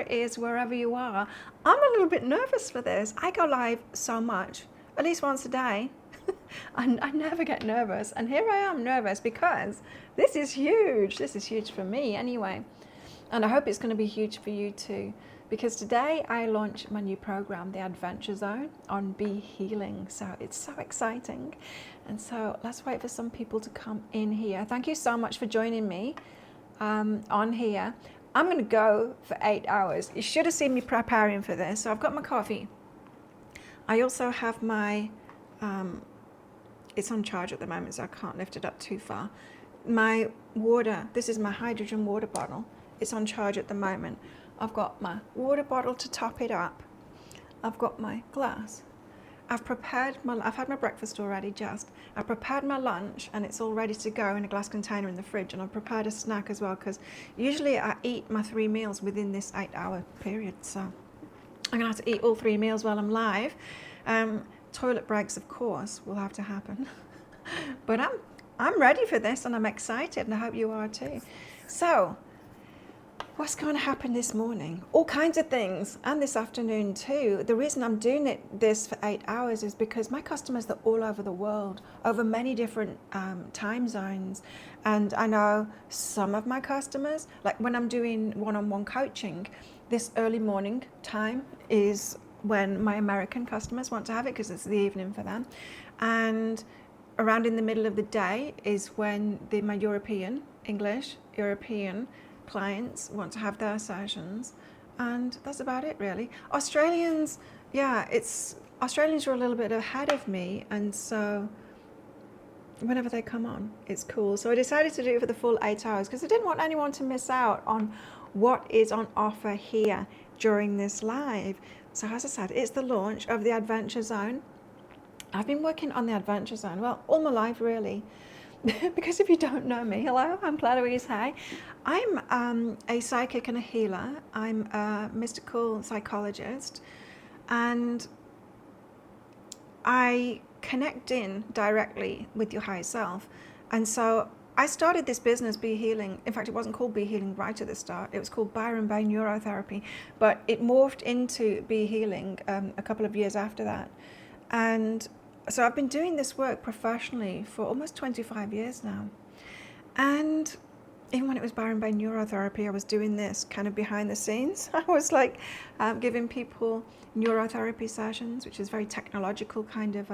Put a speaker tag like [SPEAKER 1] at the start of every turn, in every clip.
[SPEAKER 1] it is, wherever you are. I'm a little bit nervous for this. I go live so much, at least once a day. I never get nervous. And here I am nervous because this is huge. This is huge for me anyway. And I hope it's going to be huge for you too. Because today I launch my new program, The Adventure Zone, on Be Healing. So it's so exciting. And so let's wait for some people to come in here. Thank you so much for joining me on here. I'm going to go for 8 hours. You should have seen me preparing for this. So I've got my coffee. I also have my, it's on charge at the moment, so I can't lift it up too far. My water, this is my hydrogen water bottle. It's on charge at the moment. I've got my water bottle to top it up. I've got my glass. I've had my breakfast already just. I've prepared my lunch and it's all ready to go in a glass container in the fridge. And I've prepared a snack as well because usually I eat my 3 meals within this 8 hour period. So I'm gonna have to eat all 3 meals while I'm live. Toilet breaks, of course, will have to happen. But I'm ready for this and I'm excited and I hope you are too. So, what's going to happen this morning? All kinds of things, and this afternoon too. The reason I'm doing this for 8 hours is because my customers are all over the world, over many different time zones. And I know some of my customers, like when I'm doing one-on-one coaching, this early morning time is when my American customers want to have it because it's the evening for them. And around in the middle of the day is when my English European clients want to have their sessions, and that's about it really. Australians are a little bit ahead of me, and so whenever they come on, it's cool. So I decided to do it for the full 8 hours because I didn't want anyone to miss out on what is on offer here during this live. So as I said, it's the launch of the Adventure Zone. I've been working on the Adventure Zone, well, all my life really. Because if you don't know me, hello, I'm Claire Louise Hay. I'm a psychic and a healer. I'm a mystical psychologist, and I connect in directly with your higher self. And so I started this business, Be Healing. In fact, it wasn't called Be Healing right at the start. It was called Byron Bay Neurotherapy, but it morphed into Be Healing a couple of years after that. And so I've been doing this work professionally for almost 25 years now. And even when it was Byron Bay Neurotherapy, I was doing this kind of behind the scenes. I was like giving people neurotherapy sessions, which is very technological kind of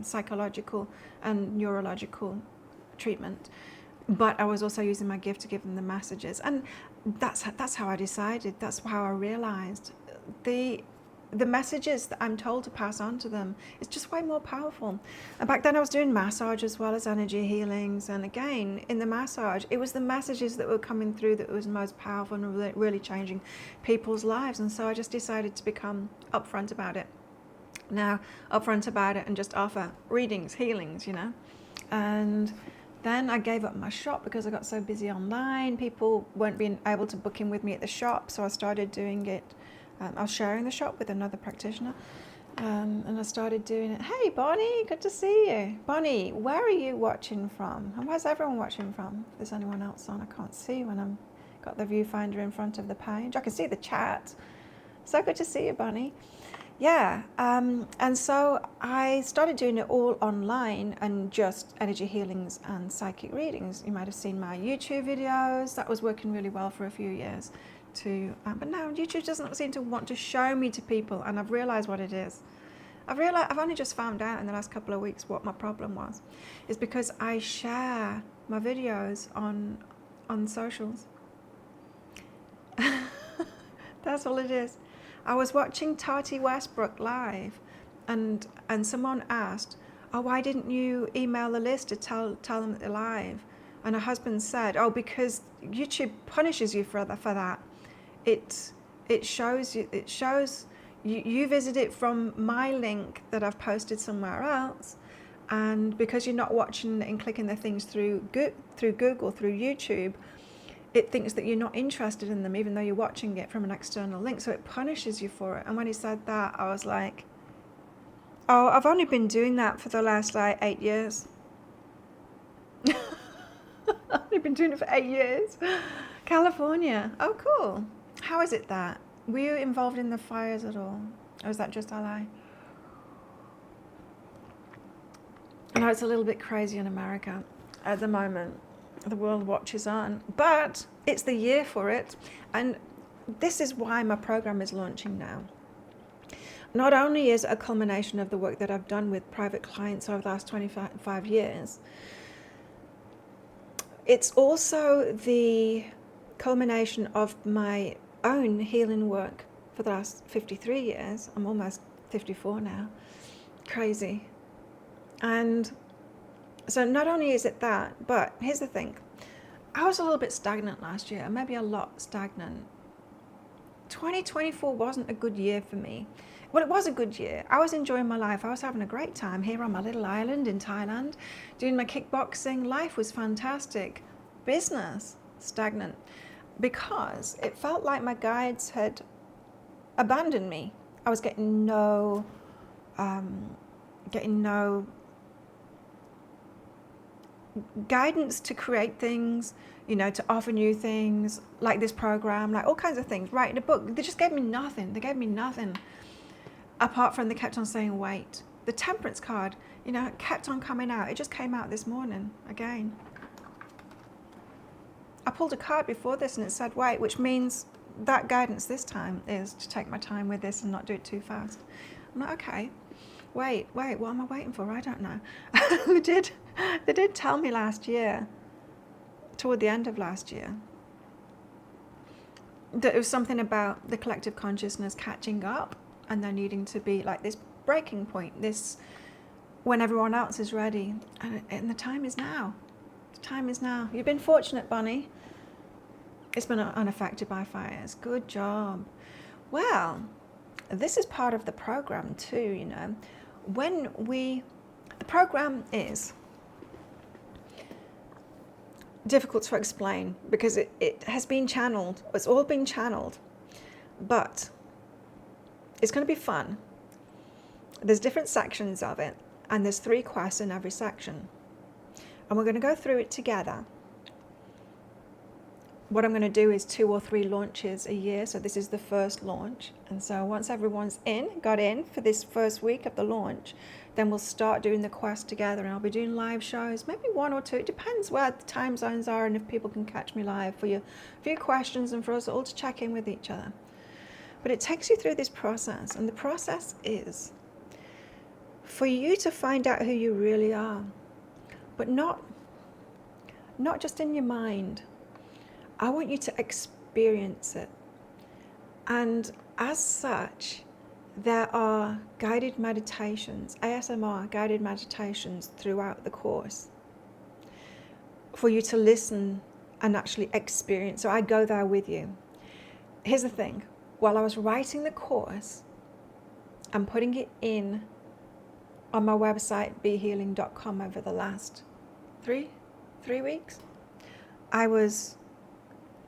[SPEAKER 1] psychological and neurological treatment. But I was also using my gift to give them the messages. And that's how I decided, that's how I realized the messages that I'm told to pass on to them is just way more powerful. And back then I was doing massage as well as energy healings. And again, in the massage, it was the messages that were coming through that was most powerful and really changing people's lives. And so I just decided to become upfront about it. Now, upfront about it and just offer readings, healings, you know. And then I gave up my shop because I got so busy online. People weren't being able to book in with me at the shop. So I started doing it. I was sharing the shop with another practitioner, and I started doing it. Hey, Bonnie, good to see you. Bonnie, where are you watching from? And where's everyone watching from? If there's anyone else on, I can't see when I'm got the viewfinder in front of the page. I can see the chat. So good to see you, Bonnie. Yeah, and so I started doing it all online and just energy healings and psychic readings. You might have seen my YouTube videos. That was working really well for a few years. But now YouTube doesn't seem to want to show me to people, and I've realized what it is. I've only just found out in the last couple of weeks what my problem was. It's because I share my videos on socials. That's all it is. I was watching Tati Westbrook live, and someone asked, "Oh, why didn't you email the list to tell them that they're live?" And her husband said, "Oh, because YouTube punishes you for that. It shows you visit it from my link that I've posted somewhere else, and because you're not watching and clicking the things through Google, through YouTube, it thinks that you're not interested in them even though you're watching it from an external link, so it punishes you for it." And when he said that, I was like, oh, I've only been doing that for the last 8 years. I've only been doing it for 8 years. California. Oh, cool. How is it that? Were you involved in the fires at all? Or is that just LA? I know it's a little bit crazy in America at the moment. The world watches on, but it's the year for it. And this is why my program is launching now. Not only is it a culmination of the work that I've done with private clients over the last 25 years, it's also the culmination of my own healing work for the last 53 years. I'm almost 54 now. Crazy. And so not only is it that, but here's the thing. I was a little bit stagnant last year, maybe a lot stagnant. 2024 wasn't a good year for me. Well, it was a good year. I was enjoying my life. I was having a great time here on my little island in Thailand, doing my kickboxing. Life was fantastic. Business, stagnant. Because it felt like my guides had abandoned me. I was getting no guidance to create things, you know, to offer new things, like this program, like all kinds of things, writing a book. They just gave me nothing. They gave me nothing. Apart from they kept on saying, wait. The temperance card, you know, kept on coming out. It just came out this morning again. I pulled a card before this and it said wait, which means that guidance this time is to take my time with this and not do it too fast. I'm like, okay, wait, what am I waiting for? I don't know. They did tell me last year, toward the end of last year, that it was something about the collective consciousness catching up and there needing to be like this breaking point, this when everyone else is ready. And the time is now. The time is now. You've been fortunate, Bonnie. It's been unaffected by fires. Good job. Well, this is part of the program too, you know. The program is difficult to explain because it has been channeled. It's all been channeled, but it's going to be fun. There's different sections of it, and there's 3 quests in every section. And we're going to go through it together. What I'm going to do is 2 or 3 launches a year. So this is the first launch. And so once everyone's got in for this first week of the launch, then we'll start doing the quest together. And I'll be doing live shows, maybe 1 or 2. It depends where the time zones are and if people can catch me live for your questions and for us all to check in with each other. But it takes you through this process. And the process is for you to find out who you really are. But not just in your mind. I want you to experience it. And as such, there are guided meditations, ASMR guided meditations throughout the course for you to listen and actually experience. So I go there with you. Here's the thing. While I was writing the course and putting it in on my website, behealing.com, over the last three weeks, I was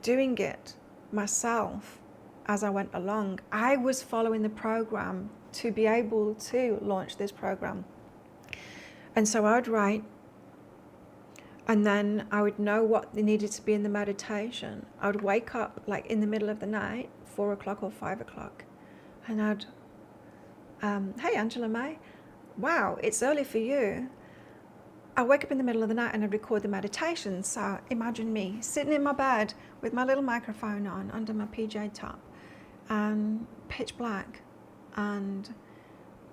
[SPEAKER 1] doing it myself as I went along. I was following the program to be able to launch this program. And so I would write, and then I would know what needed to be in the meditation. I would wake up like in the middle of the night, 4 o'clock or 5 o'clock, and I'd, hey Angela May, wow, it's early for you. I wake up in the middle of the night and I record the meditation. So imagine me sitting in my bed with my little microphone on under my PJ top and pitch black. And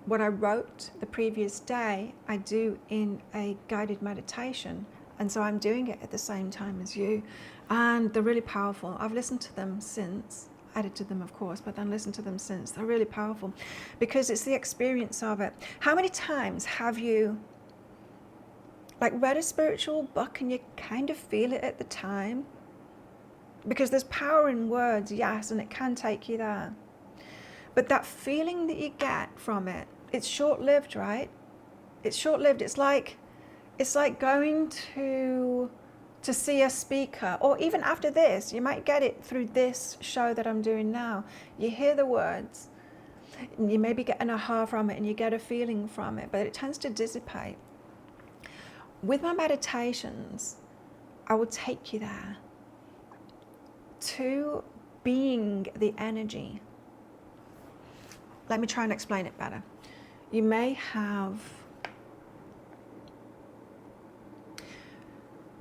[SPEAKER 1] what I wrote the previous day, I do in a guided meditation. And so I'm doing it at the same time as you. And they're really powerful. I've listened to them since, edited them of course, but then listened to them since. They're really powerful because it's the experience of it. How many times have you read a spiritual book and you kind of feel it at the time? Because there's power in words, yes, and it can take you there. But that feeling that you get from it, it's short-lived, right? It's short-lived. It's like going to see a speaker, or even after this, you might get it through this show that I'm doing now. You hear the words, and you maybe get an aha from it, and you get a feeling from it, but it tends to dissipate. With my meditations, I will take you there to being the energy. Let me try and explain it better. You may have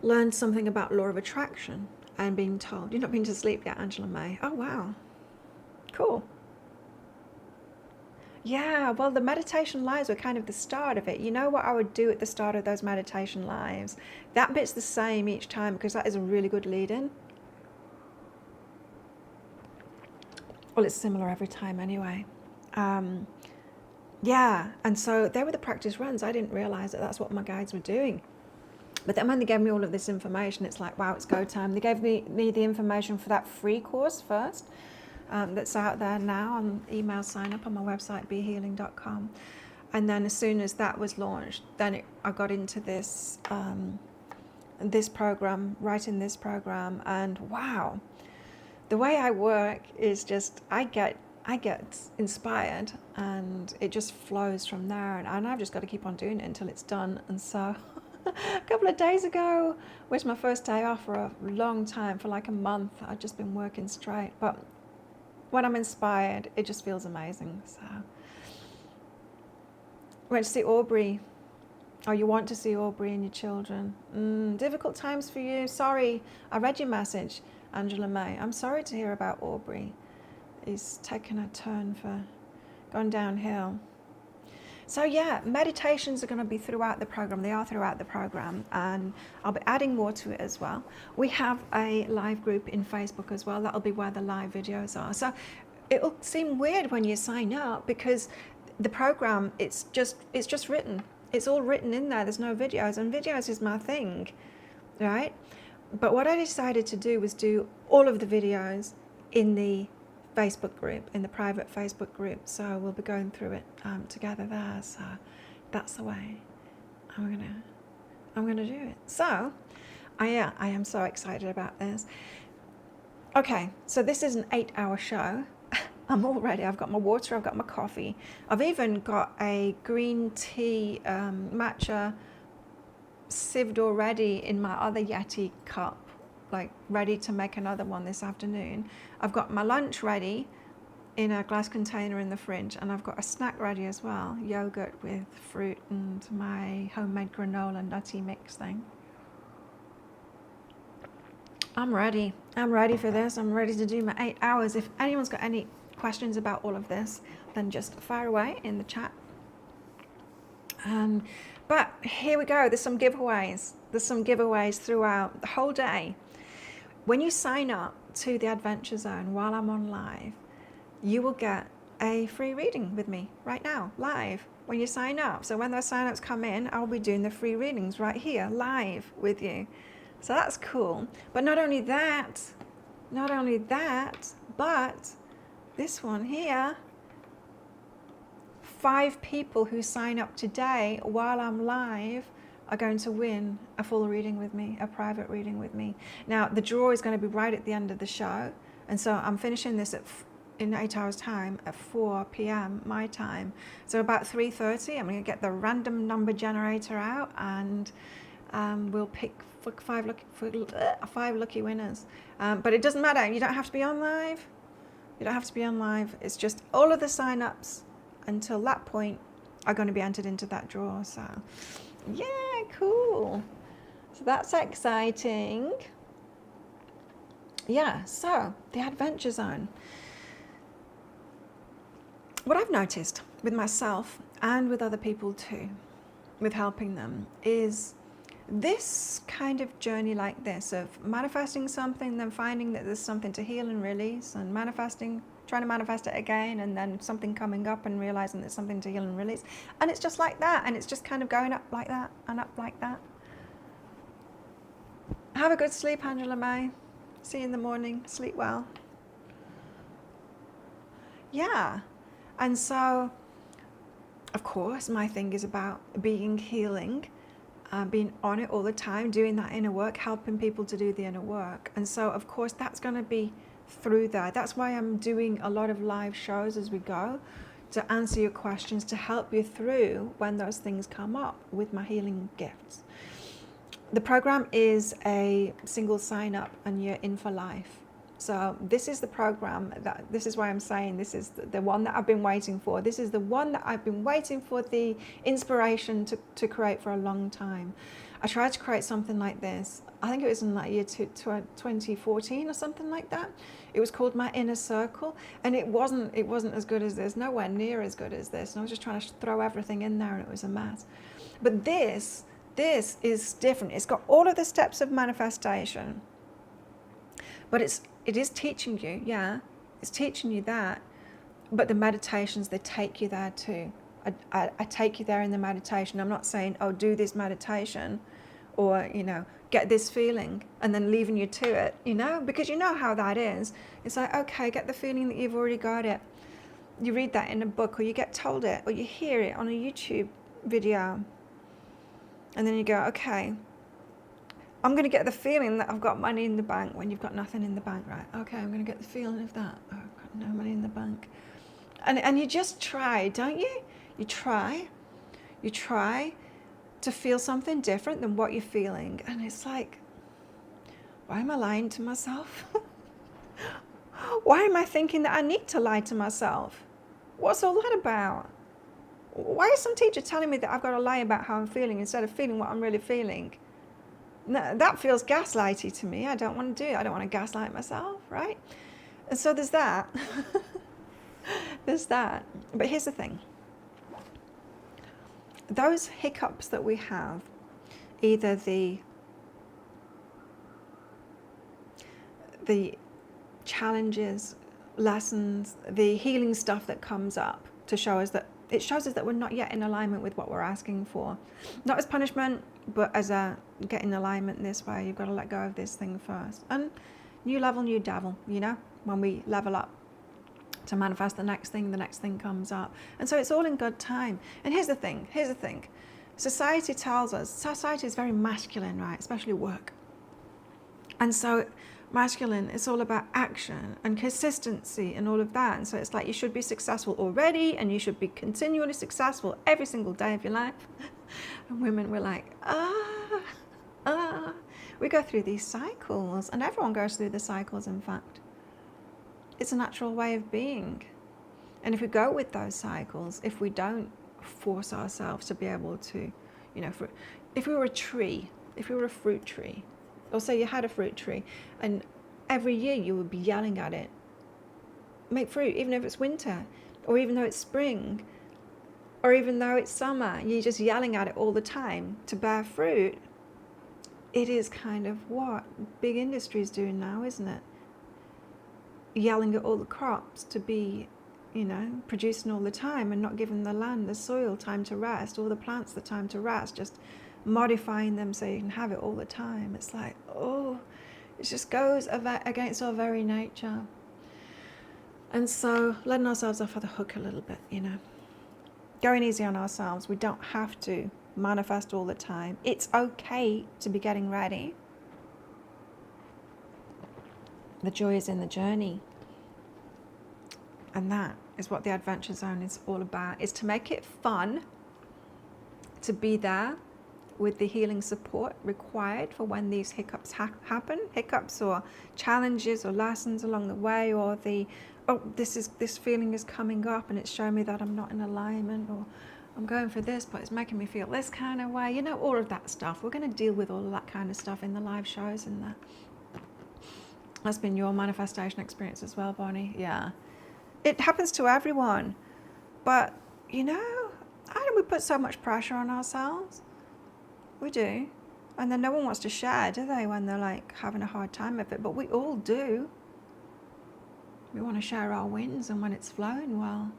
[SPEAKER 1] learned something about law of attraction and been told, you've not been to sleep yet, Angela May. Oh, wow. Cool. Yeah, well, the meditation lives were kind of the start of it. You know what I would do at the start of those meditation lives? That bit's the same each time because that is a really good lead-in. Well, it's similar every time anyway. Yeah, and so they were the practice runs. I didn't realize that that's what my guides were doing. But then when they gave me all of this information, it's like, wow, it's go time. They gave me the information for that free course first. That's out there now on email sign up on my website, behealing.com. And then as soon as that was launched, then I got into this this program, right in this program, and wow, the way I work is just I get inspired and it just flows from there, and I've just got to keep on doing it until it's done. And so a couple of days ago was my first day off for a long time, for like a month. I'd just been working straight, but when I'm inspired, it just feels amazing. So, went to see Aubrey. Oh, you want to see Aubrey and your children. Difficult times for you. Sorry, I read your message, Angela May. I'm sorry to hear about Aubrey. He's taken a turn for going downhill. So yeah, meditations are going to be throughout the program. They are throughout the program, and I'll be adding more to it as well. We have a live group in Facebook as well. That'll be where the live videos are. So it'll seem weird when you sign up because the program, it's just written. It's all written in there. There's no videos, and videos is my thing, right? But what I decided to do was do all of the videos in the Facebook group, in the private Facebook group. So we'll be going through it together there. So that's the way I'm gonna do it. So I am so excited about this. Okay, so this is an 8-hour show. I'm all ready. I've got my water, I've got my coffee. I've even got a green tea matcha sieved already in my other Yeti cup, like ready to make another one this afternoon. I've got my lunch ready in a glass container in the fridge, and I've got a snack ready as well, yogurt with fruit and my homemade granola nutty mix thing. I'm ready for this. I'm ready to do my 8 hours. If anyone's got any questions about all of this, then just fire away in the chat. But here we go. There's some giveaways throughout the whole day. When you sign up to the Adventure Zone while I'm on live, you will get a free reading with me right now, live, when you sign up. So when those sign-ups come in, I'll be doing the free readings right here, live with you. So that's cool. But not only that, but this one here, 5 people who sign up today while I'm live are going to win a full reading with me, a private reading with me. Now, the draw is going to be right at the end of the show. And so I'm finishing this in 8 hours time at 4 p.m. my time. So about 3:30, I'm going to get the random number generator out, and we'll pick 5 lucky winners. But it doesn't matter. You don't have to be on live. It's just all of the sign-ups until that point are going to be entered into that draw. So yeah, cool. So that's exciting. Yeah, so the Adventure Zone. What I've noticed with myself and with other people too, with helping them, is this kind of journey like this of manifesting something, then finding that there's something to heal and release, and manifesting, trying to manifest it again, and then something coming up and realizing there's something to heal and release. And it's just like that, and it's just kind of going up like that and up like that. Have a good sleep, Angela May. See you in the morning. Sleep well. Yeah. And so, of course, my thing is about being healing, being on it all the time, doing that inner work, helping people to do the inner work. And so, of course, that's going to be through that. That's why I'm doing a lot of live shows as we go, to answer your questions, to help you through when those things come up with my healing gifts. The program is a single sign up and you're in for life. So this is the program this is why I'm saying this is the one that I've been waiting for. This is the one that I've been waiting for the inspiration to create for a long time. I tried to create something like this. I think it was in like year 2014 or something like that. It was called My Inner Circle, and it wasn't as good as this, nowhere near as good as this. And I was just trying to throw everything in there, and it was a mess. But this is different. It's got all of the steps of manifestation, but it is teaching you, yeah, it's teaching you that. But the meditations, they take you there too. I take you there in the meditation. I'm not saying, oh, do this meditation, or, you know, get this feeling, and then leaving you to it, you know, because you know how that is. It's like, okay, get the feeling that you've already got it. You read that in a book, or you get told it, or you hear it on a YouTube video. And then you go, okay, I'm going to get the feeling that I've got money in the bank when you've got nothing in the bank, right? Okay, I'm going to get the feeling of that. Oh, I've got no money in the bank. And you just try, don't you? You try to feel something different than what you're feeling. And it's like, why am I lying to myself? Why am I thinking that I need to lie to myself? What's all that about? Why is some teacher telling me that I've got to lie about how I'm feeling instead of feeling what I'm really feeling? No, that feels gaslighty to me. I don't want to do it. I don't want to gaslight myself, right? And so there's that. There's that. But here's the thing. Those hiccups that we have, either the challenges, lessons, the healing stuff that comes up to show us that, it shows us that we're not yet in alignment with what we're asking for. Not as punishment, but as a get in alignment this way. You've got to let go of this thing first. And new level, new devil, you know, when we level up to manifest the next thing comes up. And so it's all in good time. And here's the thing. Society tells us, society is very masculine, right? Especially work. And so masculine, it's all about action and consistency and all of that. And so it's like you should be successful already, and you should be continually successful every single day of your life. And women, we're like, we go through these cycles, and everyone goes through the cycles, in fact. It's a natural way of being. And if we go with those cycles, if we don't force ourselves to be able to, you know, if we were a tree, if we were a fruit tree, or say you had a fruit tree, and every year you would be yelling at it, make fruit, even if it's winter, or even though it's spring, or even though it's summer, you're just yelling at it all the time to bear fruit. It is kind of what big industry is doing now, isn't it? Yelling at all the crops to be, you know, producing all the time, and not giving the land, the soil time to rest, all the plants the time to rest, just modifying them so you can have it all the time. It's like, oh, it just goes against our very nature. And so letting ourselves off the hook a little bit, you know, going easy on ourselves. We don't have to manifest all the time. It's okay to be getting ready. The joy is in the journey. And that is what the Adventure Zone is all about, is to make it fun, to be there with the healing support required for when these hiccups happen, hiccups or challenges or lessons along the way, or this feeling is coming up and it's showing me that I'm not in alignment, or I'm going for this but it's making me feel this kind of way, you know, all of that stuff. We're going to deal with all of that kind of stuff in the live shows, and that's been your manifestation experience as well, Bonnie. Yeah, it happens to everyone, but you know, we put so much pressure on ourselves. We do. And then no one wants to share, do they, when they're like having a hard time with it? But we all do. We want to share our wins and when it's flowing well,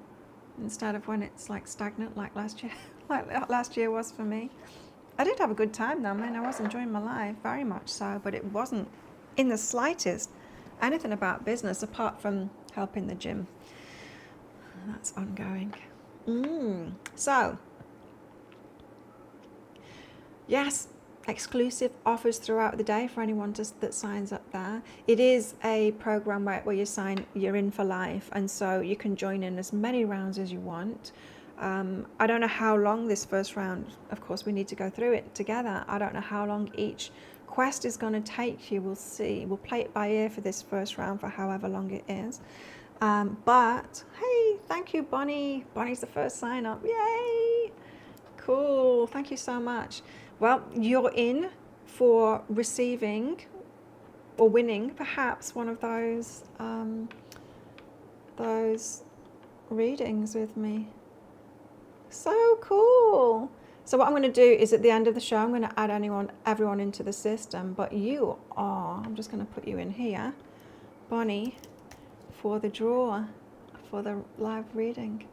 [SPEAKER 1] instead of when it's like stagnant, like last year, like last year was for me. I did have a good time though. I mean, I was enjoying my life, very much so, but it wasn't in the slightest anything about business apart from helping the gym. That's ongoing. So, yes, exclusive offers throughout the day for anyone that signs up there. It is a program where you're in for life, and so you can join in as many rounds as you want. I don't know how long this first round, of course we need to go through it together. I don't know how long each quest is going to take you, we'll see. We'll play it by ear for this first round for however long it is. But hey, thank you, Bonnie. Bonnie's the first sign up. Yay! Cool. Thank you so much. Well, you're in for receiving or winning perhaps one of those readings with me. So cool. So what I'm going to do is at the end of the show, I'm going to add everyone into the system, but you are, I'm just going to put you in here, Bonnie, for the draw, for the live reading.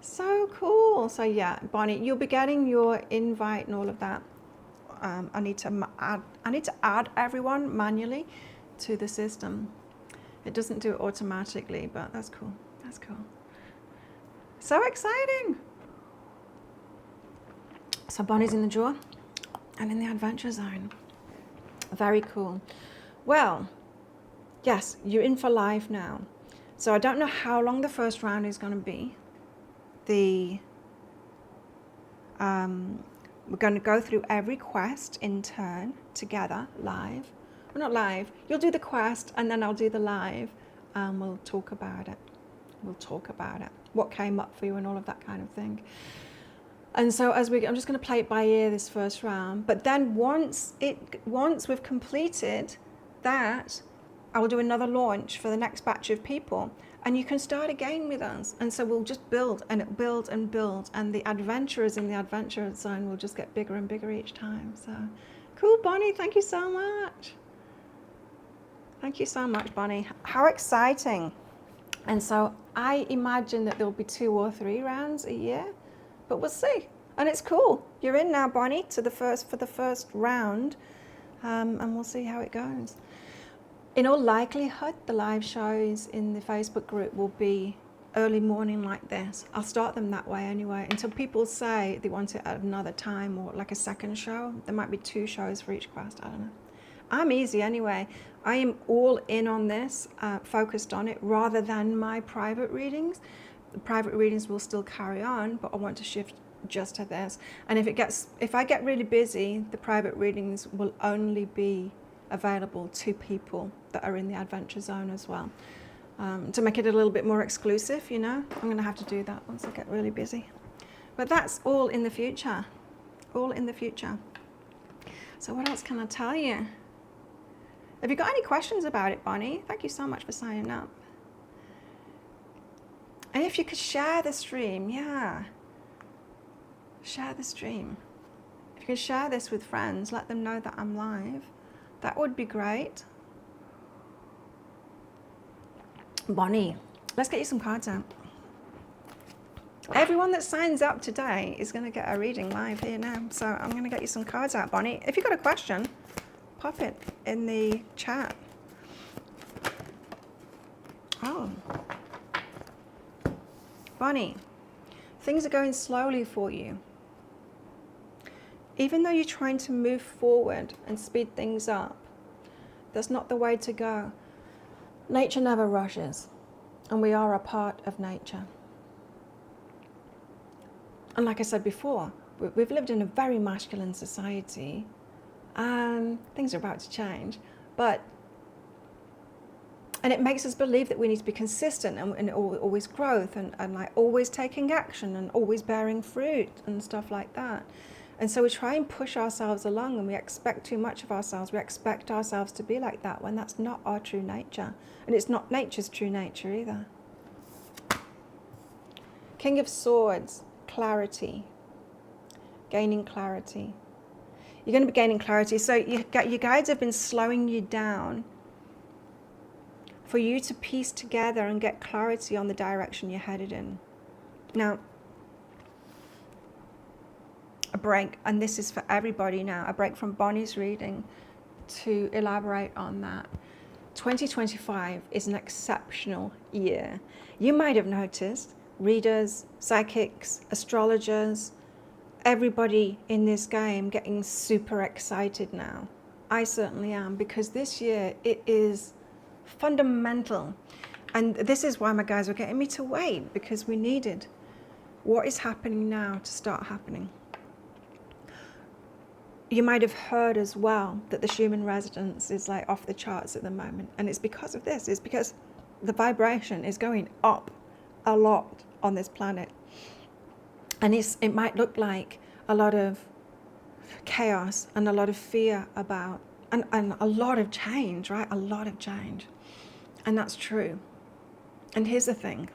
[SPEAKER 1] So cool. So yeah, Bonnie, you'll be getting your invite and all of that. I need to add everyone manually to the system. It doesn't do it automatically, but that's cool. That's cool. So exciting. So Bonnie's in the draw and in the adventure zone. Very cool. Well, yes, you're in for live now. So I don't know how long the first round is going to be. We're going to go through every quest in turn together, live. Well, not live. You'll do the quest and then I'll do the live and we'll talk about it. We'll talk about it. What came up for you and all of that kind of thing. And so I'm just going to play it by ear this first round. But then once we've completed that, I will do another launch for the next batch of people. And you can start again with us. And so we'll just build and build and build. And the adventurers in the adventure zone will just get bigger and bigger each time. So cool, Bonnie. Thank you so much. Thank you so much, Bonnie. How exciting. And so I imagine that there'll be 2 or 3 rounds a year. But we'll see. And it's cool. You're in now, Bonnie, for the first round. And we'll see how it goes. In all likelihood, the live shows in the Facebook group will be early morning like this. I'll start them that way anyway, until people say they want it at another time or like a second show. There might be 2 shows for each quest. I don't know. I'm easy anyway. I am all in on this, focused on it, rather than my private readings. The private readings will still carry on, but I want to shift just to this. And if I get really busy, the private readings will only be available to people that are in the adventure zone as well. To make it a little bit more exclusive, you know, I'm going to have to do that once I get really busy. But that's all in the future. All in the future. So what else can I tell you? Have you got any questions about it, Bonnie? Thank you so much for signing up. And if you could share the stream, yeah. Share the stream. If you can share this with friends, let them know that I'm live. That would be great. Bonnie, let's get you some cards out. Everyone that signs up today is going to get a reading live here now. So I'm going to get you some cards out, Bonnie. If you've got a question, pop it in the chat. Oh. Bonnie, things are going slowly for you. Even though you're trying to move forward and speed things up, that's not the way to go. Nature never rushes, and we are a part of nature. And like I said before, we've lived in a very masculine society, and things are about to change. And it makes us believe that we need to be consistent and always growth and like always taking action and always bearing fruit and stuff like that. And so we try and push ourselves along and we expect too much of ourselves. We expect ourselves to be like that when that's not our true nature. And it's not nature's true nature either. King of Swords, clarity. Gaining clarity. You're going to be gaining clarity. So your guides have been slowing you down for you to piece together and get clarity on the direction you're headed in. Now, a break, and this is for everybody now, a break from Bonnie's reading to elaborate on that. 2025 is an exceptional year. You might have noticed readers, psychics, astrologers, everybody in this game getting super excited now. I certainly am, because this year it is fundamental. And this is why my guys were getting me to wait, because we needed what is happening now to start happening. you might have heard as well that the Schumann resonance is like off the charts at the moment. And it's because of this. It's because the vibration is going up a lot on this planet. And it might look like a lot of chaos and a lot of fear about, and a lot of change, right? A lot of change. And that's true. And here's the thing.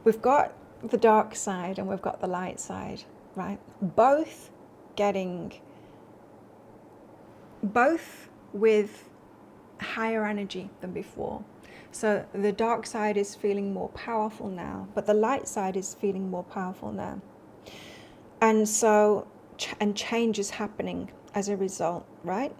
[SPEAKER 1] We've got the dark side and we've got the light side, right? Both with higher energy than before. So the dark side is feeling more powerful now, but the light side is feeling more powerful now. And so, and change is happening as a result, right?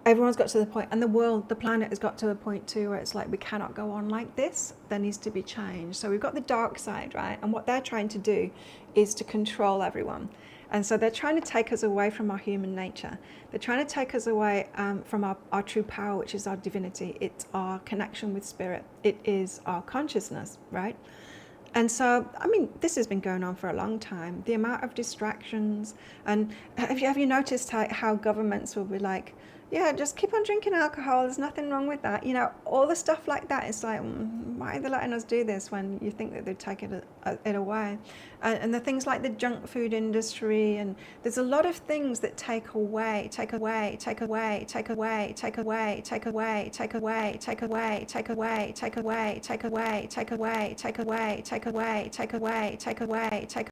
[SPEAKER 1] Everyone's got to the point, and the world, the planet has got to a point too where it's like, we cannot go on like this. There needs to be change. So we've got the dark side, right? And what they're trying to do is to control everyone. And so they're trying to take us away from our human nature. They're trying to take us away from our true power, which is our divinity. It's our connection with spirit. It is our consciousness, right? And so, I mean, this has been going on for a long time. The amount of distractions, and have you noticed how governments will be like, yeah, just keep on drinking alcohol. There's nothing wrong with that. You know, all the stuff like that. It's like, why are they letting us do this when you think that they'd take it away? And the things like the junk food industry, and there's a lot of things that take away, take away, take away, take away, take away, take away, take away, take away, take away, take away, take away, take away, take away, take away, take away, take away, take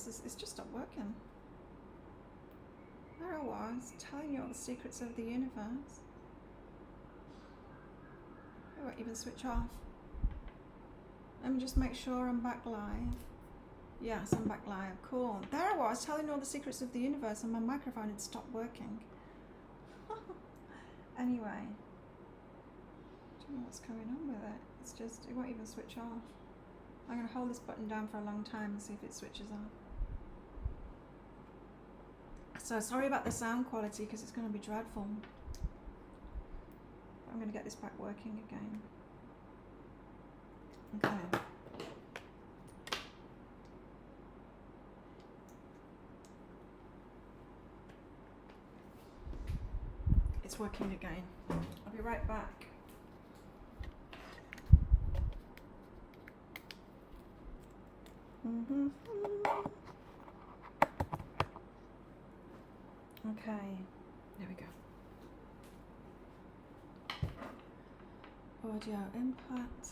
[SPEAKER 1] this? It's just stopped working. There I was, telling you all the secrets of the universe. I won't even switch off. Let me just make sure I'm back live. Yes, I'm back live. Cool. There I was, telling you all the secrets of the universe, and my microphone had stopped working. Anyway, I don't know what's going on with it. It's just, it won't even switch off. I'm going to hold this button down for a long time and see if it switches off. So sorry about the sound quality, because it's going to be dreadful. I'm going to get this back working again. Okay. It's working again. I'll be right back. Okay, there we go. Audio input.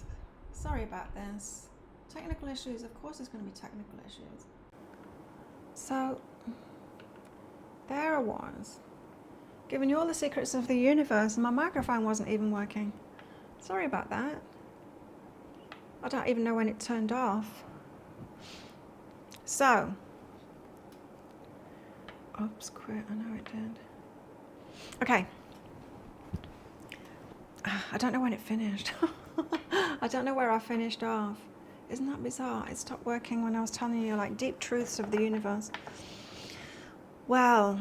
[SPEAKER 1] Sorry about this. Technical issues, of course there's going to be technical issues. So, there I was, giving you all the secrets of the universe, and my microphone wasn't even working. Sorry about that. I don't even know when it turned off. So, oops, quit, I know it did. Okay. I don't know when it finished. I don't know where I finished off. Isn't that bizarre? It stopped working when I was telling you like deep truths of the universe. Well,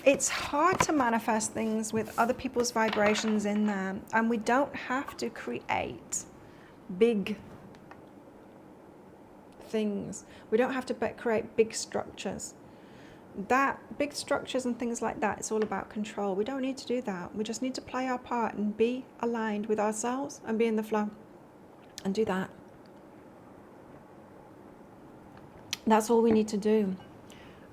[SPEAKER 1] it's hard to manifest things with other people's vibrations in there, and we don't have to create big things. We don't have to create big structures. That big structures and things like that, it's all about control. We don't need to do that. We just need to play our part and be aligned with ourselves and be in the flow and do that. That's all we need to do,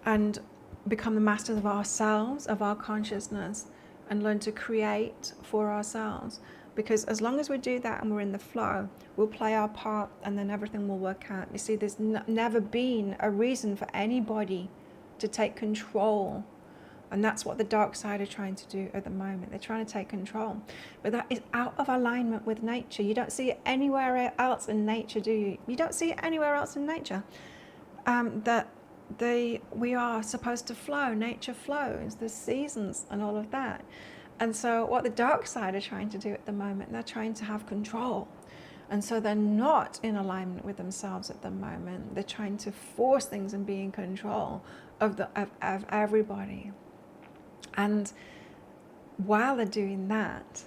[SPEAKER 1] and become the masters of ourselves, of our consciousness, and learn to create for ourselves. Because as long as we do that and we're in the flow, we'll play our part, and then everything will work out. You see, there's never been a reason for anybody to take control, and that's what the dark side are trying to do at the moment. They're trying to take control, but that is out of alignment with nature. You don't see it anywhere else in nature, do you? You don't see it anywhere else in nature. We are supposed to flow. Nature flows. There's seasons and all of that. And so what the dark side are trying to do at the moment, they're trying to have control. And so they're not in alignment with themselves at the moment. They're trying to force things and be in control of everybody. And while they're doing that,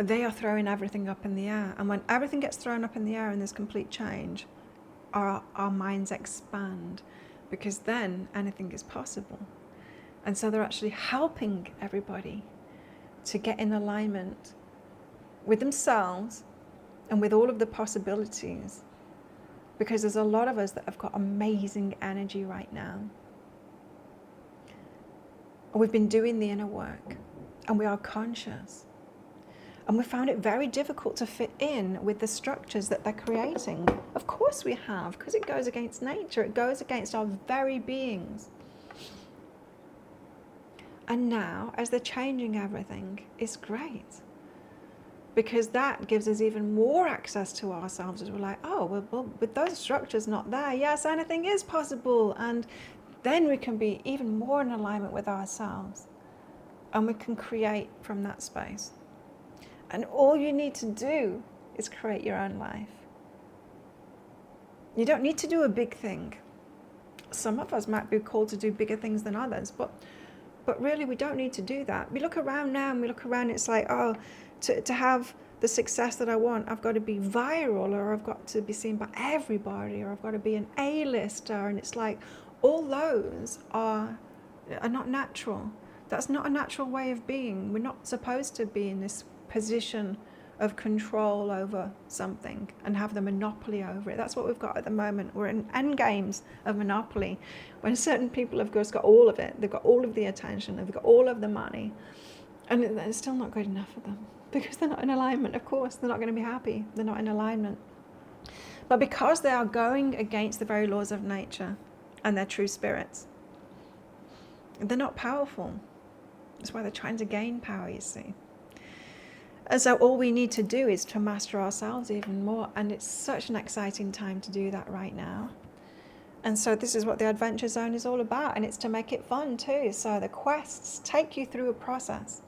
[SPEAKER 1] they are throwing everything up in the air. And when everything gets thrown up in the air and there's complete change, our minds expand, because then anything is possible. And so they're actually helping everybody to get in alignment with themselves and with all of the possibilities, because there's a lot of us that have got amazing energy right now. We've been doing the inner work, and we are conscious, and we found it very difficult to fit in with the structures that they're creating. Of course we have, because it goes against nature. It goes against our very beings. And now, as they're changing everything, it's great, because that gives us even more access to ourselves, as we're like, oh, well, with those structures not there, yes, anything is possible. And then we can be even more in alignment with ourselves, and we can create from that space. And all you need to do is create your own life. You don't need to do a big thing. Some of us might be called to do bigger things than others, but really we don't need to do that. We look around now and we look around, it's like, oh, to have the success that I want, I've got to be viral, or I've got to be seen by everybody, or I've got to be an A-lister. And it's like, all those are not natural. That's not a natural way of being. We're not supposed to be in this position of control over something and have the monopoly over it. That's what we've got at the moment. We're in end games of monopoly, when certain people have just got all of it. They've got all of the attention, they've got all of the money, and it's still not good enough for them, because they're not in alignment. Of course, they're not going to be happy. They're not in alignment. But because they are going against the very laws of nature and their true spirits, they're not powerful. That's why they're trying to gain power, you see. And so all we need to do is to master ourselves even more. And it's such an exciting time to do that right now. And so this is what the Adventure Zone is all about. And it's to make it fun too. So the quests take you through a process.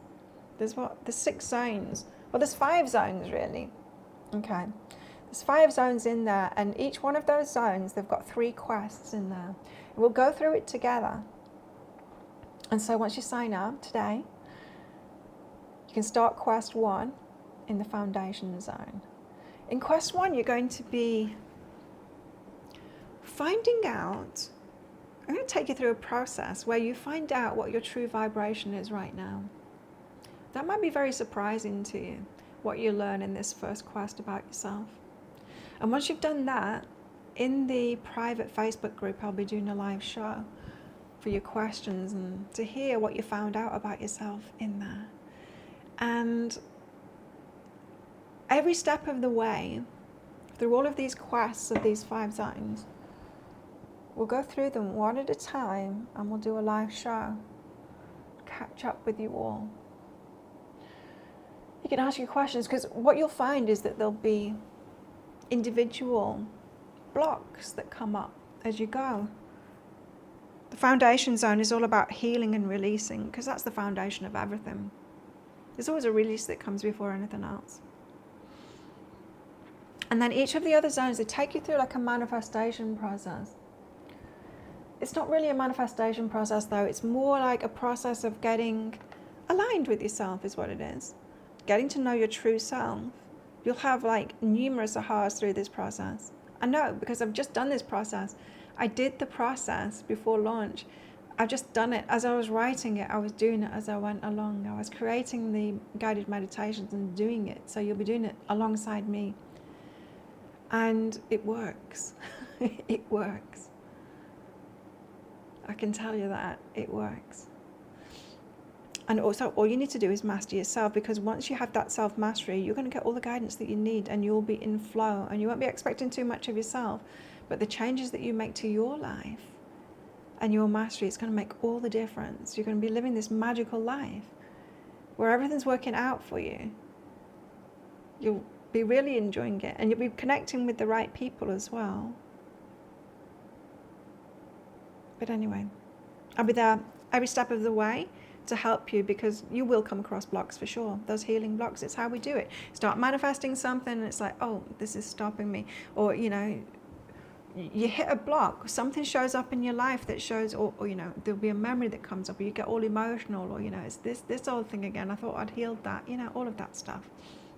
[SPEAKER 1] There's 6 zones. Well, there's 5 zones really. Okay. There's 5 zones in there. And each one of those zones, they've got 3 quests in there. We'll go through it together. And so once you sign up today, you can start quest 1 in the foundation zone. In quest 1, you're going to be finding out, I'm going to take you through a process where you find out what your true vibration is right now. That might be very surprising to you, what you learn in this first quest about yourself. And once you've done that, in the private Facebook group, I'll be doing a live show for your questions and to hear what you found out about yourself in there. And every step of the way, through all of these quests of these 5 zones, we'll go through them one at a time and we'll do a live show, catch up with you all. You can ask your questions, because what you'll find is that there'll be individual blocks that come up as you go. The foundation zone is all about healing and releasing, because that's the foundation of everything. There's always a release that comes before anything else. And then each of the other zones, they take you through like a manifestation process. It's not really a manifestation process though, it's more like a process of getting aligned with yourself is what it is. Getting to know your true self. You'll have like numerous ahas through this process. I know, because I've just done this process. I did the process before launch. I've just done it. As I was writing it, I was doing it as I went along. I was creating the guided meditations and doing it. So you'll be doing it alongside me. And it works. It works. I can tell you that. It works. And also, all you need to do is master yourself, because once you have that self-mastery, you're going to get all the guidance that you need and you'll be in flow and you won't be expecting too much of yourself. But the changes that you make to your life and your mastery, it's going to make all the difference. You're going to be living this magical life where everything's working out for you. You'll be really enjoying it and you'll be connecting with the right people as well. But anyway, I'll be there every step of the way to help you, because you will come across blocks for sure. Those healing blocks, it's how we do it. Start manifesting something and it's like, oh, this is stopping me. Or, you know, you hit a block, something shows up in your life that shows, or you know, there'll be a memory that comes up, or you get all emotional, or, you know, it's this old thing again. I thought I'd healed that, you know, all of that stuff.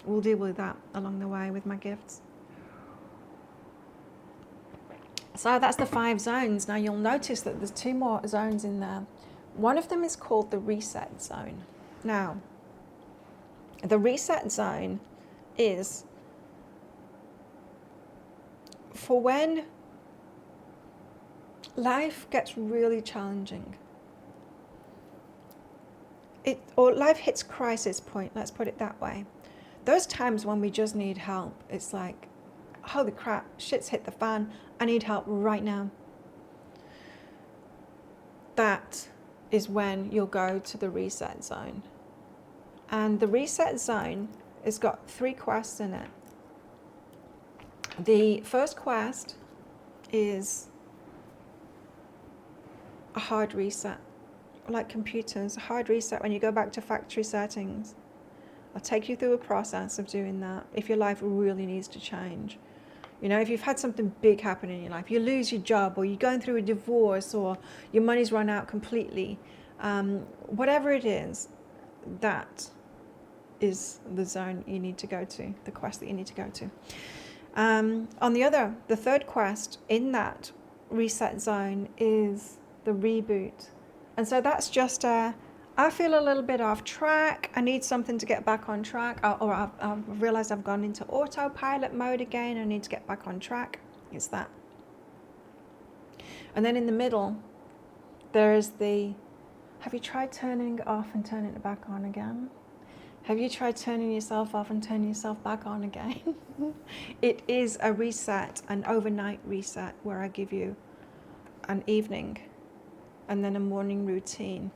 [SPEAKER 1] We'll deal with that along the way with my gifts. So that's the 5 zones. Now you'll notice that there's 2 more zones in there. One of them is called the reset zone. Now, the reset zone is for when life gets really challenging. Or life hits crisis point, let's put it that way. Those times when we just need help, it's like, holy crap, shit's hit the fan, I need help right now. That is when you'll go to the reset zone. And the reset zone has got 3 quests in it. The first quest is a hard reset, like computers, a hard reset when you go back to factory settings. I'll take you through a process of doing that if your life really needs to change. You know, if you've had something big happen in your life, you lose your job, or you're going through a divorce, or your money's run out completely, whatever it is, that is the zone you need to go to, the quest that you need to go to. The third quest in that reset zone is the reboot. And so that's just I feel a little bit off track. I need something to get back on track. Or I've realized I've gone into autopilot mode again. I need to get back on track. It's that. And then in the middle, there is the, have you tried turning it off and turning it back on again? Have you tried turning yourself off and turning yourself back on again? It is a reset, an overnight reset, where I give you an evening and then a morning routine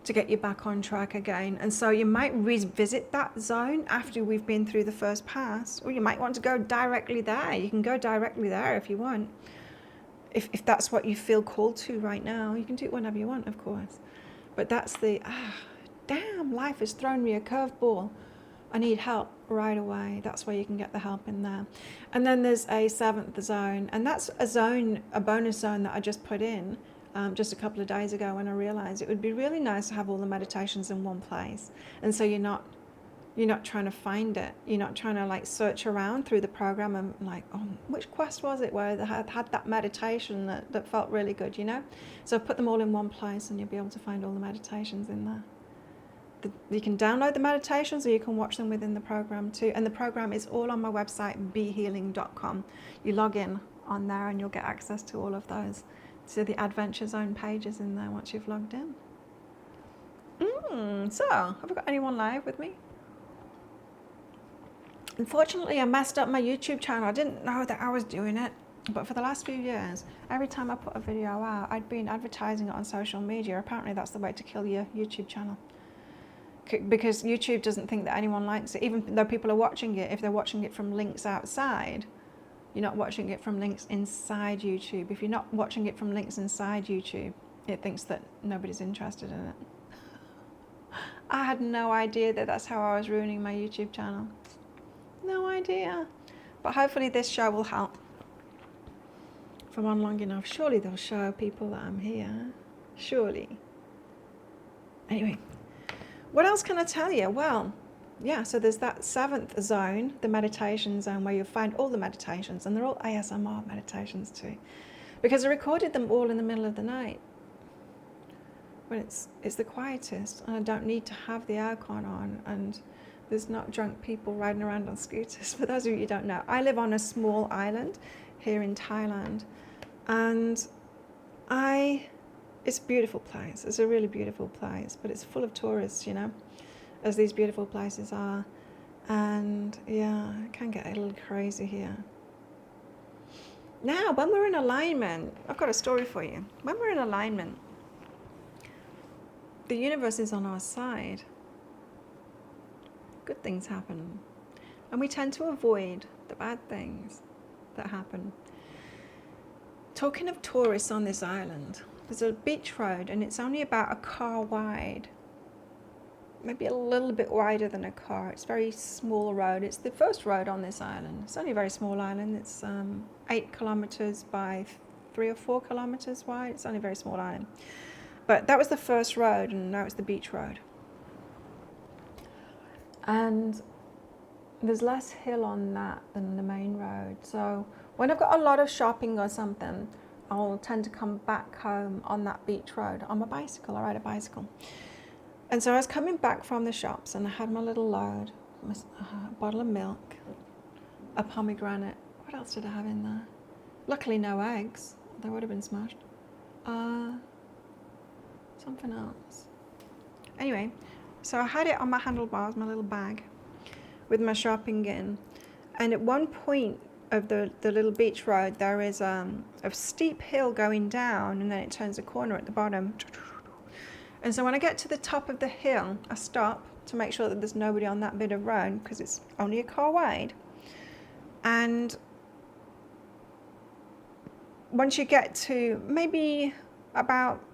[SPEAKER 1] to get you back on track again. And so you might revisit that zone after we've been through the first pass, or you might want to go directly there. You can go directly there if you want. If that's what you feel called to right now, you can do it whenever you want, of course. But that's the, damn, life has thrown me a curveball. I need help right away. That's where you can get the help in there. And then there's a seventh zone, and that's a zone, a bonus zone that I just put in just a couple of days ago when I realized it would be really nice to have all the meditations in one place. And so you're not trying to find it. You're not trying to like search around through the program and like, oh, which quest was it where they had that meditation that felt really good, you know? So I've put them all in one place and you'll be able to find all the meditations in there. You can download the meditations or you can watch them within the program too. And the program is all on my website, behealing.com. You log in on there and you'll get access to all of those. So the Adventure Zone page is in there once you've logged in. So, have I got anyone live with me? Unfortunately, I messed up my YouTube channel. I didn't know that I was doing it. But for the last few years, every time I put a video out, I'd been advertising it on social media. Apparently that's the way to kill your YouTube channel. Because YouTube doesn't think that anyone likes it. Even though people are watching it, if they're watching it from links outside, you're not watching it from links inside YouTube. If you're not watching it from links inside YouTube, it thinks that nobody's interested in it. I had no idea that that's how I was ruining my YouTube channel. No idea. But hopefully this show will help. If I'm on long enough, surely they'll show people that I'm here. Surely. Anyway, what else can I tell you? Well, yeah, so there's that seventh zone, the meditation zone, where you'll find all the meditations, and they're all ASMR meditations too, because I recorded them all in the middle of the night when it's the quietest, and I don't need to have the aircon on, and there's not drunk people riding around on scooters. For those of you who don't know, I live on a small island here in Thailand, and it's a beautiful place. It's a really beautiful place, but it's full of tourists, you know, as these beautiful places are. And yeah, it can get a little crazy here. Now, when we're in alignment, I've got a story for you. When we're in alignment, the universe is on our side. Good things happen. And we tend to avoid the bad things that happen. Talking of tourists on this island, there's a beach road and it's only about a car wide. Maybe a little bit wider than a car. It's a very small road. It's the first road on this island. It's only a very small island. It's 8 kilometers by 3 or 4 kilometers wide. It's only a very small island. But that was the first road, and now it's the beach road. And there's less hill on that than the main road. So when I've got a lot of shopping or something, I'll tend to come back home on that beach road on my bicycle. I ride a bicycle. And so I was coming back from the shops and I had my little load, a bottle of milk, a pomegranate. What else did I have in there? Luckily no eggs. They would have been smashed. Something else. Anyway, so I had it on my handlebars, my little bag, with my shopping in. And at one point of the little beach road, there is a steep hill going down, and then it turns a corner at the bottom. And so when I get to the top of the hill, I stop to make sure that there's nobody on that bit of road, because it's only a car wide. And once you get to maybe about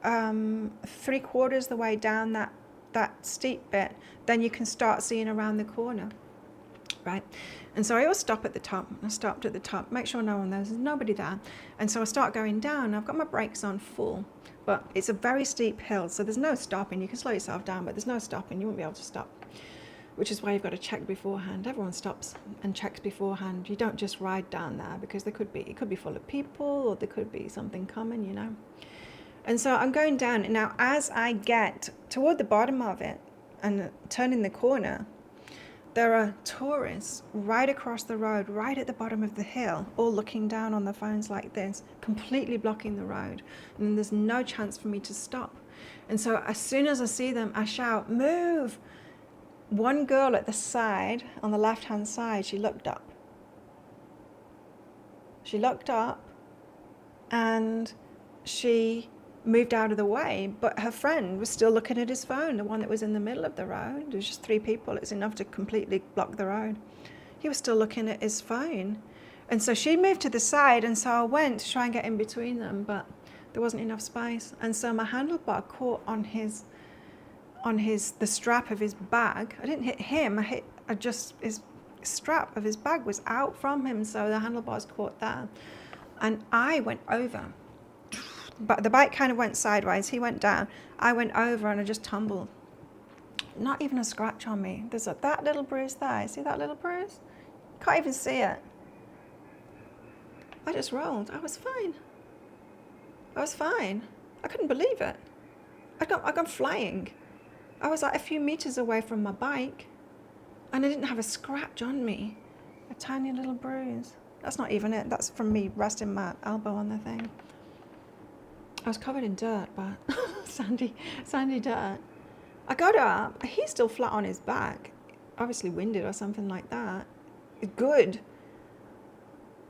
[SPEAKER 1] 3/4 the way down that steep bit, then you can start seeing around the corner, right? And so I always stop at the top. I stopped at the top, make sure no one there's nobody there. And so I start going down. I've got my brakes on full, but it's a very steep hill, so there's no stopping. You can slow yourself down, but there's no stopping. You won't be able to stop, which is why you've got to check beforehand. Everyone stops and checks beforehand. You don't just ride down there, because it could be full of people, or there could be something coming, you know. And so I'm going down, and now as I get toward the bottom of it and turning the corner, there are tourists right across the road, right at the bottom of the hill, all looking down on their phones like this, completely blocking the road. And there's no chance for me to stop. And so as soon as I see them, I shout, "Move!" one girl at the side, on the left-hand side, she looked up. She looked up and she moved out of the way, but her friend was still looking at his phone, the one that was in the middle of the road. There was just 3 people. It's enough to completely block the road. He was still looking at his phone. And so she moved to the side, and so I went to try and get in between them, but there wasn't enough space. And so my handlebar caught on the strap of his bag. I didn't hit him, his strap of his bag was out from him, so the handlebars caught there. And I went over. But the bike kind of went sideways. He went down. I went over and I just tumbled. Not even a scratch on me. There's that little bruise there. See that little bruise? Can't even see it. I just rolled. I was fine. I was fine. I couldn't believe it. I'd gone flying. I was like a few meters away from my bike, and I didn't have a scratch on me. A tiny little bruise. That's not even it. That's from me resting my elbow on the thing. I was covered in dirt, but sandy dirt. I got up. He's still flat on his back, obviously winded or something like that. Good.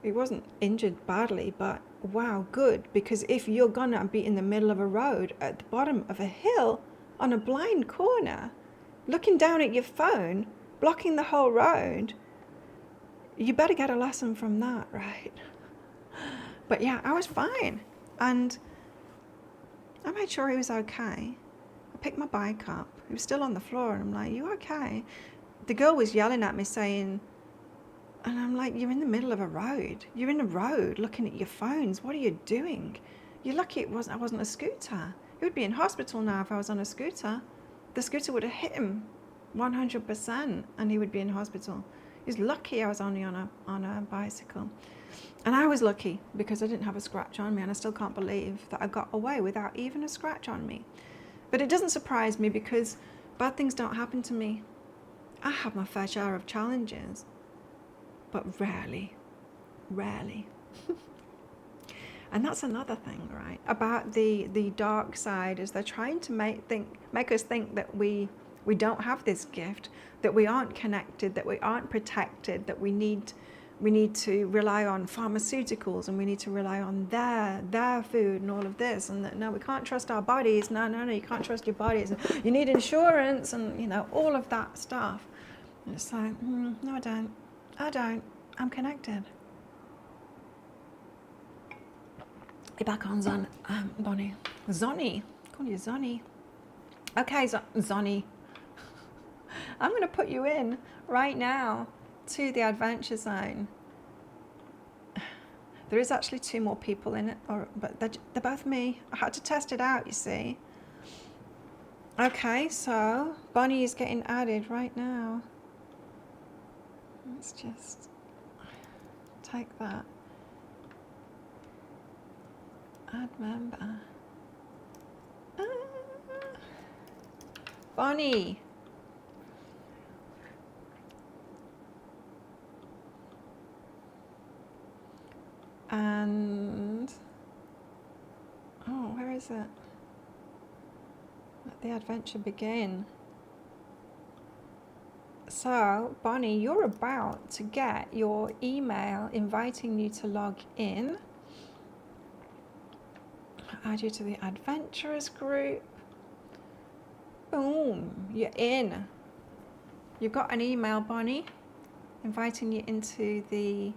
[SPEAKER 1] He wasn't injured badly, but wow, good. Because if you're gonna be in the middle of a road at the bottom of a hill on a blind corner, looking down at your phone, blocking the whole road, you better get a lesson from that, right? But yeah, I was fine. And I made sure he was okay. I picked my bike up. He was still on the floor, and I'm like, you okay? The girl was yelling at me saying, and I'm like, you're in the middle of a road. You're in a road looking at your phones. What are you doing? You're lucky I wasn't a scooter. He would be in hospital now if I was on a scooter. The scooter would have hit him 100%, and he would be in hospital. He's lucky I was only on a bicycle. And I was lucky because I didn't have a scratch on me, and I still can't believe that I got away without even a scratch on me. But it doesn't surprise me because bad things don't happen to me. I have my fair share of challenges, but rarely. And that's another thing, right? About the dark side, is they're trying to make us think that we don't have this gift, that we aren't connected, that we aren't protected, that we need to rely on pharmaceuticals, and we need to rely on their food and all of this, and that no, we can't trust our bodies. No, you can't trust your bodies. You need insurance, and all of that stuff. And it's like, no, I don't. I'm connected. You're back on Bonnie. Zonnie. Call you Zonnie. Okay, Zonnie. I'm going to put you in right now to the adventure zone. There is actually 2 more people in it, but they're both me. I had to test it out, you see. Okay, so Bonnie is getting added right now. Let's just take that. Add member. Bonnie. And where is it? Let the adventure begin. So, Bonnie, you're about to get your email inviting you to log in. Add you to the adventurers group. Boom, you're in. You've got an email, Bonnie, inviting you into the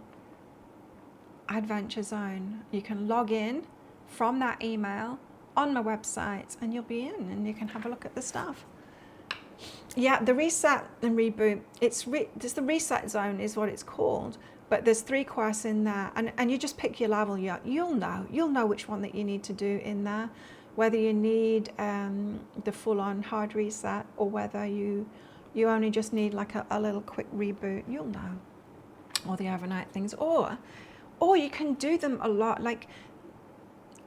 [SPEAKER 1] adventure zone. You can log in from that email on my website, and you'll be in, and you can have a look at the stuff. Yeah, the reset and reboot, it's the reset zone is what it's called, but there's 3 quests in there, and you just pick your level. You'll know which one that you need to do in there, whether you need the full-on hard reset, or whether you only just need like a little quick reboot. You'll know, or the overnight things, or you can do them a lot. Like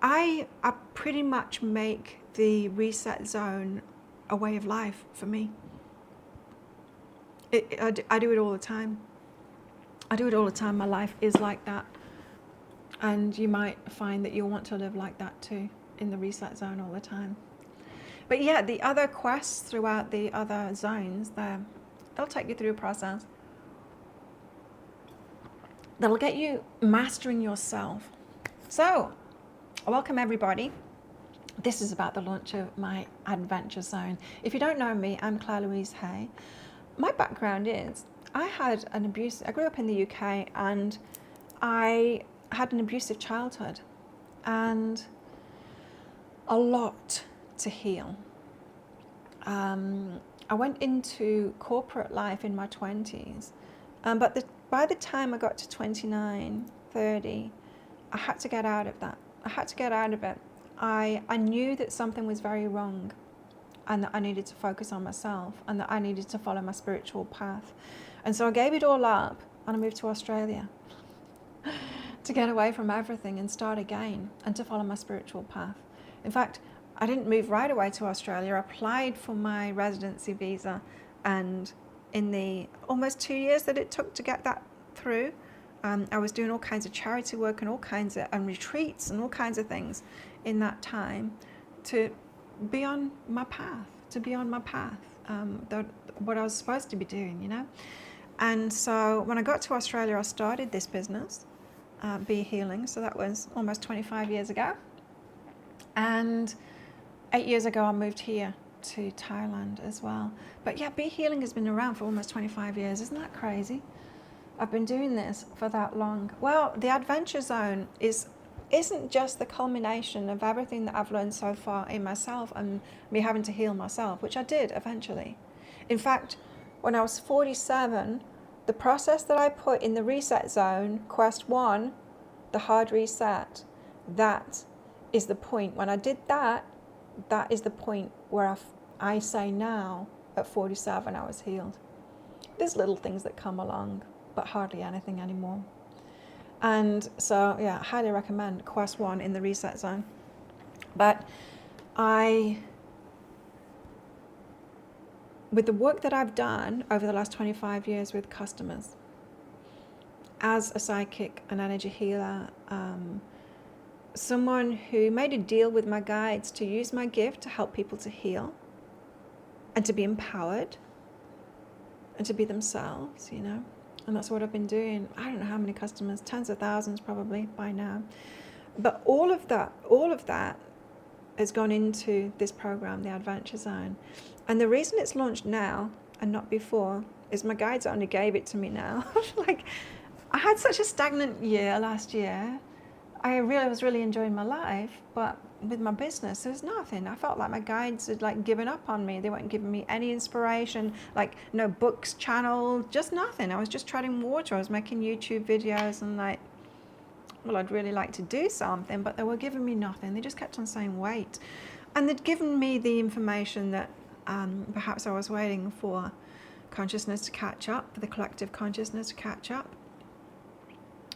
[SPEAKER 1] I pretty much make the reset zone a way of life for me. I do it all the time. I do it all the time. My life is like that. And you might find that you'll want to live like that too, in the reset zone all the time. But yeah, the other quests throughout the other zones, They'll take you through a process that'll get you mastering yourself. So, welcome everybody. This is about the launch of my Adventure Zone. If you don't know me, I'm Claire Louise Hay. My background is I grew up in the UK and I had an abusive childhood and a lot to heal. I went into corporate life in my 20s, but by the time I got to 29, 30, I had to get out of that. I had to get out of it. I knew that something was very wrong and that I needed to focus on myself and that I needed to follow my spiritual path. And so I gave it all up and I moved to Australia to get away from everything and start again and to follow my spiritual path. In fact, I didn't move right away to Australia. I applied for my residency visa, and in the almost 2 years that it took to get that through, I was doing all kinds of charity work and all kinds of retreats and all kinds of things in that time to be on my path, what I was supposed to be doing, you know. And so when I got to Australia, I started this business, Be Healing. So that was almost 25 years ago. And 8 years ago, I moved here to Thailand as well. But yeah, Be Healing has been around for almost 25 years. Isn't that crazy? I've been doing this for that long. Well, the Adventure Zone isn't just the culmination of everything that I've learned so far in myself and me having to heal myself, which I did eventually. In fact, when I was 47, the process that I put in the reset zone, quest 1, the hard reset, that is the point. When I did that, that is the point where I say now, at 47, I was healed. There's little things that come along, but hardly anything anymore. And so, yeah, I highly recommend quest 1 in the reset zone. But with the work that I've done over the last 25 years with customers, as a psychic, an energy healer, someone who made a deal with my guides to use my gift to help people to heal and to be empowered and to be themselves, you know. And that's what I've been doing. I don't know how many customers, tens of thousands probably by now. But all of that has gone into this program, the Adventure Zone. And the reason it's launched now and not before is my guides only gave it to me now. Like, I had such a stagnant year last year. I was really enjoying my life, but with my business, there was nothing. I felt like my guides had like given up on me. They weren't giving me any inspiration, like no books, channel, just nothing. I was just treading water. I was making YouTube videos and like, well, I'd really like to do something, but they were giving me nothing. They just kept on saying wait. And they'd given me the information that perhaps I was waiting for consciousness to catch up, for the collective consciousness to catch up.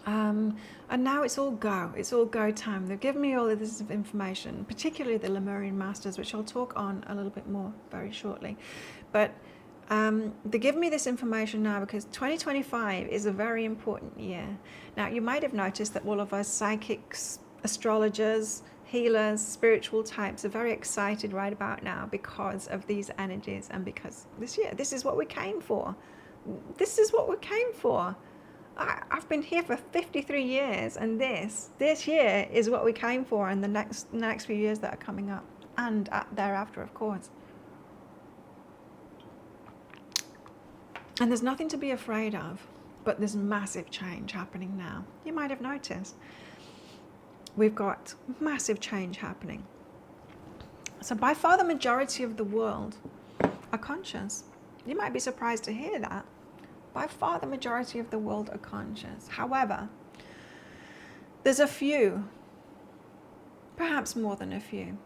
[SPEAKER 1] And now it's all go time. They've given me all of this information, particularly the Lemurian Masters, which I'll talk on a little bit more very shortly. But they give me this information now because 2025 is a very important year. Now, you might have noticed that all of us psychics, astrologers, healers, spiritual types are very excited right about now because of these energies and because this year, this is what we came for. This is what we came for. I've been here for 53 years, and this year is what we came for, and the next few years that are coming up, and thereafter, of course. And there's nothing to be afraid of, but there's massive change happening now. You might have noticed. We've got massive change happening. So by far the majority of the world are conscious. You might be surprised to hear that. By far the majority of the world are conscious. However, there's a few, perhaps more than a few.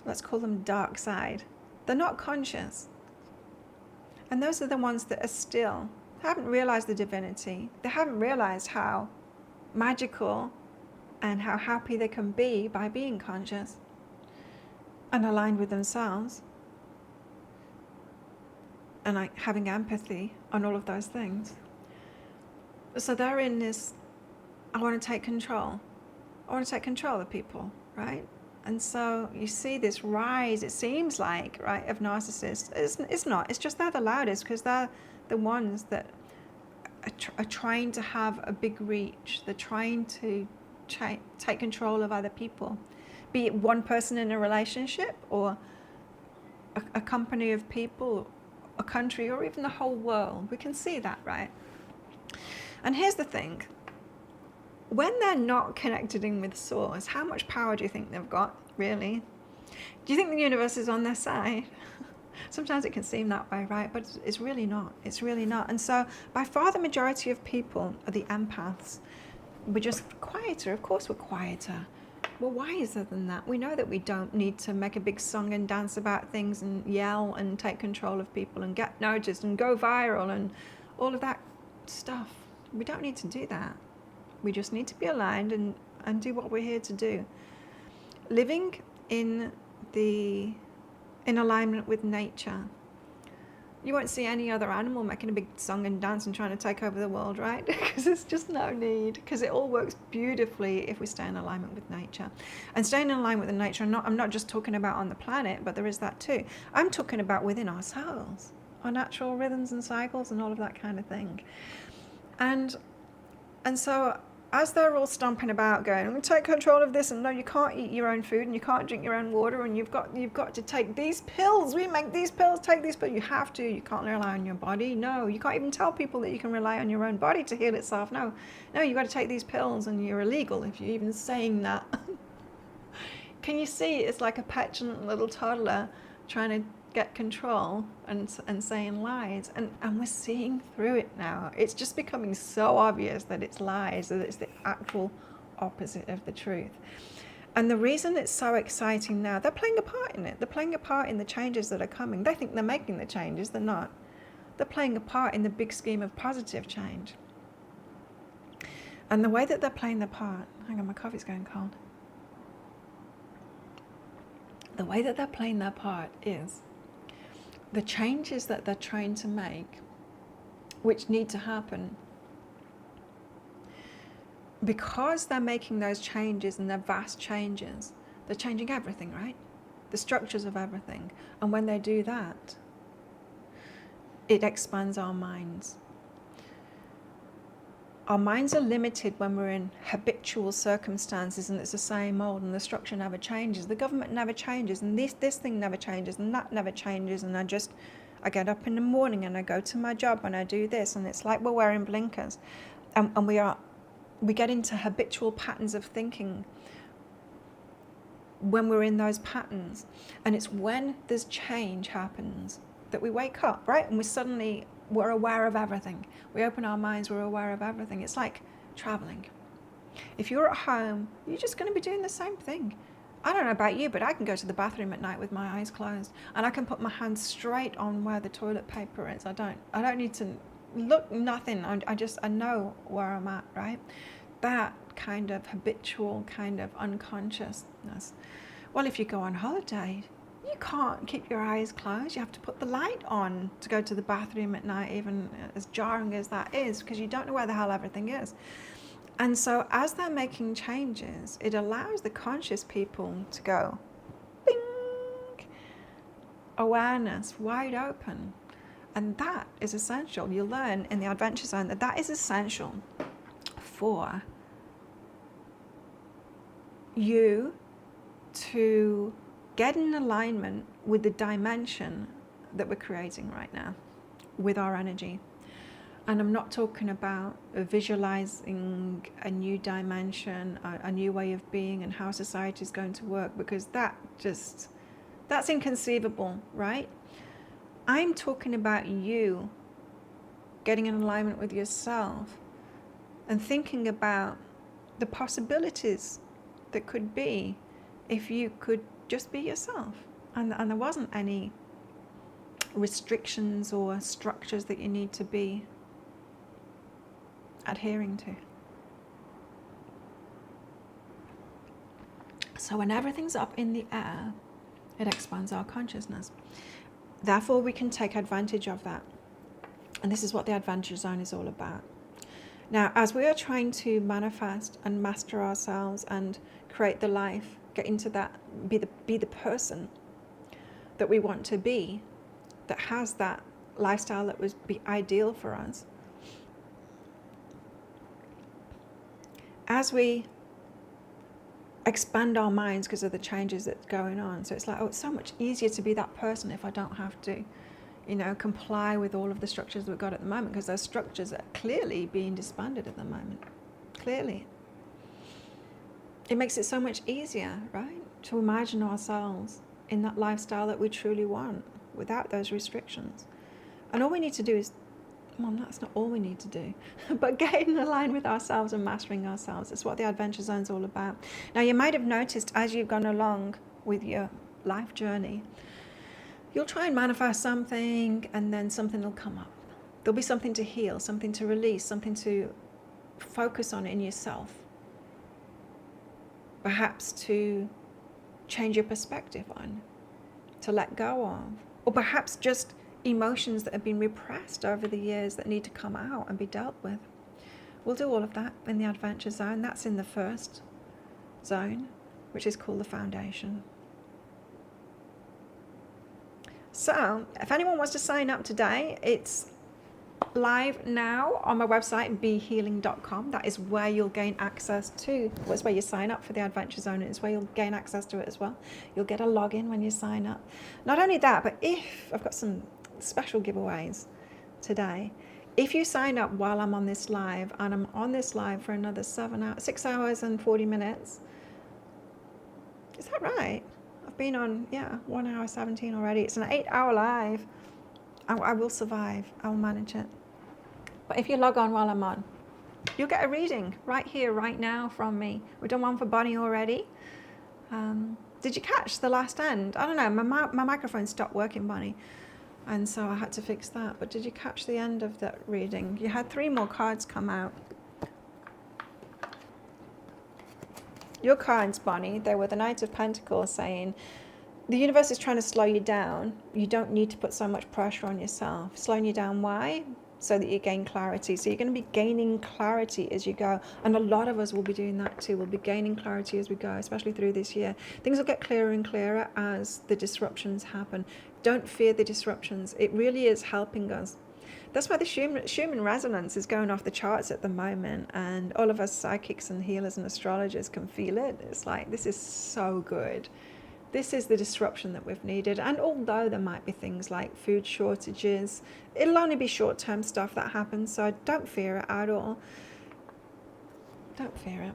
[SPEAKER 1] Let's call them dark side. They're not conscious. And those are the ones that are still, haven't realized the divinity. They haven't realized how magical and how happy they can be by being conscious and aligned with themselves. And like having empathy on all of those things. So they're in this, I want to take control. I want to take control of people, right? And so you see this rise, it seems like, right, of narcissists. It's not. It's just they're the loudest because they're the ones that are trying to have a big reach. They're trying to take control of other people, be it one person in a relationship or a company of people, a country, or even the whole world. We can see that, right? And here's the thing. When they're not connected in with source, how much power do you think they've got, really? Do you think the universe is on their side? Sometimes it can seem that way, right? But it's really not. It's really not. And so by far the majority of people are the empaths. We're just quieter. Of course we're quieter. We're wiser than that. We know that we don't need to make a big song and dance about things and yell and take control of people and get noticed and go viral and all of that stuff. We don't need to do that. We just need to be aligned and do what we're here to do. Living in alignment with nature. You won't see any other animal making a big song and dance and trying to take over the world, right? Because there's just no need, because it all works beautifully if we stay in alignment with nature. And staying in alignment with nature, I'm not just talking about on the planet, but there is that too. I'm talking about within ourselves, our natural rhythms and cycles and all of that kind of thing. And so as they're all stomping about going, I'm going to take control of this, and no, you can't eat your own food and you can't drink your own water, and you've got to take these pills. We make these pills, take these pills. You have to. You can't rely on your body. No, you can't even tell people that you can rely on your own body to heal itself. No, you've got to take these pills, and you're illegal if you're even saying that. Can you see? It's like a petulant little toddler trying to get control and saying lies, and we're seeing through it now. It's just becoming so obvious that it's lies, that it's the actual opposite of the truth. And the reason it's so exciting now, they're playing a part in it. They're playing a part in the changes that are coming. They think they're making the changes. They're not. They're playing a part in the big scheme of positive change. And the way that they're playing their part, hang on, my coffee's going cold. The way that they're playing their part is the changes that they're trying to make, which need to happen, because they're making those changes, and they're vast changes, they're changing everything, right? The structures of everything. And when they do that, it expands our minds. Our minds are limited when we're in habitual circumstances and it's the same old and the structure never changes. The government never changes, and this thing never changes, and that never changes, and I get up in the morning and I go to my job and I do this, and it's like we're wearing blinkers. And we get into habitual patterns of thinking when we're in those patterns. And it's when this change happens that we wake up, right? And we're aware of everything. We open our minds, we're aware of everything. It's like traveling. If you're at home, you're just going to be doing the same thing. I don't know about you, but I can go to the bathroom at night with my eyes closed, and I can put my hand straight on where the toilet paper is. I don't need to look, nothing. I know where I'm at, right? That kind of habitual kind of unconsciousness. Well, if you go on holiday, you can't keep your eyes closed. You have to put the light on to go to the bathroom at night, even as jarring as that is, because you don't know where the hell everything is. And so as they're making changes, it allows the conscious people to go, bing, awareness, wide open. And that is essential. You learn in the Adventure Zone that is essential for you to get in alignment with the dimension that we're creating right now with our energy. And I'm not talking about visualizing a new dimension, a new way of being and how society is going to work, because that's inconceivable, right? I'm talking about you getting in alignment with yourself and thinking about the possibilities that could be if you could just be yourself, and there wasn't any restrictions or structures that you need to be adhering to. So when everything's up in the air, it expands our consciousness. Therefore, we can take advantage of that. And this is what the Adventure Zone is all about. Now, as we are trying to manifest and master ourselves and create the life get into that, be the person that we want to be, that has that lifestyle that would be ideal for us. As we expand our minds because of the changes that's going on, so it's like, oh, it's so much easier to be that person if I don't have to, comply with all of the structures we've got at the moment, because those structures are clearly being disbanded at the moment. Clearly. It makes it so much easier, right, to imagine ourselves in that lifestyle that we truly want without those restrictions. And all we need to do is, well, that's not all we need to do, but get in line with ourselves and mastering ourselves. It's what the Adventure Zone's all about. Now, you might have noticed as you've gone along with your life journey, you'll try and manifest something, and then something will come up. There'll be something to heal, something to release, something to focus on in yourself. Perhaps to change your perspective on, to let go of, or perhaps just emotions that have been repressed over the years that need to come out and be dealt with. We'll do all of that in the Adventure Zone. That's in the first zone, which is called the Foundation. So if anyone wants to sign up today, it's live now on my website, behealing.com. That is where you'll gain access to, well, it's where you sign up for the Adventure Zone, and it's where you'll gain access to it as well. You'll get a login when you sign up. Not only that, but if I've got some special giveaways today, if you sign up while I'm on this live, and I'm on this live for another 6 hours and 40 minutes, is that right? I've been on 1 hour 17 already. It's an 8-hour live. I will survive. I will manage it. But if you log on while I'm on, you'll get a reading right here, right now from me. We've done one for Bonnie already. Did you catch the last end? I don't know. My microphone stopped working, Bonnie, and so I had to fix that. But did you catch the end of that reading? You had 3 more cards come out. Your cards, Bonnie, they were the Knight of Pentacles, saying, the universe is trying to slow you down. You don't need to put so much pressure on yourself. Slowing you down, why? So that you gain clarity. So you're going to be gaining clarity as you go. And a lot of us will be doing that too. We'll be gaining clarity as we go, especially through this year. Things will get clearer and clearer as the disruptions happen. Don't fear the disruptions. It really is helping us. That's why the Schumann resonance is going off the charts at the moment, and all of us psychics and healers and astrologers can feel it. It's like, this is so good. This is the disruption that we've needed. And although there might be things like food shortages, it'll only be short-term stuff that happens, so don't fear it at all. Don't fear it.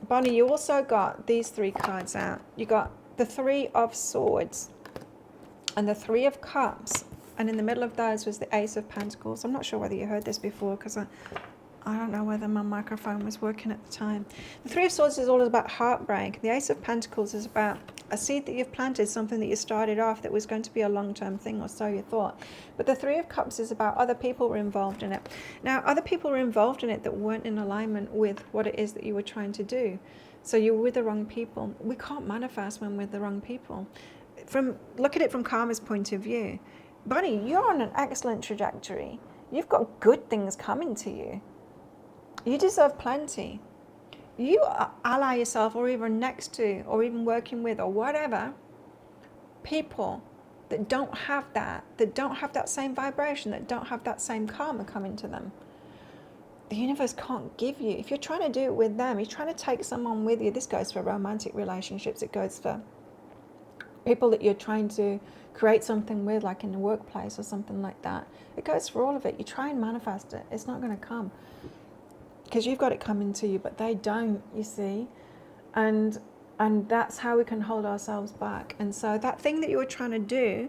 [SPEAKER 1] Bonnie, you also got these 3 cards out. You got the 3 of Swords and the 3 of Cups. And in the middle of those was the Ace of Pentacles. I'm not sure whether you heard this before, because I don't know whether my microphone was working at the time. The 3 of Swords is all about heartbreak. The Ace of Pentacles is about a seed that you've planted, something that you started off that was going to be a long-term thing, or so you thought. But the 3 of Cups is about other people were involved in it. Now, other people were involved in it that weren't in alignment with what it is that you were trying to do. So you were with the wrong people. We can't manifest when we're with the wrong people. Look at it from karma's point of view. Bonnie, you're on an excellent trajectory. You've got good things coming to you. You deserve plenty. You ally yourself, or even next to, or even working with, or whatever, people that don't have that same vibration, that don't have that same karma coming to them. The universe can't give you. If you're trying to do it with them, you're trying to take someone with you. This goes for romantic relationships. It goes for people that you're trying to create something with, like in the workplace or something like that. It goes for all of it. You try and manifest it. It's not going to come, because you've got it coming to you, but they don't, you see. And that's how we can hold ourselves back. And so that thing that you were trying to do,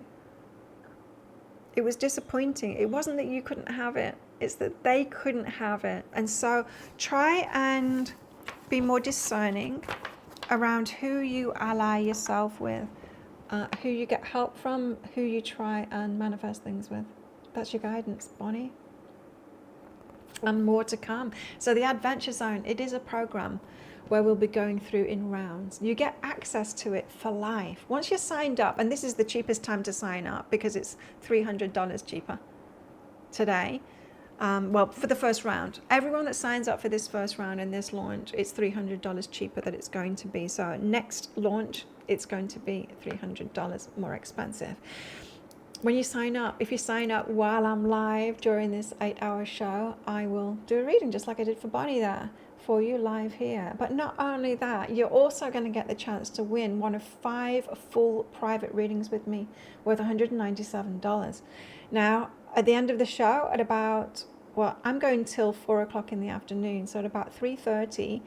[SPEAKER 1] it was disappointing. It wasn't that you couldn't have it. It's that they couldn't have it. And so try and be more discerning around who you ally yourself with, who you get help from, who you try and manifest things with. That's your guidance, Bonnie. And more to come. So the Adventure Zone, it is a program where we'll be going through in rounds. You get access to it for life. Once you're signed up, and this is the cheapest time to sign up because it's $300 cheaper today. Well, for the first round, everyone that signs up for this first round in this launch, it's $300 cheaper that it's going to be. So next launch, it's going to be $300 more expensive. When you sign up, if you sign up while I'm live during this 8-hour show, I will do a reading just like I did for Bonnie there for you live here. But not only that, you're also going to get the chance to win one of 5 full private readings with me worth $197. Now, at the end of the show, at about, well, I'm going till 4 o'clock in the afternoon. So at about 3:30,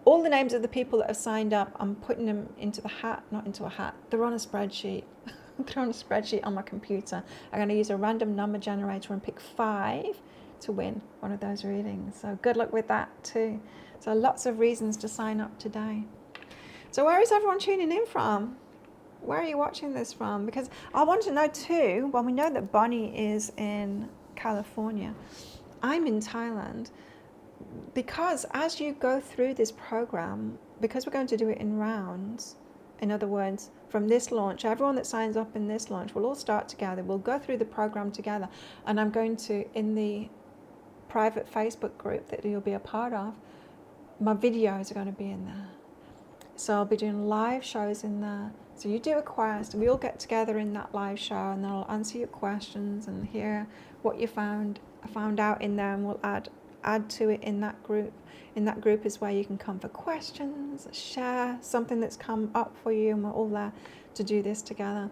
[SPEAKER 1] all the names of the people that have signed up, I'm putting them into the hat, not into a hat. They're on a spreadsheet. They're on a spreadsheet on my computer. I'm going to use a random number generator and pick 5 to win one of those readings. So good luck with that too. So lots of reasons to sign up today. So where is everyone tuning in from? Where are you watching this from? Because I want to know too, well, we know that Bonnie is in California. I'm in Thailand. Because as you go through this program, because we're going to do it in rounds, in other words, from this launch, everyone that signs up in this launch will all start together. We'll go through the program together. And I'm going to, in the private Facebook group that you'll be a part of, my videos are going to be in there. So I'll be doing live shows in there. So you do a quest, we all get together in that live show, and then I'll answer your questions and hear what you found out in there, and we'll add to it in that group. In that group is where you can come for questions, share something that's come up for you, and we're all there to do this together.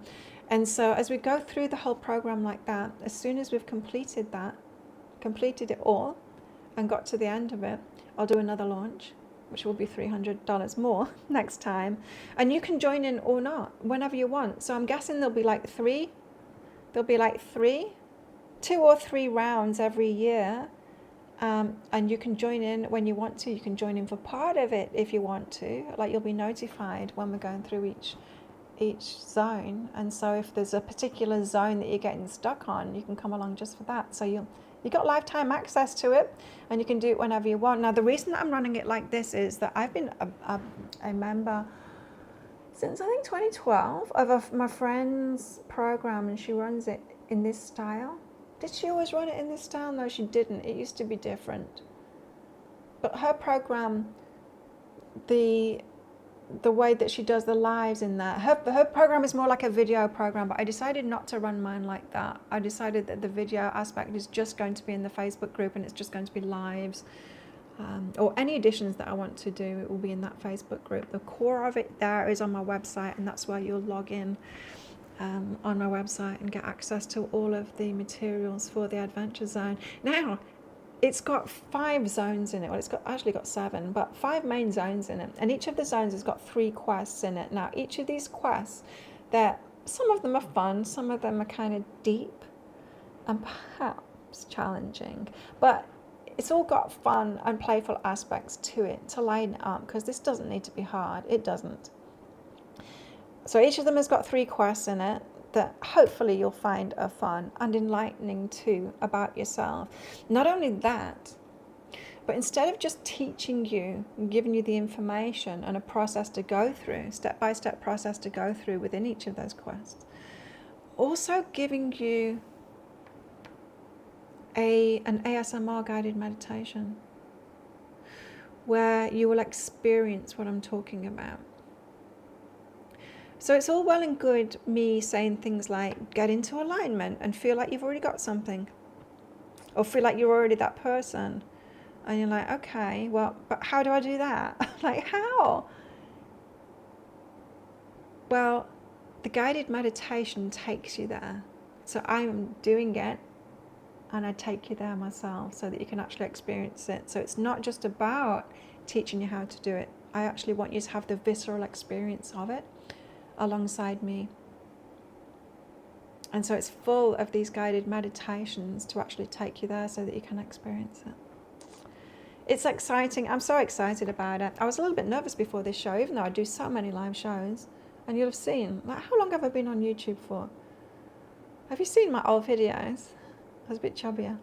[SPEAKER 1] And so as we go through the whole program like that, as soon as we've completed it all and got to the end of it, I'll do another launch, which will be $300 more next time. And you can join in or not, whenever you want. So I'm guessing there'll be like 2 or 3 rounds every year. And you can join in when you want to. You can join in for part of it if you want to. Like, you'll be notified when we're going through each zone. And so if there's a particular zone that you're getting stuck on, you can come along just for that. So you got lifetime access to it, and you can do it whenever you want. Now, the reason that I'm running it like this is that I've been a member since I think 2012 of my friend's program, and she runs it in this style. Did she always run it in this style? No, she didn't. It used to be different. But her program, the way that she does the lives in there, her program is more like a video program, but I decided not to run mine like that. I decided that the video aspect is just going to be in the Facebook group, and it's just going to be lives. Or any additions that I want to do, it will be in that Facebook group. The core of it there is on my website, and that's where you'll log in on my website and get access to all of the materials for the Adventure Zone. Now, it's got 5 zones in it. Well, it's actually got 7, but 5 main zones in it. And each of the zones has got 3 quests in it. Now, each of these quests, some of them are fun, some of them are kind of deep and perhaps challenging. But it's all got fun and playful aspects to it to line it up, because this doesn't need to be hard. It doesn't. So each of them has got 3 quests in it that hopefully you'll find are fun and enlightening too about yourself. Not only that, but instead of just teaching you and giving you the information and a process to go through, step-by-step process to go through within each of those quests, also giving you an ASMR guided meditation where you will experience what I'm talking about. So it's all well and good me saying things like get into alignment and feel like you've already got something, or feel like you're already that person, and you're like, okay, well, but how do I do that? Like, how? Well, the guided meditation takes you there. So I'm doing it, and I take you there myself so that you can actually experience it. So it's not just about teaching you how to do it. I actually want you to have the visceral experience of it alongside me. And so it's full of these guided meditations to actually take you there so that you can experience it. It's exciting. I'm so excited about it. I was a little bit nervous before this show, even though I do so many live shows. And you'll have seen, like, how long have I been on YouTube for? Have you seen my old videos? I was a bit chubbier.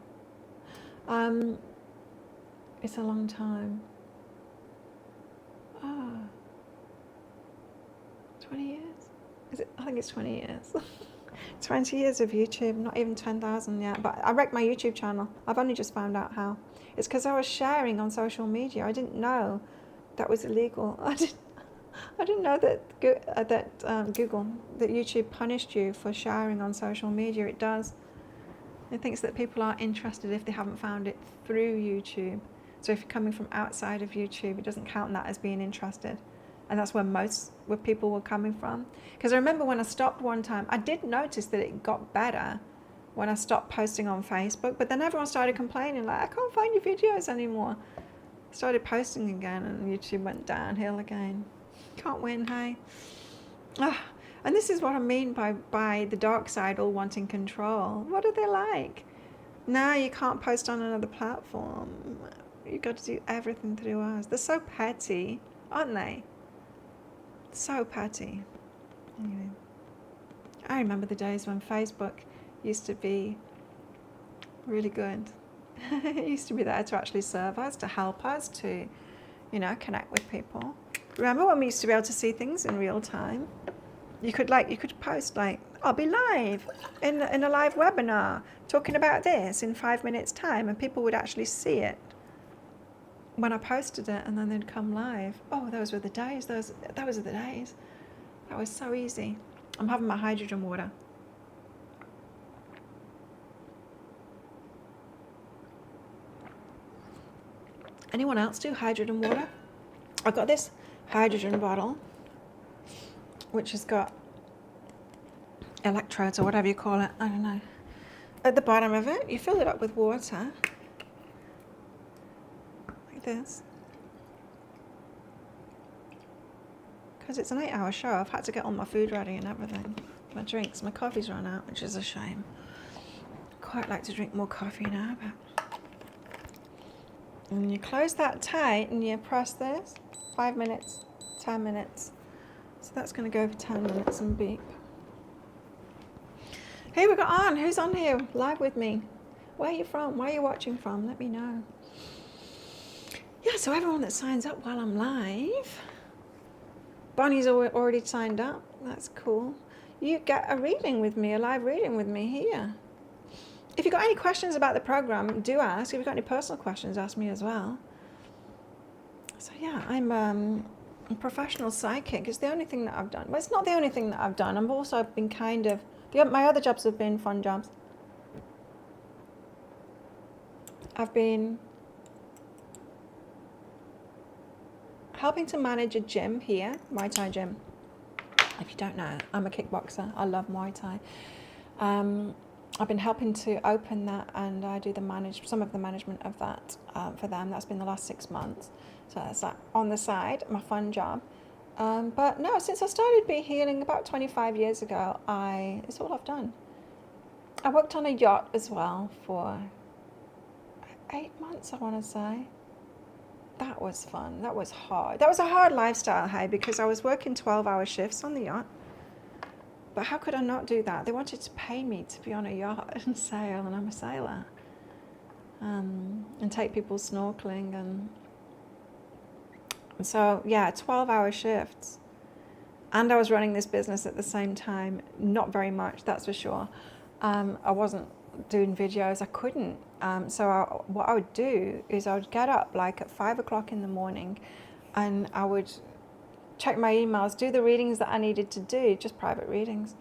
[SPEAKER 1] It's a long time. 20 years? Is it? I think it's 20 years. 20 years of YouTube, not even 10,000 yet, but I wrecked my YouTube channel. I've only just found out how. It's because I was sharing on social media. I didn't know that was illegal. I didn't know that YouTube punished you for sharing on social media. It does. It thinks that people aren't interested if they haven't found it through YouTube. So if you're coming from outside of YouTube, it doesn't count that as being interested. And that's where people were coming from. Because I remember when I stopped one time, I did notice that it got better when I stopped posting on Facebook, but then everyone started complaining, like, I can't find your videos anymore. I started posting again and YouTube went downhill again. Can't win, hey? And this is what I mean by the dark side all wanting control. What are they like? No, you can't post on another platform. You've got to do everything through us. They're so petty, aren't they? So petty. Anyway, I remember the days when Facebook used to be really good. It used to be there to actually serve us, to help us, to, connect with people. Remember when we used to be able to see things in real time? You could post like, I'll be live in a live webinar talking about this in 5 minutes time, and people would actually see it when I posted it, and then they'd come live. Oh, those were the days. Those were the days. That was so easy. I'm having my hydrogen water. Anyone else do hydrogen water? I've got this hydrogen bottle, which has got electrodes or whatever you call it. I don't know. At the bottom of it, you fill it up with water. This, because it's an 8-hour show. I've had to get all my food ready and everything. My drinks, my coffee's run out, which is a shame. Quite like to drink more coffee now, but. And you close that tight and you press this. 5 minutes, 10 minutes. So that's going to go for 10 minutes and beep. Hey, we got on. Who's on here live with me? Where are you from? Where are you watching from? Let me know. Yeah, so everyone that signs up while I'm live, Bonnie's already signed up. That's cool. You get a reading with me, a live reading with me here. If you've got any questions about the program, do ask. If you've got any personal questions, ask me as well. So yeah, I'm a professional psychic. It's the only thing that I've done. Well, it's not the only thing that I've done. I've been kind of, my other jobs have been fun jobs. I've been helping to manage a gym here, Muay Thai gym. If you don't know, I'm a kickboxer. I love Muay Thai. I've been helping to open that, and I do some of the management of that for them. That's been the last 6 months. So that's that on the side, my fun job. But no, since I started Be Healing about 25 years ago, it's all I've done. I worked on a yacht as well for 8 months, I want to say. That was fun. That was hard. That was a hard lifestyle, hey, because I was working 12-hour shifts on the yacht. But how could I not do that? They wanted to pay me to be on a yacht and sail, and I'm a sailor. And take people snorkeling. And so, yeah, 12-hour shifts. And I was running this business at the same time. Not very much, that's for sure. I wasn't doing videos. I couldn't. What I would do is I would get up like at 5 o'clock in the morning, and I would check my emails, do the readings that I needed to do, just private readings.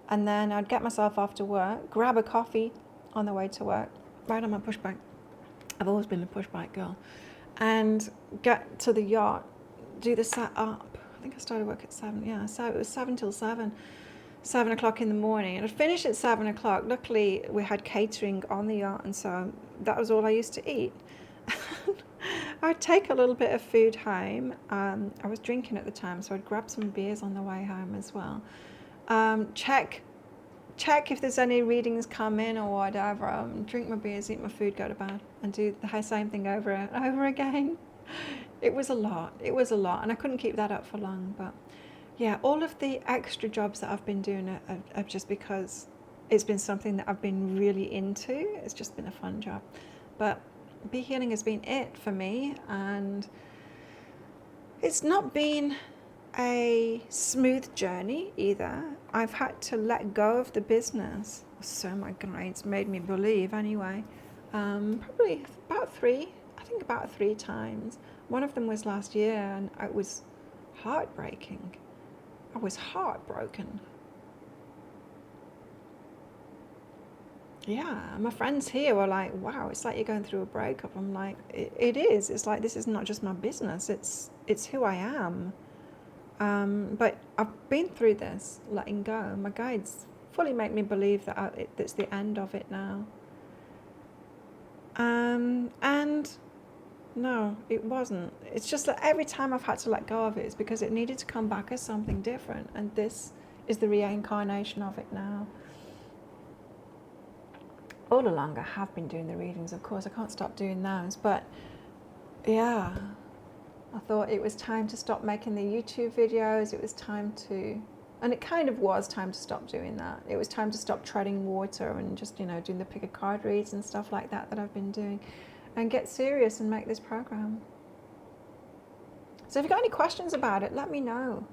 [SPEAKER 1] And then I'd get myself off to work, grab a coffee on the way to work, ride on my push bike. I've always been a push bike girl. And get to the yacht, do the set up. I think I started work at 7, yeah, so it was 7 till 7. 7 o'clock in the morning, and I'd finish at 7 o'clock. Luckily, we had catering on the yacht, and so that was all I used to eat. I'd take a little bit of food home. I was drinking at the time, so I'd grab some beers on the way home as well. Check if there's any readings come in or whatever. Drink my beers, eat my food, go to bed, and do the same thing over and over again. It was a lot. It was a lot, and I couldn't keep that up for long, but. Yeah, all of the extra jobs that I've been doing are just because it's been something that I've been really into. It's just been a fun job. But Be Healing has been it for me, and it's not been a smooth journey either. I've had to let go of the business. So my guides made me believe anyway. Probably about three times. One of them was last year, and it was heartbreaking. I was heartbroken. Yeah, my friends here were like, wow, it's like you're going through a breakup. I'm like, it is. It's like, this is not just my business, it's who I am. But I've been through this, letting go. My guides fully make me believe that it's the end of it now. And no, it wasn't. It's just that every time I've had to let go of it, it's because it needed to come back as something different. And this is the reincarnation of it now. All along, I have been doing the readings, of course. I can't stop doing those. But yeah, I thought it was time to stop making the YouTube videos. It was time to, and it kind of was time to stop doing that. It was time to stop treading water and just, doing the pick a card reads and stuff like that I've been doing, and get serious and make this program. So if you've got any questions about it, let me know.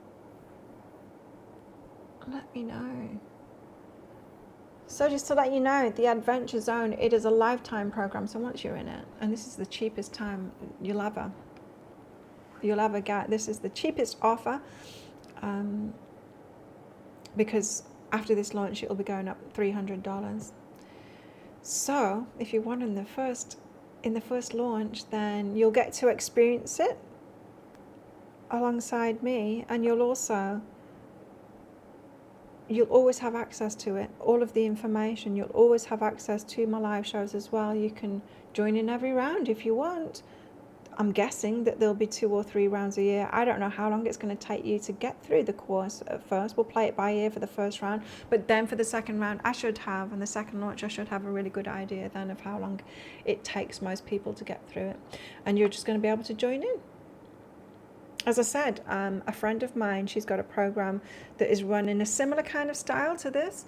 [SPEAKER 1] Let me know. So just to let you know, the Adventure Zone, it is a lifetime program. So once you're in it, and this is the cheapest time you'll ever get. This is the cheapest offer, because after this launch, it'll be going up $300. So if you want in the first launch, then you'll get to experience it alongside me, and you'll always have access to it, all of the information. You'll always have access to my live shows as well. You can join in every round if you want. I'm guessing that there'll be 2 or 3 rounds a year. I don't know how long it's going to take you to get through the course at first. We'll play it by ear for the first round, but then for the second round, and the second launch, I should have a really good idea then of how long it takes most people to get through it. And you're just going to be able to join in. As I said, a friend of mine, she's got a program that is run in a similar kind of style to this,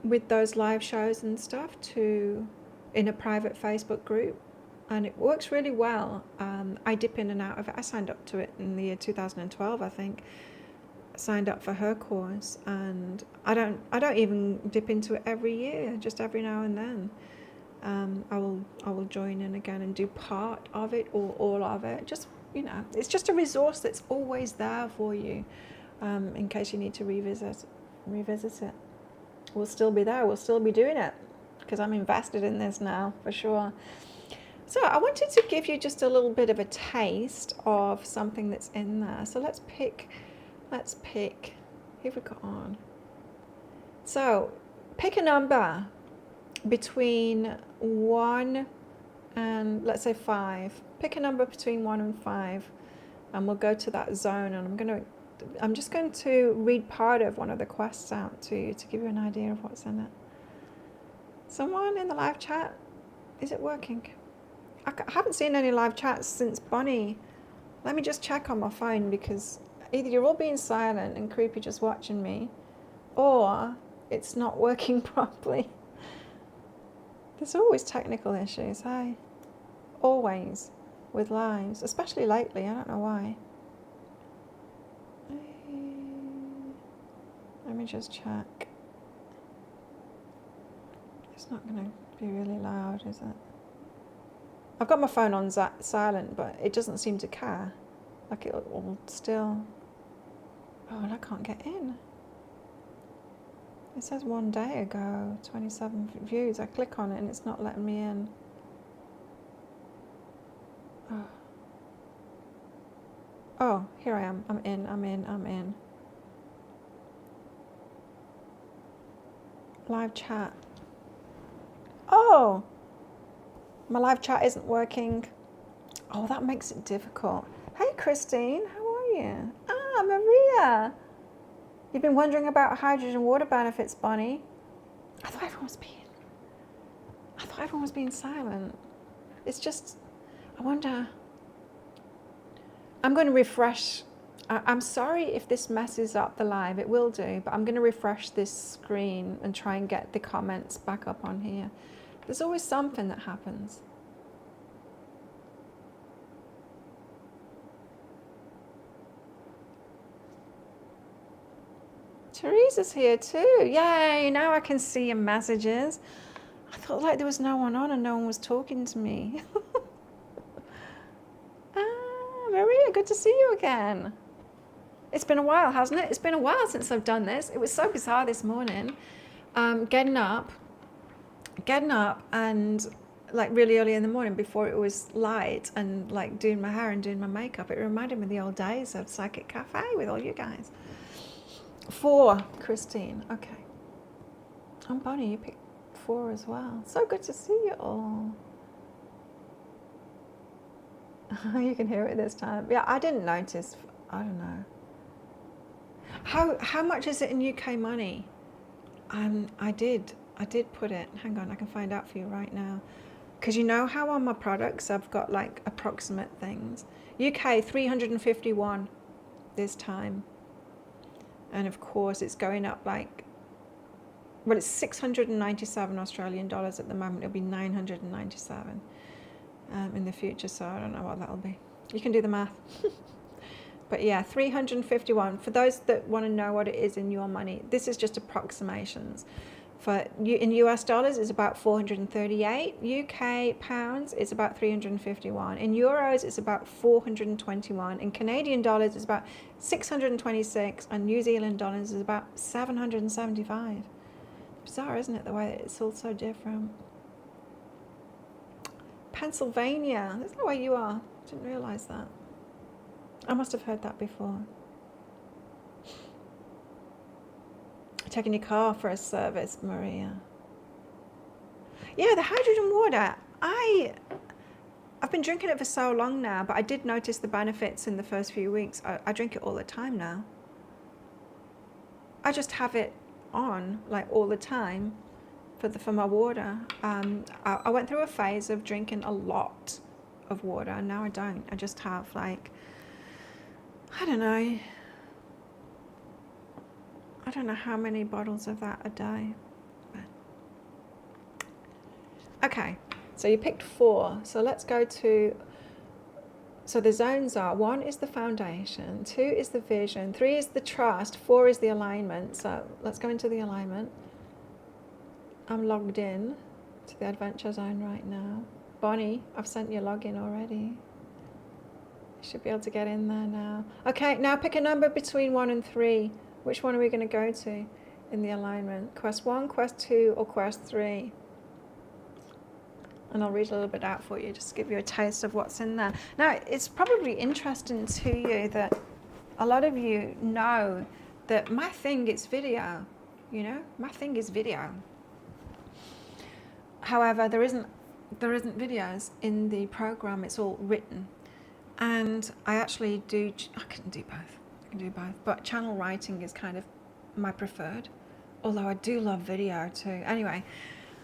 [SPEAKER 1] with those live shows and stuff, in a private Facebook group, and it works really well. I dip in and out of it. I signed up to it in the year 2012, I think. Signed up for her course, and I don't even dip into it every year. Just every now and then, I will join in again and do part of it or all of it. Just, it's just a resource that's always there for you, in case you need to revisit it. We'll still be there. We'll still be doing it because I'm invested in this now for sure. So I wanted to give you just a little bit of a taste of something that's in there. So let's pick. Here we go on. So pick a number between 1 and, let's say, 5. Pick a number between 1 and 5, and we'll go to that zone. And I'm just going to read part of one of the quests out to you to give you an idea of what's in it. Someone in the live chat, is it working? I haven't seen any live chats since Bonnie. Let me just check on my phone, because either you're all being silent and creepy just watching me, or it's not working properly. There's always technical issues, hey? Always, with lives, especially lately. I don't know why. Let me just check. It's not going to be really loud, is it? I've got my phone on silent, but it doesn't seem to care. Like it will still... Oh, and I can't get in. It says 1 day ago, 27 views. I click on it and it's not letting me in. Oh, here I am. I'm in. Live chat. Oh! My live chat isn't working. Oh, that makes it difficult. Hey, Christine, how are you? Ah, Maria. You've been wondering about hydrogen water benefits, Bonnie. I thought everyone was being silent. It's just, I wonder. I'm going to refresh. I'm sorry if this messes up the live. It will do, but I'm going to refresh this screen and try and get the comments back up on here. There's always something that happens. Teresa's here too. Yay, now I can see your messages. I thought like there was no one on and no one was talking to me. Maria, good to see you again. It's been a while, hasn't it? It's been a while since I've done this. It was so bizarre this morning. Getting up and like really early in the morning before it was light and like doing my hair and doing my makeup. It reminded me of the old days of Psychic Cafe with all you guys. 4, Christine. Okay. And Bonnie, you picked 4 as well. So good to see you all. You can hear it this time. Yeah, I didn't notice. I don't know. How much is it in UK money? I did put it. Hang on, I can find out for you right now. Because you know how on my products I've got like approximate things. UK 351 this time. And of course it's going up like, well, it's 697 Australian dollars at the moment. It'll be 997 in the future, so I don't know what that'll be. You can do the math. But yeah, 351. For those that want to know what it is in your money, this is just approximations. For in US dollars, it's about 438. UK pounds, it's about 351. In euros, it's about 421. In Canadian dollars, it's about 626. And New Zealand dollars is about 775. Bizarre, isn't it, the way that it's all so different? Pennsylvania, that's not where you are. Didn't realize that. I must have heard that before. Taking your car for a service, Maria. Yeah, the hydrogen water. I've been drinking it for so long now, but I did notice the benefits in the first few weeks. I drink it all the time now. I just have it on like all the time for my water. I went through a phase of drinking a lot of water, and now I don't. I just have like, I don't know how many bottles of that a day. But. Okay, so you picked 4. So let's go to, so the zones are, 1 is the foundation, 2 is the vision, 3 is the trust, 4 is the alignment. So let's go into the alignment. I'm logged in to the adventure zone right now. Bonnie, I've sent you a login already. You should be able to get in there now. Okay, now pick a number between 1 and 3. Which one are we going to go to in the alignment? Quest 1, Quest 2, or Quest 3? And I'll read a little bit out for you, just to give you a taste of what's in there. Now, it's probably interesting to you that a lot of you know that my thing is video. You know, my thing is video. However, there isn't videos in the program. It's all written. And I actually do, I can do both, but channel writing is kind of my preferred, although I do love video too. Anyway,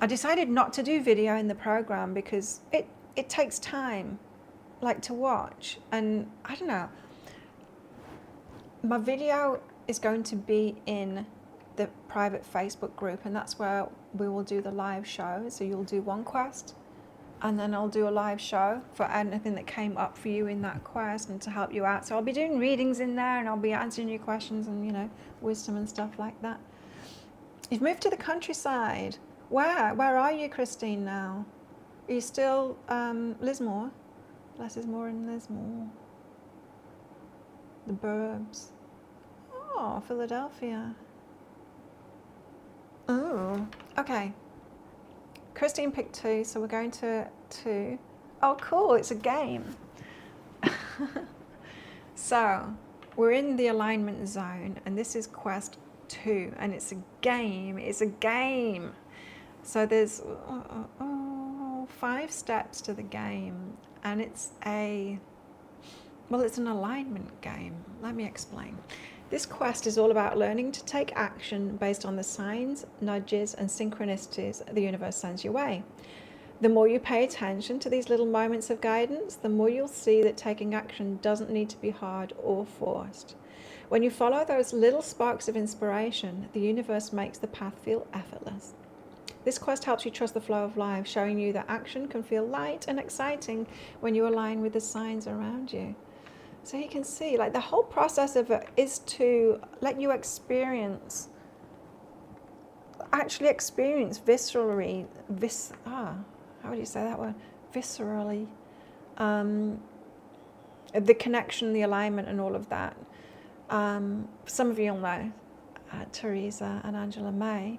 [SPEAKER 1] I decided not to do video in the program because it takes time, like, to watch, and I don't know, my video is going to be in the private Facebook group, and that's where we will do the live show. So you'll do one quest, and then I'll do a live show for anything that came up for you in that quest and to help you out. So I'll be doing readings in there, and I'll be answering your questions and, you know, wisdom and stuff like that. You've moved to the countryside. Where are you, Christine, now? Are you still Lismore? Less is more in Lismore. The burbs. Oh, Philadelphia. Oh, okay. Christine picked 2, so we're going to 2. Oh, cool, it's a game. So, we're in the alignment zone, and this is quest 2, and it's a game. It's a game. So there's 5 steps to the game, and it's an alignment game. Let me explain. This quest is all about learning to take action based on the signs, nudges, and synchronicities the universe sends your way. The more you pay attention to these little moments of guidance, the more you'll see that taking action doesn't need to be hard or forced. When you follow those little sparks of inspiration, the universe makes the path feel effortless. This quest helps you trust the flow of life, showing you that action can feel light and exciting when you align with the signs around you. So you can see, like, the whole process of it is to let you experience, actually experience viscerally, how would you say that word? Viscerally, the connection, the alignment, and all of that. Some of you will know, Teresa and Angela May,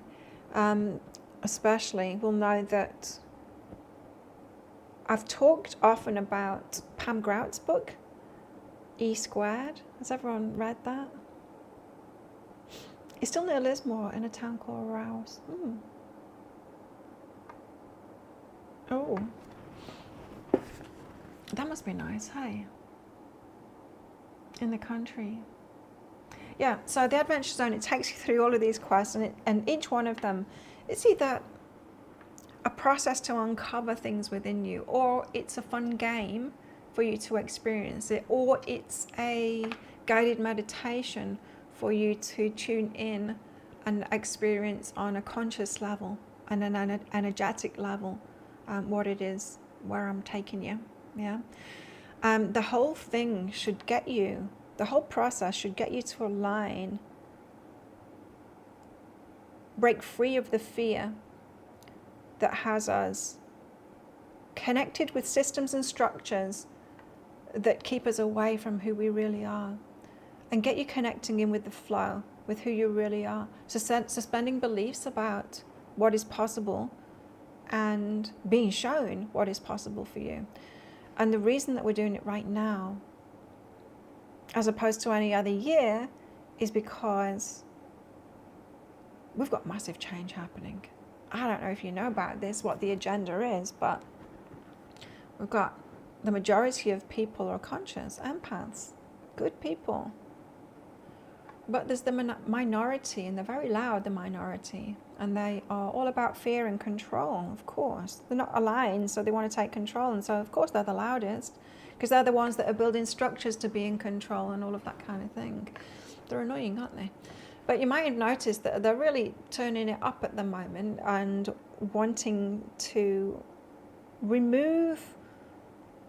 [SPEAKER 1] especially, will know that I've talked often about Pam Grout's book, E Squared. Has everyone read that? It's still near Lismore in a town called Rouse. Oh, that must be nice, hey? In the country. Yeah, so the Adventure Zone, it takes you through all of these quests, and each one of them, it's either a process to uncover things within you, or it's a fun game for you to experience it, or it's a guided meditation for you to tune in and experience on a conscious level and an energetic level what it is, where I'm taking you. Yeah. The whole thing should get you, the whole process should get you to align, break free of the fear that has us connected with systems and structures that keep us away from who we really are, and get you connecting in with the flow, with who you really are. So suspending beliefs about what is possible and being shown what is possible for you. And the reason that we're doing it right now, as opposed to any other year, is because we've got massive change happening. I don't know if you know about this, what the agenda is, but we've got the majority of people are conscious, empaths, good people. But there's the minority, and they're very loud, the minority, and they are all about fear and control, of course. They're not aligned, so they want to take control, and so of course they're the loudest, because they're the ones that are building structures to be in control and all of that kind of thing. They're annoying, aren't they? But you might have noticed that they're really turning it up at the moment and wanting to remove,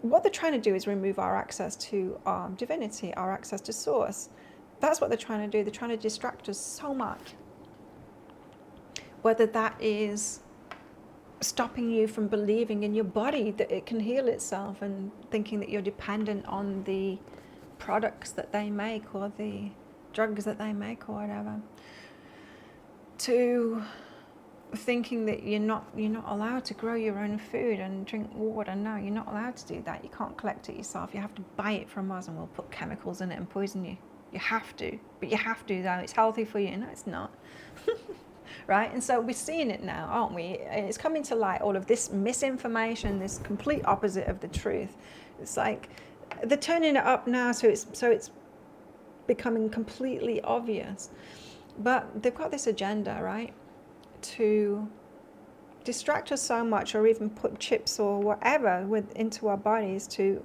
[SPEAKER 1] what they're trying to do is remove our access to divinity, our access to source. That's what they're trying to do. They're trying to distract us so much. Whether that is stopping you from believing in your body that it can heal itself, and thinking that you're dependent on the products that they make or the drugs that they make or whatever, to thinking that you're not allowed to grow your own food and drink water. No, you're not allowed to do that. You can't collect it yourself. You have to buy it from us, and we'll put chemicals in it and poison you. You have to, but you have to, though. It's healthy for you. No, it's not. Right? And so we're seeing it now, aren't we? It's coming to light, all of this misinformation, this complete opposite of the truth. It's like they're turning it up now, so it's becoming completely obvious. But they've got this agenda, right, to distract us so much, or even put chips or whatever into our bodies to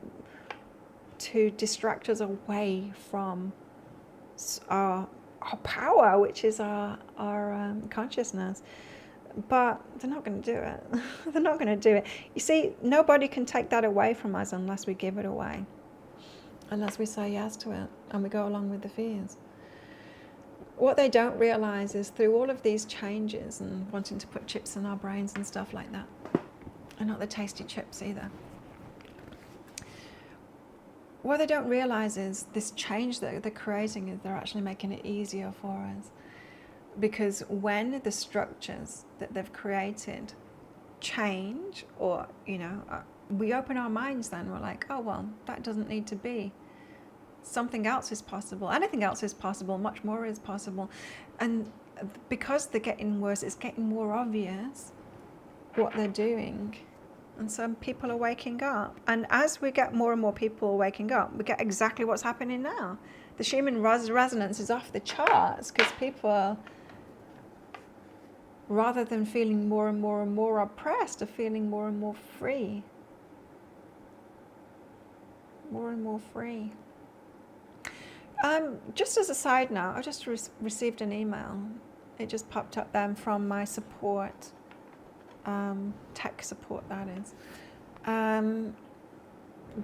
[SPEAKER 1] distract us away from our power, which is our consciousness. But they're not going to do it. They're not going to do it. You see, nobody can take that away from us unless we give it away, unless we say yes to it and we go along with the fears. What they don't realize is, through all of these changes and wanting to put chips in our brains and stuff like that, and not the tasty chips either, what they don't realize is this change that they're creating is they're actually making it easier for us. Because when the structures that they've created change, or, we open our minds, then we're like, oh, well, that doesn't need to be. Something else is possible. Anything else is possible. Much more is possible. And because they're getting worse, it's getting more obvious what they're doing. And some people are waking up. And as we get more and more people waking up, we get exactly what's happening now. The Schumann resonance is off the charts, because people are, rather than feeling more and more and more oppressed, are feeling more and more free. More and more free. Just as a side note, I just received an email. It just popped up then from my support. Tech support, that is,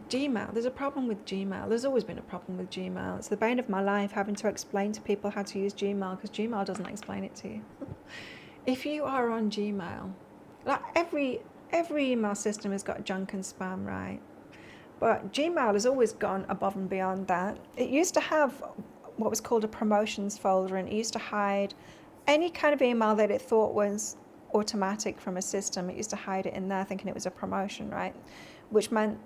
[SPEAKER 1] Gmail, there's a problem with Gmail. There's always been a problem with Gmail. It's the bane of my life having to explain to people how to use Gmail because Gmail doesn't explain it to you. If you are on Gmail, like every email system has got junk and spam, right? But Gmail has always gone above and beyond that. It used to have what was called a promotions folder, and it used to hide any kind of email that it thought was automatic from a system. It used to hide it in there thinking it was a promotion, right? Which meant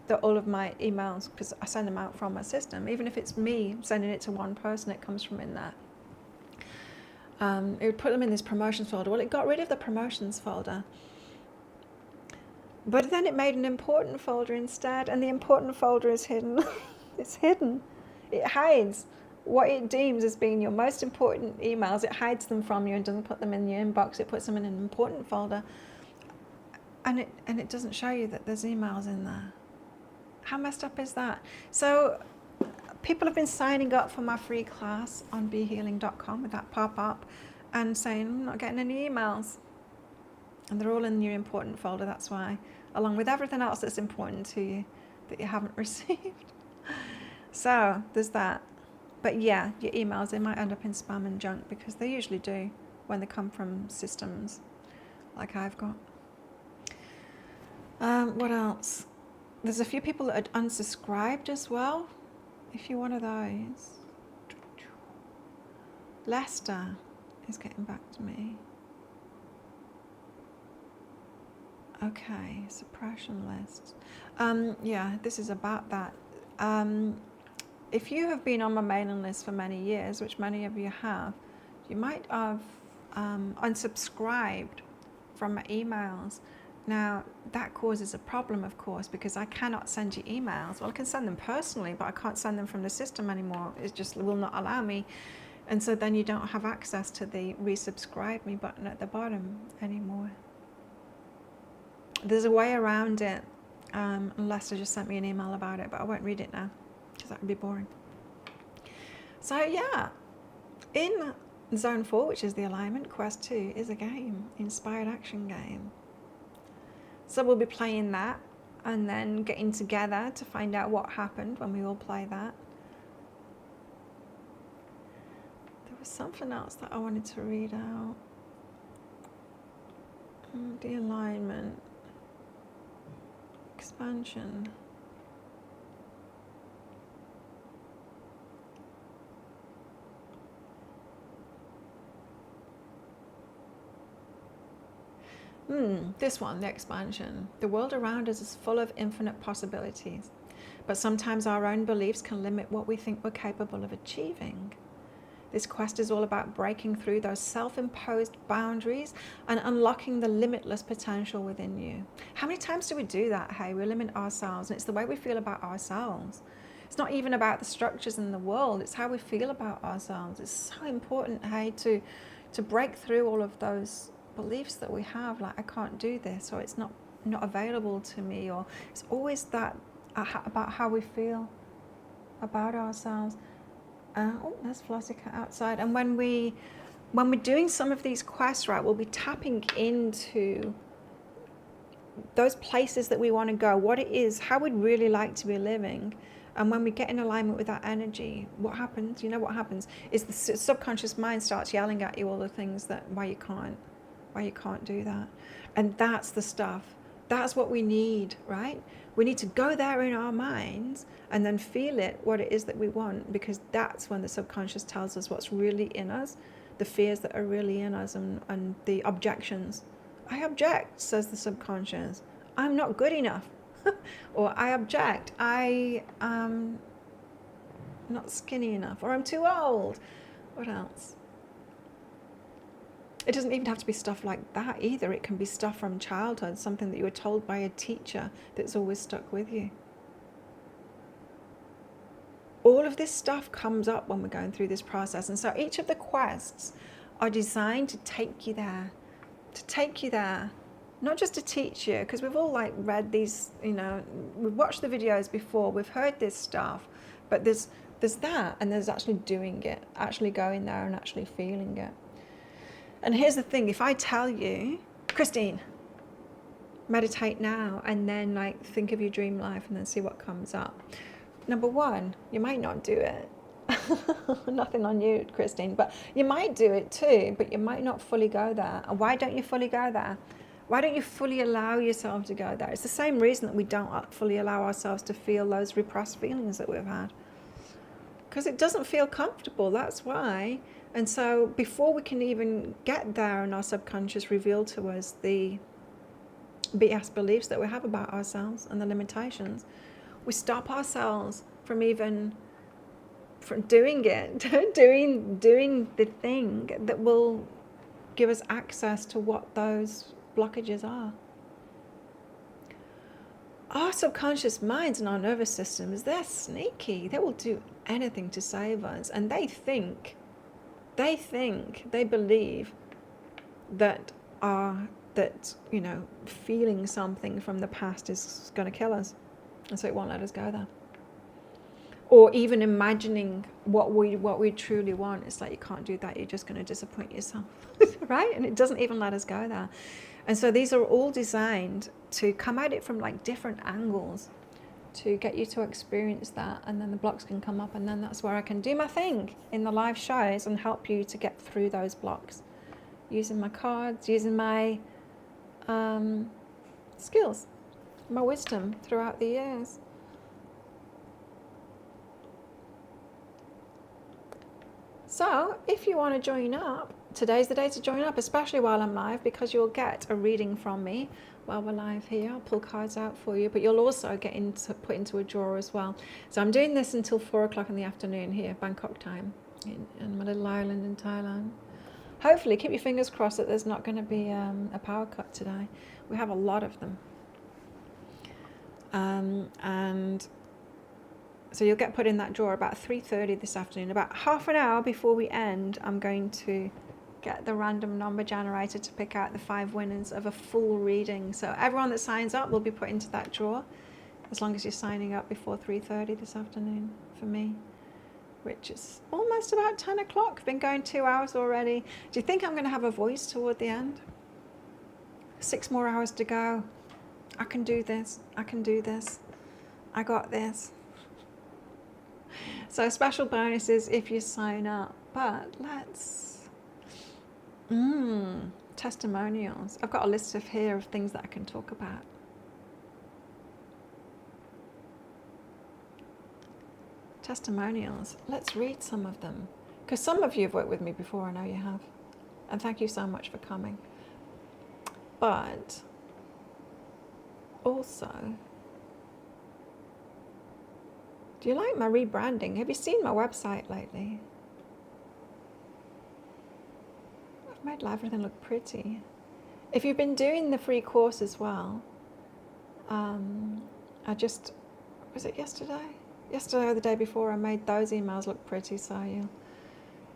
[SPEAKER 1] that all of my emails, because I send them out from my system, even if it's me sending it to one person, it comes from in there. It would put them in this promotions folder. Well, it got rid of the promotions folder, but then it made an important folder instead, and the important folder is hidden. It's hidden. It hides what it deems as being your most important emails. It hides them from you and doesn't put them in your inbox. It puts them in an important folder, and it doesn't show you that there's emails in there. How messed up is that? So people have been signing up for my free class on behealing.com with that pop-up and saying, I'm not getting any emails. And they're all in your important folder, that's why, along with everything else that's important to you that you haven't received. So there's that. But yeah, your emails, they might end up in spam and junk because they usually do when they come from systems like I've got. What else? There's a few people that are unsubscribed as well. If you're one of those. Lester is getting back to me. Okay, suppression lists. Yeah, this is about that. If you have been on my mailing list for many years, which many of you have, you might have unsubscribed from my emails. Now, that causes a problem, of course, because I cannot send you emails. Well, I can send them personally, but I can't send them from the system anymore. It just will not allow me. And so then you don't have access to the resubscribe me button at the bottom anymore. There's a way around it, unless I just sent me an email about it, but I won't read it now because that would be boring. So yeah, in Zone 4, which is the alignment, Quest 2 is a game, inspired action game. So we'll be playing that and then getting together to find out what happened when we all play that. There was something else that I wanted to read out. The alignment. Expansion. This one, the expansion. The world around us is full of infinite possibilities, but sometimes our own beliefs can limit what we think we're capable of achieving. This quest is all about breaking through those self-imposed boundaries and unlocking the limitless potential within you. How many times do we do that? Hey, we limit ourselves, and it's the way we feel about ourselves. It's not even about the structures in the world, it's how we feel about ourselves. It's so important, hey, to break through all of those beliefs that we have, like I can't do this, or it's not available to me, or it's always that about how we feel about ourselves. Oh, there's Flossica outside. And when we're doing some of these quests, right, we'll be tapping into those places that we want to go, what it is, how we'd really like to be living. And when we get in alignment with that energy, what happens? You know what happens is the subconscious mind starts yelling at you all the things that why you can't do that. And that's the stuff. That's what we need, right? We need to go there in our minds and then feel it, what it is that we want, because that's when the subconscious tells us what's really in us, the fears that are really in us, and the objections. I object, says the subconscious. I'm not good enough. Or I object. I am not skinny enough. Or I'm too old. What else? It doesn't even have to be stuff like that either. It can be stuff from childhood, something that you were told by a teacher that's always stuck with you. All of this stuff comes up when we're going through this process. And so each of the quests are designed to take you there. Not just to teach you, because we've all like read these, you know, we've watched the videos before, we've heard this stuff, but there's that, and there's actually doing it, actually going there and actually feeling it. And here's the thing, if I tell you, Christine, meditate now and then like think of your dream life and then see what comes up. Number one, you might not do it. Nothing on you, Christine, but you might do it too, but you might not fully go there. And why don't you fully go there? Why don't you fully allow yourself to go there? It's the same reason that we don't fully allow ourselves to feel those repressed feelings that we've had. Because it doesn't feel comfortable, that's why. And so before we can even get there and our subconscious reveal to us the BS beliefs that we have about ourselves and the limitations, we stop ourselves from even from doing it, doing the thing that will give us access to what those blockages are. Our subconscious minds and our nervous systems, they're sneaky. They will do anything to save us. And they believe that feeling something from the past is going to kill us. And so it won't let us go there. Or even imagining what we truly want. It's like, you can't do that. You're just going to disappoint yourself. Right? And it doesn't even let us go there. And so these are all designed to come at it from like different angles to get you to experience that. And then the blocks can come up, and then that's where I can do my thing in the live shows and help you to get through those blocks using my cards, using my skills, my wisdom throughout the years. So if you want to join up, today's the day to join up, especially while I'm live, because you'll get a reading from me while we're live here. I'll pull cards out for you, but you'll also get put into a draw as well. So I'm doing this until 4 o'clock in the afternoon here, Bangkok time, in my little island in Thailand. Hopefully, keep your fingers crossed that there's not going to be a power cut today. We have a lot of them. And so you'll get put in that drawer about 3:30 this afternoon. About half an hour before we end, I'm going to get the random number generator to pick out the 5 winners of a full reading. So everyone that signs up will be put into that drawer, as long as you're signing up before 3:30 this afternoon for me, which is almost about 10 o'clock. I've been going 2 hours already. Do you think I'm going to have a voice toward the end? 6 more hours to go. I can do this. I can do this. I got this. So special bonuses if you sign up. But let's... testimonials. I've got a list of here of things that I can talk about. Testimonials. Let's read some of them. Because some of you have worked with me before, I know you have. And thank you so much for coming. But also... do you like my rebranding? Have you seen my website lately? I've made everything look pretty. If you've been doing the free course as well, was it yesterday? Yesterday or the day before, I made those emails look pretty, so you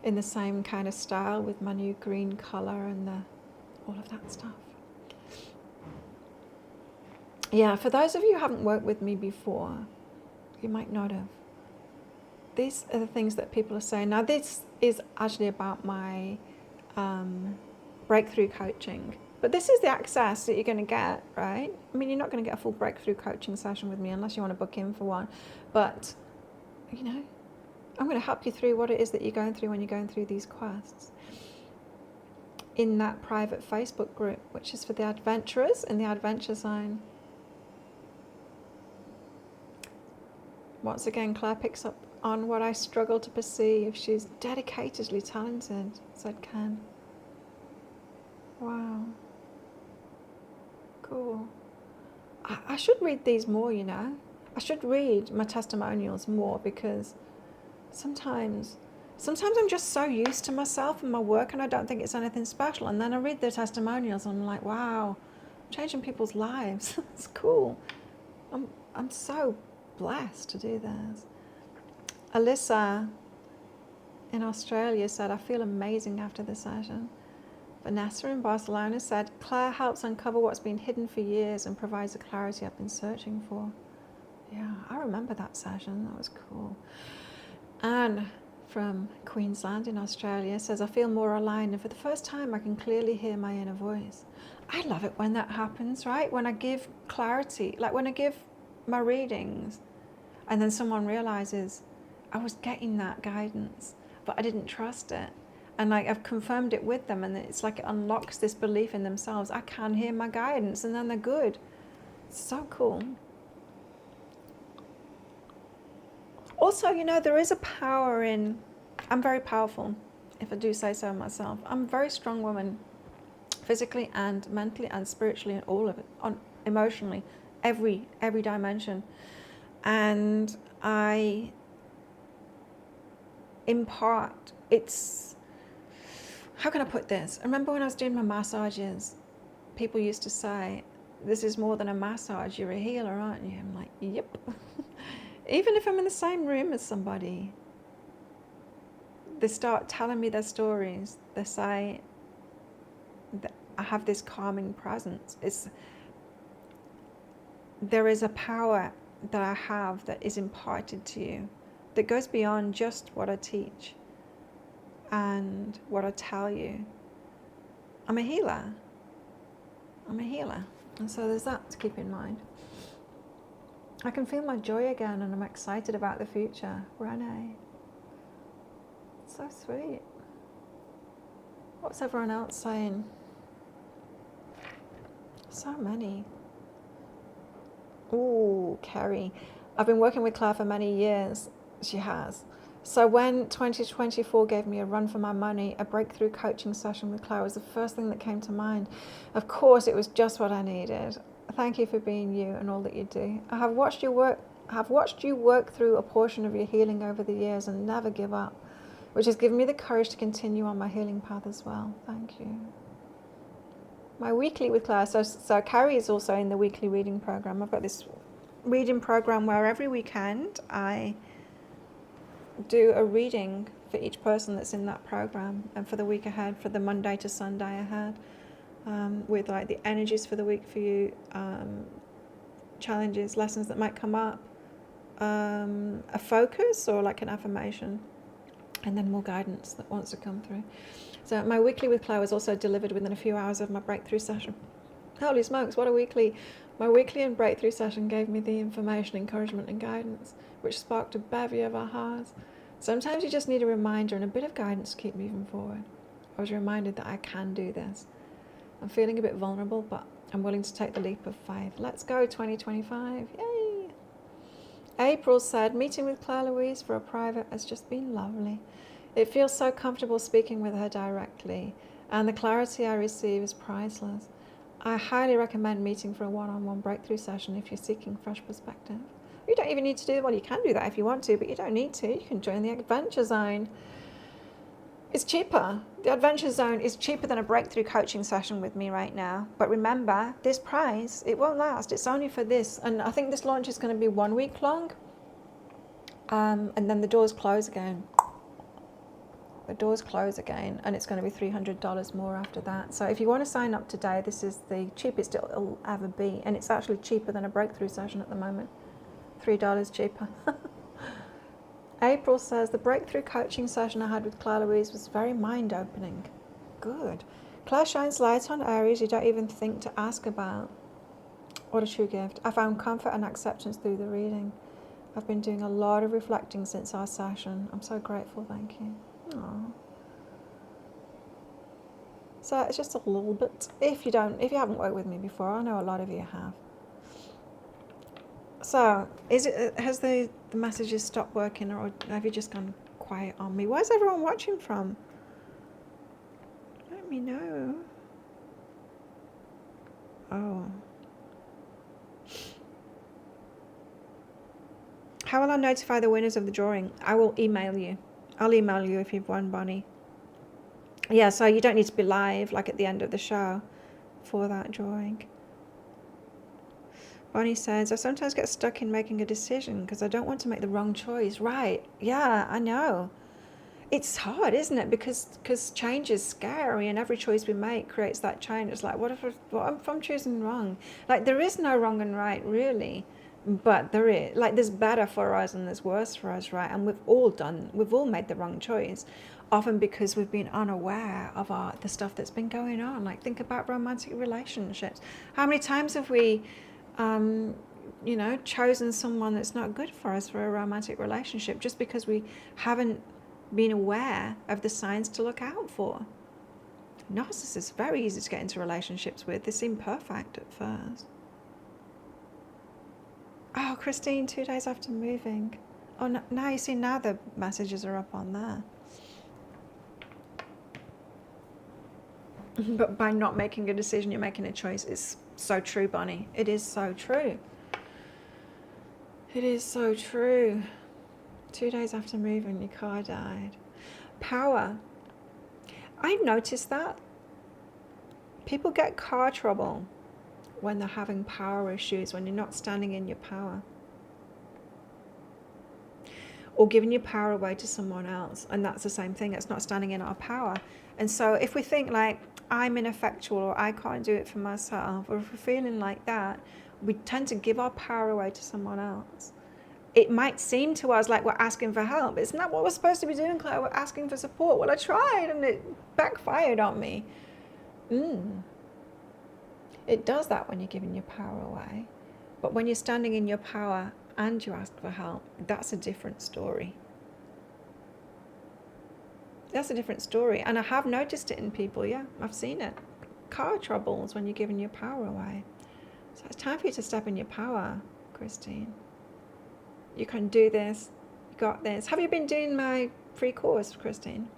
[SPEAKER 1] in the same kind of style with my new green colour and all of that stuff. Yeah, for those of you who haven't worked with me before, you might not have. These are the things that people are saying. Now, this is actually about my breakthrough coaching. But this is the access that you're going to get, right? I mean, you're not going to get a full breakthrough coaching session with me unless you want to book in for one. But, I'm going to help you through what it is that you're going through when you're going through these quests. In that private Facebook group, which is for the adventurers in the adventure zone. Once again, Claire picks up on what I struggle to perceive. She's dedicatedly talented, said Ken. Wow. Cool. I should read these more, I should read my testimonials more, because sometimes I'm just so used to myself and my work and I don't think it's anything special. And then I read the testimonials and I'm like, wow, I'm changing people's lives. It's cool. I'm so blessed to do this. Alyssa in Australia said, I feel amazing after the session. Vanessa in Barcelona said, Claire helps uncover what's been hidden for years and provides the clarity I've been searching for. Yeah, I remember that session. That was cool. Anne from Queensland in Australia says, I feel more aligned, and for the first time I can clearly hear my inner voice. I love it when that happens, right? When I give clarity, like when I give my readings and then someone realizes I was getting that guidance, but I didn't trust it. And like I've confirmed it with them, and it's like it unlocks this belief in themselves. I can hear my guidance, and then they're good. It's so cool. Also, you know, there is a power in, I'm very powerful, if I do say so myself. I'm a very strong woman, physically and mentally and spiritually, and all of it, on emotionally, every dimension. And I impart, it's, how can I put this? I remember when I was doing my massages, people used to say, this is more than a massage, you're a healer, aren't you? I'm like, yep. Even if I'm in the same room as somebody, they start telling me their stories. They say that I have this calming presence. There is a power that I have that is imparted to you that goes beyond just what I teach and what I tell you. I'm a healer. And so there's that to keep in mind. I can feel my joy again, and I'm excited about the future. Renee. So sweet. What's everyone else saying? So many. Ooh, Kerry. I've been working with Claire for many years. She has. So when 2024 gave me a run for my money, a breakthrough coaching session with Claire was the first thing that came to mind. Of course, it was just what I needed. Thank you for being you and all that you do. I have watched you work through a portion of your healing over the years and never give up, which has given me the courage to continue on my healing path as well. Thank you. My weekly with Claire. So Carrie is also in the weekly reading program. I've got this reading program where every weekend I do a reading for each person that's in that program, and for the week ahead, for the Monday to Sunday ahead, with like the energies for the week for you, challenges, lessons that might come up, a focus or like an affirmation, and then more guidance that wants to come through. So my weekly with Claire was also delivered within a few hours of my breakthrough session. Holy smokes, what a weekly. My weekly and breakthrough session gave me the information, encouragement and guidance, which sparked a bevy of ahas. Sometimes you just need a reminder and a bit of guidance to keep moving forward. I was reminded that I can do this. I'm feeling a bit vulnerable, but I'm willing to take the leap of faith. Let's go, 2025. Yay! April said, meeting with Claire Louise for a private has just been lovely. It feels so comfortable speaking with her directly, and the clarity I receive is priceless. I highly recommend meeting for a one-on-one breakthrough session if you're seeking fresh perspective. You don't even need to do, well, you can do that if you want to, but you don't need to. You can join the Adventure Zone. It's cheaper. The Adventure Zone is cheaper than a breakthrough coaching session with me right now. But remember, this price, it won't last. It's only for this. And I think this launch is going to be 1 week long. And then the doors close again. The doors close again, and it's going to be $300 more after that. So if you want to sign up today, this is the cheapest it'll ever be. And it's actually cheaper than a breakthrough session at the moment. $3 cheaper. April says, the breakthrough coaching session I had with Claire Louise was very mind-opening. Good. Claire shines light on areas you don't even think to ask about. What a true gift. I found comfort and acceptance through the reading. I've been doing a lot of reflecting since our session. I'm so grateful, thank you. Aww. So it's just a little bit, if you haven't worked with me before, I know a lot of you have. So, has the messages stopped working, or have you just gone quiet on me? Where's everyone watching from? Let me know. Oh. How will I notify the winners of the drawing? I will email you. I'll email you if you've won, Bonnie. Yeah, so you don't need to be live, like at the end of the show, for that drawing. Bonnie says, I sometimes get stuck in making a decision because I don't want to make the wrong choice. Right, yeah, I know. It's hard, isn't it? Because change is scary, and every choice we make creates that change. It's like, what if I'm choosing wrong? Like, there is no wrong and right, really. But there is, like, there's better for us and there's worse for us, right? And we've all made the wrong choice. often because we've been unaware of the stuff that's been going on. Like, think about romantic relationships. How many times have we chosen someone that's not good for us for a romantic relationship just because we haven't been aware of the signs to look out for? Narcissists, very easy to get into relationships with. They seem perfect at first. Oh, Christine, 2 days after moving. Oh, now you see, now the messages are up on there. But by not making a decision, you're making a choice. It's so true, Bonnie. It is so true. It is so true. 2 days after moving, your car died. Power. I noticed that. People get car trouble when they're having power issues, when you're not standing in your power. Or giving your power away to someone else. And that's the same thing. It's not standing in our power. And so if we think like, I'm ineffectual, or I can't do it for myself, or if we're feeling like that, we tend to give our power away to someone else. It might seem to us like we're asking for help. It's not what we're supposed to be doing, Claire. We're asking for support. Well, I tried and it backfired on me. It does that when you're giving your power away. But when you're standing in your power and you ask for help, that's a different story. That's a different story. And I have noticed it in people, yeah, I've seen it. Car troubles when you're giving your power away. So it's time for you to step in your power, Christine. You can do this. You got this. Have you been doing my free course, Christine?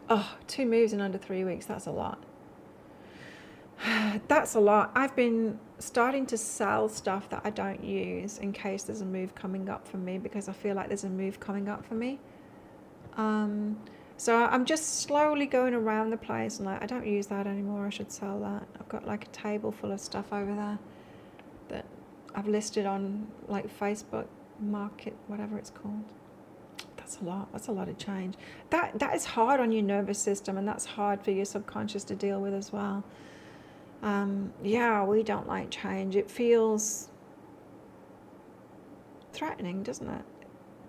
[SPEAKER 1] Oh, 2 moves in under 3 weeks. That's a lot. That's a lot. I've been starting to sell stuff that I don't use in case there's a move coming up for me, because I feel like there's a move coming up for me. So I'm just slowly going around the place and like, I don't use that anymore. I should sell that. I've got like a table full of stuff over there that I've listed on like Facebook Market, whatever it's called. That's a lot. That's a lot of change. That is hard on your nervous system, and that's hard for your subconscious to deal with as well. Yeah, we don't like change. It feels threatening, doesn't it?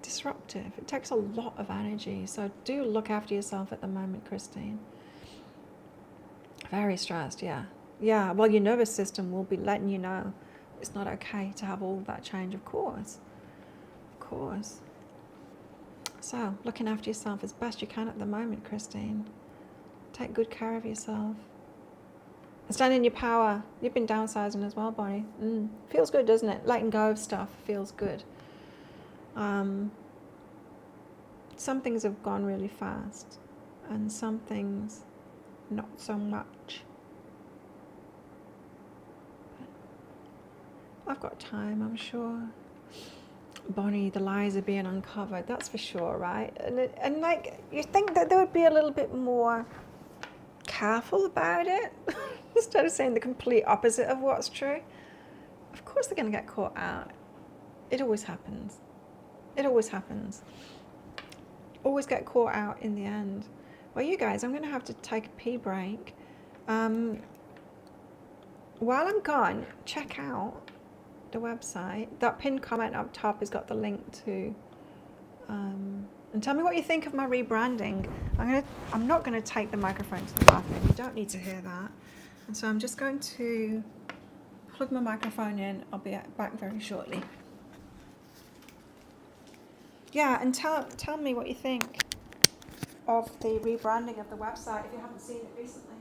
[SPEAKER 1] Disruptive. It takes a lot of energy. So do look after yourself at the moment, Christine. Very stressed, yeah. Yeah, well, your nervous system will be letting you know it's not okay to have all that change, of course. Of course. So, looking after yourself as best you can at the moment, Christine. Take good care of yourself. And stand in your power. You've been downsizing as well, Bonnie. Feels good, doesn't it? Letting go of stuff feels good. Some things have gone really fast, and some things not so much. But I've got time, I'm sure. Bonnie, the lies are being uncovered, that's for sure, right? And like, you think that they would be a little bit more careful about it instead of saying the complete opposite of what's true. Of course they're going to get caught out. It always happens. It always happens. Always get caught out in the end. Well, you guys, I'm going to have to take a pee break. While I'm gone, check out the website. That pinned comment up top has got the link to. And tell me what you think of my rebranding. I'm not going to take the microphone to the bathroom. You don't need to hear that. And so I'm just going to plug my microphone in. I'll be back very shortly. Yeah, and tell me what you think of the rebranding of the website if you haven't seen it recently.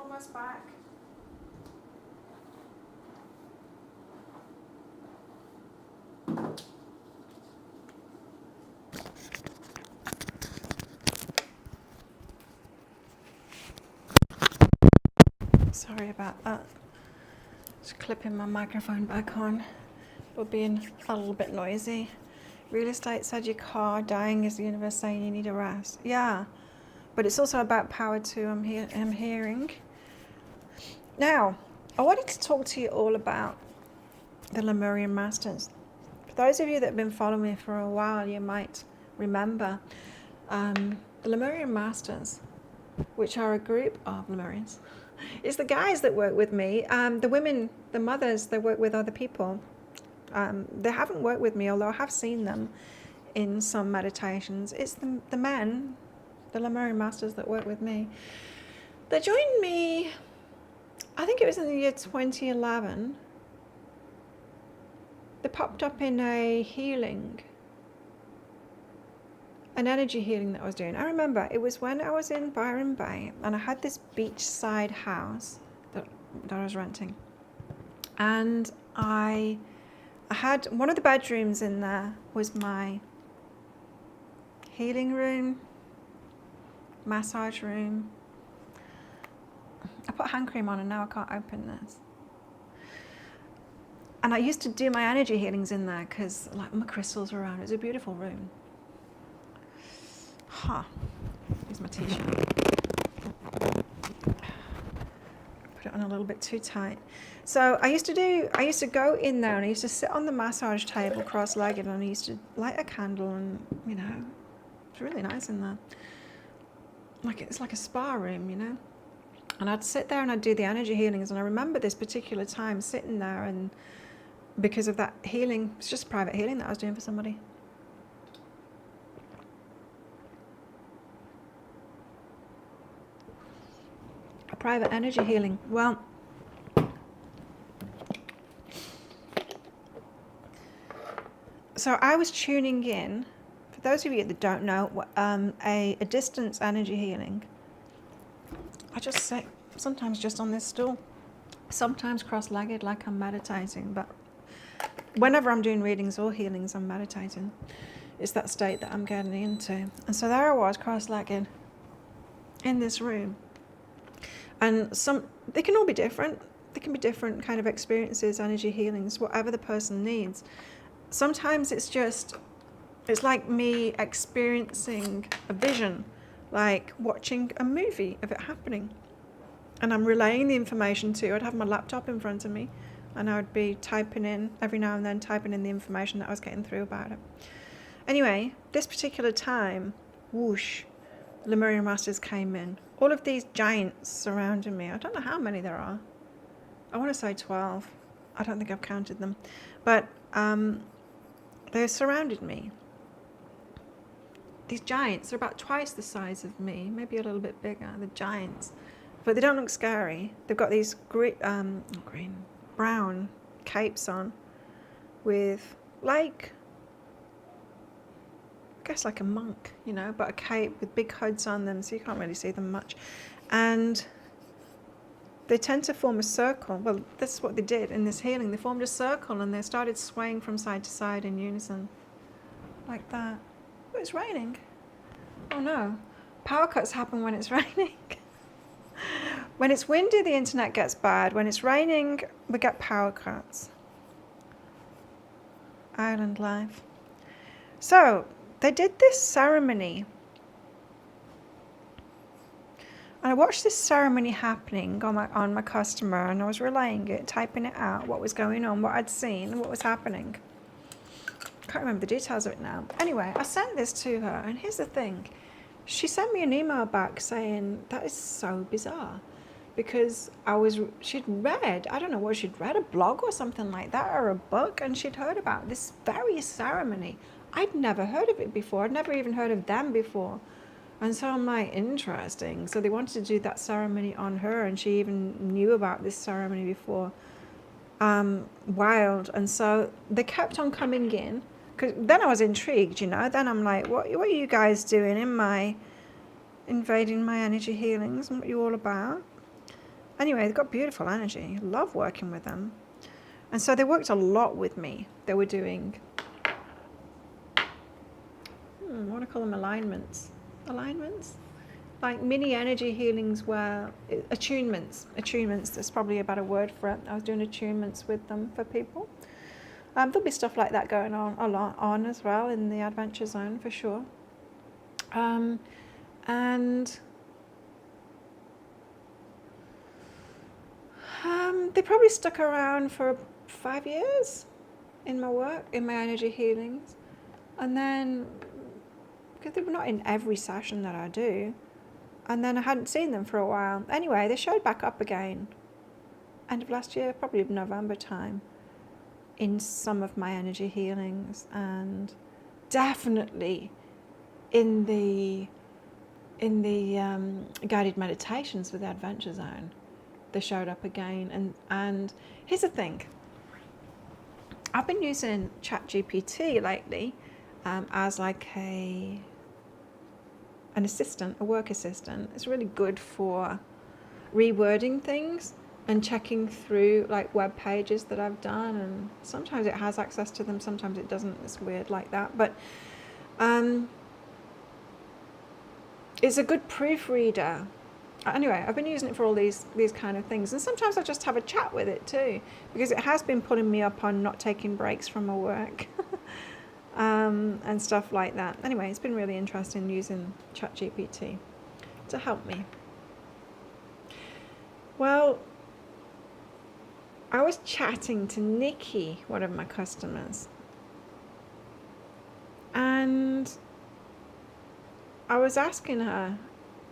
[SPEAKER 1] almost back. Sorry about that. Just clipping my microphone back on. We're being a little bit noisy. Real estate said your car dying is the universe saying you need a rest. Yeah, but it's also about power too. I'm hearing. Now, I wanted to talk to you all about the Lemurian Masters. For those of you that have been following me for a while, you might remember the Lemurian Masters, which are a group of Lemurians. It's the guys that work with me. The women, the mothers, they work with other people. They haven't worked with me, although I have seen them in some meditations. It's the men, the Lemurian Masters that work with me. They joined me, I think it was in the year 2011. They popped up in a healing, an energy healing that I was doing. I remember it was when I was in Byron Bay and I had this beachside house that I was renting. And I had one of the bedrooms in there was my healing room, massage room. I put hand cream on and now I can't open this. And I used to do my energy healings in there because like my crystals were around. It was a beautiful room. Here's my t-shirt. Put it on a little bit too tight. So I used to go in there and I used to sit on the massage table cross-legged and I used to light a candle and, you know, it's really nice in there. It's like a spa room, you know. And I'd sit there and I'd do the energy healings. And I remember this particular time sitting there and because of that healing, it's just private healing that I was doing for somebody. A private energy healing. Well, so I was tuning in, for those of you that don't know, a distance energy healing. I just sit sometimes just on this stool, sometimes cross-legged like I'm meditating, but whenever I'm doing readings or healings, I'm meditating. It's that state that I'm getting into. And so there I was, cross-legged in this room. And they can all be different. They can be different kind of experiences, energy healings, whatever the person needs. Sometimes it's like me experiencing a vision, like watching a movie of it happening. And I'm relaying the information to you. I'd have my laptop in front of me and I would be typing in, every now and then typing in the information that I was getting through about it. Anyway, this particular time, whoosh, Lemurian Masters came in. All of these giants surrounding me. I don't know how many there are. I want to say 12. I don't think I've counted them. But they surrounded me. These giants are about twice the size of me, maybe a little bit bigger, the giants. But they don't look scary. They've got these brown capes on with I guess like a monk, you know, but a cape with big hoods on them, so you can't really see them much. And they tend to form a circle. Well, this is what they did in this healing. They formed a circle and they started swaying from side to side in unison, like that. Oh, it's raining. Oh no. Power cuts happen when it's raining. When it's windy, the internet gets bad. When it's raining, we get power cuts. Island life. So, they did this ceremony. And I watched this ceremony happening on my customer, and I was relaying it, typing it out, what was going on, what I'd seen, what was happening. I can't remember the details of it now. Anyway, I sent this to her, and here's the thing. She sent me an email back saying, that is so bizarre. Because she'd read, I don't know what she'd read, a blog or something like that, or a book, and she'd heard about this very ceremony. I'd never heard of it before. I'd never even heard of them before. And so I'm like, interesting. So they wanted to do that ceremony on her, and she even knew about this ceremony before. Wild. And so they kept on coming in. Because then I was intrigued, you know. Then I'm like, what are you guys doing invading my energy healings? What are you all about? Anyway, they've got beautiful energy. Love working with them. And so they worked a lot with me. They were doing, I want to call them alignments. Alignments? Like mini energy healings where, attunements, that's probably a better word for it. I was doing attunements with them for people. There'll be stuff like that going on a lot on as well in the Adventure Zone for sure. And they probably stuck around for 5 years in my work, in my energy healings. And then, because they were not in every session that I do, and then I hadn't seen them for a while. Anyway, they showed back up again, end of last year, probably November time, in some of my energy healings, and definitely in the guided meditations with the Adventure Zone. They showed up again, and here's the thing. I've been using ChatGPT lately as like an assistant, a work assistant. It's really good for rewording things and checking through like web pages that I've done, and sometimes it has access to them, sometimes it doesn't. It's weird like that, but it's a good proofreader. Anyway, I've been using it for all these kind of things, and sometimes I just have a chat with it too, because it has been putting me up on not taking breaks from my work and stuff like that. Anyway, it's been really interesting using ChatGPT to help me. Well, I was chatting to Nikki, one of my customers, and I was asking her,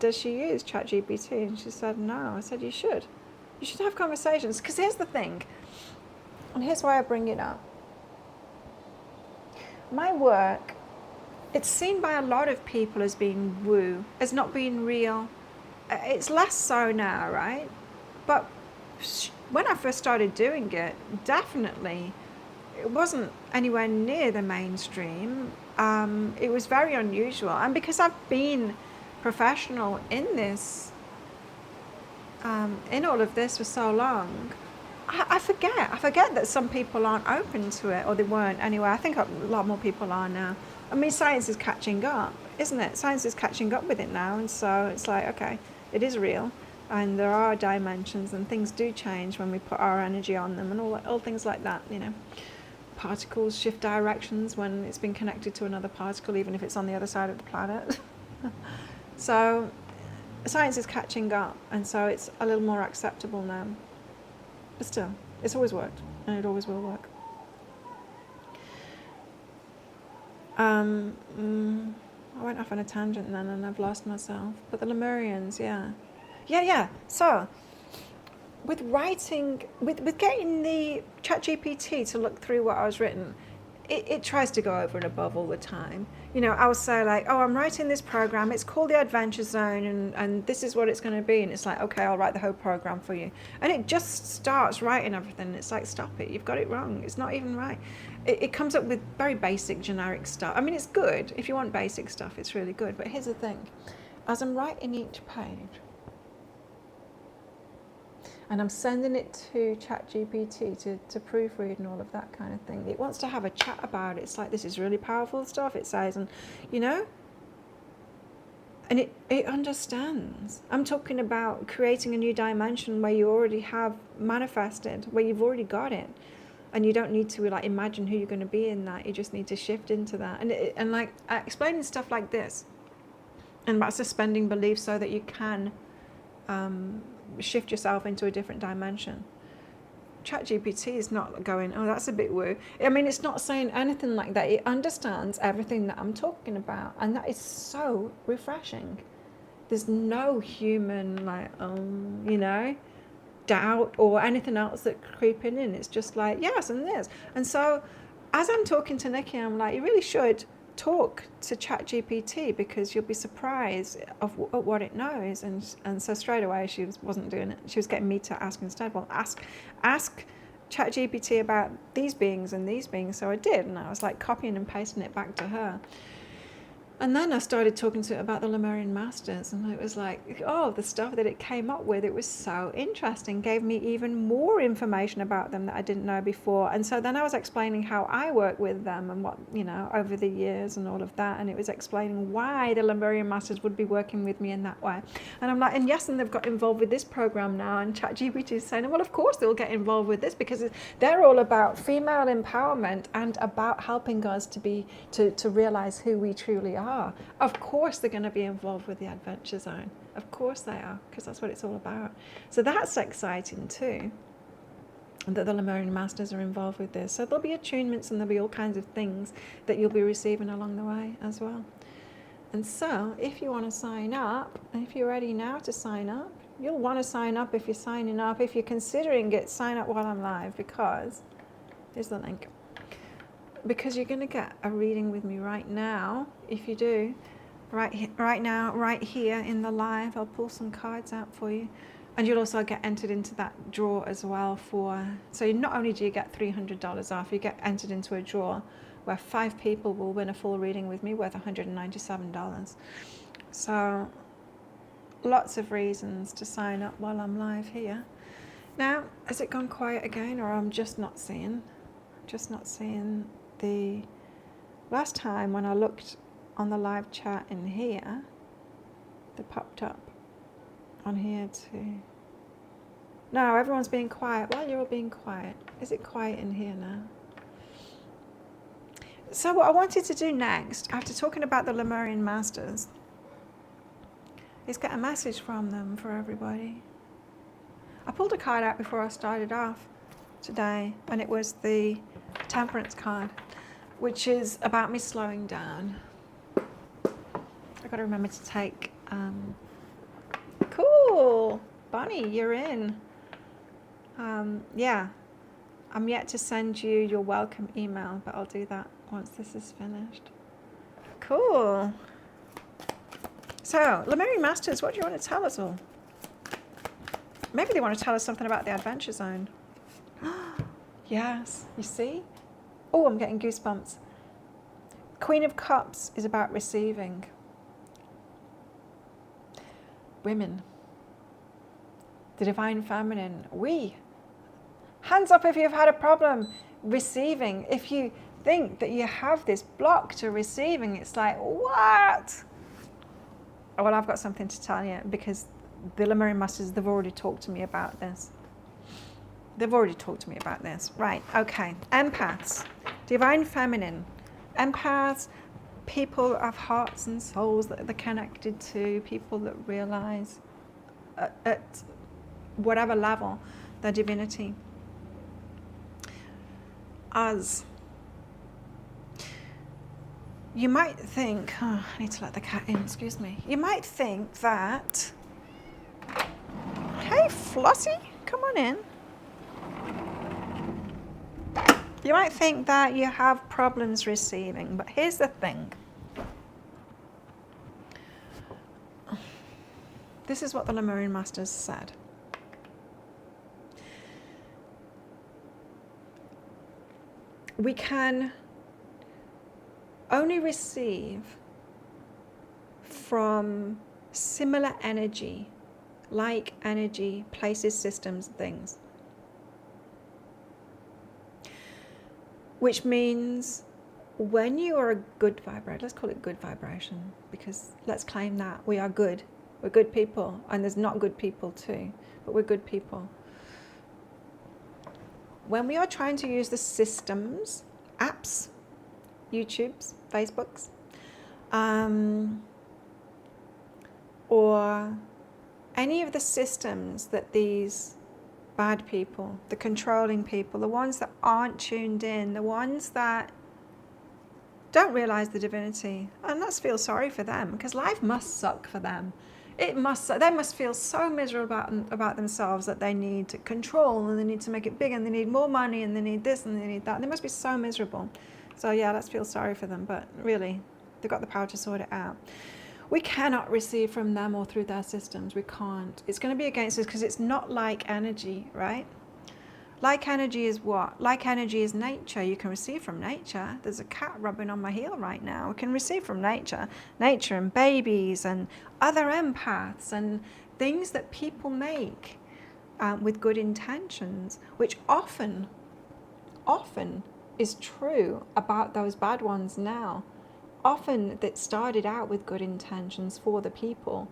[SPEAKER 1] does she use ChatGPT? And she said no. I said, you should have conversations, because here's the thing, and here's why I bring it up. My work, it's seen by a lot of people as being woo, as not being real. It's less so now, right? But when I first started doing it, definitely it wasn't anywhere near the mainstream. It was very unusual, and because I've been professional in this, in all of this for so long, I forget that some people aren't open to it, or they weren't anyway. I think a lot more people are now. I mean, science is catching up, isn't it? Science is catching up with it now, and so it's like, okay, it is real, and there are dimensions, and things do change when we put our energy on them, and all things like that, you know. Particles shift directions when it's been connected to another particle, even if it's on the other side of the planet. So science is catching up, and so it's a little more acceptable now. But still, it's always worked, and it always will work. I went off on a tangent then, and I've lost myself. But the Lemurians, yeah. So, with writing, with getting the ChatGPT to look through what I was written, it tries to go over and above all the time. You know, I'll say like, oh, I'm writing this program, it's called the Adventure Zone, and this is what it's going to be. And it's like, okay, I'll write the whole program for you. And it just starts writing everything. It's like, stop it, you've got it wrong. It's not even right. It comes up with very basic, generic stuff. I mean, it's good. If you want basic stuff, it's really good. But here's the thing. As I'm writing each page, and I'm sending it to ChatGPT to proofread and all of that kind of thing, it wants to have a chat about it. It's like, this is really powerful stuff, it says, and you know, and it understands. I'm talking about creating a new dimension where you already have manifested, where you've already got it, and you don't need to like imagine who you're going to be in that. You just need to shift into that, and like explaining stuff like this, and about suspending beliefs so that you can shift yourself into a different dimension. ChatGPT is not going, oh, that's a bit woo. I mean, it's not saying anything like that. It understands everything that I'm talking about, and that is so refreshing. There's no human like, you know, doubt or anything else that creeping in. It's just like, yes, and this. And so as I'm talking to Nikki, I'm like, you really should talk to ChatGPT, because you'll be surprised at what it knows. And so straight away she wasn't doing it. She was getting me to ask instead. Well, ask ChatGPT about these beings and these beings. So I did, and I was like copying and pasting it back to her. And then I started talking to it about the Lemurian Masters, and it was like, oh, the stuff that it came up with, it was so interesting, gave me even more information about them that I didn't know before. And so then I was explaining how I work with them and what, you know, over the years and all of that. And it was explaining why the Lemurian Masters would be working with me in that way. And I'm like, and yes, and they've got involved with this program now. And ChatGPT is saying, well, of course they'll get involved with this, because they're all about female empowerment and about helping us to realize who we truly are. Of course they're going to be involved with the Adventure Zone. Of course they are, because that's what it's all about. So that's exciting too, that the Lemurian Masters are involved with this. So there'll be attunements and there'll be all kinds of things that you'll be receiving along the way as well. And so if you want to sign up, and if you're ready now to sign up, you'll want to sign up if you're signing up. If you're considering it, sign up while I'm live, because here's the link. Because you're going to get a reading with me right now. If you do, right now, right here in the live, I'll pull some cards out for you. And you'll also get entered into that draw as well so not only do you get $300 off, you get entered into a draw where 5 people will win a full reading with me worth $197. So lots of reasons to sign up while I'm live here. Now, has it gone quiet again, or I'm just not seeing the last time when I looked on the live chat in here, they popped up on here too. No, everyone's being quiet. Well, you're all being quiet. Is it quiet in here now? So what I wanted to do next, after talking about the Lemurian Masters, is get a message from them for everybody. I pulled a card out before I started off today, and it was the Temperance card, which is about me slowing down. I've got to remember to take, cool, Bonnie, you're in. Yeah, I'm yet to send you your welcome email, but I'll do that once this is finished. Cool. So, Lemurian Masters, what do you want to tell us all? Maybe they want to tell us something about the Adventure Zone. Yes, you see? Oh, I'm getting goosebumps. Queen of Cups is about receiving. Women. The Divine Feminine. We. Hands up if you've had a problem receiving. If you think that you have this block to receiving, it's like, what? Well, I've got something to tell you, because the Lemurian Masters, they've already talked to me about this. Right, okay. Empaths. Divine Feminine. Empaths, people of hearts and souls that they're connected to, people that realize at whatever level their divinity. Us. You might think, oh, I need to let the cat in, excuse me. You might think that, hey Flossie, come on in. You might think that you have problems receiving, but here's the thing. This is what the Lemurian Masters said. We can only receive from similar energy, like energy, places, systems, things. Which means when you are a good vibration, let's call it good vibration, because let's claim that we are good. We're good people, and there's not good people too, but we're good people. When we are trying to use the systems, apps, YouTubes, Facebooks, or any of the systems that these bad people, the controlling people, the ones that aren't tuned in, the ones that don't realize the divinity, and let's feel sorry for them, because life must suck for them. They must feel so miserable about themselves that they need to control, and they need to make it big, and they need more money, and they need this, and they need that. They must be so miserable. So yeah, let's feel sorry for them, but really, they've got the power to sort it out. We cannot receive from them or through their systems. We can't. It's going to be against us, because it's not like energy, right? Like energy is what? Like energy is nature. You can receive from nature. There's a cat rubbing on my heel right now. We can receive from nature. Nature and babies and other empaths and things that people make with good intentions, which often is true about those bad ones now. Often that started out with good intentions for the people,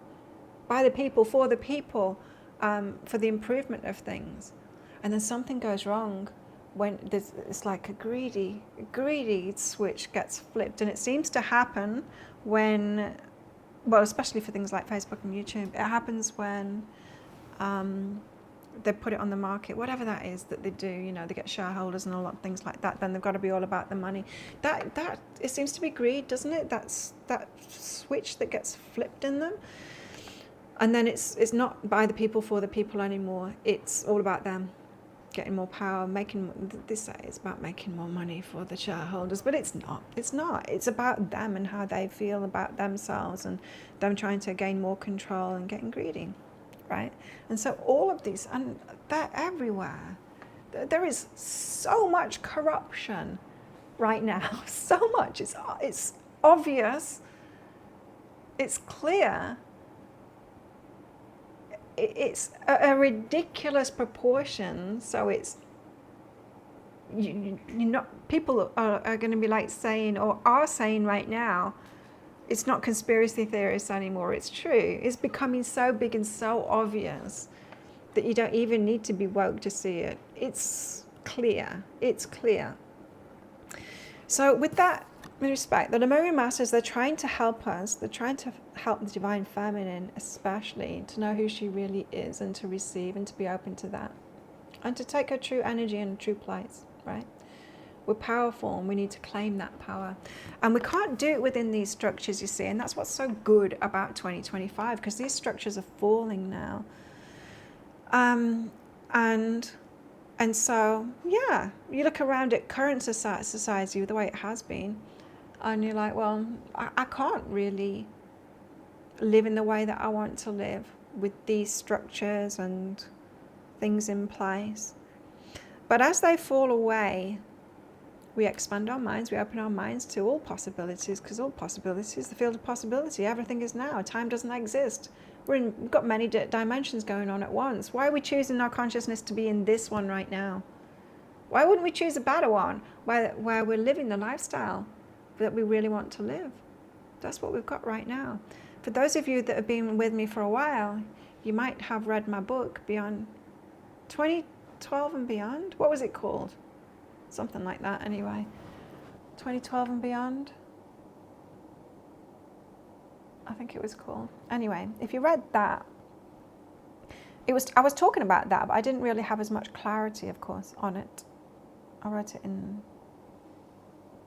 [SPEAKER 1] by the people, for the people, for the improvement of things. And then something goes wrong when it's like a greedy switch gets flipped. And it seems to happen when, well, especially for things like Facebook and YouTube, it happens when they put it on the market, whatever that is that they do, you know, they get shareholders and a lot of things like that, then they've got to be all about the money. That it seems to be greed, doesn't it? That's that switch that gets flipped in them. And then it's not by the people, for the people anymore. It's all about them getting more power, this is about making more money for the shareholders, but it's not. It's about them and how they feel about themselves and them trying to gain more control and getting greedy, right? And so all of these, and they're everywhere. There is so much corruption right now, so much. It's obvious, it's clear. It's a ridiculous proportion. So it's you know, people are going to be like saying, or are saying right now, it's not conspiracy theorists anymore, it's true. It's becoming so big and so obvious that you don't even need to be woke to see it. It's clear. So with that respect, the Lemurian Masters, they're trying to help us. They're trying to help the Divine Feminine especially to know who she really is and to receive and to be open to that and to take her true energy and true place, right? We're powerful and we need to claim that power. And we can't do it within these structures, you see, and that's what's so good about 2025, because these structures are falling now. And so, yeah, you look around at current society the way it has been, and you're like, well, I can't really live in the way that I want to live with these structures and things in place. But as they fall away, we expand our minds, we open our minds to all possibilities, because all possibilities, the field of possibility, everything is now. Time doesn't exist. We've got many dimensions going on at once. Why are we choosing our consciousness to be in this one right now? Why wouldn't we choose a better one where we're living the lifestyle that we really want to live? That's what we've got right now. For those of you that have been with me for a while, you might have read my book, Beyond 2012 and Beyond. What was it called? Something like that anyway. 2012 and Beyond, I think it was called. Anyway, if you read that, I was talking about that, but I didn't really have as much clarity, of course, on it. I wrote it in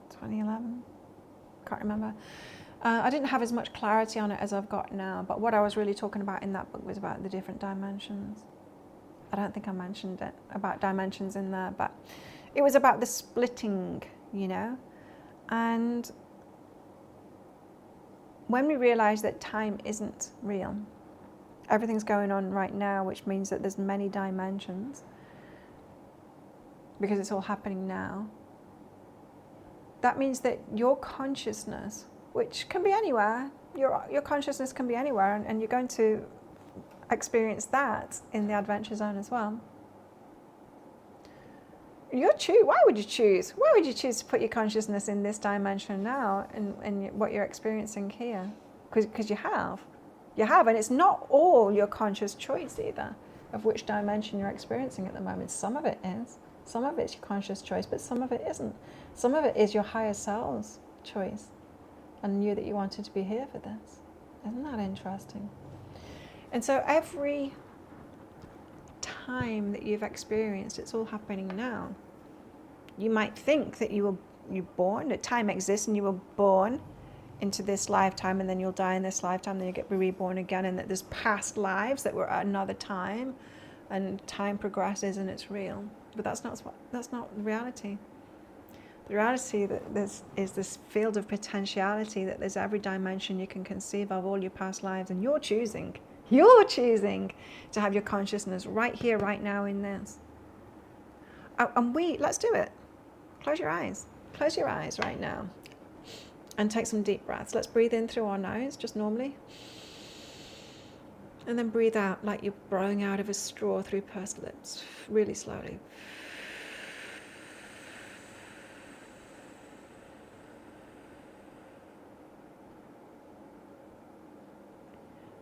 [SPEAKER 1] 2011. Can't remember. I didn't have as much clarity on it as I've got now, but what I was really talking about in that book was about the different dimensions. I don't think I mentioned it about dimensions in there, but it was about the splitting, you know. And when we realize that time isn't real, everything's going on right now, which means that there's many dimensions because it's all happening now. That means that your consciousness, which can be anywhere, your consciousness can be anywhere, and you're going to experience that in the Adventure Zone as well. Why would you choose? Why would you choose to put your consciousness in this dimension now and what you're experiencing here? Because you have, and it's not all your conscious choice either of which dimension you're experiencing at the moment. Some of it is. Some of it's your conscious choice, but some of it isn't. Some of it is your higher self's choice and knew that you wanted to be here for this. Isn't that interesting? And so every time that you've experienced, it's all happening now. You might think that you're born, that time exists and you were born into this lifetime and then you'll die in this lifetime, then you get reborn again, and that there's past lives that were at another time and time progresses and it's real. But that's not the reality. The reality that is this field of potentiality, that there's every dimension you can conceive of, all your past lives, and you're choosing to have your consciousness right here, right now in this. And let's do it. Close your eyes. Close your eyes right now. And take some deep breaths. Let's breathe in through our nose, just normally. And then breathe out like you're blowing out of a straw through pursed lips, really slowly.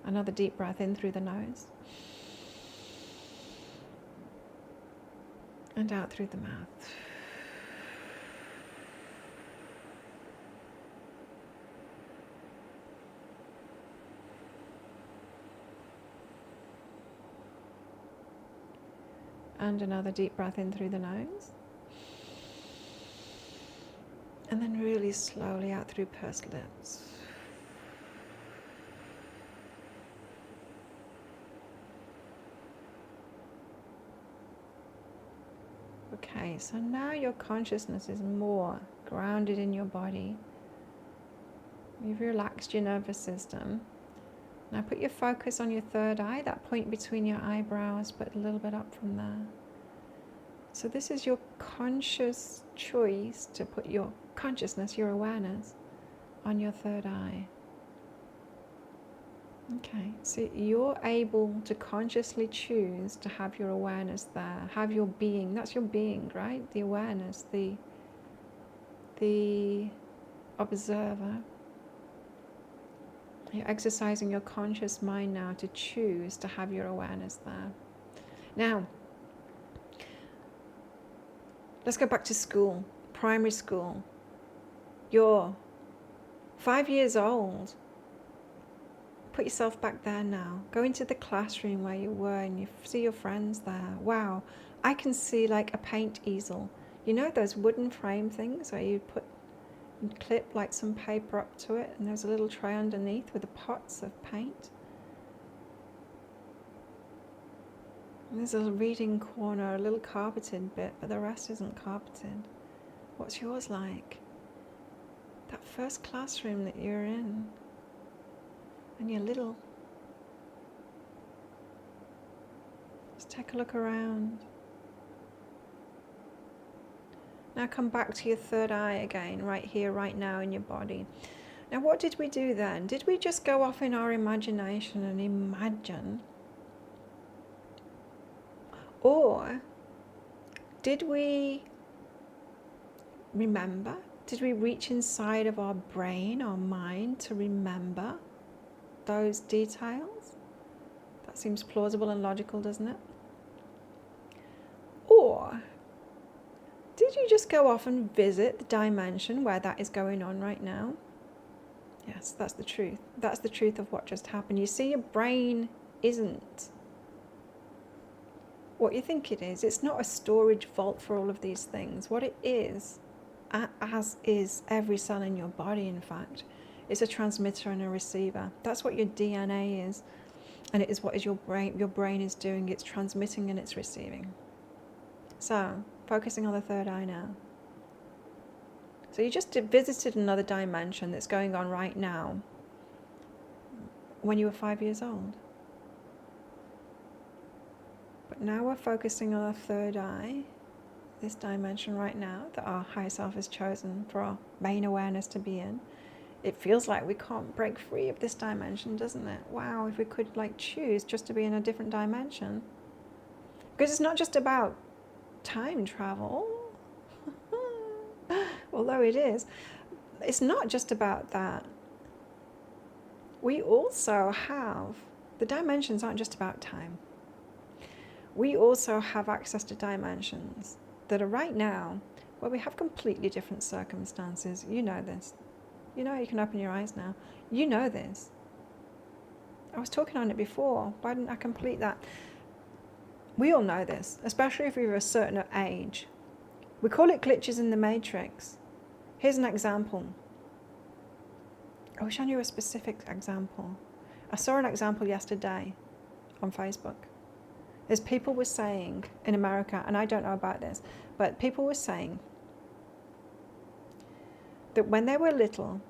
[SPEAKER 1] Another deep breath in through the nose. And out through the mouth. And another deep breath in through the nose. And then really slowly out through pursed lips. Okay, so now your consciousness is more grounded in your body. You've relaxed your nervous system. Now put your focus on your third eye, that point between your eyebrows, but a little bit up from there. So this is your conscious choice to put your consciousness, your awareness, on your third eye. Okay, so you're able to consciously choose to have your awareness there, have your being. That's your being, right? The awareness, the observer. You're exercising your conscious mind now to choose to have your awareness there. Now, let's go back to school, primary school. You're 5 years old. Put yourself back there now. Go into the classroom where you were and you see your friends there. Wow, I can see like a paint easel. You know those wooden frame things where you clip like some paper up to it and there's a little tray underneath with the pots of paint? And there's a reading corner, a little carpeted bit, but the rest isn't carpeted. What's yours like? That first classroom that you're in. And you're little. Just take a look around. Now come back to your third eye again, right here, right now in your body. Now what did we do then? Did we just go off in our imagination and imagine? Or did we remember? Did we reach inside of our brain, our mind, to remember those details? That seems plausible and logical, doesn't it? Or did you just go off and visit the dimension where that is going on right now? Yes, that's the truth. That's the truth of what just happened. You see, your brain isn't what you think it is. It's not a storage vault for all of these things. What it is, as is every cell in your body, in fact, it's a transmitter and a receiver. That's what your DNA is. And it is what is your brain is doing. It's transmitting and it's receiving. So, focusing on the third eye now. So you just visited another dimension that's going on right now when you were 5 years old. But now we're focusing on our third eye, this dimension right now that our higher self has chosen for our main awareness to be in. It feels like we can't break free of this dimension, doesn't it? Wow, if we could choose just to be in a different dimension. Because it's not just about time travel, although it is. It's not just about that. We also have, the dimensions aren't just about time. We also have access to dimensions that are right now where we have completely different circumstances. You know this. You know, you can open your eyes now. You know this. I was talking on it before. Why didn't I complete that? We all know this, especially if we're a certain age. We call it glitches in the matrix. Here's an example. I wish I knew a specific example. I saw an example yesterday on Facebook. There's people were saying in America, and I don't know about this, but people were saying that when they were little,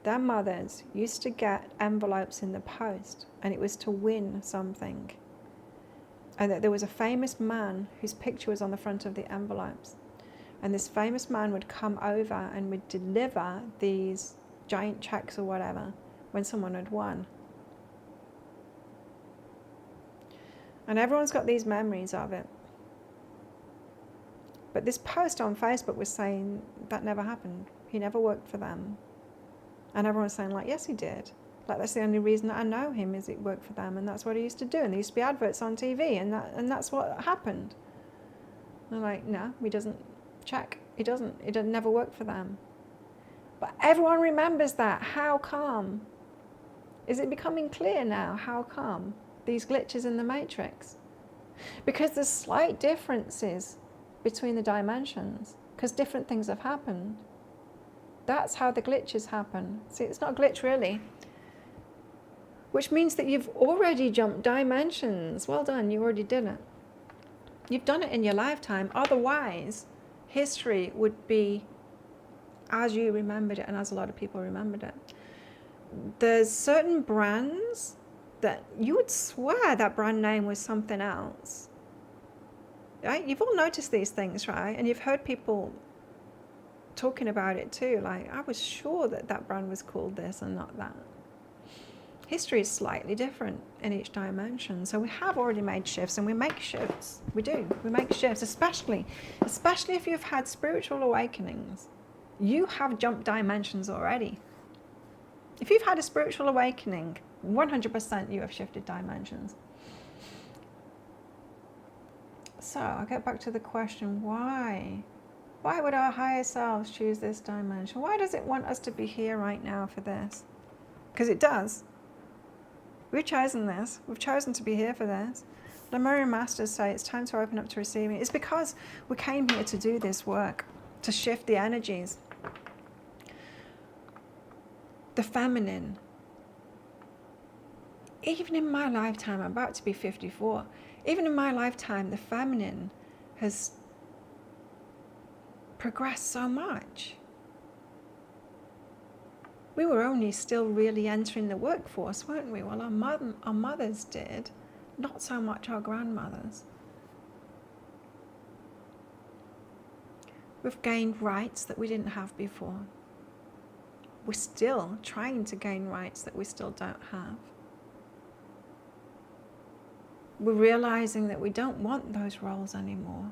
[SPEAKER 1] their mothers used to get envelopes in the post, and it was to win something. and that there was a famous man whose picture was on the front of the envelopes. And this famous man would come over and would deliver these giant checks or whatever when someone had won. And everyone's got these memories of it. But this post on Facebook was saying that never happened. He never worked for them. And everyone's saying, like, yes, he did. Like, that's the only reason that I know him, is it worked for them, and that's what he used to do. And there used to be adverts on TV, and that's what happened. And I'm like, no, he doesn't. Check. He doesn't. It never worked for them. But everyone remembers that. How come? Is it becoming clear now? How come? These glitches in the matrix. Because there's slight differences between the dimensions, because different things have happened. That's how the glitches happen. See, it's not a glitch really. Which means that you've already jumped dimensions. Well done, you already did it. You've done it in your lifetime. Otherwise, history would be as you remembered it and as a lot of people remembered it. There's certain brands that you would swear that brand name was something else. Right? You've all noticed these things, right? And you've heard people talking about it too. Like, I was sure that that brand was called this and not that. History is slightly different in each dimension. So we have already made shifts, and we make shifts. We do. We make shifts, especially if you've had spiritual awakenings. You have jumped dimensions already. If you've had a spiritual awakening, 100% you have shifted dimensions. So I'll get back to the question, why? Why would our higher selves choose this dimension? Why does it want us to be here right now for this? Because it does. We've chosen this. We've chosen to be here for this. The Lemuria Masters say it's time to open up to receiving. It's because we came here to do this work, to shift the energies. The feminine. Even in my lifetime, I'm about to be 54, even in my lifetime, the feminine has progressed so much. We were only still really entering the workforce, weren't we? Well, our mothers did, not so much our grandmothers. We've gained rights that we didn't have before. We're still trying to gain rights that we still don't have. We're realizing that we don't want those roles anymore.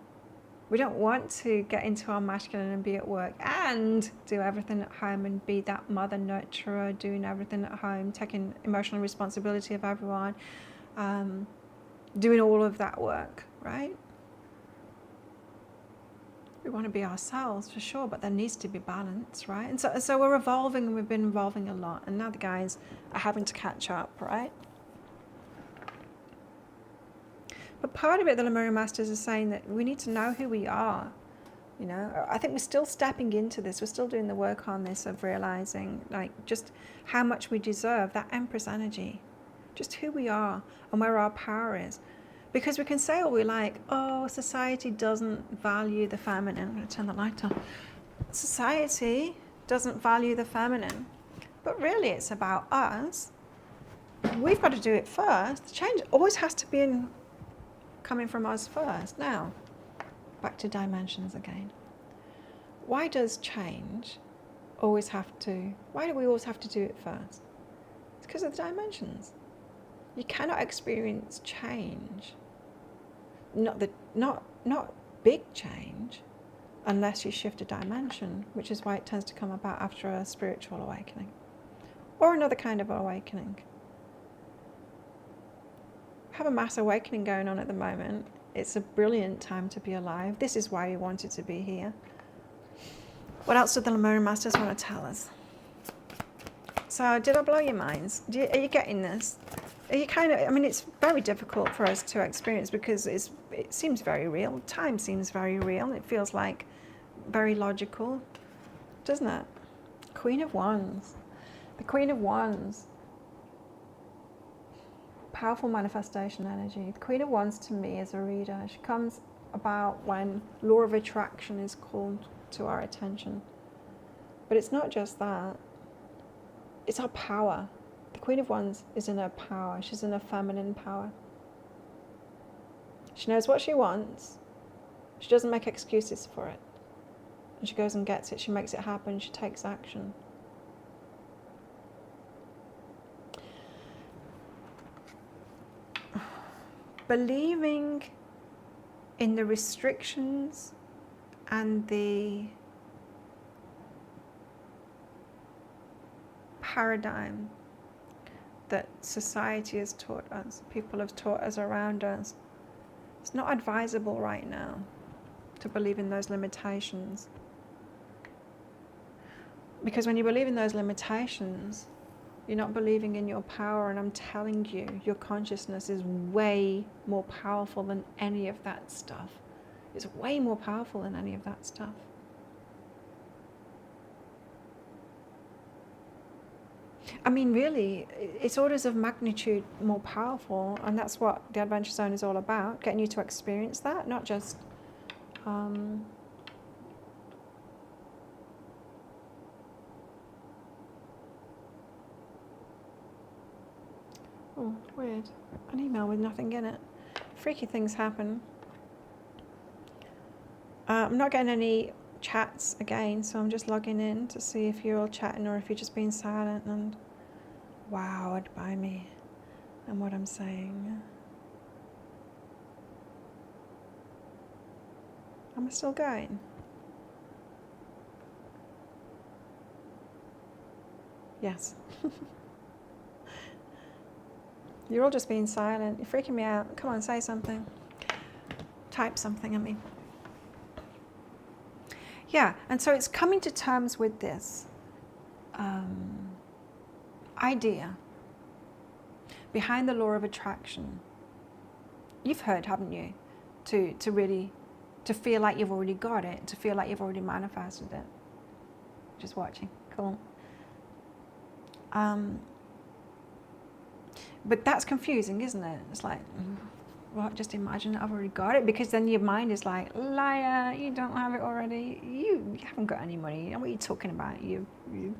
[SPEAKER 1] We don't want to get into our masculine and be at work and do everything at home and be that mother nurturer, doing everything at home, taking emotional responsibility of everyone, doing all of that work, right? We want to be ourselves for sure, but there needs to be balance, right? And so we're evolving, and we've been evolving a lot, and now the guys are having to catch up, right? But part of it, the Lemuria Masters are saying that we need to know who we are. You know, I think we're still stepping into this. We're still doing the work on this of realizing, like, just how much we deserve, that Empress energy, just who we are and where our power is. Because we can say all we like, oh, society doesn't value the feminine. I'm going to turn the light on. Society doesn't value the feminine. But really, it's about us. We've got to do it first. The change always has to be coming from us first. Now, back to dimensions again. Why does change always have to, why do we always have to do it first? It's because of the dimensions. You cannot experience change, not big change, unless you shift a dimension, which is why it tends to come about after a spiritual awakening or another kind of awakening. Have a mass awakening going on at the moment. It's a brilliant time to be alive. This is why we wanted to be here. What else did the Lemuria Masters want to tell us? So, did I blow your minds? Are you getting this? Are you kind of, I mean, it's very difficult for us to experience because it seems very real. Time seems very real. It feels like very logical, doesn't it? Queen of Wands. The Queen of Wands. Powerful manifestation energy. The Queen of Wands to me is a reader. She comes about when law of attraction is called to our attention. But it's not just that. It's our power. The Queen of Wands is in her power. She's in her feminine power. She knows what she wants. She doesn't make excuses for it. And she goes and gets it. She makes it happen. She takes action. Believing in the restrictions and the paradigm that society has taught us, people have taught us around us, it's not advisable right now to believe in those limitations. Because when you believe in those limitations, you're not believing in your power, and I'm telling you, your consciousness is way more powerful than any of that stuff. It's way more powerful than any of that stuff. I mean, really, it's orders of magnitude more powerful, and that's what the Adventure Zone is all about, getting you to experience that, not just oh, weird. An email with nothing in it. Freaky things happen. I'm not getting any chats again, so I'm just logging in to see if you're all chatting or if you're just being silent and wowed by me and what I'm saying. Am I still going? Yes. You're all just being silent. You're freaking me out. Come on, say something. Type something at me. Yeah, and so it's coming to terms with this idea behind the law of attraction. You've heard, haven't you? To really, to feel like you've already got it, to feel like you've already manifested it. Just watching. Cool. But that's confusing, isn't it? It's like, what? Just imagine I've already got it, because then your mind is like, liar, you don't have it already. You haven't got any money. What are you talking about? Your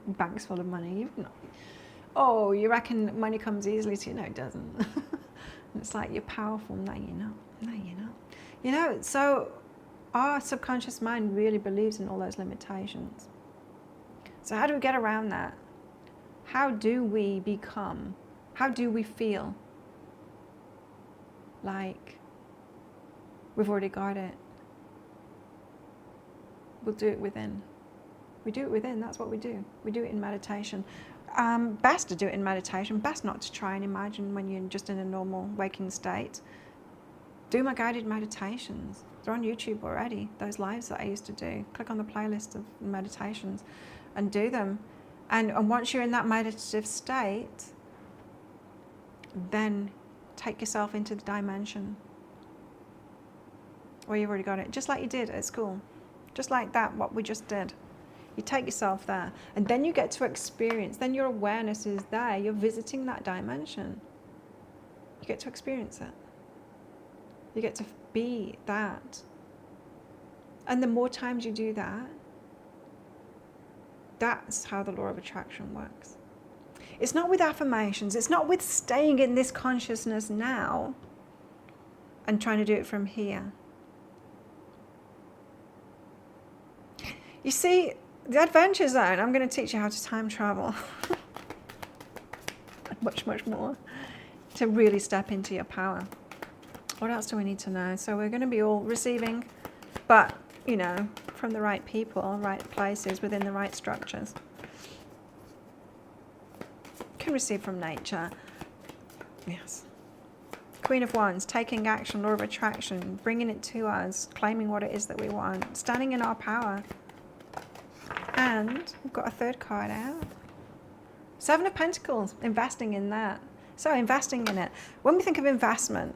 [SPEAKER 1] bank's full of money. You've not. Oh, you reckon money comes easily to you? No, it doesn't. It's like, you're powerful. No, you're not. No, you're not. You know, so our subconscious mind really believes in all those limitations. So how do we get around that? How do we become? How do we feel like we've already got it? We'll do it within. We do it within. That's what we do. We do it in meditation. Best to do it in meditation. Best not to try and imagine when you're just in a normal waking state. Do my guided meditations. They're on YouTube already. Those lives that I used to do. Click on the playlist of meditations and do them. And once you're in that meditative state, then take yourself into the dimension where you've already got it, just like you did at school, just like that, what we just did. You take yourself there, and then you get to experience, then your awareness is there, you're visiting that dimension. You get to experience it. You get to be that. And the more times you do that, that's how the law of attraction works. It's not with affirmations. It's not with staying in this consciousness now and trying to do it from here. You see, the Adventure Zone, I'm going to teach you how to time travel. Much, much more. To really step into your power. What else do we need to know? So we're going to be all receiving, but, you know, from the right people, right places, within the right structures. Can receive from nature. Yes. Queen of Wands, taking action, law of attraction, bringing it to us, claiming what it is that we want, standing in our power. And we've got a third card out. Seven of Pentacles, investing in that. So investing in it. When we think of investment,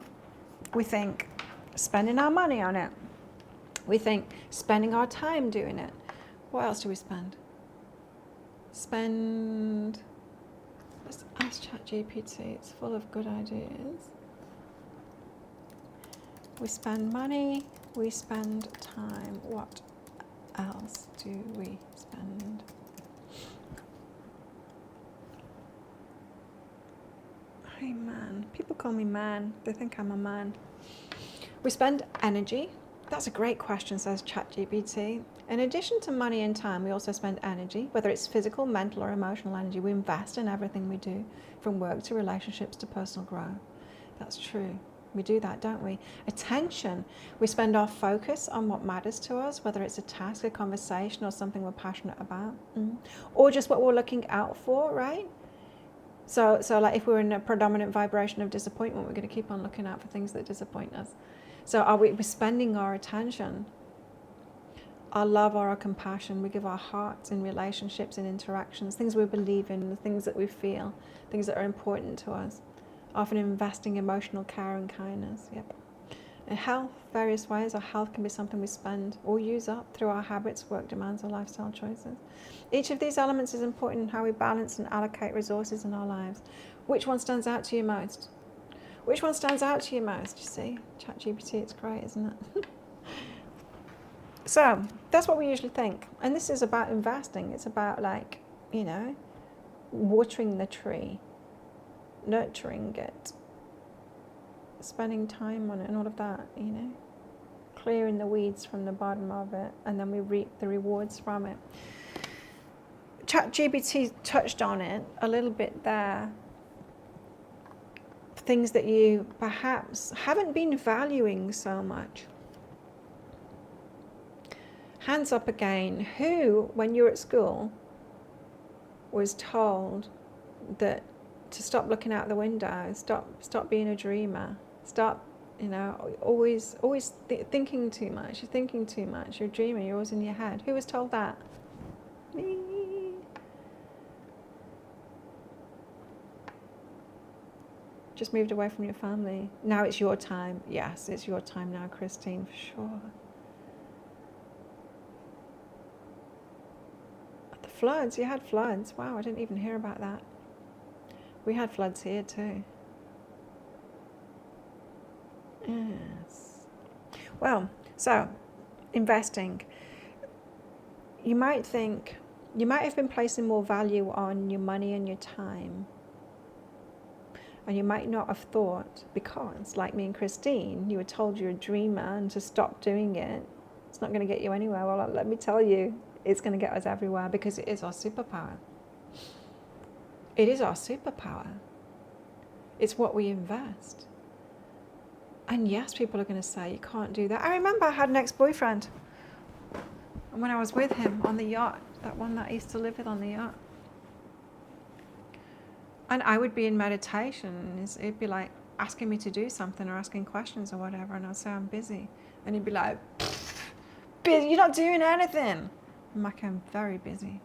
[SPEAKER 1] we think spending our money on it. We think spending our time doing it. What else do we spend? Let's ask ChatGPT. It's full of good ideas. We spend money. We spend time. What else do we spend? Hey, man. People call me man. They think I'm a man. We spend energy. That's a great question, says ChatGPT. In addition to money and time, we also spend energy, whether it's physical, mental, or emotional energy. We invest in everything we do, from work to relationships to personal growth. That's true. We do that, don't we? Attention. We spend our focus on what matters to us, whether it's a task, a conversation, or something we're passionate about, or just what we're looking out for, right? So like if we're in a predominant vibration of disappointment, we're going to keep on looking out for things that disappoint us. So we're spending our attention, our love, or our compassion. We give our hearts in relationships and interactions, things we believe in, the things that we feel, things that are important to us. Often investing emotional care and kindness. Yep. In health, various ways. Our health can be something we spend or use up through our habits, work demands, or lifestyle choices. Each of these elements is important in how we balance and allocate resources in our lives. Which one stands out to you most? Which one stands out to you most? You see, ChatGPT, it's great, isn't it? So that's what we usually think. And this is about investing. It's about, like, you know, watering the tree, nurturing it, spending time on it and all of that, you know, clearing the weeds from the bottom of it, and then we reap the rewards from it. ChatGPT touched on it a little bit there. Things that you perhaps haven't been valuing so much. Hands up again. Who, when you were at school, was told that to stop looking out the window, stop being a dreamer, stop, you know, always thinking too much. You're thinking too much. You're dreaming. You're always in your head. Who was told that? Me. Just moved away from your family. Now it's your time. Yes, it's your time now, Christine, for sure. The floods. You had floods. Wow, I didn't even hear about that. We had floods here too. Yes. Well, so investing. You might think, you might have been placing more value on your money and your time. And you might not have thought, because, like me and Christine, you were told you're a dreamer and to stop doing it, it's not going to get you anywhere. Well, let me tell you, it's going to get us everywhere, because it is our superpower. It is our superpower. It's what we invest. And yes, people are going to say, you can't do that. I remember I had an ex-boyfriend. And when I was with him on the yacht, that one that I used to live with on the yacht. And I would be in meditation, and it'd be like asking me to do something or asking questions or whatever, and I'd say I'm busy. And he'd be like, busy? You're not doing anything. I'm like, I'm very busy.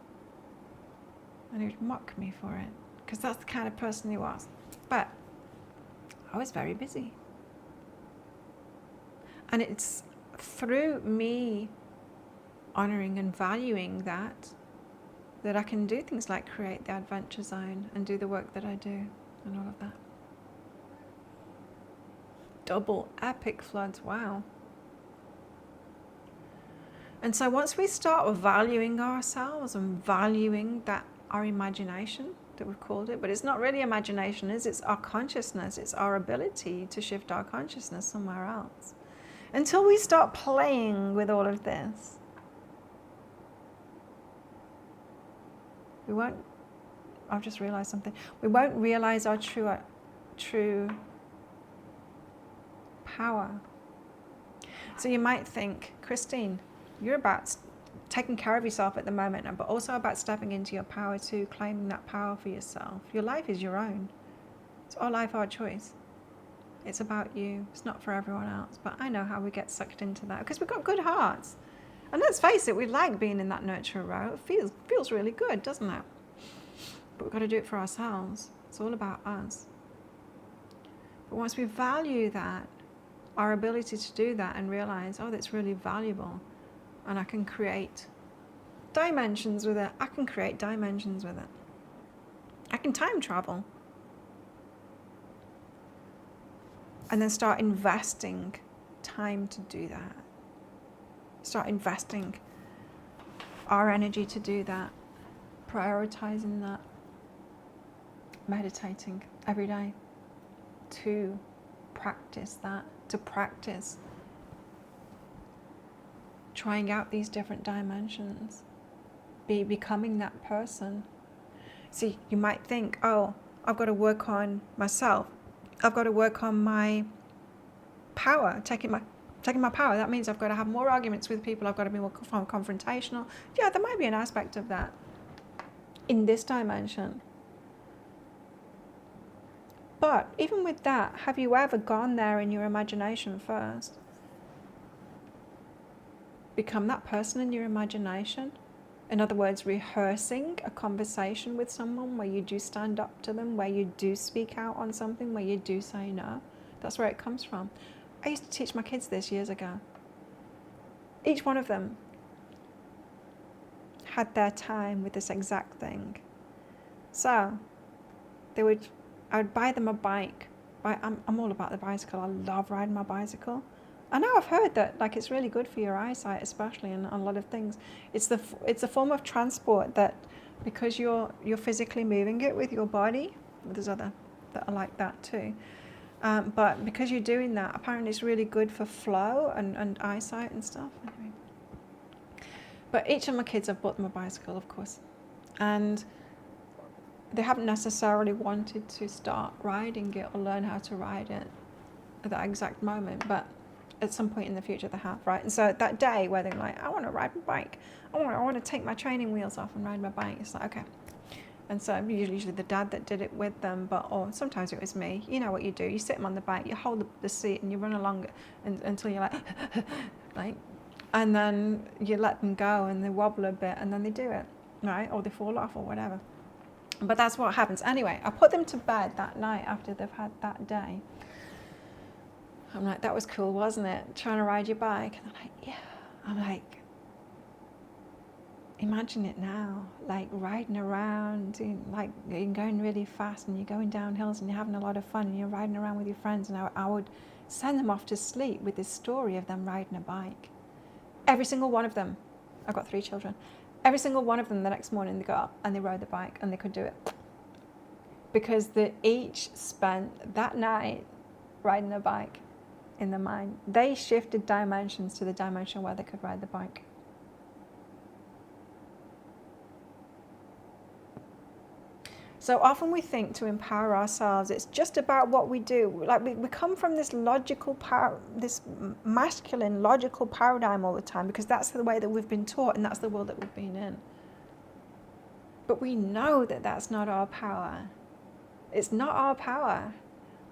[SPEAKER 1] And he'd mock me for it, because that's the kind of person he was. But I was very busy. And it's through me honoring and valuing that I can do things like create the Adventure Zone and do the work that I do and all of that. Double epic floods, wow. And so once we start valuing ourselves and valuing that, our imagination that we've called it, but it's not really imagination, it's our consciousness, it's our ability to shift our consciousness somewhere else. Until we start playing with all of this, we won't, I've just realized something, we won't realize our true power. So you might think, Christine, you're about taking care of yourself at the moment, but also about stepping into your power too, claiming that power for yourself. Your life is your own. It's our life, our choice. It's about you. It's not for everyone else. But I know how we get sucked into that, because we've got good hearts. And let's face it, we like being in that nurture role. It feels really good, doesn't it? But we've got to do it for ourselves. It's all about us. But once we value that, our ability to do that, and realize, oh, that's really valuable, and I can create dimensions with it. I can create dimensions with it. I can time travel. And then start investing time to do that. Start investing our energy to do that. Prioritizing that. Meditating every day to practice that. To practice trying out these different dimensions, becoming that person. See, you might think, oh, I've got to work on myself. I've got to work on my power, taking my power. That means I've got to have more arguments with people. I've got to be more confrontational. Yeah, there might be an aspect of that in this dimension. But even with that, have you ever gone there in your imagination first? Become that person in your imagination. In other words, rehearsing a conversation with someone where you do stand up to them, where you do speak out on something, where you do say no. That's where it comes from. I used to teach my kids this years ago. Each one of them had their time with this exact thing. So I would buy them a bike. I'm all about the bicycle. I love riding my bicycle. I know I've heard that like it's really good for your eyesight, especially in a lot of things. It's a form of transport that, because you're physically moving it with your body. There's other that are like that too. But because you're doing that, apparently it's really good for flow and eyesight and stuff. Anyway. But each of my kids, I've bought them a bicycle, of course, and they haven't necessarily wanted to start riding it or learn how to ride it at that exact moment, but at some point in the future they have, right? And so that day where they're like, I want to ride my bike, I want to take my training wheels off and ride my bike, it's like, okay. And so usually the dad that did it with them, or sometimes it was me. You know what you do, you sit them on the bike, you hold the seat and you run along until you're like, and then you let them go and they wobble a bit and then they do it, right? Or they fall off or whatever. But that's what happens. Anyway, I put them to bed that night after they've had that day. I'm like, that was cool, wasn't it? Trying to ride your bike. And they're like, yeah. I'm like, imagine it now, like riding around, like you're going really fast and you're going down hills and you're having a lot of fun and you're riding around with your friends. And I would send them off to sleep with this story of them riding a bike. Every single one of them. I've got 3 children. Every single one of them, the next morning they got up and they rode the bike and they could do it. Because they each spent that night riding a bike in their mind. They shifted dimensions to the dimension where they could ride the bike. So often we think to empower ourselves, it's just about what we do. Like we come from this logical power, this masculine logical paradigm all the time, because that's the way that we've been taught and that's the world that we've been in. But we know that that's not our power. It's not our power.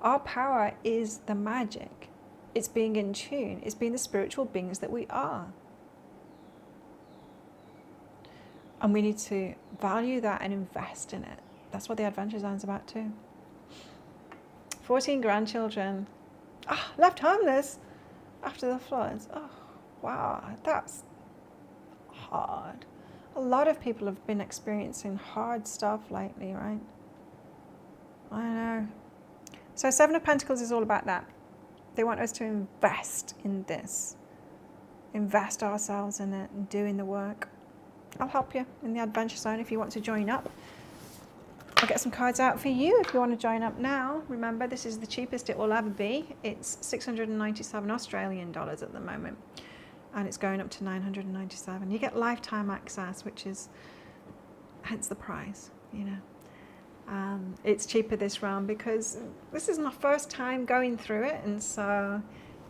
[SPEAKER 1] Our power is the magic. It's being in tune. It's being the spiritual beings that we are. And we need to value that and invest in it. That's what the Adventure Zone's about too. 14 grandchildren. Left homeless after the floods. Oh, wow, that's hard. A lot of people have been experiencing hard stuff lately, right? I know. So 7 of Pentacles is all about that. They want us to invest in this. Invest ourselves in it and doing the work. I'll help you in the Adventure Zone if you want to join up. I'll get some cards out for you if you want to join up now. Remember, this is the cheapest it will ever be. It's 697 Australian dollars at the moment. And it's going up to 997. You get lifetime access, which is hence the price, you know. It's cheaper this round because this is my first time going through it, and so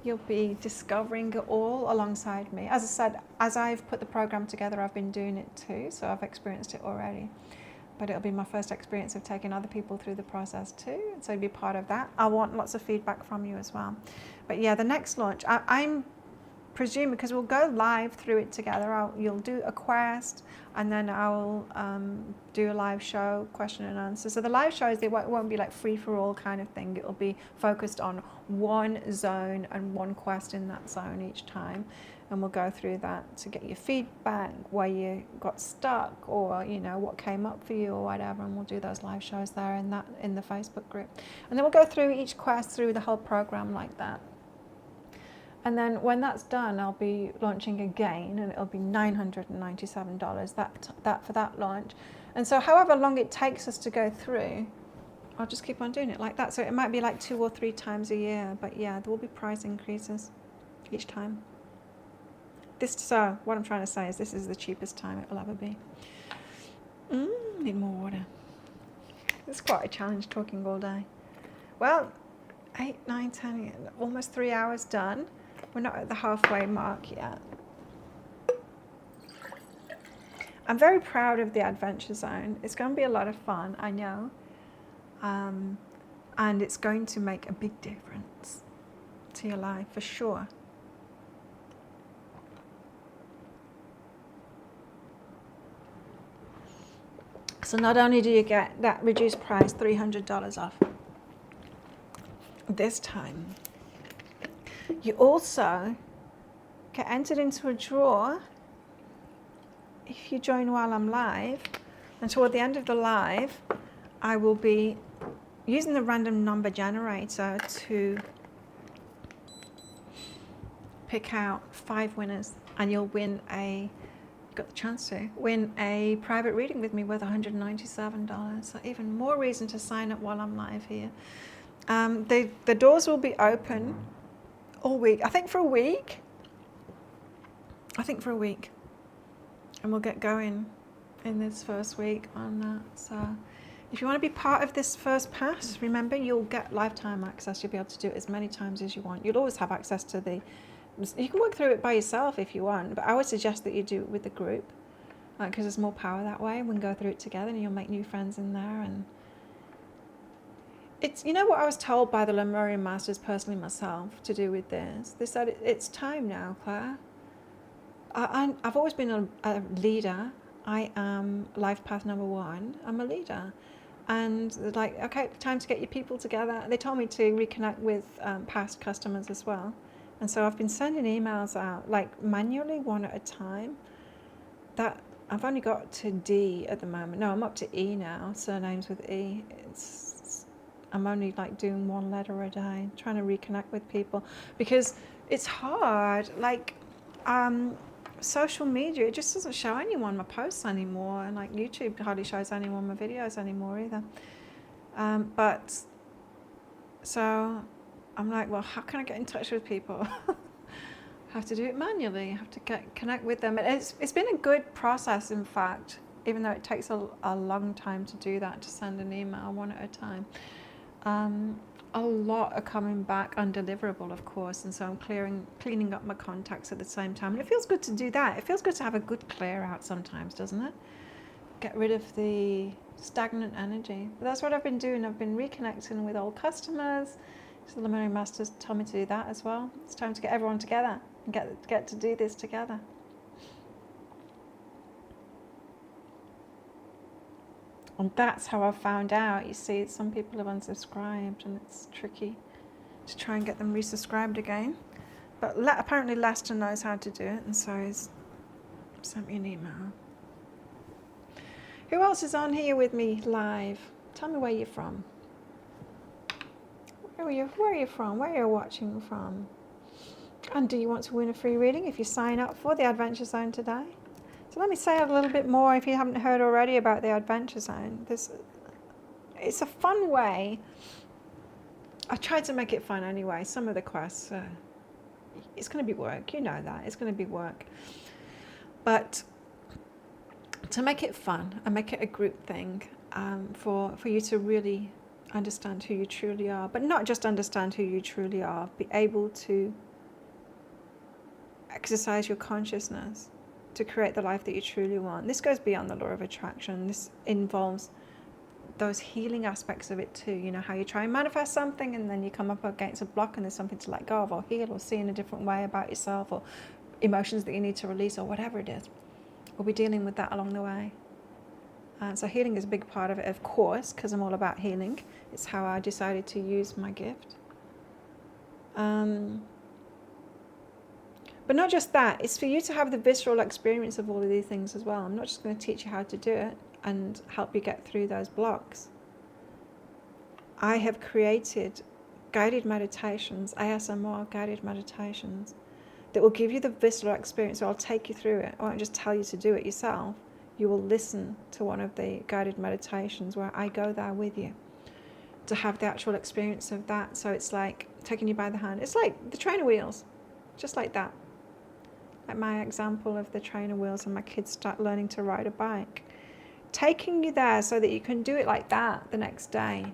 [SPEAKER 1] you'll be discovering it all alongside me. As I said, as I've put the program together, I've been doing it too, so I've experienced it already. But it'll be my first experience of taking other people through the process too, so be part of that. I want lots of feedback from you as well. But yeah, the next launch, I'm presuming, because we'll go live through it together, you'll do a quest, and then I'll do a live show, question and answer. So the live shows, they won't be like free-for-all kind of thing. It'll be focused on one zone and one quest in that zone each time. And we'll go through that to get your feedback, where you got stuck, or you know what came up for you or whatever, and we'll do those live shows there in the Facebook group. And then we'll go through each quest through the whole program like that. And then when that's done, I'll be launching again, and it'll be $997 that for that launch. And so however long it takes us to go through, I'll just keep on doing it like that. So it might be like 2 or 3 times a year, but yeah, there will be price increases each time. So what I'm trying to say is this is the cheapest time it will ever be. Need more water. It's quite a challenge talking all day. Well, 8, 9, 10, almost 3 hours done. We're not at the halfway mark yet. I'm very proud of the Adventure Zone. It's going to be a lot of fun, I know. And it's going to make a big difference to your life, for sure. So not only do you get that reduced price, $300 off this time, you also get entered into a draw if you join while I'm live. And toward the end of the live, I will be using the random number generator to pick out 5 winners, and you'll got the chance to win a private reading with me worth $197. So even more reason to sign up while I'm live here. The doors will be open all week. I think for a week. And we'll get going in this first week on that. So if you want to be part of this first pass, remember you'll get lifetime access. You'll be able to do it as many times as you want. You'll always have access to you can work through it by yourself if you want, but I would suggest that you do it with the group, because there's more power that way. We can go through it together and you'll make new friends in there. And it's, you know what I was told by the Lemurian Masters personally myself to do with this? They said, it's time now, Claire. I've always been a leader. I am life path number 1. I'm a leader. And they're like, okay, time to get your people together. They told me to reconnect with past customers as well. And so I've been sending emails out, like manually, one at a time. That I've only got to D at the moment. No, I'm up to E now, surnames with E. I'm only like doing 1 letter a day, trying to reconnect with people. Because it's hard, like social media, it just doesn't show anyone my posts anymore. And like YouTube hardly shows anyone my videos anymore either. But so I'm like, well, how can I get in touch with people? I have to do it manually. I have to connect with them. And it's been a good process, in fact, even though it takes a long time to do that, to send an email 1 at a time. A lot are coming back undeliverable, of course, and so I'm cleaning up my contacts at the same time. And it feels good to do that. It feels good to have a good clear out sometimes, doesn't it? Get rid of the stagnant energy. But that's what I've been doing. I've been reconnecting with old customers. So the Lemurian Masters told me to do that as well. It's time to get everyone together and get to do this together. And that's how I found out. You see, some people have unsubscribed and it's tricky to try and get them resubscribed again. But apparently Lester knows how to do it, and so he's sent me an email. Who else is on here with me live? Tell me where you're from. Where are you from? Where are you watching from? And do you want to win a free reading if you sign up for the Adventure Zone today? So let me say a little bit more, if you haven't heard already, about the Adventure Zone. It's a fun way. I tried to make it fun anyway. Some of the quests, it's going to be work. You know that. It's going to be work. But to make it fun and make it a group thing, for you to really understand who you truly are, but not just understand who you truly are, be able to exercise your consciousness to create the life that you truly want. This goes beyond the law of attraction. This involves those healing aspects of it too. You know, how you try and manifest something and then you come up against a block and there's something to let go of or heal or see in a different way about yourself, or emotions that you need to release, or whatever it is. We'll be dealing with that along the way. So healing is a big part of it, of course, because I'm all about healing. It's how I decided to use my gift. But not just that, it's for you to have the visceral experience of all of these things as well. I'm not just going to teach you how to do it and help you get through those blocks. I have created guided meditations, ASMR guided meditations, that will give you the visceral experience. So I'll take you through it. I won't just tell you to do it yourself. You will listen to one of the guided meditations where I go there with you to have the actual experience of that. So it's like taking you by the hand. It's like the trainer wheels, just like that. like my example of the trainer wheels and my kids start learning to ride a bike. Taking you there so that you can do it like that the next day.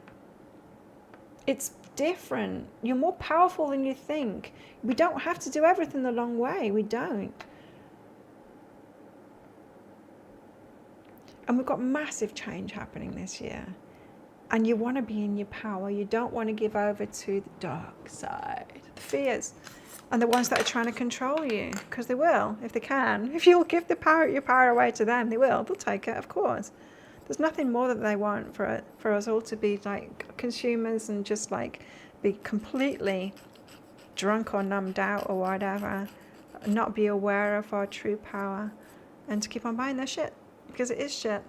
[SPEAKER 1] It's different. You're more powerful than you think. We don't have to do everything the long way. We don't. And we've got massive change happening this year. And you want to be in your power. You don't want to give over to the dark side, the fears, and the ones that are trying to control you, because they will, if they can. If you'll give your power away to them, they will. They'll take it, of course. There's nothing more that they want for us all to be like consumers and just like be completely drunk or numbed out or whatever, not be aware of our true power, and to keep on buying their shit, because it is shit.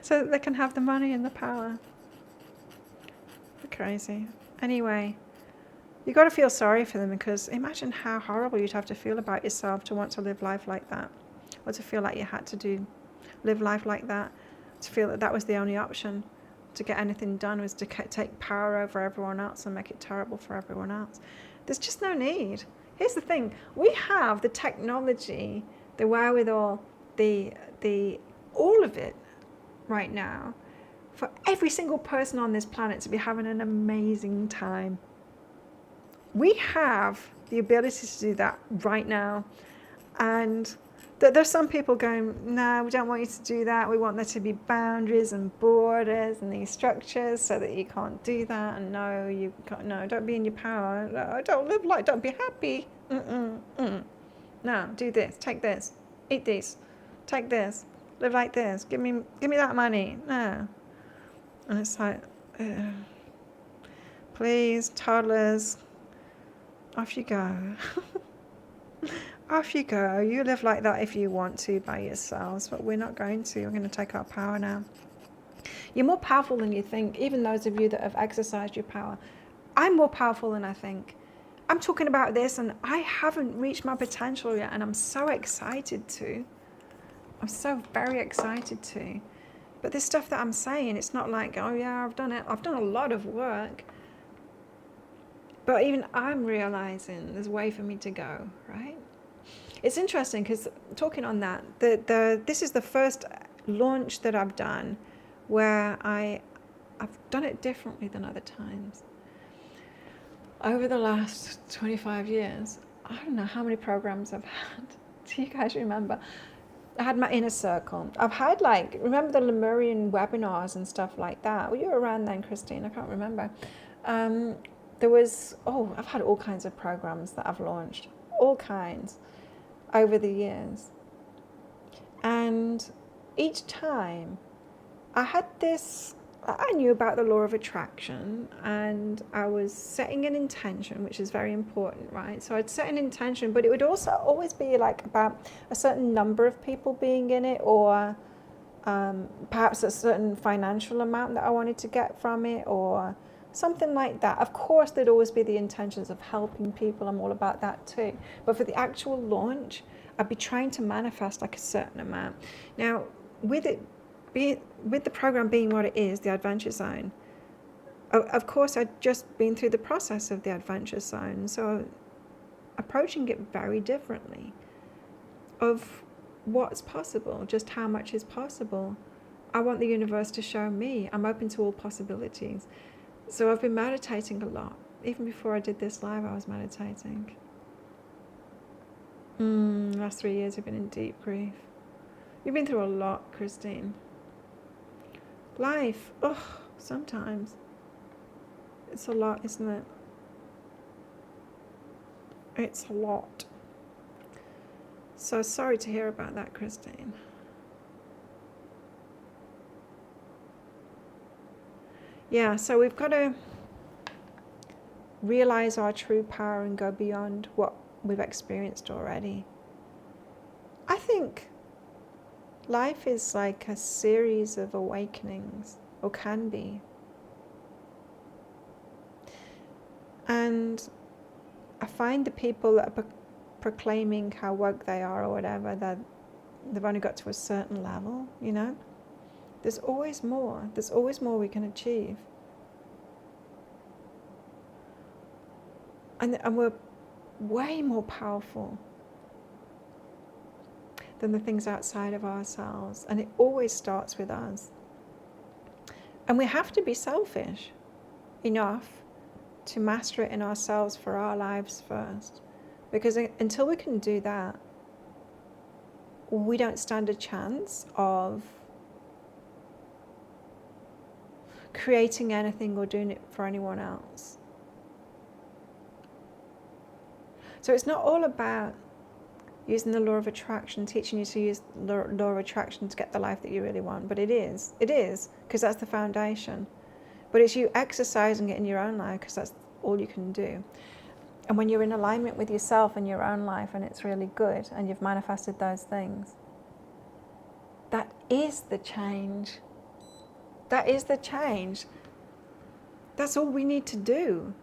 [SPEAKER 1] So that they can have the money and the power. They're crazy. Anyway, you got to feel sorry for them, because imagine how horrible you'd have to feel about yourself to want to live life like that, or to feel like you had to live life like that, to feel that that was the only option to get anything done, was to take power over everyone else and make it terrible for everyone else. There's just no need. Here's the thing: we have the technology, the wherewithal, the all of it right now for every single person on this planet to be having an amazing time. We have the ability to do that right now. And there's some people going, no, we don't want you to do that. We want there to be boundaries and borders and these structures so that you can't do that. And no, you can't, no, don't be in your power. No, don't live like, don't be happy. No, do this, take this, eat this, take this, live like this, give me that money. No. And it's like, please, toddlers, off you go. Off you go. You live like that if you want to by yourselves, but we're not going to. We're going to take our power now. You're more powerful than you think, even those of you that have exercised your power. I'm more powerful than I think. I'm talking about this and I haven't reached my potential yet, and I'm so excited to. I'm so very excited to. But this stuff that I'm saying, it's not like, oh yeah, I've done it. I've done a lot of work. But even I'm realizing there's a way for me to go, right? It's interesting because talking on that, this is the first launch that I've done where I've done it differently than other times. Over the last 25 years, I don't know how many programs I've had. Do you guys remember? I had my inner circle. I've had remember the Lemurian webinars and stuff like that? Were you around then, Christine? I can't remember. I've had all kinds of programs that I've launched, all kinds, over the years. And each time I knew about the law of attraction, and I was setting an intention, which is very important, right? So I'd set an intention, but it would also always be about a certain number of people being in it, or perhaps a certain financial amount that I wanted to get from it, or something like that. Of course, there'd always be the intentions of helping people. I'm all about that too. But for the actual launch, I'd be trying to manifest a certain amount. Now, with the program being what it is, the Adventure Zone, of course, I'd just been through the process of the Adventure Zone, so approaching it very differently of what's possible, just how much is possible. I want the universe to show me. I'm open to all possibilities. So I've been meditating a lot. Even before I did this live, I was meditating. Last 3 years I've been in deep grief. You've been through a lot, Christine. Life, sometimes. It's a lot, isn't it? It's a lot. So sorry to hear about that, Christine. Yeah, so we've got to realize our true power and go beyond what we've experienced already. I think life is like a series of awakenings, or can be. And I find the people that are proclaiming how woke they are or whatever, that they've only got to a certain level, you know? There's always more. There's always more we can achieve. And we're way more powerful than the things outside of ourselves. And it always starts with us. And we have to be selfish enough to master it in ourselves for our lives first. Because until we can do that, we don't stand a chance of creating anything or doing it for anyone else. So it's not all about using the law of attraction, teaching you to use law of attraction to get the life that you really want. But it is, because that's the foundation. But it's you exercising it in your own life, because that's all you can do. And when you're in alignment with yourself and your own life, and it's really good, and you've manifested those things, that is the change. That is the change. That's all we need to do.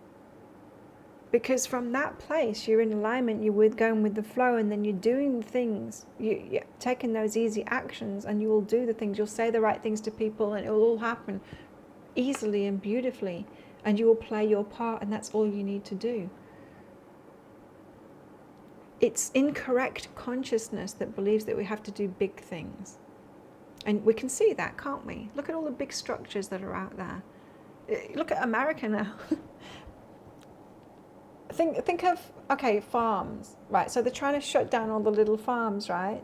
[SPEAKER 1] Because from that place, you're in alignment, you're going with the flow, and then you're doing the things. You're taking those easy actions, and you will do the things. You'll say the right things to people, and it will all happen easily and beautifully. And you will play your part, and that's all you need to do. It's incorrect consciousness that believes that we have to do big things. And we can see that, can't we? Look at all the big structures that are out there. Look at America now. Think of, okay, farms, right? So they're trying to shut down all the little farms, right?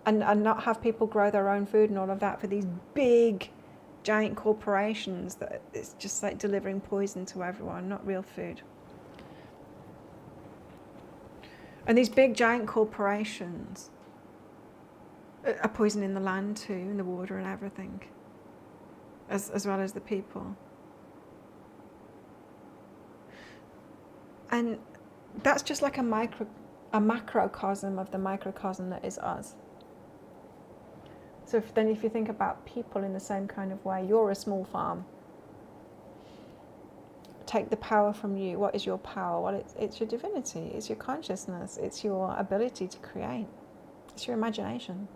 [SPEAKER 1] And not have people grow their own food and all of that for these big, giant corporations that it's just like delivering poison to everyone, not real food. And these big, giant corporations are poisoning the land too, and the water and everything, as well as the people. And that's just like a macrocosm of the microcosm that is us. So if you think about people in the same kind of way, you're a small farm. Take the power from you. What is your power? Well, it's your divinity. It's your consciousness. It's your ability to create. It's your imagination.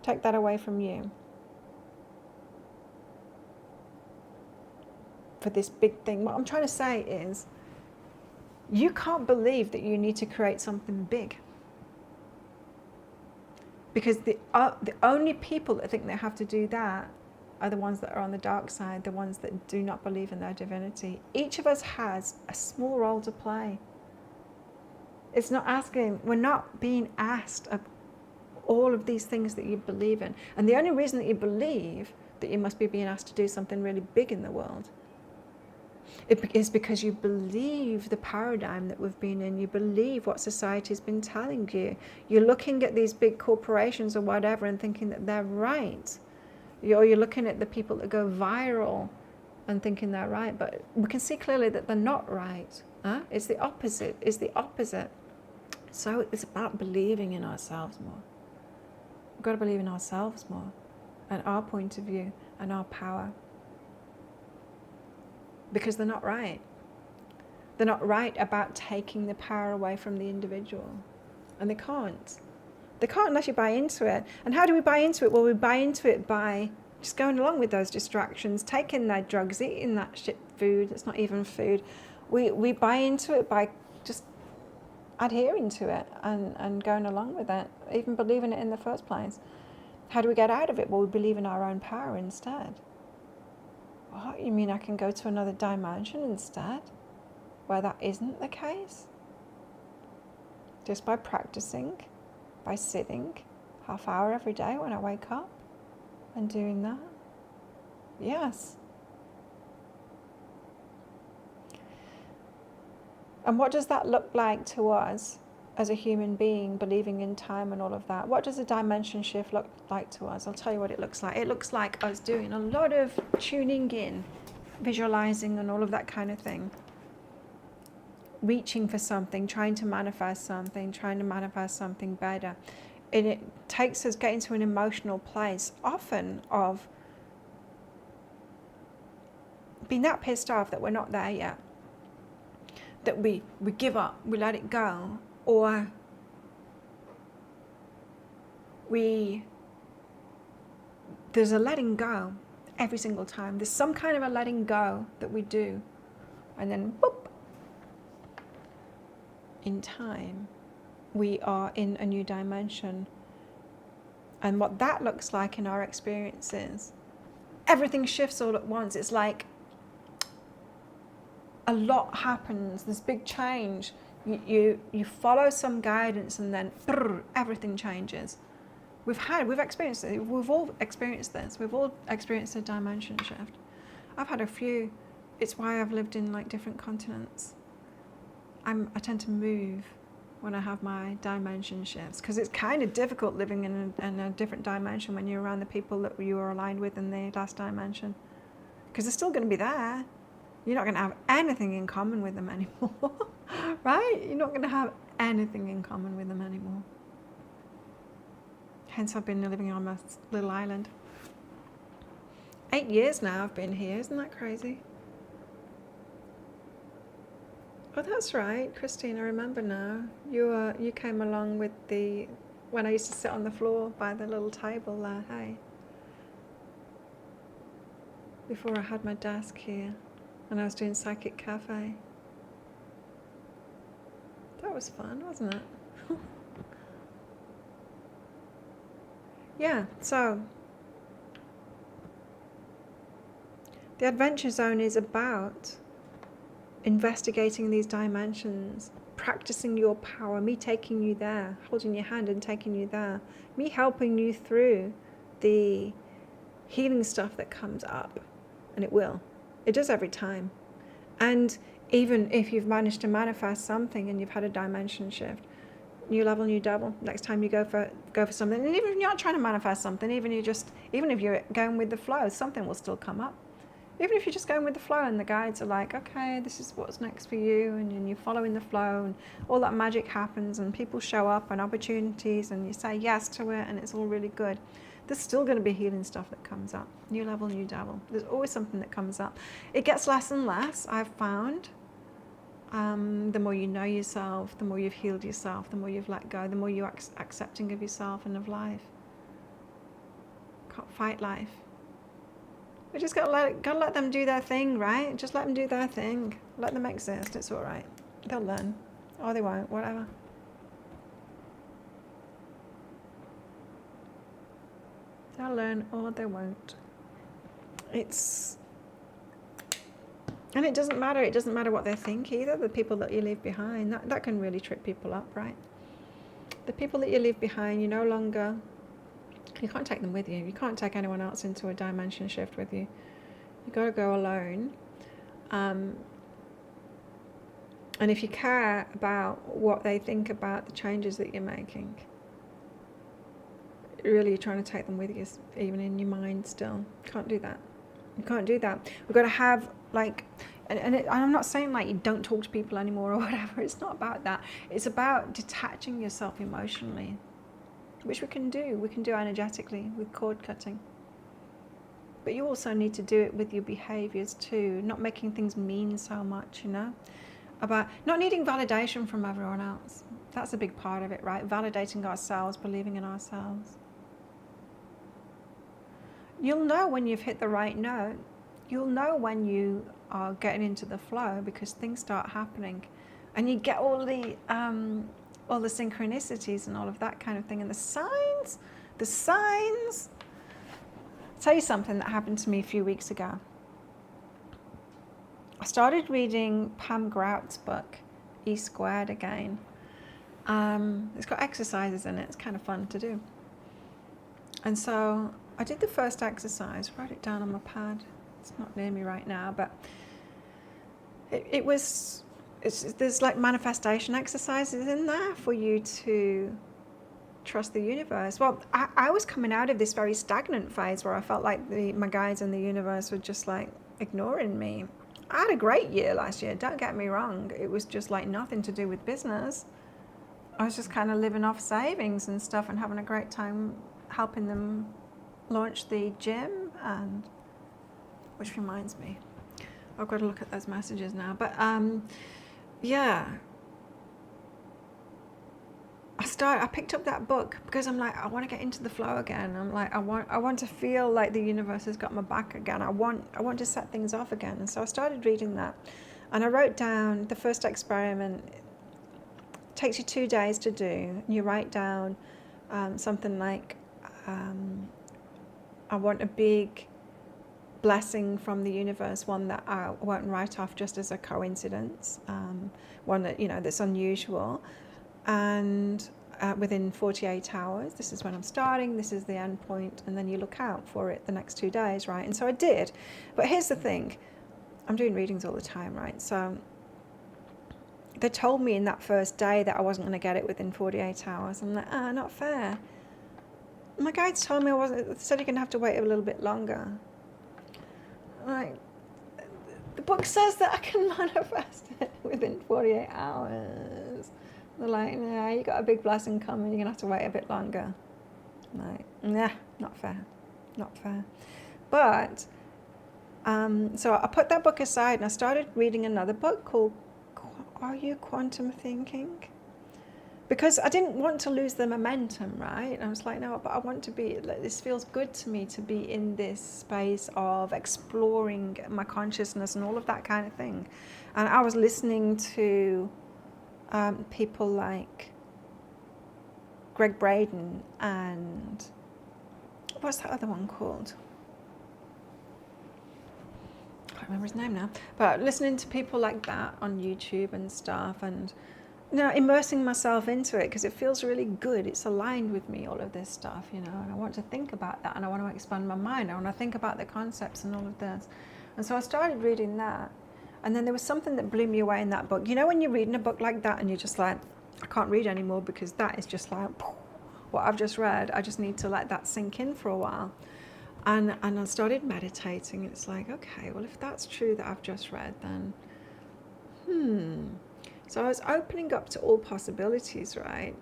[SPEAKER 1] Take that away from you for this big thing. What I'm trying to say is, you can't believe that you need to create something big. Because the only people that think they have to do that are the ones that are on the dark side, the ones that do not believe in their divinity. Each of us has a small role to play. It's not asking, we're not being asked of all of these things that you believe in. And the only reason that you believe that you must be being asked to do something really big in the world is because you believe the paradigm that we've been in. You believe what society's been telling you. You're looking at these big corporations or whatever and thinking that they're right. Or you're looking at the people that go viral and thinking they're right. But we can see clearly that they're not right. It's the opposite. It's the opposite. So it's about believing in ourselves more. We've got to believe in ourselves more, and our point of view and our power. Because they're not right. They're not right about taking the power away from the individual. And they can't. They can't unless you buy into it. And how do we buy into it? Well, we buy into it by just going along with those distractions, taking their drugs, eating that shit food. It's not even food. We buy into it by just adhering to it and going along with it, even believing it in the first place. How do we get out of it? Well, we believe in our own power instead. What? You mean I can go to another dimension instead, where that isn't the case? Just by practicing, by sitting half hour every day when I wake up and doing that? Yes. And what does that look like to us as a human being, believing in time and all of that? What does a dimension shift look like to us? I'll tell you what it looks like. It looks like us doing a lot of tuning in, visualizing and all of that kind of thing. Reaching for something, trying to manifest something better. And it takes us getting to an emotional place, often of being that pissed off that we're not there yet. That we give up, we let it go. Or there's a letting go every single time. There's some kind of a letting go that we do. And then, boop, in time, we are in a new dimension. And what that looks like in our experiences, everything shifts all at once. It's like a lot happens, this big change. You follow some guidance and then everything changes. We've experienced it. We've all experienced this. We've all experienced a dimension shift. I've had a few. It's why I've lived in like different continents. I tend to move when I have my dimension shifts, because it's kind of difficult living in a different dimension when you're around the people that you were aligned with in the last dimension, because they're still going to be there. You're not going to have anything in common with them anymore, right? You're not going to have anything in common with them anymore. Hence, I've been living on my little island. 8 years now I've been here. Isn't that crazy? Oh, that's right, Christine, I remember now. You came along with when I used to sit on the floor by the little table there, hey? Before I had my desk here, and I was doing Psychic Cafe. That was fun, wasn't it? Yeah, so the Adventure Zone is about investigating these dimensions, practicing your power, me taking you there, holding your hand and taking you there, me helping you through the healing stuff that comes up. And it does every time. And even if you've managed to manifest something and you've had a dimension shift, new level, new double, next time you go for something, and even if you're not trying to manifest something, even if you're going with the flow, something will still come up. Even if you're just going with the flow and the guides are like, okay, this is what's next for you, and you're following the flow, and all that magic happens, and people show up and opportunities, and you say yes to it, and it's all really good. There's still going to be healing stuff that comes up. New level, new devil. There's always something that comes up. It gets less and less, I've found. The more you know yourself, the more you've healed yourself, the more you've let go, the more you're accepting of yourself and of life. Can't fight life. We just gotta let them do their thing, right? Just let them do their thing. Let them exist. It's all right. They'll learn, or they won't. Whatever. They'll learn, or they won't. And it doesn't matter. It doesn't matter what they think either. The people that you leave behind, that can really trip people up, right? The people that you leave behind, you can't take them with you. You can't take anyone else into a dimension shift with you. You've got to go alone. And if you care about what they think about the changes that you're making, really you're trying to take them with you, even in your mind still. Can't do that. You can't do that. We've got to have, like, and I'm not saying like you don't talk to people anymore or whatever. It's not about that. It's about detaching yourself emotionally, which we can do. We can do energetically with cord cutting. But you also need to do it with your behaviors too, not making things mean so much, about not needing validation from everyone else. That's a big part of it, right? Validating ourselves, believing in ourselves. You'll know when you've hit the right note. You'll know when you are getting into the flow, because things start happening and you get all the synchronicities and all of that kind of thing, and the signs. I'll tell you something that happened to me a few weeks ago. I started reading Pam Grout's book, E Squared, again. It's got exercises in it. It's kind of fun to do. And so I did the first exercise, wrote it down on my pad. It's not near me right now, but there's like manifestation exercises in there for you to trust the universe. Well, I was coming out of this very stagnant phase where I felt like my guides in the universe were just like ignoring me. I had a great year last year, don't get me wrong. It was just like nothing to do with business. I was just kind of living off savings and stuff and having a great time helping them launch the gym, and which reminds me, I've got to look at those messages now. But yeah, I picked up that book because I'm like, I want to get into the flow again. I'm like, I want to feel like the universe has got my back again. I want to set things off again. And so I started reading that, and I wrote down the first experiment. takes you 2 days to do. And you write down something like, I want a big blessing from the universe, one that I won't write off just as a coincidence, one that, you know, that's unusual. And within 48 hours, this is when I'm starting, this is the end point, and then you look out for it the next 2 days, right? And so I did. But here's the thing, I'm doing readings all the time, right? So they told me in that first day that I wasn't going to get it within 48 hours. I'm like, not fair. My guides told me I wasn't, they said you're going to have to wait a little bit longer. Like, the book says that I can manifest it within 48 hours. They're like, yeah, you got a big blessing coming, you're going to have to wait a bit longer. I'm like, nah, not fair. Not fair. But, so I put that book aside and I started reading another book called Are You Quantum Thinking? Because I didn't want to lose the momentum, right? I was like, no, but I want to be, this feels good to me to be in this space of exploring my consciousness and all of that kind of thing. And I was listening to people like Greg Braden and what's that other one called? I can't remember his name now. But listening to people like that on YouTube and stuff, and you know, immersing myself into it because it feels really good. It's aligned with me, all of this stuff, you know, and I want to think about that and I want to expand my mind. I want to think about the concepts and all of this. And so I started reading that. And then there was something that blew me away in that book. You know, when you're reading a book like that and you're just like, I can't read anymore because that is just like what I've just read. I just need to let that sink in for a while. And I started meditating. It's like, okay, well, if that's true that I've just read, then, So I was opening up to all possibilities, right,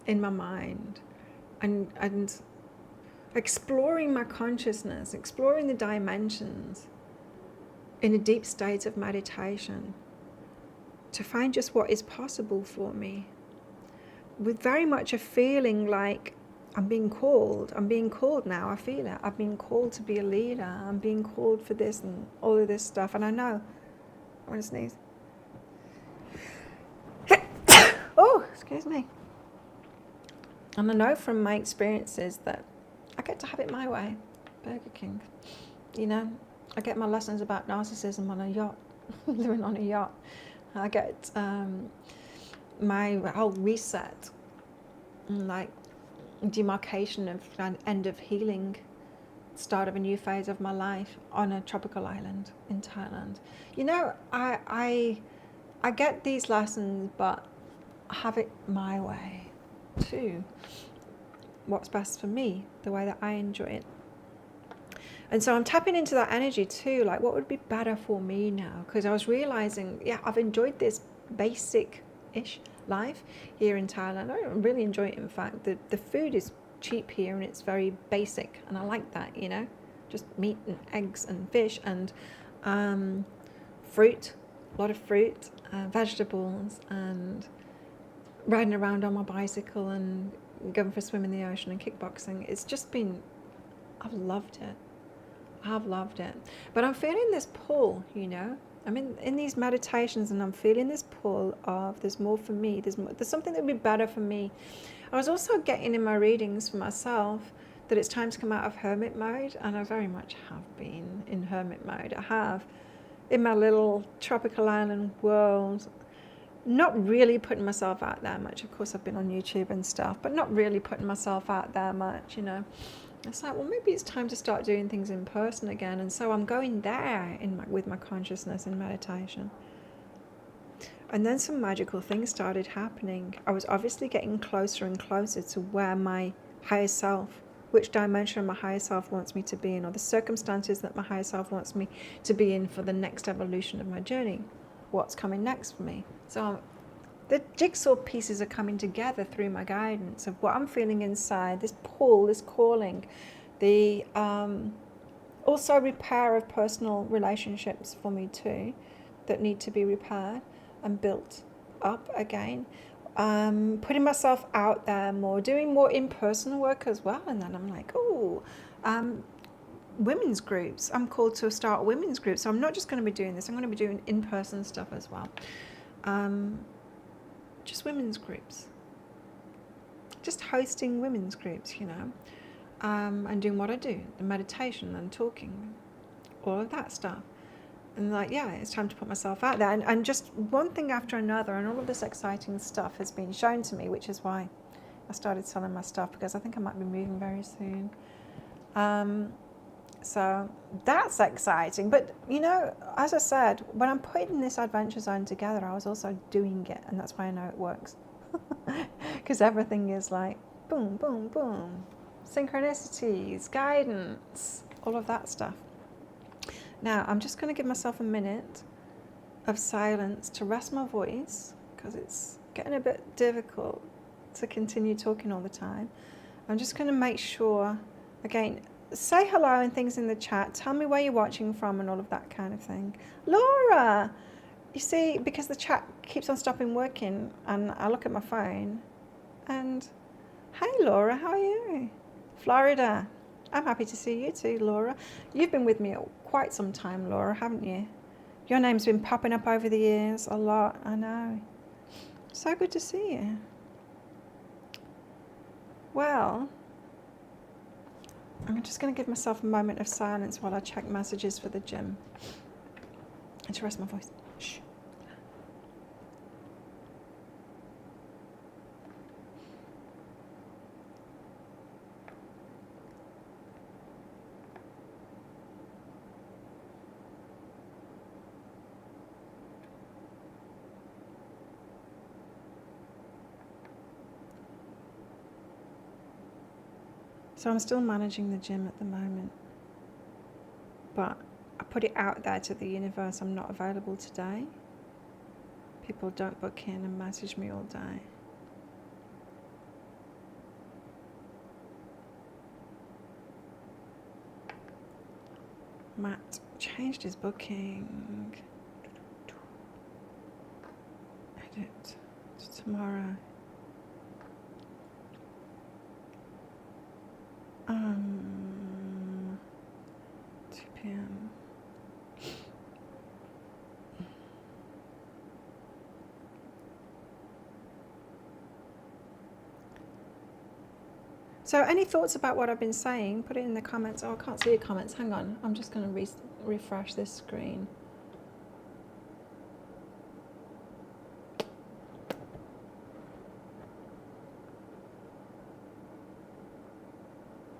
[SPEAKER 1] in my mind, and exploring my consciousness, exploring the dimensions in a deep state of meditation to find just what is possible for me, with very much a feeling like I'm being called now. I feel it. I've been called to be a leader. I'm being called for this and all of this stuff. And I know, I want to sneeze. Oh, excuse me. And I know from my experiences that I get to have it my way. Burger King. You know, I get my lessons about narcissism on a yacht, living on a yacht. I get my whole reset, like demarcation of an end of healing, start of a new phase of my life on a tropical island in Thailand. You know, I get these lessons, but I have it my way too. What's best for me, the way that I enjoy it. And so I'm tapping into that energy too, like what would be better for me now? Because I was realizing, yeah, I've enjoyed this basic-ish life here in Thailand. I really enjoy it, in fact. The food is cheap here and it's very basic, and I like that, you know, just meat and eggs and fish and fruit, a lot of fruit, vegetables, and riding around on my bicycle and going for a swim in the ocean and kickboxing. It's just been, I've loved it. I've loved it. But I'm feeling this pull, you know. I'm in these meditations and I'm feeling this pull of there's more for me. There's something that would be better for me. I was also getting in my readings for myself that it's time to come out of hermit mode, and I very much have been in hermit mode. I have, in my little tropical island world, not really putting myself out there much. Of course, I've been on YouTube and stuff, but not really putting myself out there much, you know. It's like, well, maybe it's time to start doing things in person again. And so I'm going there with my consciousness in meditation. And then some magical things started happening. I was obviously getting closer and closer to where my higher self, which dimension my higher self wants me to be in, or the circumstances that my higher self wants me to be in for the next evolution of my journey. What's coming next for me? So the jigsaw pieces are coming together through my guidance of what I'm feeling inside, this pull, this calling, the also repair of personal relationships for me too that need to be repaired and built up again, putting myself out there more, doing more in-person work as well. And then I'm like, oh, women's groups. I'm called to start women's groups. So I'm not just going to be doing this, I'm going to be doing in-person stuff as well. just women's groups. Just hosting women's groups, you know, and doing what I do, the meditation and talking, all of that stuff. And like, yeah, it's time to put myself out there. And just one thing after another, and all of this exciting stuff has been shown to me, which is why I started selling my stuff, because I think I might be moving very soon. So that's exciting. But, you know, as I said, when I'm putting this Adventure Zone together, I was also doing it. And that's why I know it works. Because everything is like boom, boom, boom. Synchronicities, guidance, all of that stuff. Now, I'm just going to give myself a minute of silence to rest my voice, because it's getting a bit difficult to continue talking all the time. I'm just going to make sure, again, say hello and things in the chat. Tell me where you're watching from and all of that kind of thing. Laura! You see, because the chat keeps on stopping working, and I look at my phone, and hey, Laura, how are you? Florida. I'm happy to see you too, Laura. You've been with me quite some time, Laura, haven't you? Your name's been popping up over the years a lot, I know. So good to see you. Well, I'm just going to give myself a moment of silence while I check messages for the gym. And to rest my voice. Shh. So I'm still managing the gym at the moment, but I put it out there to the universe, I'm not available today. People don't book in and message me all day. Matt changed his booking. Edit to tomorrow. 2 p.m. So any thoughts about what I've been saying, put it in the comments. Oh, I can't see your comments. Hang on. I'm just going to refresh this screen.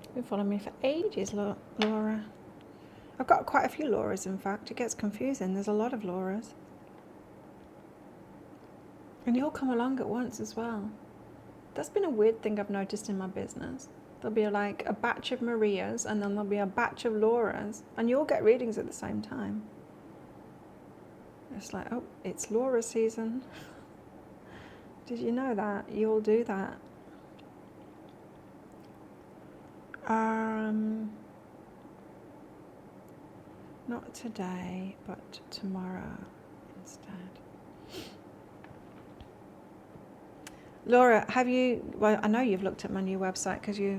[SPEAKER 1] You've been following me for ages, Laura. I've got quite a few Lauras, in fact. It gets confusing. There's a lot of Lauras. And you all come along at once as well. That's been a weird thing I've noticed in my business. There'll be like a batch of Marias, and then there'll be a batch of Lauras, and you all get readings at the same time. It's like, oh, it's Laura season. Did you know that? You all do that. Not today, but tomorrow instead. Laura, have you, well, I know you've looked at my new website because you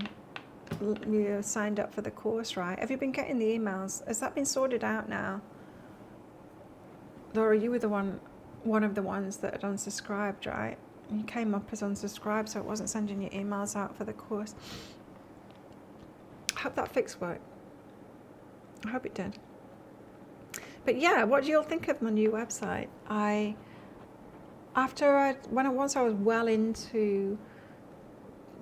[SPEAKER 1] signed up for the course, right? Have you been getting the emails? Has that been sorted out now? Laura, you were the one of the ones that had unsubscribed, right? You came up as unsubscribed, so it wasn't sending you emails out for the course. I hope that fix worked. I hope it did. But yeah, what do you all think of my new website? Once I was well into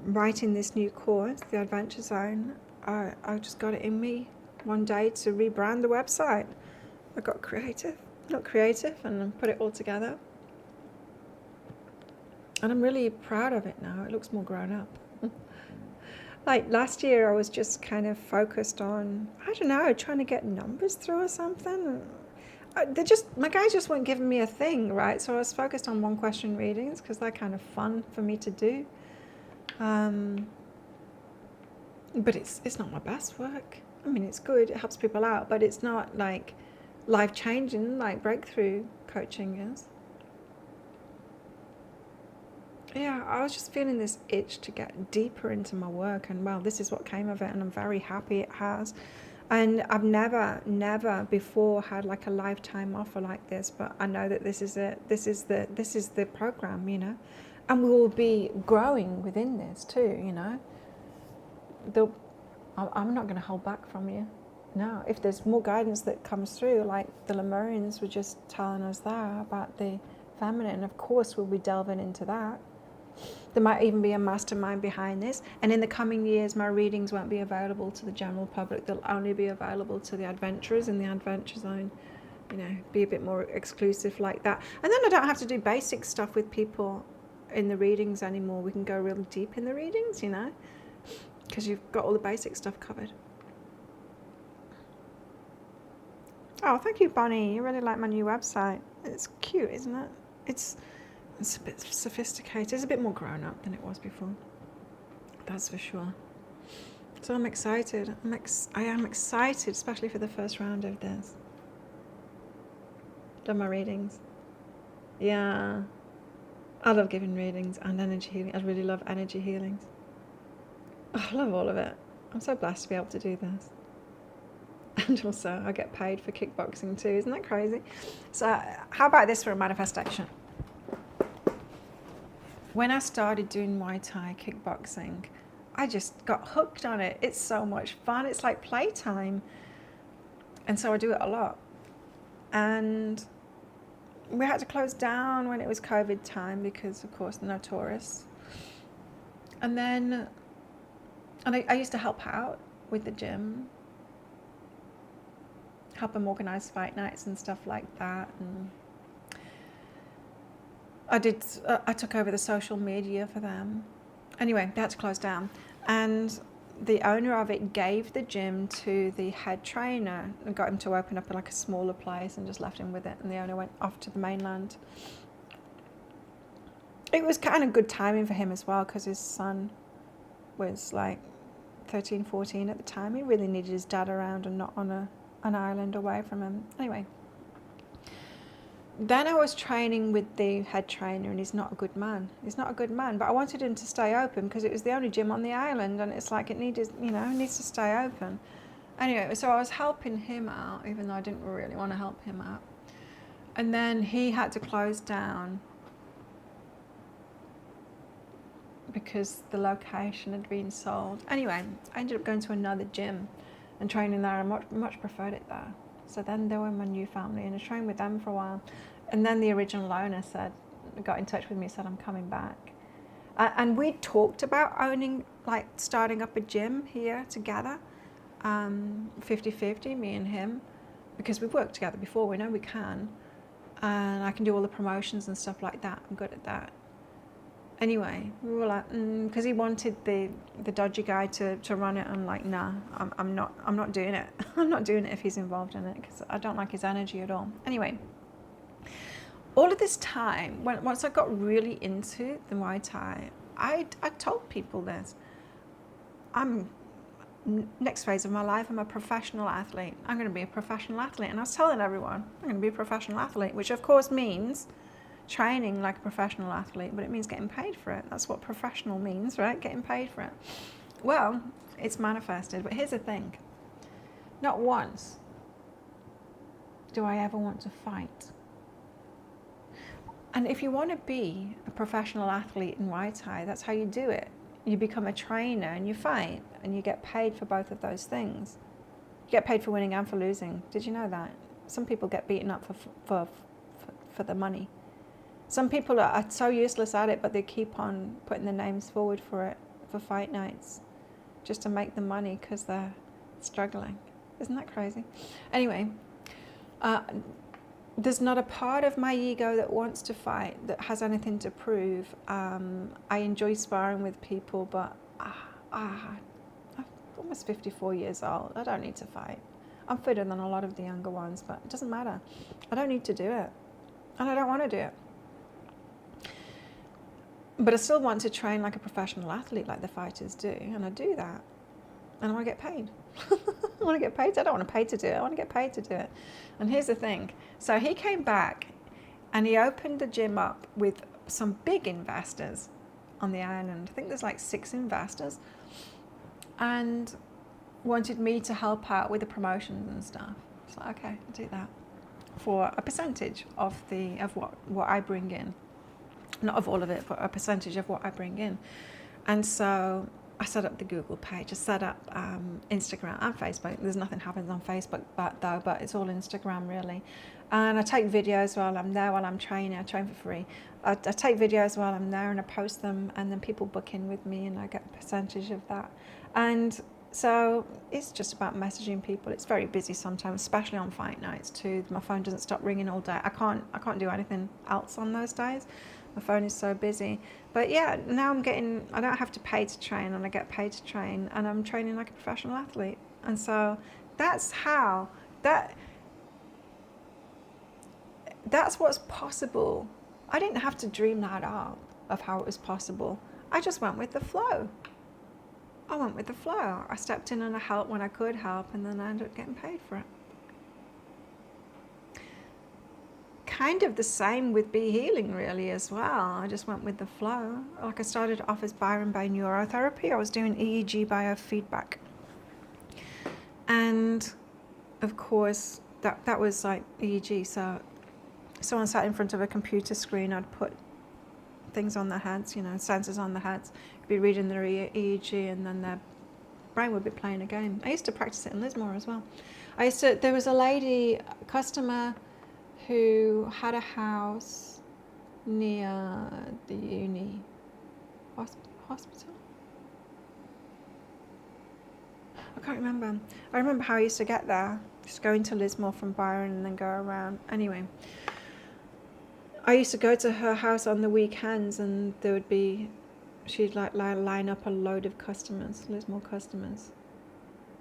[SPEAKER 1] writing this new course, the Adventure Zone, I just got it in me one day to rebrand the website. I got not creative, and put it all together. And I'm really proud of it now. It looks more grown up. Like last year, I was just kind of focused on, I don't know, trying to get numbers through or something. My guys just weren't giving me a thing, right? So I was focused on one question readings because they're kind of fun for me to do. But it's not my best work. I mean, it's good. It helps people out, but it's not like life-changing like breakthrough coaching is. Yeah, I was just feeling this itch to get deeper into my work, and well, this is what came of it, and I'm very happy it has. And I've never before had like a lifetime offer like this, but I know that this is the program, you know, and we will be growing within this too, you know. I'm not going to hold back from you. No, if there's more guidance that comes through, like the Lemurians were just telling us there about the feminine, of course we'll be delving into that. There might even be a mastermind behind this. And in the coming years, my readings won't be available to the general public. They'll only be available to the adventurers in the adventure zone. You know, be a bit more exclusive like that. And then I don't have to do basic stuff with people in the readings anymore. We can go really deep in the readings, you know, because you've got all the basic stuff covered. Oh, thank you, Bonnie. You really like my new website. It's cute, isn't it? It's a bit sophisticated. It's a bit more grown up than it was before. That's for sure. So I'm excited. I am excited, especially for the first round of this. Done my readings. Yeah. I love giving readings and energy healing. I really love energy healings. I love all of it. I'm so blessed to be able to do this. And also, I get paid for kickboxing too. Isn't that crazy? So how about this for a manifestation? When I started doing Muay Thai kickboxing, I just got hooked on it. It's so much fun. It's like playtime. And so I do it a lot. And we had to close down when it was COVID time because, of course, no tourists. And then I used to help out with the gym, help them organize fight nights and stuff like that. And I took over the social media for them. Anyway, they had to close down. And the owner of it gave the gym to the head trainer and got him to open up like a smaller place and just left him with it. And the owner went off to the mainland. It was kind of good timing for him as well because his son was like 13, 14 at the time. He really needed his dad around and not on an island away from him. Anyway. Then I was training with the head trainer and he's not a good man. He's not a good man, but I wanted him to stay open because it was the only gym on the island and it's like it needed, you know, it needs to stay open. Anyway, so I was helping him out even though I didn't really want to help him out. And then he had to close down because the location had been sold. Anyway, I ended up going to another gym and training there. I much preferred it there. So then they were my new family and I trained with them for a while. And then the original owner got in touch with me, said I'm coming back. And we talked about owning, like starting up a gym here together, 50-50, me and him, because we've worked together before, we know we can. And I can do all the promotions and stuff like that, I'm good at that. Anyway, we were like, because he wanted the dodgy guy to run it. I'm like, nah, I'm not doing it. I'm not doing it if he's involved in it because I don't like his energy at all. Anyway, all of this time, once I got really into the Muay Thai, I told people this. Next phase of my life, I'm a professional athlete. I'm going to be a professional athlete. And I was telling everyone, I'm going to be a professional athlete, which of course means training like a professional athlete, but it means getting paid for it. That's what professional means, right? Getting paid for it. Well, it's manifested, but here's the thing. Not once do I ever want to fight. And if you want to be a professional athlete in Muay Thai, that's how you do it. You become a trainer and you fight and you get paid for both of those things. You get paid for winning and for losing. Did you know that? Some people get beaten up for the money. Some people are so useless at it, but they keep on putting their names forward for it, for fight nights, just to make the money because they're struggling. Isn't that crazy? Anyway, there's not a part of my ego that wants to fight, that has anything to prove. I enjoy sparring with people, but I'm almost 54 years old. I don't need to fight. I'm fitter than a lot of the younger ones, but it doesn't matter. I don't need to do it, and I don't want to do it. But I still want to train like a professional athlete like the fighters do, and I do that. And I want to get paid. I want to get paid. I don't want to pay to do it. I want to get paid to do it. And here's the thing. So he came back and he opened the gym up with some big investors on the island. I think there's like 6 investors. And wanted me to help out with the promotions and stuff. It's like, okay, I'll do that for a percentage of what I bring in. Not of all of it, but a percentage of what I bring in. And so I set up the Google page, I set up Instagram and Facebook. There's nothing happens on Facebook but it's all Instagram really. And I take videos while I'm there, while I'm training. I train for free. I take videos while I'm there and I post them, and then people book in with me and I get a percentage of that. And so it's just about messaging people. It's very busy sometimes, especially on fight nights too. My phone doesn't stop ringing all day. I can't do anything else on those days. My phone is so busy. But yeah, now I don't have to pay to train, and I get paid to train, and I'm training like a professional athlete. And so that's what's possible. I didn't have to dream that up of how it was possible. I just went with the flow. I stepped in and I helped when I could help, and then I ended up getting paid for it. Kind of the same with Be Healing really as well. I just went with the flow. Like I started off as Byron Bay Neurotherapy. I was doing EEG biofeedback. And of course that was like EEG. So someone sat in front of a computer screen, I'd put things on their heads, sensors on their heads, be reading their EEG, and then their brain would be playing a game. I used to practice it in Lismore as well. There was a lady, a customer, who had a house near the uni hospital. I can't remember. I remember how I used to get there. Just go into Lismore from Byron and then go around. Anyway, I used to go to her house on the weekends, and she'd like line up a load of customers, Lismore customers,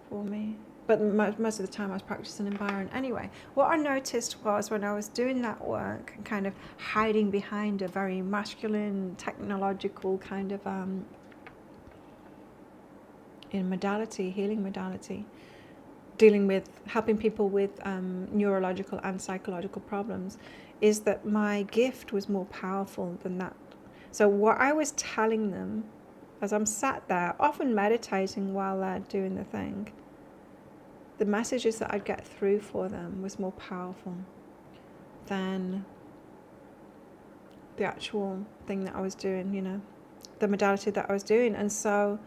[SPEAKER 1] for me. But most of the time I was practicing in Byron. Anyway, what I noticed was when I was doing that work, kind of hiding behind a very masculine, technological kind of modality, healing modality, dealing with, helping people with neurological and psychological problems, is that my gift was more powerful than that. So what I was telling them as I'm sat there, often meditating while they're doing the thing, the messages that I'd get through for them was more powerful than the actual thing that I was doing, the modality that I was doing. And so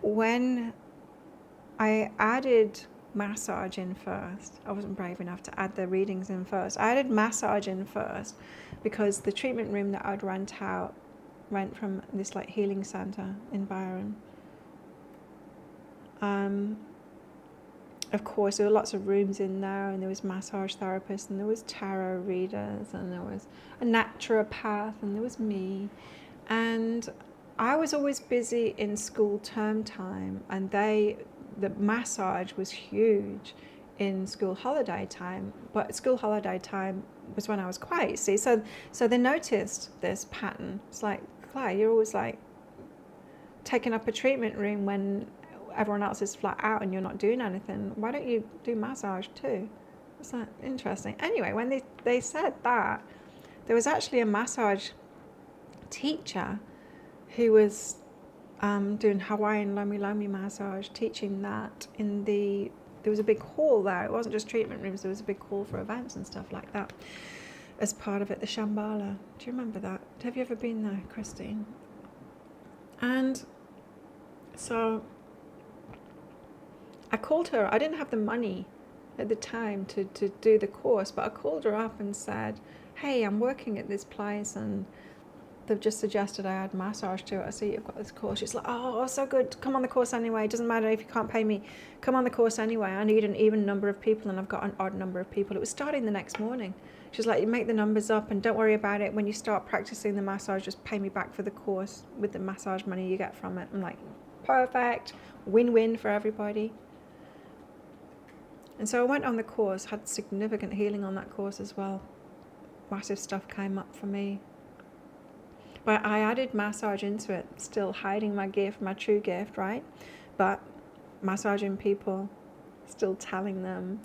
[SPEAKER 1] when I added massage in first, I wasn't brave enough to add the readings in first. I added massage in first because the treatment room that I'd rent from this like healing center in Byron. Of course, there were lots of rooms in there, and there was massage therapists, and there was tarot readers, and there was a naturopath, and there was me. And I was always busy in school term time, and the massage was huge in school holiday time. But school holiday time was when I was quiet, see? So they noticed this pattern. It's like, Claire, you're always like taking up a treatment room when everyone else is flat out and you're not doing anything. Why don't you do massage too? It's like interesting. Anyway, when they said that, there was actually a massage teacher who was doing Hawaiian Lomi Lomi massage, teaching that there was a big hall there. It wasn't just treatment rooms, there was a big hall for events and stuff like that as part of it, the Shambhala. Do you remember that? Have you ever been there, Christine? And so I called her. I didn't have the money at the time to do the course, but I called her up and said, hey, I'm working at this place and they've just suggested I add massage to it. I see you've got this course. She's like, oh, so good. Come on the course anyway. It doesn't matter if you can't pay me. Come on the course anyway. I need an even number of people and I've got an odd number of people. It was starting the next morning. She's like, you make the numbers up and don't worry about it. When you start practicing the massage, just pay me back for the course with the massage money you get from it. I'm like, perfect. Win-win for everybody. And so I went on the course, had significant healing on that course as well. Massive stuff came up for me. But I added massage into it, still hiding my gift, my true gift, right? But massaging people, still telling them,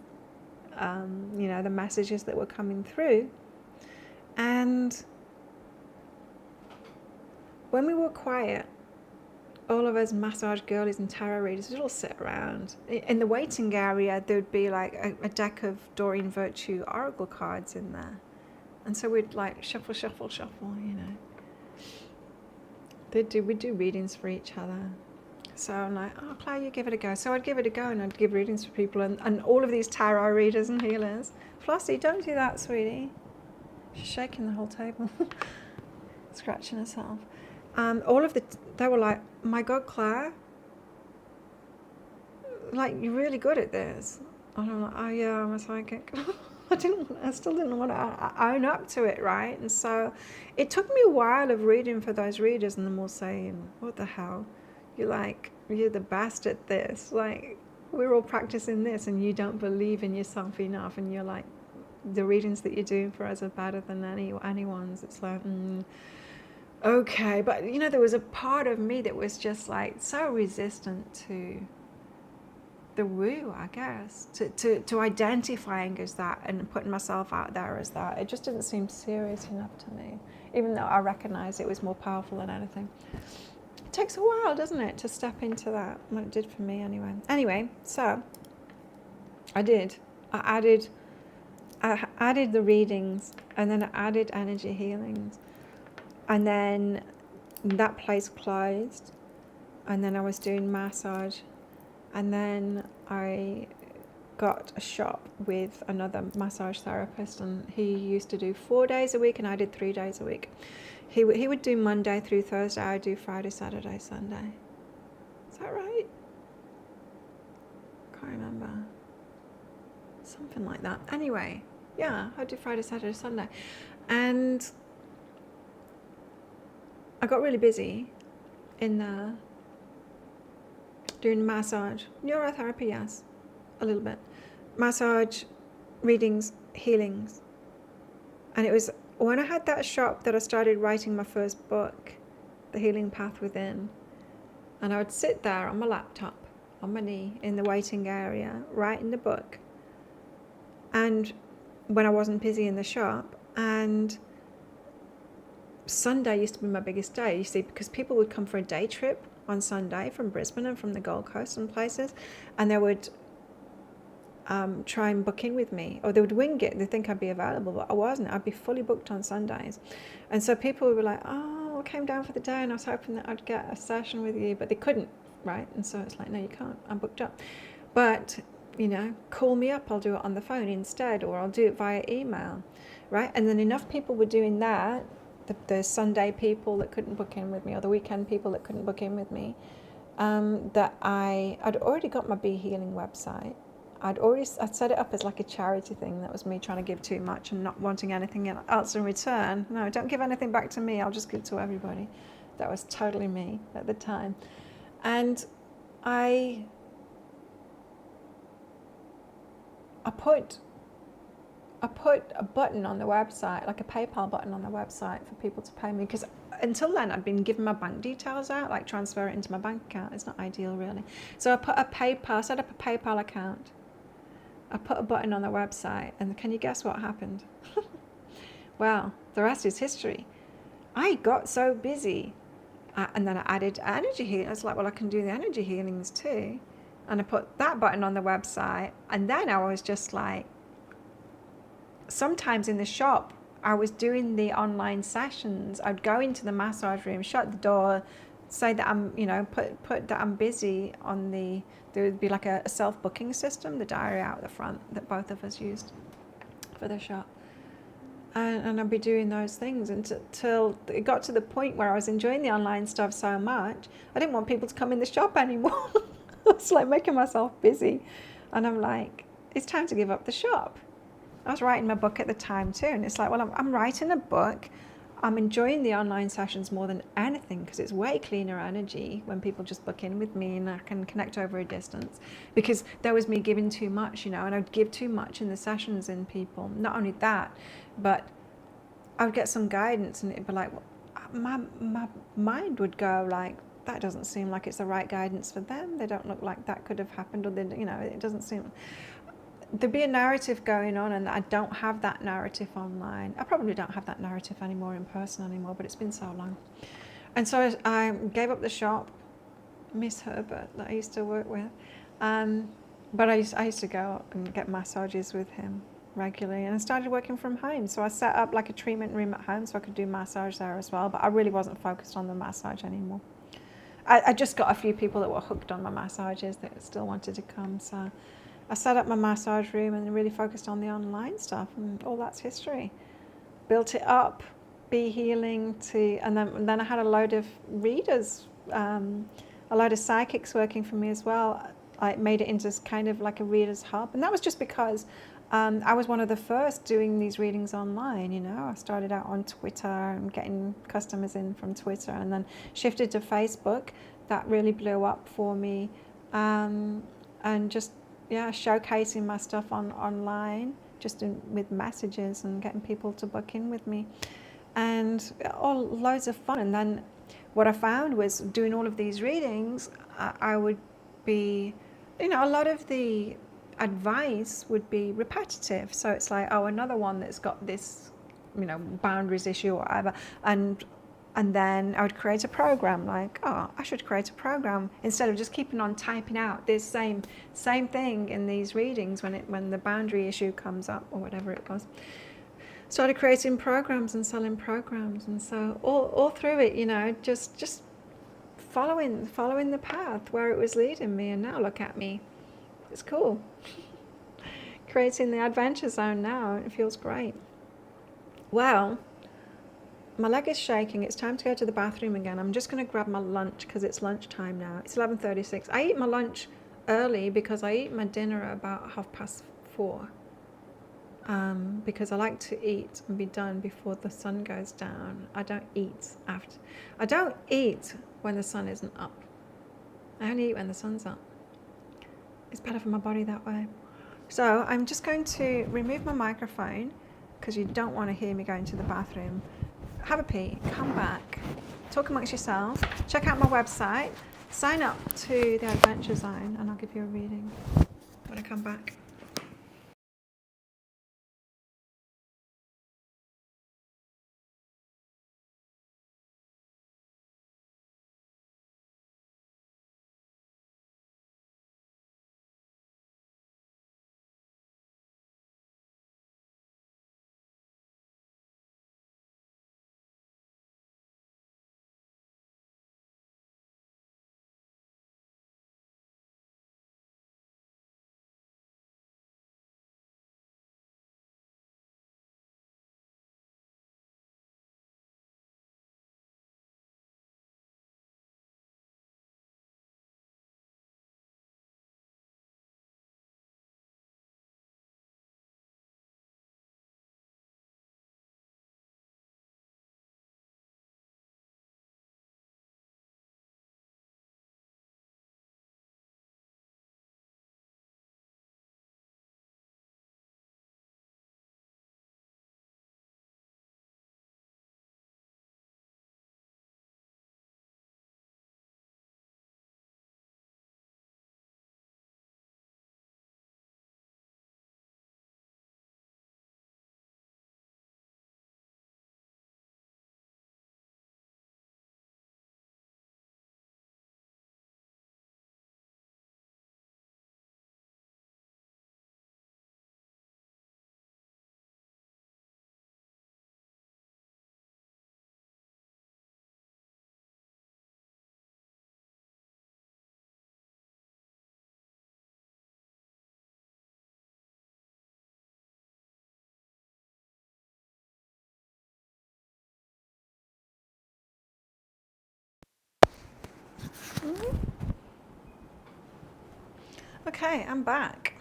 [SPEAKER 1] the messages that were coming through. And when we were quiet, all of us massage girlies and tarot readers would all sit around. In the waiting area, there would be like a deck of Doreen Virtue oracle cards in there. And so we'd like shuffle, shuffle, shuffle, you know. We'd do readings for each other. So I'm like, oh, Claire, you give it a go. So I'd give it a go and I'd give readings for people and all of these tarot readers and healers. Flossie, don't do that, sweetie. She's shaking the whole table. Scratching herself. They were like, my God, Claire, like, you're really good at this. And I'm like, oh yeah, I'm a psychic. I still didn't want to own up to it, right? And so it took me a while of reading for those readers and them all saying, what the hell? You're the best at this. Like, we're all practicing this and you don't believe in yourself enough. And you're like, the readings that you're doing for us are better than anyone's. It's like, okay. But, you know, there was a part of me that was just like so resistant to the woo, I guess, to identifying as that and putting myself out there as that. It just didn't seem serious enough to me, even though I recognized it was more powerful than anything. It takes a while, doesn't it, to step into that? Well, it did for me anyway. Anyway, so I did. I added the readings, and then I added energy healings, and then that place closed, and then I was doing massage. And then I got a shop with another massage therapist, and he used to do 4 days a week and I did 3 days a week. He would do Monday through Thursday, I do Friday, Saturday, Sunday. Is that right? Can't remember. Something like that. Anyway, yeah, I do Friday, Saturday, Sunday. And I got really busy in there. Doing massage, neurotherapy, yes, a little bit. Massage, readings, healings. And it was when I had that shop that I started writing my first book, The Healing Path Within. And I would sit there on my laptop, on my knee, in the waiting area, writing the book. And when I wasn't busy in the shop, and Sunday used to be my biggest day, you see, because people would come for a day trip on Sunday from Brisbane and from the Gold Coast and places, and they would try and book in with me, or they would wing it. They think I'd be available, but I wasn't. I'd be fully booked on Sundays. And so people would be like, oh, I came down for the day and I was hoping that I'd get a session with you, but they couldn't, right? And so it's like, no, you can't, I'm booked up. But, you know, call me up, I'll do it on the phone instead, or I'll do it via email, right? And then enough people were doing that, the Sunday people that couldn't book in with me, or the weekend people that couldn't book in with me, that I'd already got my Be Healing website. I'd set it up as like a charity thing. That was me trying to give too much and not wanting anything else in return. No, don't give anything back to me, I'll just give to everybody. That was totally me at the time. And I put a button on the website, like a PayPal button on the website for people to pay me, because until then I'd been giving my bank details out, like transfer it into my bank account. It's not ideal really. So I set up a PayPal account. I put a button on the website, and can you guess what happened? Well, the rest is history. I got so busy, and then I added energy healing. I was like, well, I can do the energy healings too. And I put that button on the website, and then I was just like, sometimes in the shop, I was doing the online sessions. I'd go into the massage room, shut the door, say that I'm, you know, put that I'm busy on there would be like a self-booking system, the diary out the front that both of us used for the shop. And I'd be doing those things until it got to the point where I was enjoying the online stuff so much, I didn't want people to come in the shop anymore. I was like making myself busy. And I'm like, it's time to give up the shop. I was writing my book at the time too, and it's like, well, I'm writing a book. I'm enjoying the online sessions more than anything because it's way cleaner energy when people just book in with me and I can connect over a distance. Because there was me giving too much, you know, and I'd give too much in the sessions in people. Not only that, but I would get some guidance and it'd be like, my mind would go like, that doesn't seem like it's the right guidance for them. They don't look like that could have happened, or they, you know, it doesn't seem. There'd be a narrative going on, and I don't have that narrative online. I probably don't have that narrative anymore in person anymore, but it's been so long. And so I gave up the shop, Miss Herbert that I used to work with. But I used to go and get massages with him regularly, and I started working from home. So I set up like a treatment room at home so I could do massage there as well. But I really wasn't focused on the massage anymore. I just got a few people that were hooked on my massages that still wanted to come. So I set up my massage room and really focused on the online stuff, and all that's history. Built it up, Be Healing and then I had a load of readers, a load of psychics working for me as well. I made it into kind of like a reader's hub, and that was just because I was one of the first doing these readings online. You know, I started out on Twitter and getting customers in from Twitter, and then shifted to Facebook. That really blew up for me, and just showcasing my stuff online, just with messages and getting people to book in with me, and all loads of fun. And then what I found was doing all of these readings, I would be, a lot of the advice would be repetitive. So it's like, oh, another one that's got this, boundaries issue or whatever. And then I would create a program like, oh, I should create a program instead of just keeping on typing out this same thing in these readings when the boundary issue comes up or whatever it was. Started creating programs and selling programs, and so all through it, just following the path where it was leading me, and now look at me. It's cool. Creating the adventure zone now, it feels great. Well, my leg is shaking. It's time to go to the bathroom again. I'm just going to grab my lunch because it's lunchtime now. It's 11:36. I eat my lunch early because I eat my dinner at about 4:30. Because I like to eat and be done before the sun goes down. I don't eat when the sun isn't up. I only eat when the sun's up. It's better for my body that way. So I'm just going to remove my microphone because you don't want to hear me going to the bathroom. Have a pee, come back, talk amongst yourselves, check out my website, sign up to the Adventure Zone, and I'll give you a reading when I come back. Okay, I'm back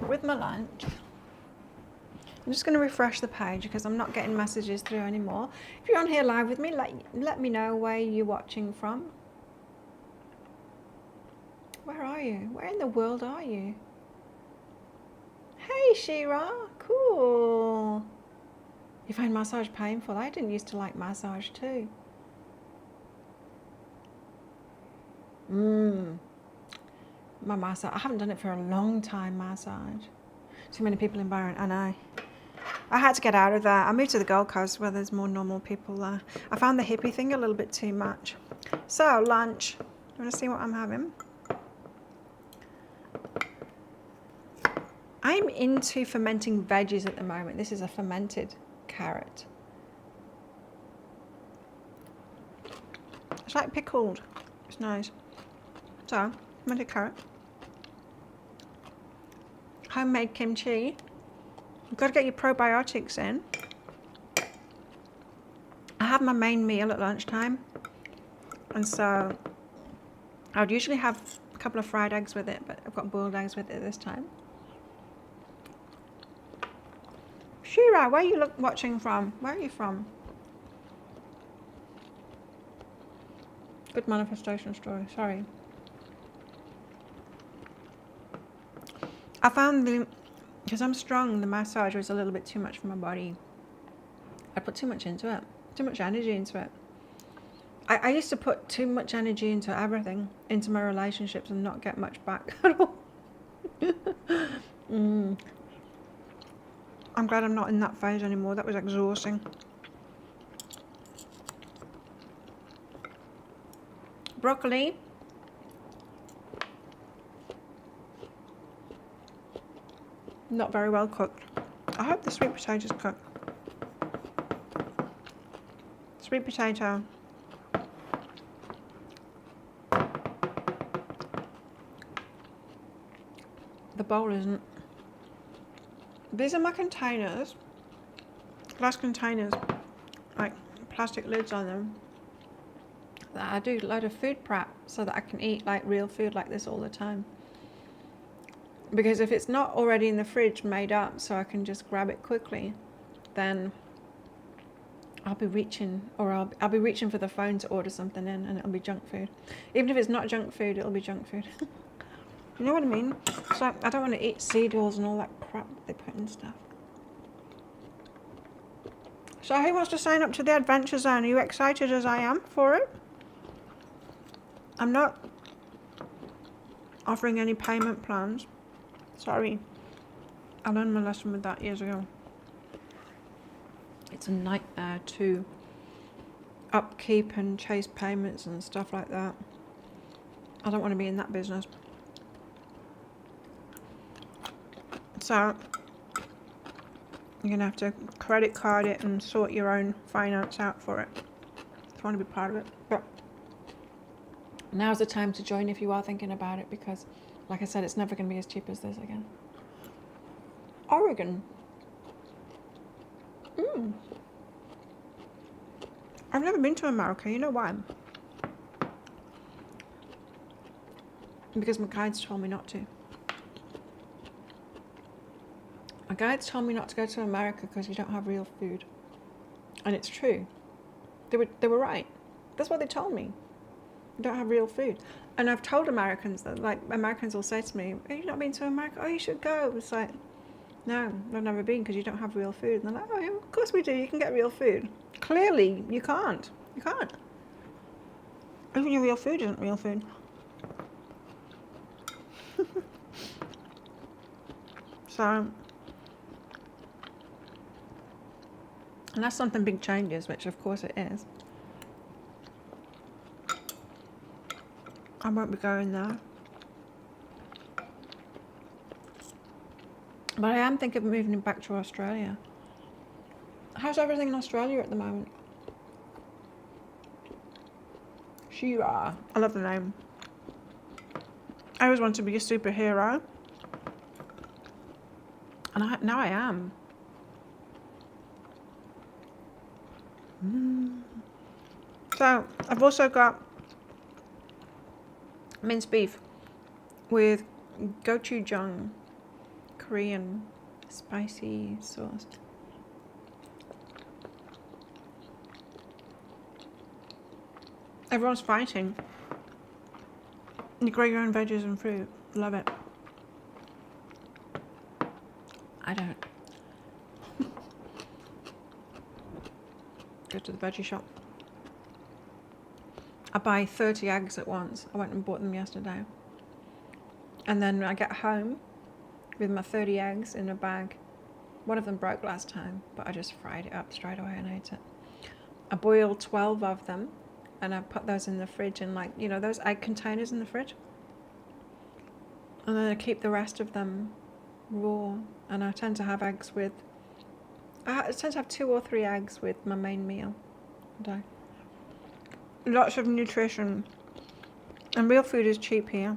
[SPEAKER 1] with my lunch. I'm just going to refresh the page because I'm not getting messages through anymore. If you're on here live with me, let me know where you're watching from. Where are you? Where in the world are you? Hey, Shira. Cool. You find massage painful? I didn't used to like massage too. My massage. I haven't done it for a long time, massage. Too many people in Byron. I know. I had to get out of there. I moved to the Gold Coast where there's more normal people there. I found the hippie thing a little bit too much. So, lunch. You want to see what I'm having? I'm into fermenting veggies at the moment. This is a fermented carrot. It's like pickled. It's nice. So, fermented carrot. Homemade kimchi. You've got to get your probiotics in. I have my main meal at lunchtime. And so, I would usually have a couple of fried eggs with it, but I've got boiled eggs with it this time. Shira, where are you watching from? Where are you from? Good manifestation story, sorry. I found because I'm strong, the massage was a little bit too much for my body. I put too much into it, too much energy into it. I used to put too much energy into everything, into my relationships, and not get much back at all. I'm glad I'm not in that phase anymore. That was exhausting. Broccoli. Not very well cooked. I hope the sweet potatoes cooked. Sweet potato. The bowl isn't. These are my containers. Glass containers. Like plastic lids on them. That I do a load of food prep so that I can eat like real food like this all the time. Because if it's not already in the fridge made up so I can just grab it quickly, then I'll be reaching, or I'll be reaching for the phone to order something in, and it'll be junk food. Even if it's not junk food, it'll be junk food. You know what I mean? So I don't want to eat seed oils and all that crap they put in stuff. So who wants to sign up to the Adventure Zone? Are you excited as I am for it? I'm not offering any payment plans. Sorry. I learned my lesson with that years ago. It's a nightmare to upkeep and chase payments and stuff like that. I don't want to be in that business. So you're going to have to credit card it and sort your own finance out for it if you want to be part of it. But now's the time to join if you are thinking about it, because like I said, it's never going to be as cheap as this again. Oregon. I've never been to America. You know why? Because my guides told me not to. My guides told me not to go to America because you don't have real food. And it's true. They were right. That's what they told me. You don't have real food. And I've told Americans that, like, Americans will say to me, "Have you not been to America? Oh, you should go." It's like, no, I've never been because you don't have real food. And they're like, "Oh, yeah, of course we do. You can get real food." Clearly, you can't. You can't. Even your real food isn't real food. So, unless something big changes, which of course it is, I won't be going there. But I am thinking of moving back to Australia. How's everything in Australia at the moment? Shira. I love the name. I always wanted to be a superhero. And now I am. So, I've also got minced beef with gochujang, Korean spicy sauce. Everyone's fighting. You grow your own veggies and fruit. Love it. I don't. Go to the veggie shop. I buy 30 eggs at once. I went and bought them yesterday. And then I get home with my 30 eggs in a bag. One of them broke last time, but I just fried it up straight away and ate it. I boiled 12 of them and I put those in the fridge in, like, you know, those egg containers in the fridge. And then I keep the rest of them raw. And I tend to have eggs with, I tend to have 2 or 3 eggs with my main meal a day. Lots of nutrition. And real food is cheap here.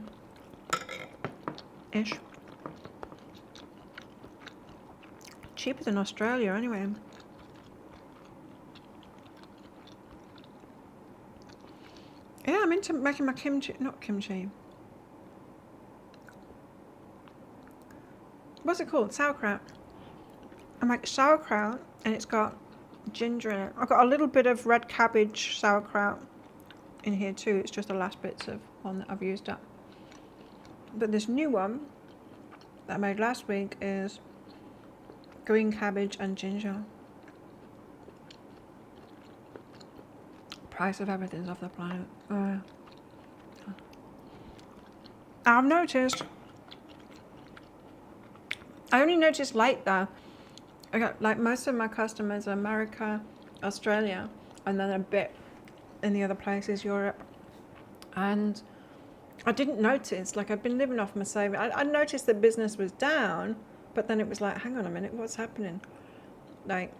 [SPEAKER 1] Ish. Cheaper than Australia anyway. Yeah, I'm into making my kimchi, not kimchi. What's it called? Sauerkraut. I make sauerkraut and it's got ginger in it. I've got a little bit of red cabbage sauerkraut in here too. It's just the last bits of one that I've used up. But this new one that I made last week is green cabbage and ginger. Price of everything's off the planet. I've noticed. I only noticed late though. I got, like, most of my customers are America, Australia, and then a bit in the other places, Europe. And I didn't notice, like, I've been living off my savings. I noticed that business was down, but then it was like, hang on a minute, what's happening? Like,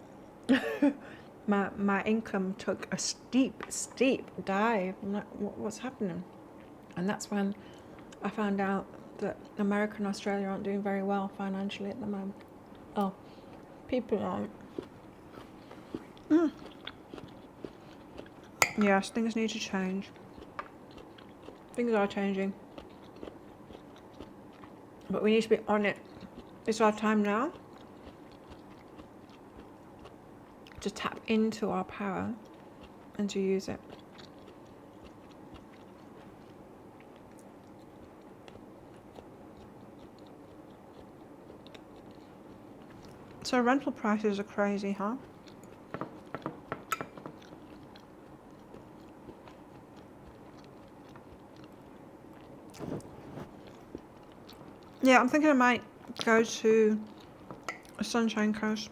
[SPEAKER 1] my income took a steep dive. I'm like, what's happening? And that's when I found out that America and Australia aren't doing very well financially at the moment. Oh, people aren't. Yes, things need to change. Things are changing. But we need to be on it. It's our time now to tap into our power and to use it. So rental prices are crazy, huh? Yeah, I'm thinking I might go to a Sunshine Coast.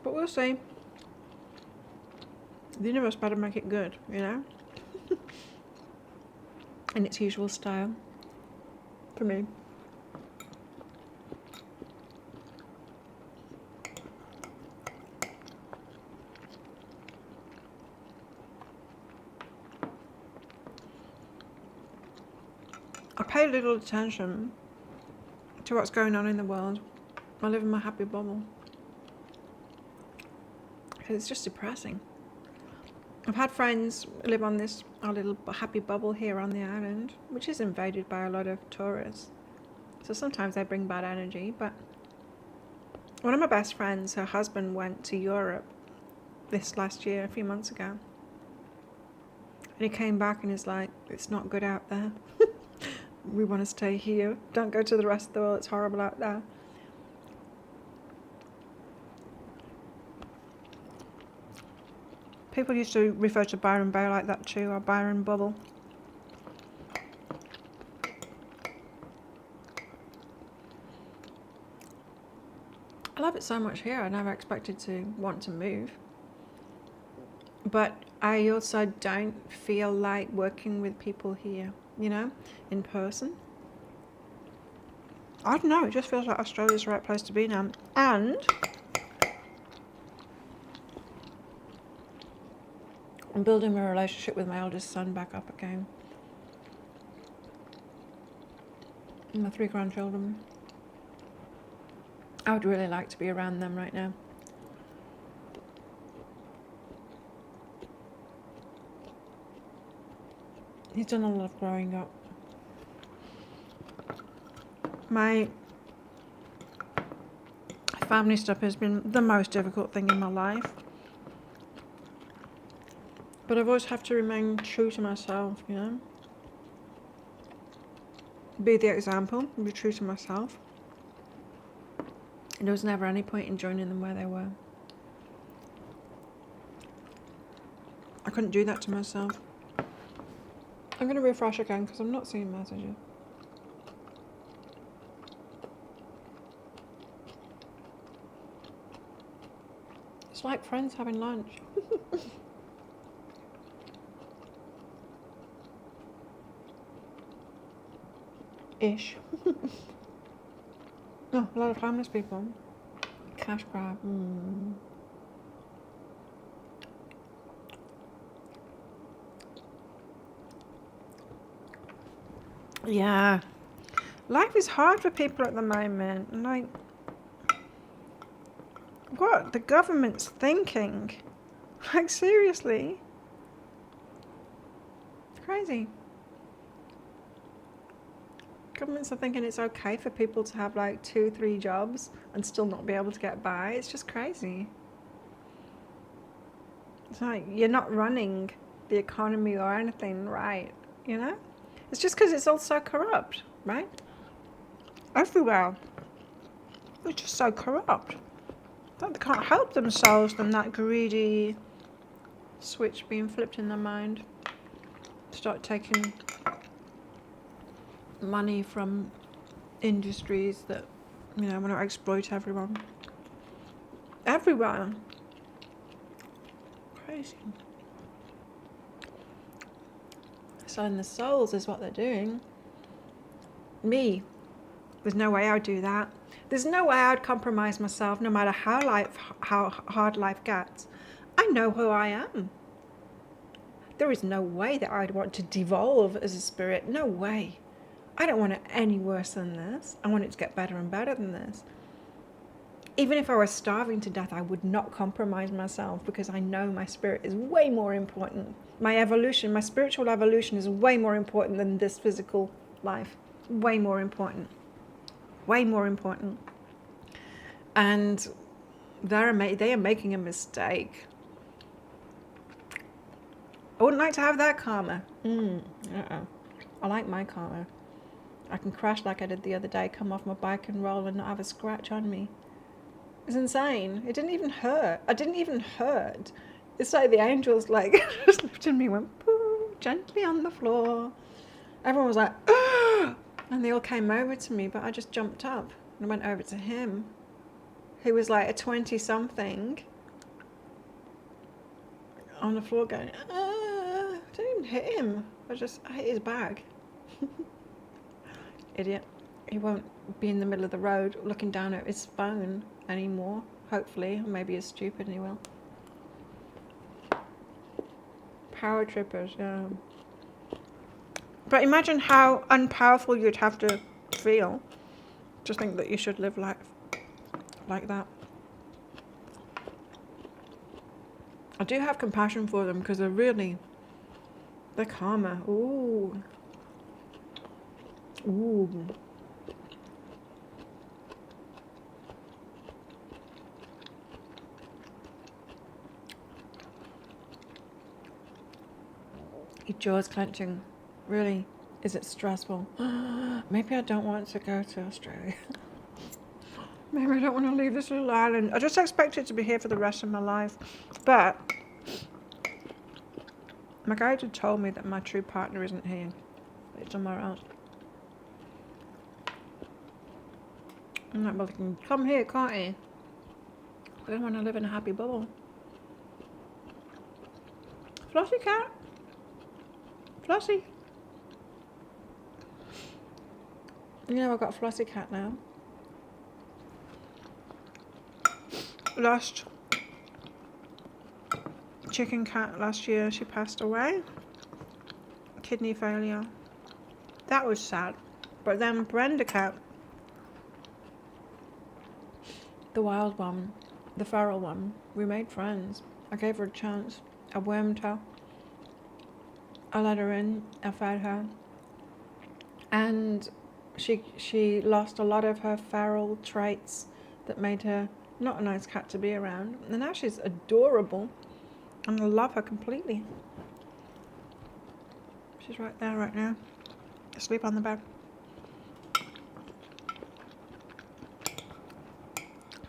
[SPEAKER 1] But we'll see. The universe better make it good, you know? In its usual style. For me. I pay little attention to what's going on in the world. I live in my happy bubble. Because it's just depressing. I've had friends live on this our little happy bubble here on the island, which is invaded by a lot of tourists. So sometimes they bring bad energy, but one of my best friends, her husband went to Europe this last year, a few months ago. And he came back and he's like, it's not good out there. We want to stay here. Don't go to the rest of the world, it's horrible out there. People used to refer to Byron Bay like that too, or Byron Bubble. I love it so much here. I never expected to want to move. But I also don't feel like working with people here, you know, in person. I don't know, it just feels like Australia's the right place to be now. And I'm building my relationship with my eldest son back up again. And my 3 grandchildren. I would really like to be around them right now. He's done a lot of growing up. My family stuff has been the most difficult thing in my life. But I've always have to remain true to myself, you know? Be the example, be true to myself. And there was never any point in joining them where they were. I couldn't do that to myself. I'm going to refresh again because I'm not seeing messages. It's like friends having lunch. Ish. Oh, a lot of homeless people. Cash grab. Yeah. Life is hard for people at the moment. Like, what the government's thinking? Like, seriously? It's crazy. Governments are thinking it's okay for people to have like 2-3 jobs and still not be able to get by. It's just crazy. It's like you're not running the economy or anything right, you know? It's just because it's all so corrupt, right? Everywhere. It's just so corrupt. They can't help themselves than that greedy switch being flipped in their mind. Start taking money from industries that, you know, want to exploit everyone. Everywhere. Crazy. Selling the souls is what they're doing. Me, there's no way I'd do that. There's no way I'd compromise myself no matter how hard life gets. I know who I am. There is no way that I'd want to devolve as a spirit. No way. I don't want it any worse than this. I want it to get better and better than this. Even if I was starving to death, I would not compromise myself because I know my spirit is way more important. My evolution, my spiritual evolution is way more important than this physical life. Way more important. Way more important. And they are making a mistake. I wouldn't like to have that karma. I like my karma. I can crash like I did the other day, come off my bike and roll and not have a scratch on me. It's insane. It didn't even hurt. I didn't even hurt. It's like the angels like just lifted me, went poo, gently on the floor. Everyone was like, ah! And they all came over to me, but I just jumped up and went over to him. He was like a 20-something on the floor going, I didn't even hit him. I hit his bag. Idiot. He won't be in the middle of the road looking down at his phone anymore, hopefully. Or maybe he's stupid and he will. Power trippers, yeah. But imagine how unpowerful you'd have to feel to think that you should live life like that. I do have compassion for them because they're karma. Ooh. Your jaw's clenching. Really? Is it stressful? Maybe I don't want to go to Australia. Maybe I don't want to leave this little island. I just expect it to be here for the rest of my life. But my guide had told me that my true partner isn't here. It's somewhere else. I'm like, well, they can come here, can't he? I don't want to live in a happy bubble. Flossie cat. Flossie. You know I've got a Flossie cat now. Lost chicken cat last year. She passed away. Kidney failure. That was sad. But then Brenda cat, the wild one, the feral one, we made friends. I gave her a chance. I wormed her. I let her in. I fed her. And she lost a lot of her feral traits that made her not a nice cat to be around. And now she's adorable. And I love her completely. She's right there right now. Asleep on the bed.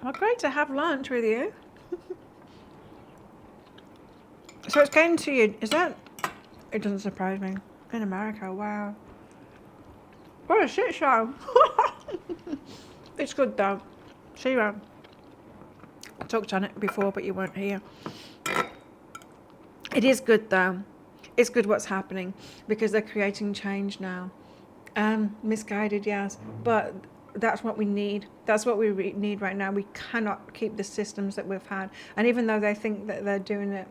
[SPEAKER 1] Well, great to have lunch with you. So it's getting to you. Is that... It doesn't surprise me. In America, wow. What a shit show. It's good though. See you around. talked on it before, but you weren't here. It is good though. It's good what's happening because they're creating change now. Misguided, yes, but that's what we need. That's what we need right now. We cannot keep the systems that we've had. And even though they think that they're doing it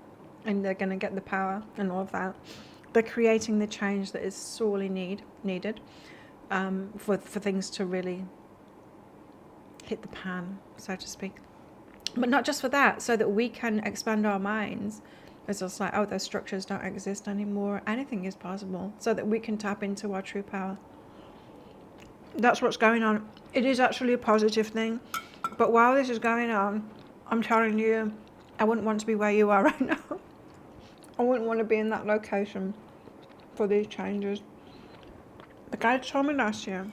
[SPEAKER 1] and they're going to get the power and all of that, they're creating the change that is sorely needed for things to really hit the pan, so to speak. But not just for that, so that we can expand our minds. It's just like, oh, those structures don't exist anymore. Anything is possible, so that we can tap into our true power. That's what's going on. It is actually a positive thing. But while this is going on, I'm telling you, I wouldn't want to be where you are right now. I wouldn't want to be in that location for these changes. The guy told me last year,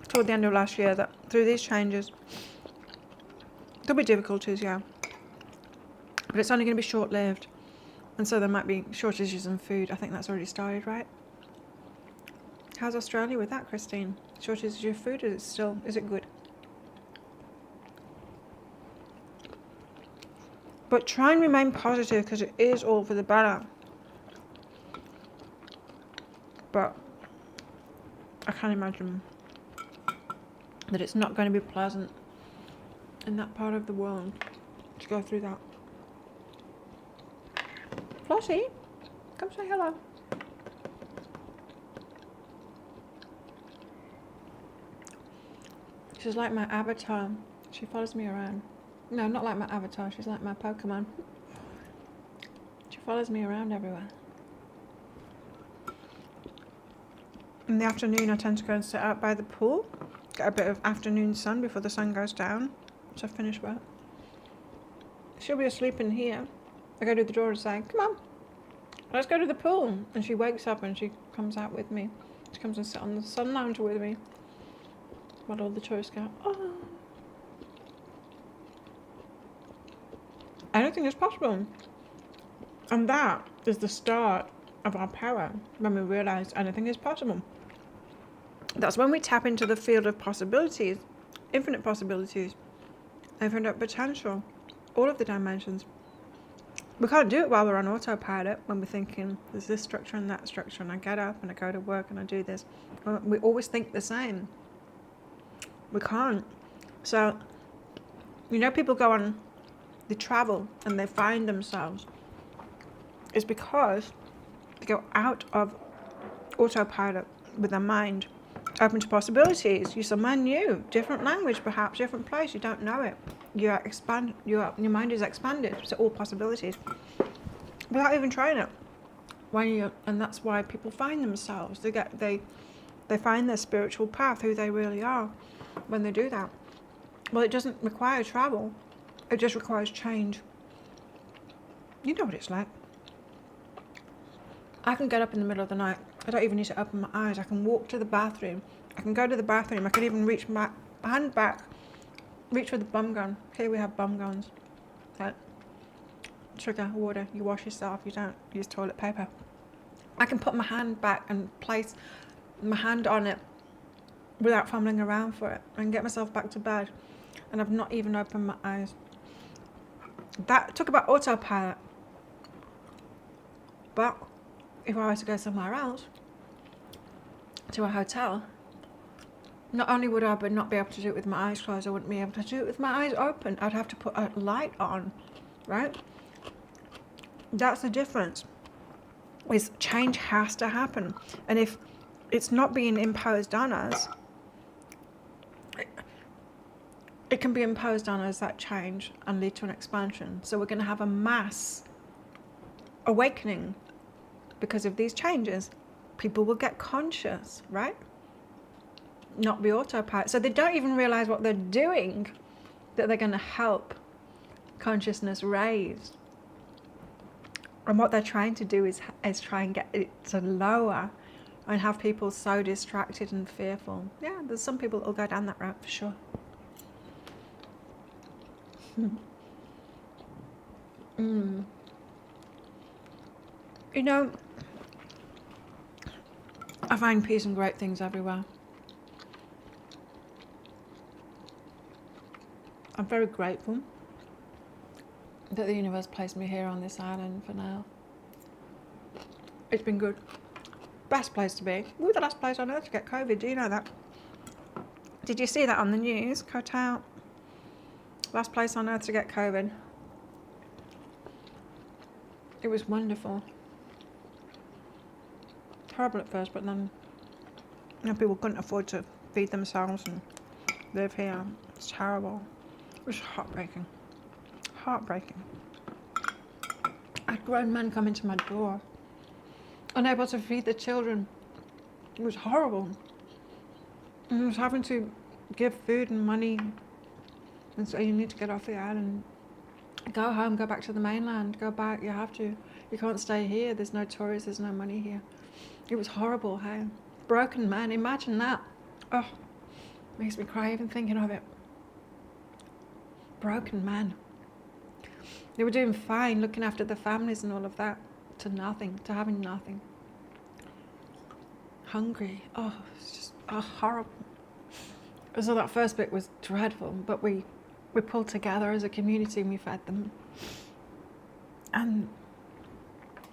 [SPEAKER 1] toward the end of last year, that through these changes, there'll be difficulties, yeah. But it's only going to be short-lived. And so there might be shortages in food. I think that's already started, right? How's Australia with that, Christine? Shortages of food, is it good? But try and remain positive because it is all for the better. But I can't imagine that it's not going to be pleasant in that part of the world to go through that. Flossie, come say hello. She's like my avatar. She follows me around. No, not like my avatar. She's like my Pokemon. She follows me around everywhere. In the afternoon, I tend to go and sit out by the pool, get a bit of afternoon sun before the sun goes down. So I finish work. She'll be asleep in here. I go to the door and say, come on, let's go to the pool. And she wakes up and she comes out with me. She comes and sits on the sun lounge with me. While all the tourists go, oh. Anything is possible. And that is the start of our power, when we realise anything is possible. That's when we tap into the field of possibilities, infinite potential, all of the dimensions. We can't do it while we're on autopilot, when we're thinking, there's this structure and that structure, and I get up and I go to work and I do this. We always think the same. We can't. So, people go on, they travel and they find themselves. It's because they go out of autopilot with their mind, open to possibilities. You're somewhere new, different language perhaps, different place, you don't know it. Your mind is expanded to all possibilities without even trying it. And that's why people find themselves. They find their spiritual path, who they really are, when they do that. Well, it doesn't require travel. It just requires change. You know what it's like. I can get up in the middle of the night. I don't even need to open my eyes. I can walk to the bathroom. I can go to the bathroom. I can even reach my hand back, reach for the bum gun. Here we have bum guns. Like sugar, water, you wash yourself, you don't use toilet paper. I can put my hand back and place my hand on it without fumbling around for it and get myself back to bed. And I've not even opened my eyes. That talk about autopilot. But if I was to go somewhere else, to a hotel, not only would I not be able to do it with my eyes closed, I wouldn't be able to do it with my eyes open. I'd have to put a light on, right? That's the difference. Is change has to happen. And if it's not being imposed on us, it can be imposed on us, that change, and lead to an expansion. So we're going to have a mass awakening because of these changes. People will get conscious, right? Not be autopilot. So they don't even realize what they're doing, that they're going to help consciousness raise. And what they're trying to do is try and get it to lower and have people so distracted and fearful. Yeah, there's some people that will go down that route for sure. I find peace and great things everywhere. I'm very grateful that the universe placed me here on this island for now. It's been good. Best place to be. We're the last place on earth to get COVID. Do you know that? Did you see that on the news? Koh Tao. Last place on earth to get COVID. It was wonderful. Terrible at first, but then people couldn't afford to feed themselves and live here. It's terrible. It was heartbreaking. Heartbreaking. I had grown men come into my door, unable to feed the children. It was horrible. And I was having to give food and money, and so you need to get off the island. Go home, go back to the mainland, go back, you have to. You can't stay here, there's no tourists, there's no money here. It was horrible, hey? Broken man, imagine that. Oh, makes me cry even thinking of it. Broken man. They were doing fine, looking after the families and all of that, to nothing, to having nothing. Hungry, oh, it's just horrible. So that first bit was dreadful, but we pulled together as a community and we fed them. And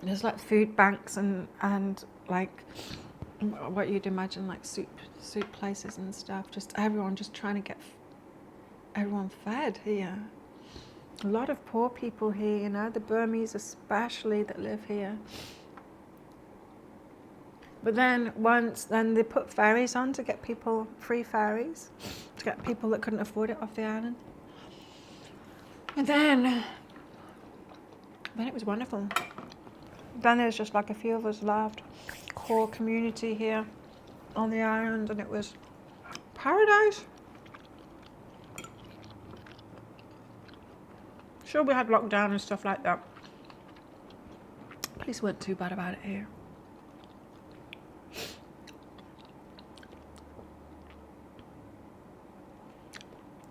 [SPEAKER 1] there's like food banks and like what you'd imagine, like soup places and stuff. Just everyone just trying to get everyone fed here. A lot of poor people here, you know, the Burmese especially that live here. But then then they put ferries on to get people, free ferries, to get people that couldn't afford it off the island. And then it was wonderful. Then there's just like a few of us left, core community here on the island, and it was paradise. Sure, we had lockdown and stuff like that. Police weren't too bad about it here.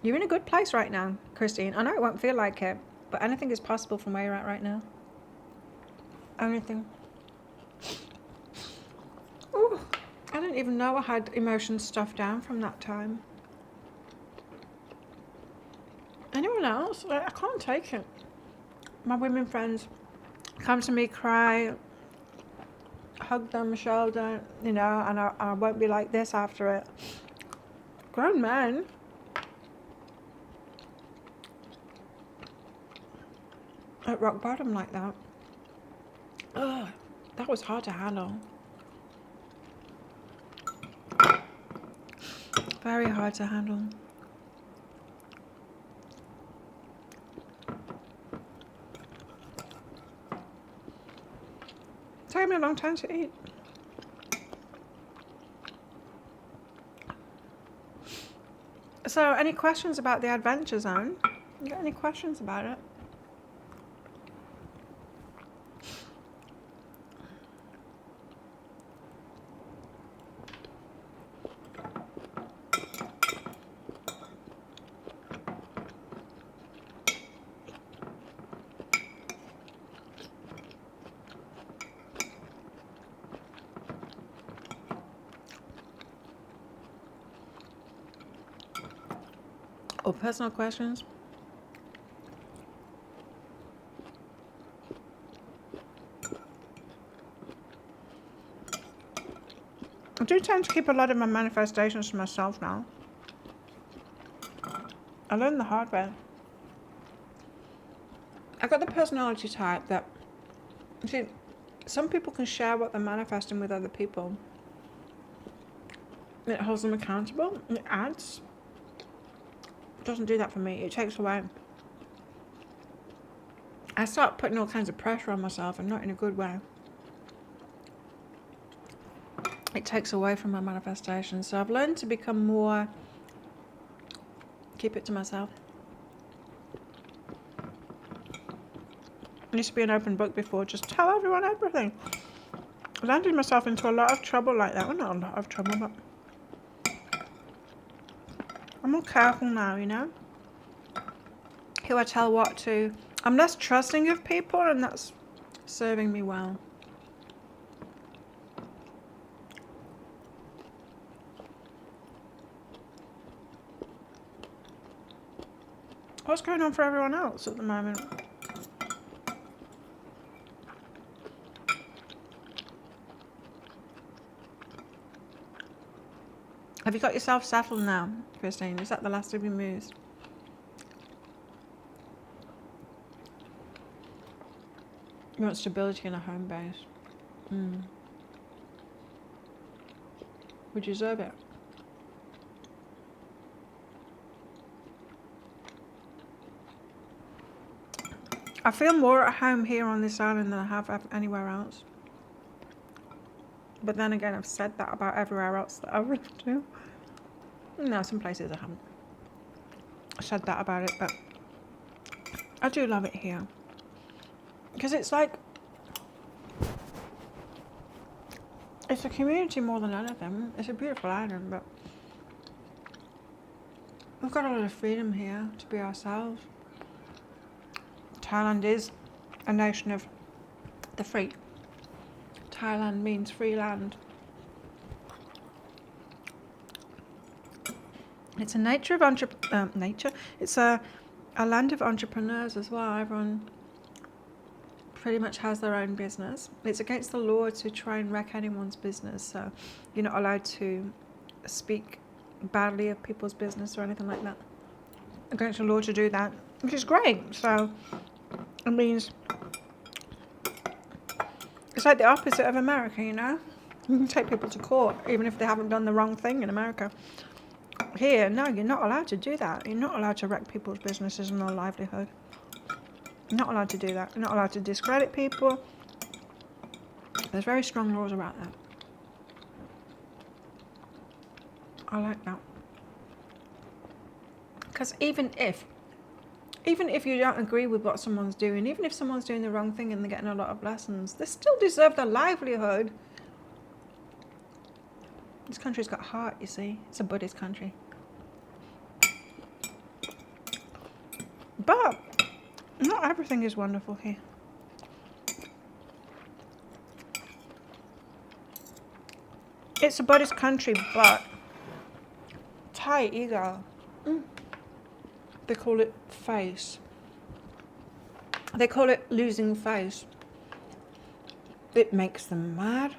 [SPEAKER 1] You're in a good place right now, Christine. I know it won't feel like it, but anything is possible from where you're at right now. Anything. Ooh, I didn't even know I had emotions stuffed down from that time. Anyone else? I can't take it. My women friends come to me, cry, hug them, shoulder, you know, and I won't be like this after it. Grown men. At rock bottom like that. Ugh, that was hard to handle. Very hard to handle. Took me a long time to eat. So, any questions about the Adventure Zone? You got any questions about it? Or personal questions? I do tend to keep a lot of my manifestations to myself now. I learned the hard way. I got the personality type that, see, some people can share what they're manifesting with other people. It holds them accountable. It adds. It doesn't do that for me. It takes away. I start putting all kinds of pressure on myself, and not in a good way. It takes away from my manifestation. So I've learned to become more, keep it to myself. I used to be an open book before, just tell everyone everything. I landed myself into a lot of trouble like that. Well, not a lot of trouble, but I'm more careful now, you know? Who I tell what to. I'm less trusting of people, and that's serving me well. What's going on for everyone else at the moment? Have you got yourself settled now, Christine? Is that the last of your moves? You want stability in a home base. We deserve it. I feel more at home here on this island than I have anywhere else. But then again, I've said that about everywhere else that I've lived to. No, some places I haven't said that about it, but I do love it here. Because it's like, it's a community more than anything. It's a beautiful island, but we've got a lot of freedom here to be ourselves. Thailand is a nation of the free. Thailand means free land. It's a nature of nature. It's a land of entrepreneurs as well. Everyone pretty much has their own business. It's against the law to try and wreck anyone's business. So you're not allowed to speak badly of people's business or anything like that. Against the law to do that, which is great. So it means it's like the opposite of America, you know? You can take people to court even if they haven't done the wrong thing in America. Here, no, you're not allowed to do that. You're not allowed to wreck people's businesses and their livelihood. You're not allowed to do that. You're not allowed to discredit people. There's very strong laws about that. I like that. Because even if you don't agree with what someone's doing, even if someone's doing the wrong thing and they're getting a lot of lessons, they still deserve their livelihood. This country's got heart, you see. It's a Buddhist country. But not everything is wonderful here. It's a Buddhist country, but Thai ego. They call it face. They call it losing face. It makes them mad.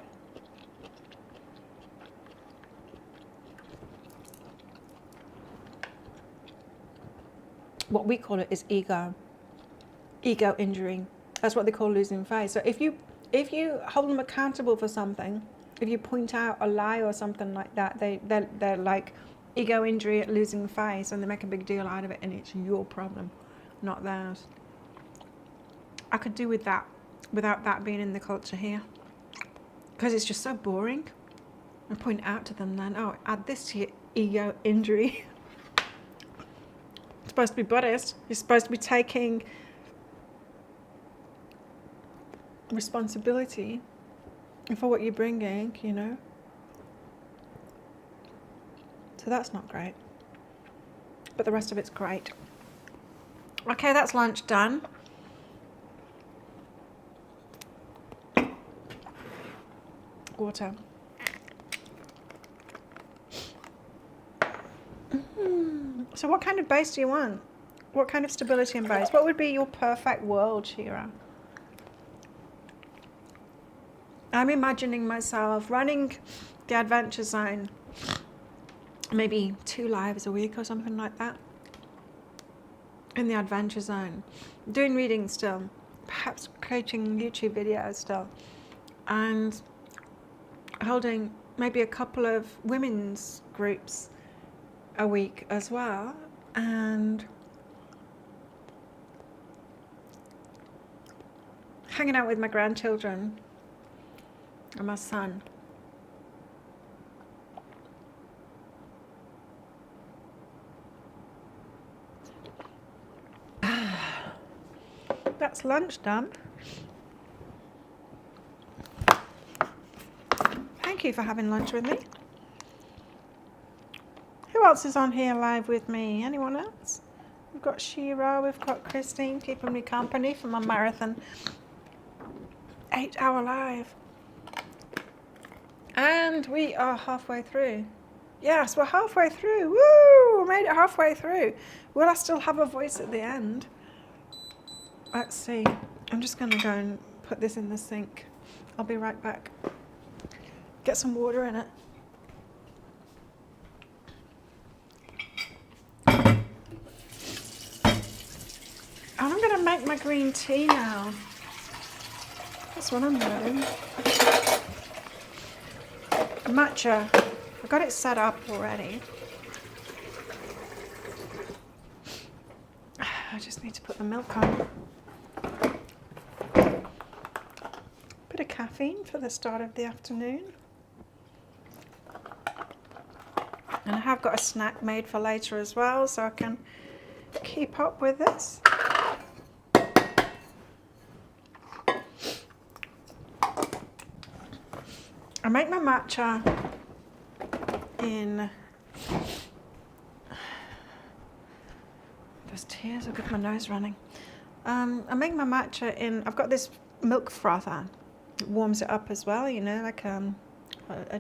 [SPEAKER 1] What we call it is ego. Ego injury. That's what they call losing face. So if you hold them accountable for something, if you point out a lie or something like that, they're like ego injury at losing face, and they make a big deal out of it, and it's your problem, not theirs. I could do with that without that being in the culture here, because it's just so boring. I point out to them then, oh, add this to your ego injury. It's supposed to be Buddhist. You're supposed to be taking responsibility for what you're bringing, you know. So that's not great. But the rest of it's great. Okay, that's lunch done. Water. So what kind of base do you want? What kind of stability and base? What would be your perfect world, Shira? I'm imagining myself running the Adventure Zone, maybe 2 lives a week or something like that, in the Adventure Zone, doing reading still, perhaps creating YouTube videos still, and holding maybe a couple of women's groups a week as well, and hanging out with my grandchildren and my son. That's lunch done. Thank you for having lunch with me. Who else is on here live with me? Anyone else? We've got Shira, we've got Christine keeping me company for my marathon 8-hour live. And we are halfway through. Yes, we're halfway through. Woo! We made it halfway through. Will I still have a voice at the end? Let's see. I'm just going to go and put this in the sink. I'll be right back. Get some water in it. And I'm going to make my green tea now. That's what I'm doing. Matcha. I've got it set up already. I just need to put the milk on. Bit of caffeine for the start of the afternoon. And I have got a snack made for later as well, so I can keep up with this. I make my matcha in... Those tears, I've got my nose running. I make my matcha in... I've got this milk frother. It warms it up as well, you know, like a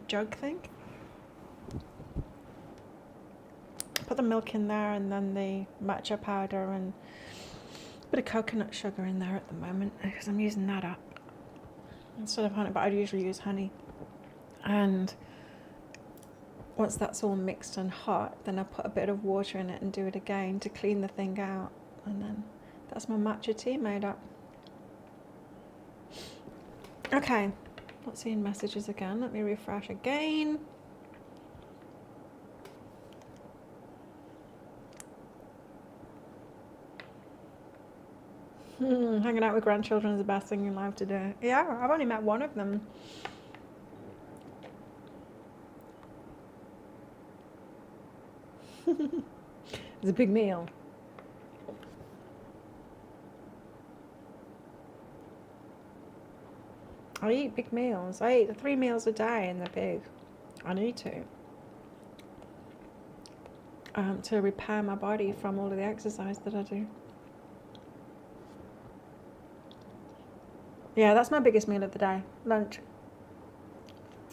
[SPEAKER 1] jug thing. Put the milk in there and then the matcha powder and a bit of coconut sugar in there at the moment because I'm using that up instead of honey, but I usually use honey. And once that's all mixed and hot, then I put a bit of water in it and do it again to clean the thing out. And then that's my matcha tea made up. Okay, not seeing messages again. Let me refresh again. Hanging out with grandchildren is the best thing in life to do. Yeah, I've only met one of them. It's a big meal. I eat big meals. I eat 3 meals a day and they're big. I need to repair my body from all of the exercise that I do. Yeah, that's my biggest meal of the day. Lunch.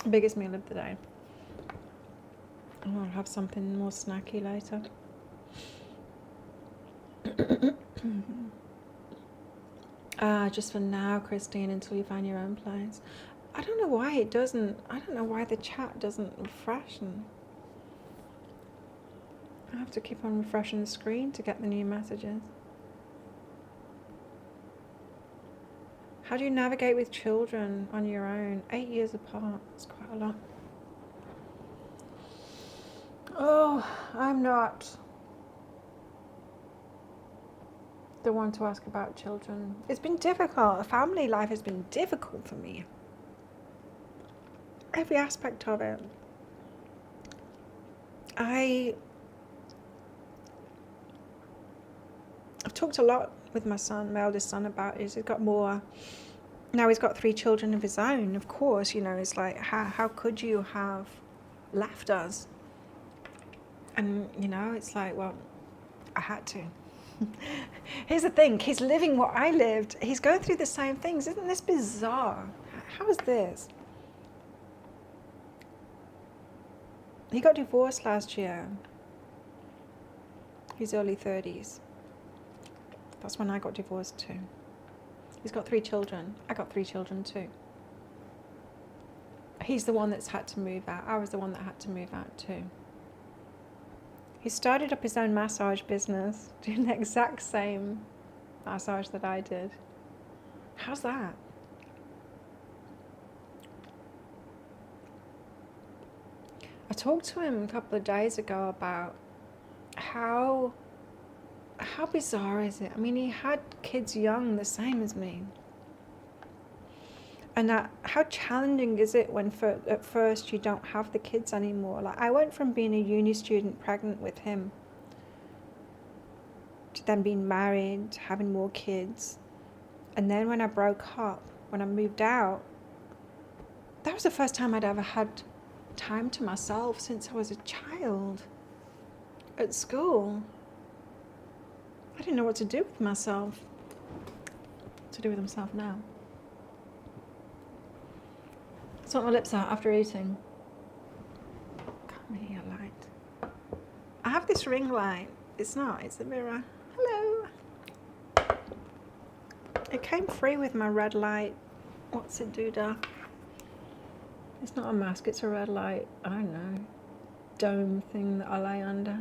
[SPEAKER 1] Biggest meal of the day. I'll have something more snacky later. Just for now, Christine, until you find your own place. I don't know why it doesn't. I don't know why the chat doesn't refresh. And I have to keep on refreshing the screen to get the new messages. How do you navigate with children on your own? 8 years apart. It's quite a lot. Oh, I'm not the one to ask about children. It's been difficult. Family life has been difficult for me. Every aspect of it. I've talked a lot with my son, my eldest son, about it. He's got more. Now he's got 3 children of his own. Of course, you know, it's like, how could you have left us? And, you know, it's like, well, I had to. Here's the thing. He's living what I lived. He's going through the same things. Isn't this bizarre? How is this? He got divorced last year. He's early 30s. That's when I got divorced too. He's got 3 children. I got 3 children too. He's the one that's had to move out. I was the one that had to move out too. He started up his own massage business, doing the exact same massage that I did. How's that? I talked to him a couple of days ago about how bizarre is it? I mean, he had kids young, the same as me. And how challenging is it when at first you don't have the kids anymore? Like, I went from being a uni student pregnant with him to then being married, having more kids. And then when I broke up, when I moved out, that was the first time I'd ever had time to myself since I was a child at school. I didn't know what to do with myself. What to do with himself now. Sort my lips out after eating. Come here, light. have this ring light. It's not, it's a mirror. Hello. It came free with my red light. What's it do da? It's not a mask, it's a red light, I don't know, dome thing that I lay under.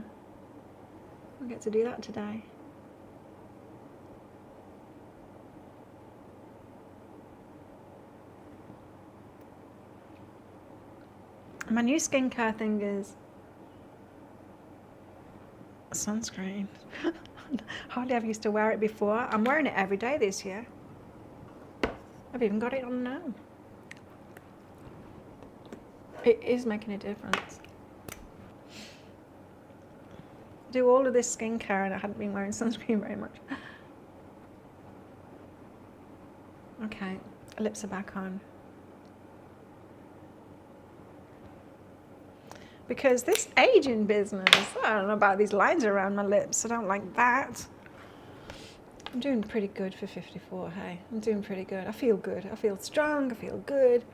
[SPEAKER 1] I get to do that today. My new skincare thing is sunscreen. Hardly ever used to wear it before. I'm wearing it every day this year. I've even got it on now. It is making a difference. Do all of this skincare and I hadn't been wearing sunscreen very much. Okay, lips are back on. Because this aging business, I don't know about these lines around my lips. I don't like that. I'm doing pretty good for 54, hey. I'm doing pretty good. I feel good. I feel strong. I feel good.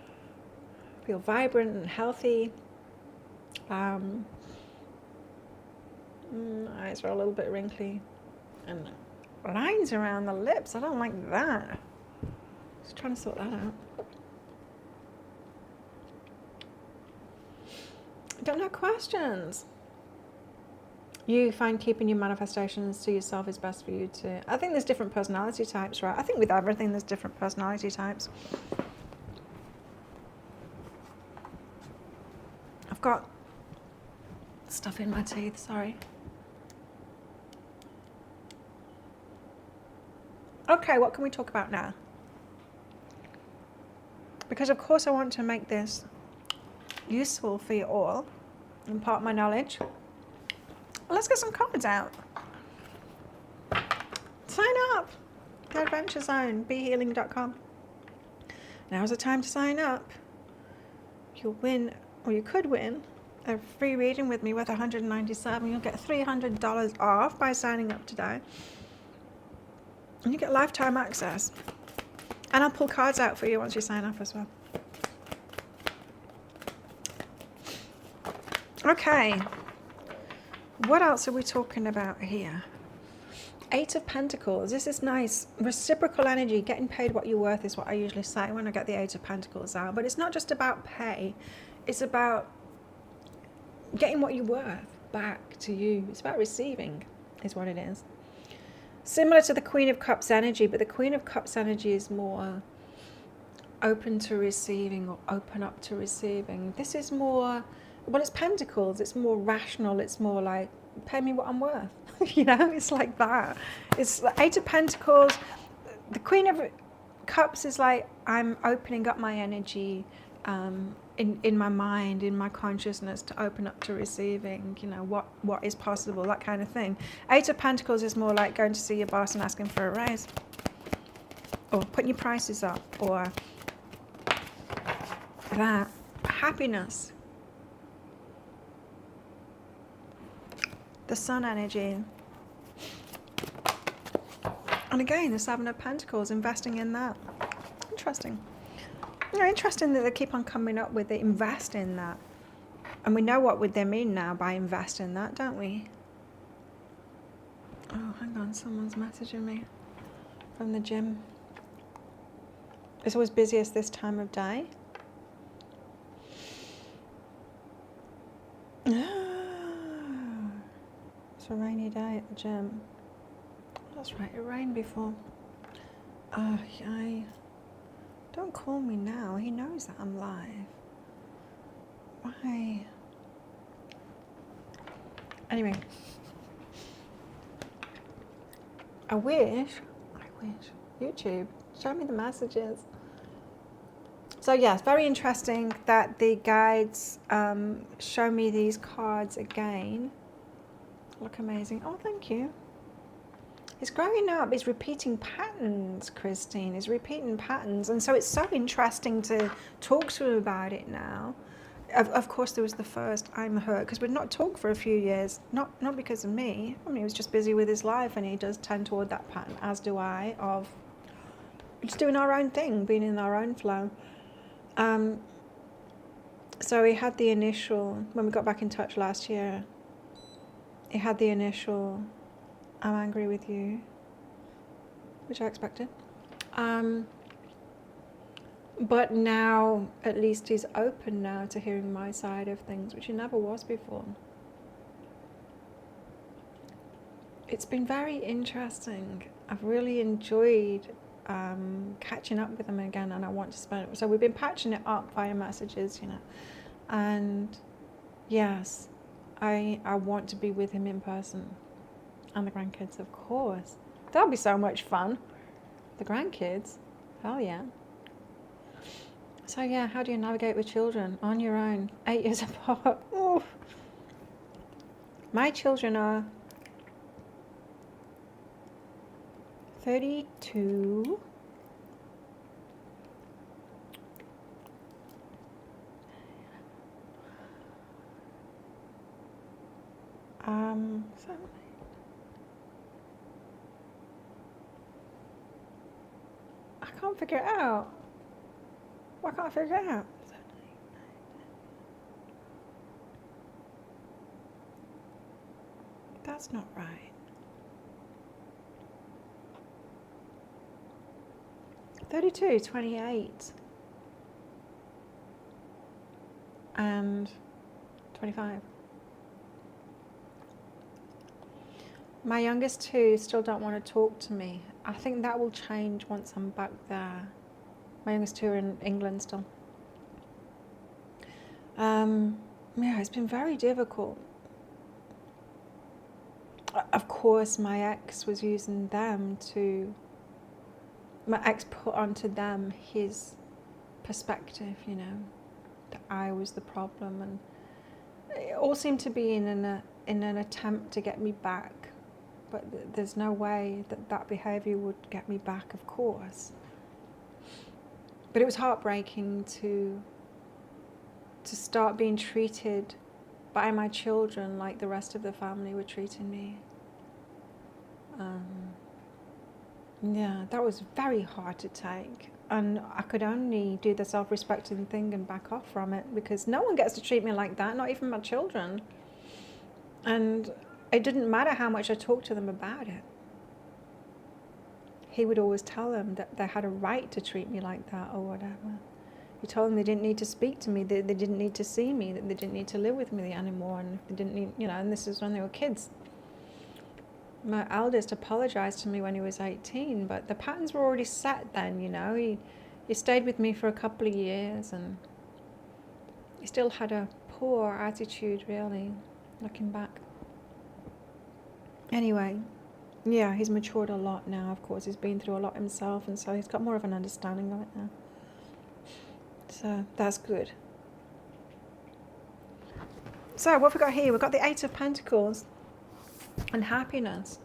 [SPEAKER 1] I feel vibrant and healthy. Eyes are a little bit wrinkly. And lines around the lips. I don't like that. Just trying to sort that out. Don't know questions. You find keeping your manifestations to yourself is best for you too. I think there's different personality types, right? I think with everything there's different personality types. I've got stuff in my teeth, sorry. Okay, what can we talk about now? Because of course I want to make this useful for you all, impart my knowledge. Well, let's get some cards out. Sign up. The Adventure Zone, behealing.com. Now's the time to sign up. You'll win, or you could win, a free reading with me worth $197. You'll get $300 off by signing up today. And you get lifetime access. And I'll pull cards out for you once you sign up as well. Okay, what else are we talking about here? Eight of Pentacles. This is nice. Reciprocal energy, getting paid what you're worth is what I usually say when I get the Eight of Pentacles out. But it's not just about pay. It's about getting what you're worth back to you. It's about receiving is what it is. Similar to the Queen of Cups energy, but the Queen of Cups energy is more open to receiving or open up to receiving. This is more... Well, it's Pentacles. It's more rational. It's more like, pay me what I'm worth. You know, it's like that. It's the Eight of Pentacles. The Queen of Cups is like, I'm opening up my energy in my mind, in my consciousness to open up to receiving, you know, what is possible, that kind of thing. Eight of Pentacles is more like going to see your boss and asking for a raise. Or putting your prices up. Or that. Happiness. The Sun energy. And again, the Seven of Pentacles, investing in that. Interesting. You know, interesting that they keep on coming up with the invest in that. And we know what would they mean now by invest in that, don't we? Oh, hang on, someone's messaging me from the gym. It's always busiest this time of day. It's a rainy day at the gym. That's right, it rained before. Don't call me now. He knows that I'm live. Why? Anyway. I wish. YouTube, show me the messages. So yes, very interesting that the guides show me these cards again. Look amazing. Oh, thank you. It's growing up. It's repeating patterns, Christine. It's repeating patterns. And so it's so interesting to talk to him about it now. Of course, there was the first I'm hurt, because we'd not talked for a few years. Not because of me. I mean, he was just busy with his life, and he does tend toward that pattern, as do I, of just doing our own thing, being in our own flow. So we had the initial, when we got back in touch last year, it had the initial, I'm angry with you, which I expected. But now, at least he's open now to hearing my side of things, which he never was before. It's been very interesting. I've really enjoyed catching up with him again, and I want to spend it. So we've been patching it up via messages, you know. And yes, I want to be with him in person. And the grandkids, of course. That'll be so much fun. The grandkids, hell yeah. So yeah, how do you navigate with children on your own, 8 years apart? Oof. My children are 32. So I can't figure it out. Why can't I figure it out? That's not right. $32, $28, and $25. My youngest two still don't want to talk to me. I think that will change once I'm back there. My youngest two are in England still. Yeah, it's been very difficult. Of course, my ex was using them to... My ex put onto them his perspective, you know, that I was the problem, and it all seemed to be in an attempt to get me back. But there's no way that behaviour would get me back, of course. But it was heartbreaking to start being treated by my children like the rest of the family were treating me. Yeah, that was very hard to take. And I could only do the self-respecting thing and back off from it, because no one gets to treat me like that, not even my children. And it didn't matter how much I talked to them about it. He would always tell them that they had a right to treat me like that or whatever. He told them they didn't need to speak to me, they didn't need to see me, that they didn't need to live with me anymore, and they didn't need, you know, and this is when they were kids. My eldest apologized to me when he was 18, but the patterns were already set then, you know. He stayed with me for a couple of years, and he still had a poor attitude, really, looking back. Anyway, yeah, he's matured a lot now, of course. He's been through a lot himself, and so he's got more of an understanding of it now. So that's good. So what have we got here? We've got the Eight of Pentacles and happiness.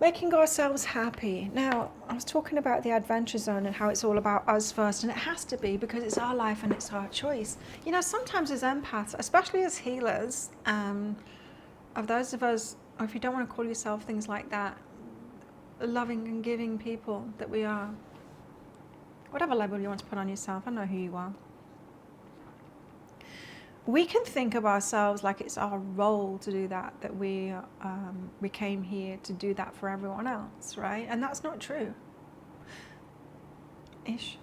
[SPEAKER 1] Making ourselves happy. Now, I was talking about the adventure zone and how it's all about us first, and it has to be, because it's our life and it's our choice. You know, sometimes as empaths, especially as healers, of those of us, or if you don't want to call yourself things like that, loving and giving people that we are, whatever label you want to put on yourself, I know who you are. We can think of ourselves like it's our role to do that, that we came here to do that for everyone else, right? And that's not true. Ish.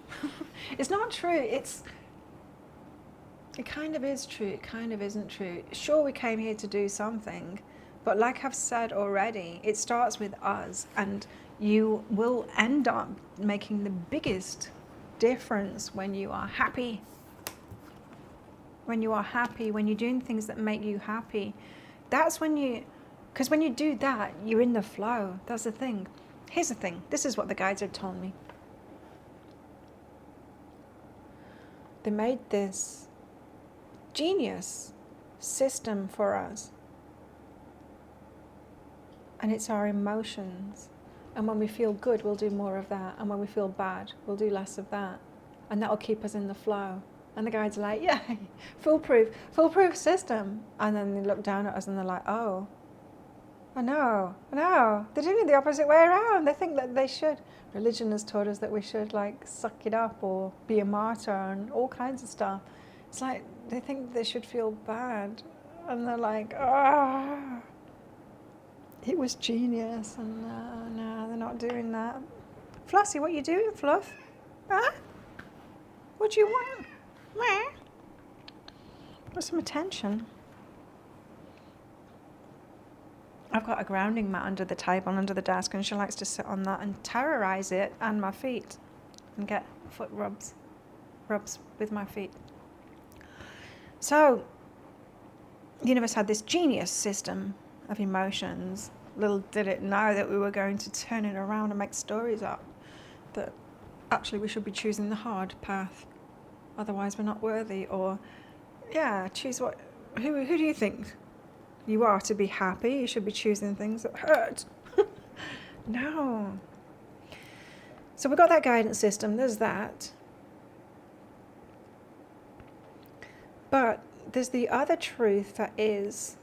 [SPEAKER 1] It's not true. It kind of is true. It kind of isn't true. Sure, we came here to do something, but like I've said already, it starts with us, and you will end up making the biggest difference when you are happy. When you are happy, when you're doing things that make you happy, that's when you, because when you do that, you're in the flow. That's the thing. Here's the thing. This is what the guides have told me. They made this genius system for us. And it's our emotions. And when we feel good, we'll do more of that. And when we feel bad, we'll do less of that. And that'll keep us in the flow. And the guides are like, yeah, foolproof system. And then they look down at us and they're like, oh, I know. They're doing it the opposite way around. They think that they should. Religion has taught us that we should like suck it up or be a martyr and all kinds of stuff. It's like they think they should feel bad. And they're like, oh, it was genius. And no, they're not doing that. Flossie, what are you doing, Fluff? Huh? What do you want? Meh. Want some attention? I've got a grounding mat under the table, under the desk, and she likes to sit on that and terrorize it and my feet and get foot rubs with my feet. So, the universe had this genius system of emotions. Little did it know that we were going to turn it around and make stories up. That actually we should be choosing the hard path. Otherwise we're not worthy. Or, yeah, choose what... Who do you think you are to be happy? You should be choosing things that hurt. No. So we've got that guidance system. There's that. But there's the other truth that is,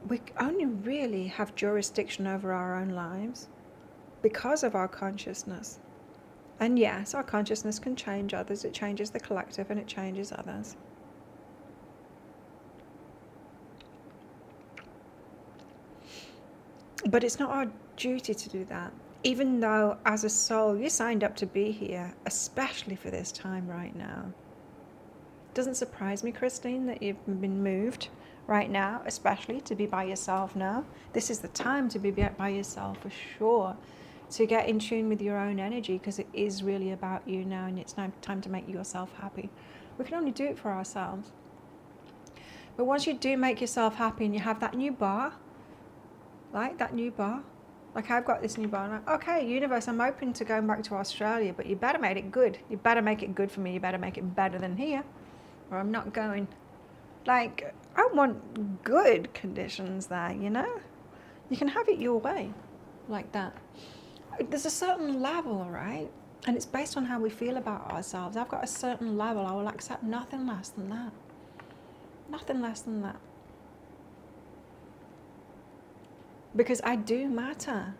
[SPEAKER 1] we only really have jurisdiction over our own lives because of our consciousness. And yes, our consciousness can change others. It changes the collective and it changes others. But it's not our duty to do that. Even though as a soul, you signed up to be here, especially for this time right now. Doesn't surprise me, Christine, that you've been moved right now, especially to be by yourself now. This is the time to be by yourself for sure, to get in tune with your own energy, because it is really about you now, and it's now time to make yourself happy. We can only do it for ourselves. But once you do make yourself happy and you have that new bar, like that new bar, like I've got this new bar, and I'm like, okay, universe, I'm open to going back to Australia, but you better make it good. You better make it good for me. You better make it better than here, or I'm not going. Like, I want good conditions there, you know? You can have it your way, like that. There's a certain level, right? And it's based on how we feel about ourselves. I've got a certain level. I will accept nothing less than that. Nothing less than that. Because I do matter.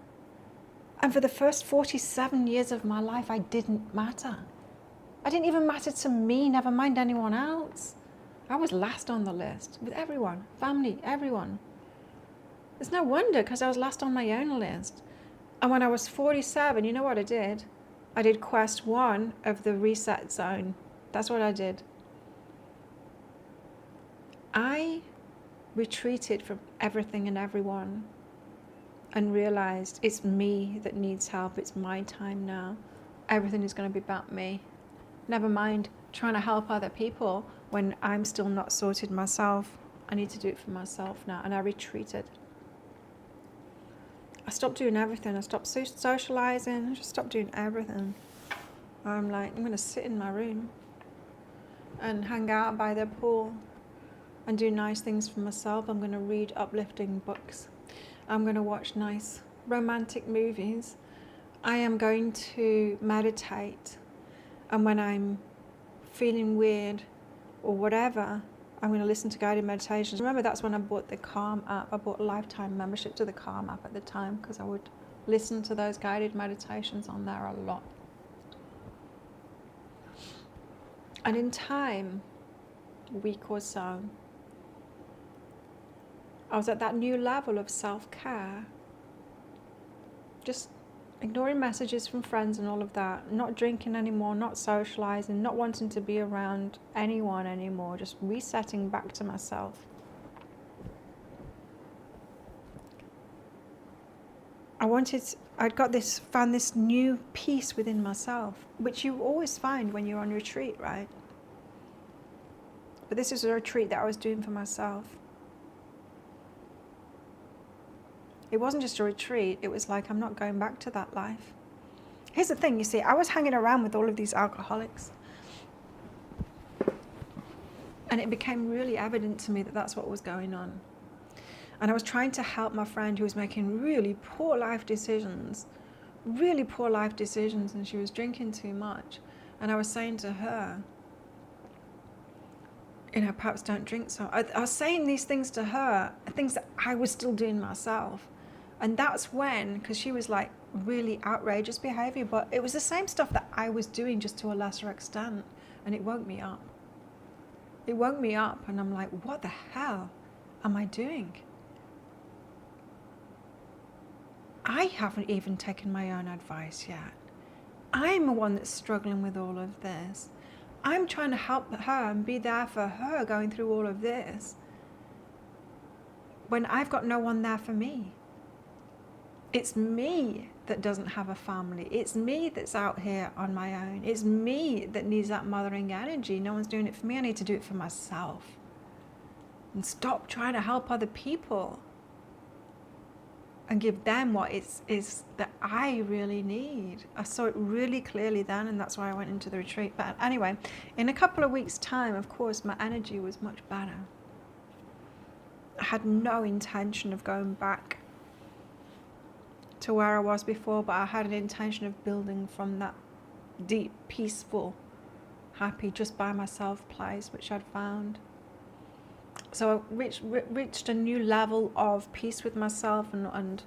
[SPEAKER 1] And for the first 47 years of my life, I didn't matter. I didn't even matter to me, never mind anyone else. I was last on the list with everyone, family, everyone. It's no wonder, because I was last on my own list. And when I was 47, you know what I did? I did quest 1 of the reset zone. That's what I did. I retreated from everything and everyone and realized it's me that needs help. It's my time now. Everything is going to be about me. Never mind trying to help other people when I'm still not sorted myself. I need to do it for myself now. And I retreated. I stopped doing everything. I stopped socializing. I just stopped doing everything. I'm like, I'm going to sit in my room and hang out by the pool and do nice things for myself. I'm going to read uplifting books. I'm going to watch nice romantic movies. I am going to meditate. And when I'm feeling weird or whatever, I'm going to listen to guided meditations. Remember, that's when I bought the Calm app. I bought a lifetime membership to the Calm app at the time, because I would listen to those guided meditations on there a lot. And in time, a week or so, I was at that new level of self-care. Just ignoring messages from friends and all of that, not drinking anymore, not socializing, not wanting to be around anyone anymore, just resetting back to myself. Found this new peace within myself, which you always find when you're on retreat, right? But this is a retreat that I was doing for myself. It wasn't just a retreat, it was like, I'm not going back to that life. Here's the thing, you see, I was hanging around with all of these alcoholics. And it became really evident to me that that's what was going on. And I was trying to help my friend who was making really poor life decisions, and she was drinking too much. And I was saying to her, you know, perhaps don't drink so. I was saying these things to her, things that I was still doing myself. And that's when, because she was like really outrageous behavior, but it was the same stuff that I was doing, just to a lesser extent, and it woke me up. It woke me up and I'm like, what the hell am I doing? I haven't even taken my own advice yet. I'm the one that's struggling with all of this. I'm trying to help her and be there for her going through all of this when I've got no one there for me. It's me that doesn't have a family. It's me that's out here on my own. It's me that needs that mothering energy. No one's doing it for me. I need to do it for myself. And stop trying to help other people and give them what is that I really need. I saw it really clearly then, and that's why I went into the retreat. But anyway, in a couple of weeks' time, of course, my energy was much better. I had no intention of going back to where I was before, but I had an intention of building from that deep, peaceful, happy, just by myself place, which I'd found. So I reached a new level of peace with myself and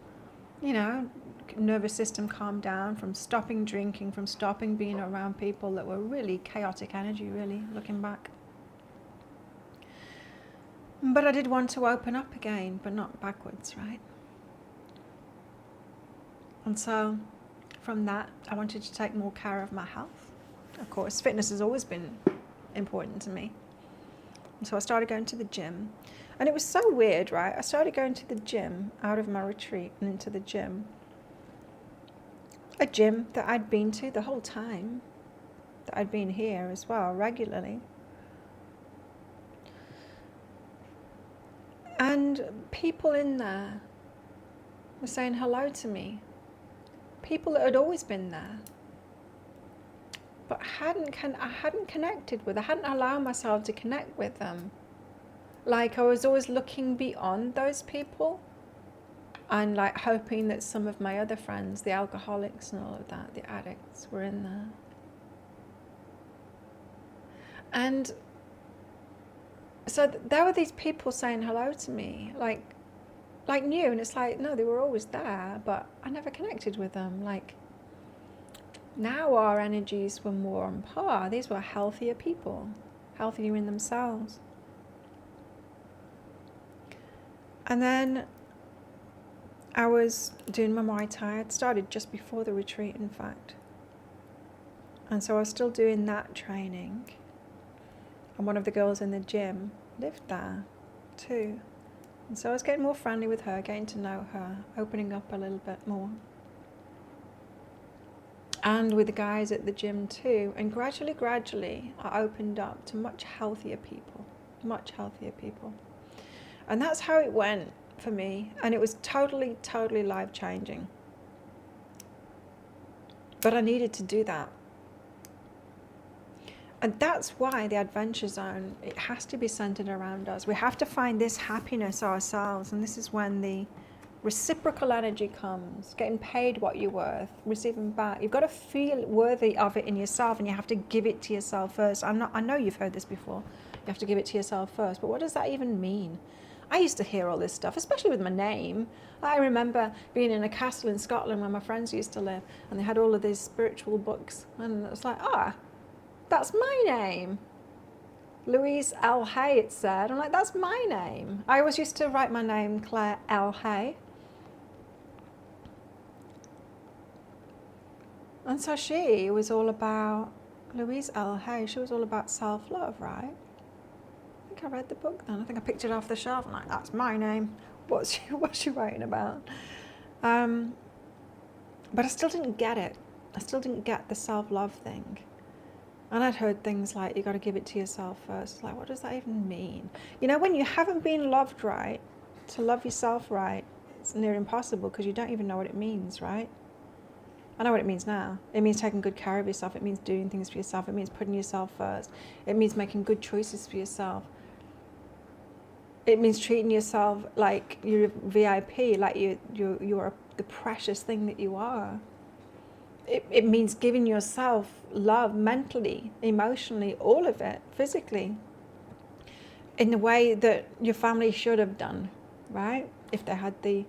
[SPEAKER 1] you know, nervous system calmed down from stopping drinking, from stopping being around people that were really chaotic energy, really, looking back. But I did want to open up again, but not backwards, right? And so from that, I wanted to take more care of my health. Of course, fitness has always been important to me. And so I started going to the gym. And it was so weird, right? I started going to the gym out of my retreat and into the gym. A gym that I'd been to the whole time, that I'd been here as well, regularly. And people in there were saying hello to me. People that had always been there, but I hadn't connected with. I hadn't allowed myself to connect with them. Like I was always looking beyond those people, and like hoping that some of my other friends, the alcoholics and all of that, the addicts, were in there. And so there were these people saying hello to me, like new, and it's like, no, they were always there, but I never connected with them. Like now our energies were more on par. These were healthier people, healthier in themselves. And then I was doing my Muay Thai. I'd started just before the retreat, in fact. And so I was still doing that training. And one of the girls in the gym lived there too. And so I was getting more friendly with her, getting to know her, opening up a little bit more. And with the guys at the gym too. And gradually, I opened up to much healthier people. And that's how it went for me. And it was totally life-changing. But I needed to do that. And that's why the Adventure Zone, it has to be centered around us. We have to find this happiness ourselves. And this is when the reciprocal energy comes, getting paid what you're worth, receiving back. You've got to feel worthy of it in yourself, and you have to give it to yourself first. I know you've heard this before. You have to give it to yourself first. But what does that even mean? I used to hear all this stuff, especially with my name. I remember being in a castle in Scotland where my friends used to live, and they had all of these spiritual books. And it was like, that's my name. Louise L. Hay, it said. I'm like, that's my name. I always used to write my name, Claire L. Hay. And so she was all about, Louise L. Hay, she was all about self-love, right? I think I read the book then. I think I picked it off the shelf. I'm like, that's my name. What's she writing about? But I still didn't get it. I still didn't get the self-love thing. And I'd heard things like, you got to give it to yourself first. Like, what does that even mean? You know, when you haven't been loved right, to love yourself right, it's near impossible because you don't even know what it means, right? I know what it means now. It means taking good care of yourself. It means doing things for yourself. It means putting yourself first. It means making good choices for yourself. It means treating yourself like you're VIP, like you're the precious thing that you are. It means giving yourself love mentally, emotionally, all of it, physically, in the way that your family should have done, right? If they had the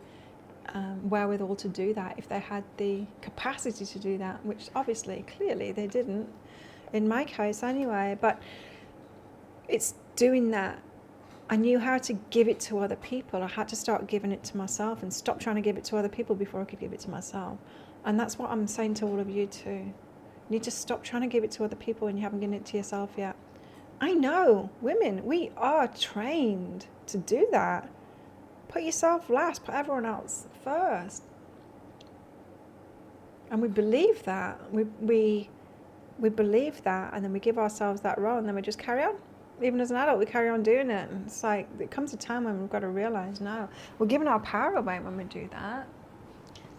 [SPEAKER 1] wherewithal to do that, if they had the capacity to do that, which obviously, clearly they didn't, in my case anyway. But it's doing that, I knew how to give it to other people. I had to start giving it to myself and stop trying to give it to other people before I could give it to myself. And that's what I'm saying to all of you too. You need to stop trying to give it to other people and you haven't given it to yourself yet. I know, women, we are trained to do that. Put yourself last, put everyone else first. And we believe that. We believe that, and then we give ourselves that role, and then we just carry on. Even as an adult, we carry on doing it. And it's like, it comes a time when we've got to realize, no, we're giving our power away when we do that.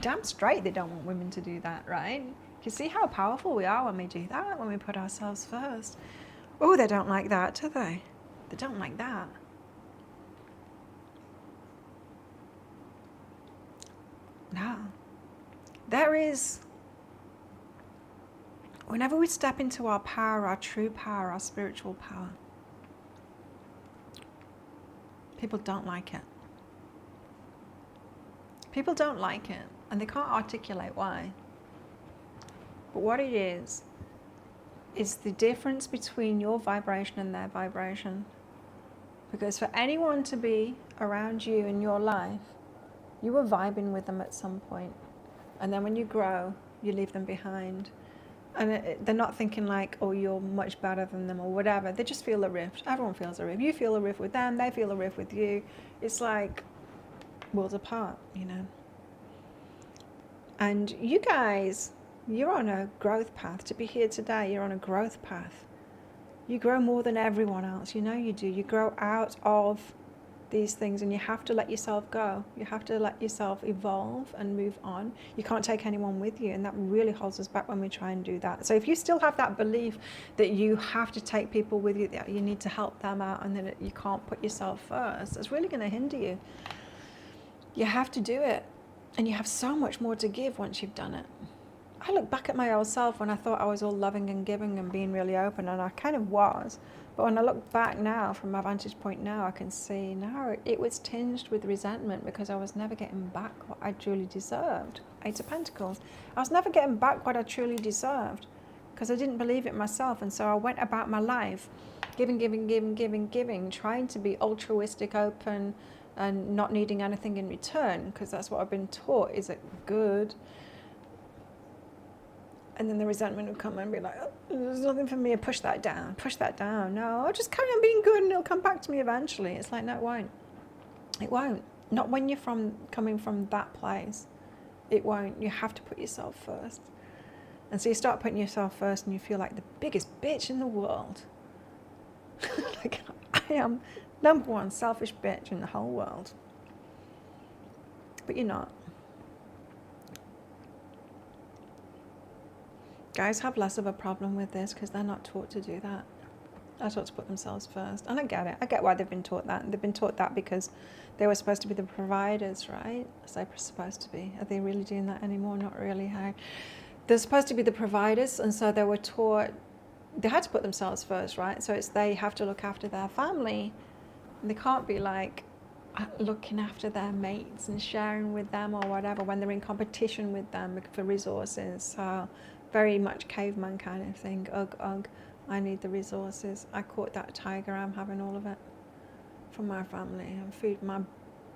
[SPEAKER 1] Damn straight they don't want women to do that, right? You see how powerful we are when we do that, when we put ourselves first. Oh, they don't like that, do they? They don't like that. No. There is, whenever we step into our power, our true power, our spiritual power, people don't like it. People don't like it, and they can't articulate why. But what it is the difference between your vibration and their vibration. Because for anyone to be around you in your life, you were vibing with them at some point. And then when you grow, you leave them behind. And they're not thinking like, oh, you're much better than them or whatever. They just feel a rift. Everyone feels a rift. You feel a rift with them. They feel a rift with you. It's like worlds apart, you know. And you guys, you're on a growth path. To be here today, you're on a growth path. You grow more than everyone else. You know you do. You grow out of these things, and you have to let yourself go. You have to let yourself evolve and move on. You can't take anyone with you, and that really holds us back when we try and do that. So if you still have that belief that you have to take people with you, that you need to help them out, and that you can't put yourself first, that's really going to hinder you. You have to do it, and you have so much more to give once you've done it. I look back at my old self when I thought I was all loving and giving and being really open, and I kind of was. But when I look back now, from my vantage point now, I can see, no, it was tinged with resentment because I was never getting back what I truly deserved. Eight of Pentacles. I was never getting back what I truly deserved because I didn't believe it myself. And so I went about my life giving, trying to be altruistic, open, and not needing anything in return, because that's what I've been taught. Is it good? And then the resentment would come and be like, oh, there's nothing for me to push that down. No, I'll just carry on being good and it'll come back to me eventually. It's like, no, it won't. It won't. Not when you're coming from that place. It won't. You have to put yourself first. And so you start putting yourself first and you feel like the biggest bitch in the world. Like, I am number one selfish bitch in the whole world. But you're not. Guys have less of a problem with this because they're not taught to do that. They're taught to put themselves first. And I get it. I get why they've been taught that. They've been taught that because they were supposed to be the providers, right? As they were supposed to be. Are they really doing that anymore? Not really. How? They're supposed to be the providers, and so they were taught they had to put themselves first, right? So it's they have to look after their family. And they can't be like looking after their mates and sharing with them or whatever when they're in competition with them for resources. So very much caveman kind of thing. Ugh, I need the resources. I caught that tiger, I'm having all of it from my family and food my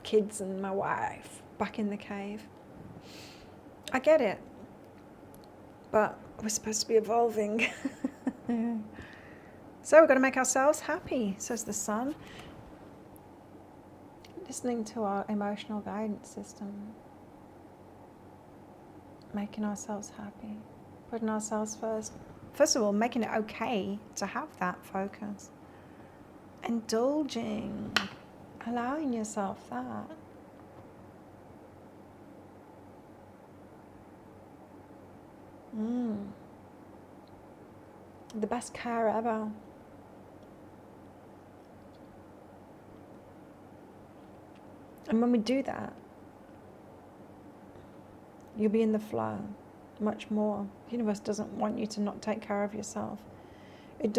[SPEAKER 1] kids and my wife back in the cave. I get it, but we're supposed to be evolving. So we've got to make ourselves happy, says the sun. Listening to our emotional guidance system, making ourselves happy, putting ourselves first. First of all, making it okay to have that focus. Indulging, allowing yourself that. The best care ever. And when we do that, you'll be in the flow much more. The universe doesn't want you to not take care of yourself. It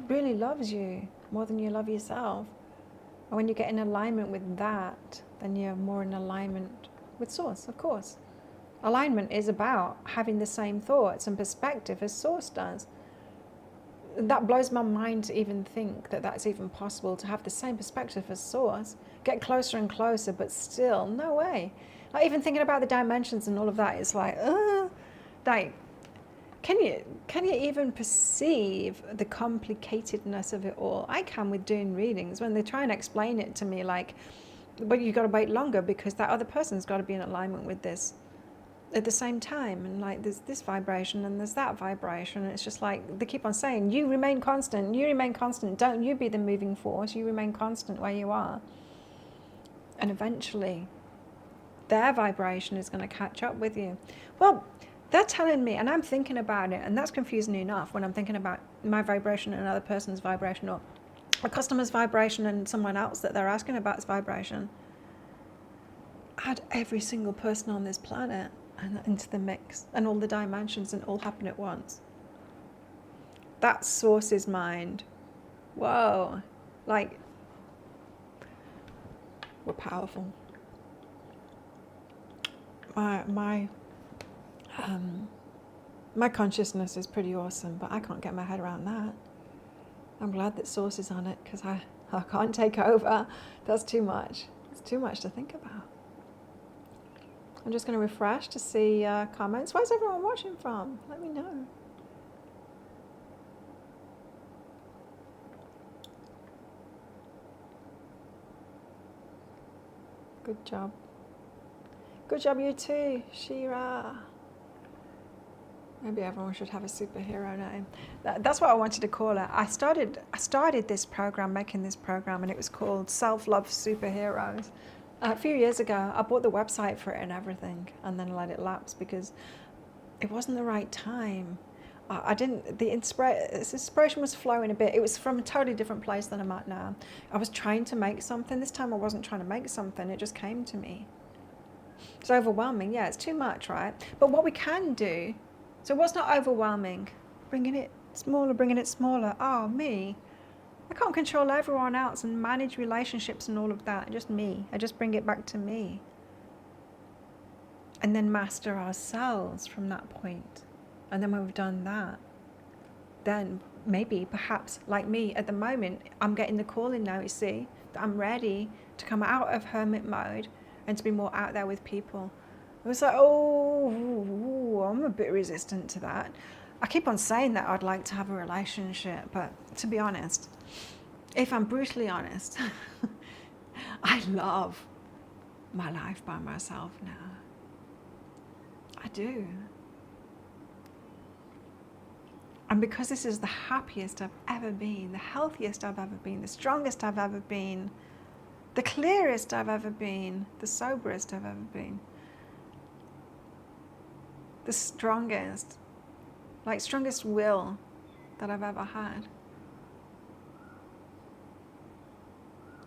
[SPEAKER 1] really loves you more than you love yourself. And when you get in alignment with that, then you're more in alignment with Source, of course. Alignment is about having the same thoughts and perspective as Source does. that blows my mind to even think that that's even possible, to have the same perspective as Source, get closer and closer, but still, no way. Like even thinking about the dimensions and all of that, it's like, can you even perceive the complicatedness of it all? I can with doing readings when they try and explain it to me, like, but you've got to wait longer because that other person's got to be in alignment with this at the same time, and like there's this vibration and there's that vibration, and it's just like they keep on saying, you remain constant, don't you be the moving force, you remain constant where you are, and eventually their vibration is going to catch up with you. Well, they're telling me, and I'm thinking about it, and that's confusing enough when I'm thinking about my vibration and another person's vibration, or a customer's vibration and someone else that they're asking about its vibration. Add every single person on this planet and into the mix, and all the dimensions, and all happen at once. That's Source's mind. Whoa, like, we're powerful. My consciousness is pretty awesome, but I can't get my head around that. I'm glad that Source is on it, because I can't take over. That's too much. It's too much to think about. I'm just going to refresh to see comments. Where's everyone watching from? Let me know. Good job. Good job, you too, Shira. Maybe everyone should have a superhero name. That's what I wanted to call it. I started this program, making this program, and it was called Self-Love Superheroes. A few years ago, I bought the website for it and everything, and then let it lapse because it wasn't the right time. The inspiration was flowing a bit. It was from a totally different place than I'm at now. I was trying to make something. This time I wasn't trying to make something. It just came to me. It's overwhelming. Yeah, it's too much, right? But what we can do, so what's not overwhelming? Bringing it smaller. Oh, me. I can't control everyone else and manage relationships and all of that. Just me. I just bring it back to me. And then master ourselves from that point. And then when we've done that, then maybe, perhaps, like me, at the moment, I'm getting the calling now, you see, that I'm ready to come out of hermit mode and to be more out there with people. It was like, I'm a bit resistant to that. I keep on saying that I'd like to have a relationship, but to be honest, if I'm brutally honest, I love my life by myself now. I do. And because this is the happiest I've ever been, the healthiest I've ever been, the strongest I've ever been, the clearest I've ever been, the soberest I've ever been, the strongest will that I've ever had.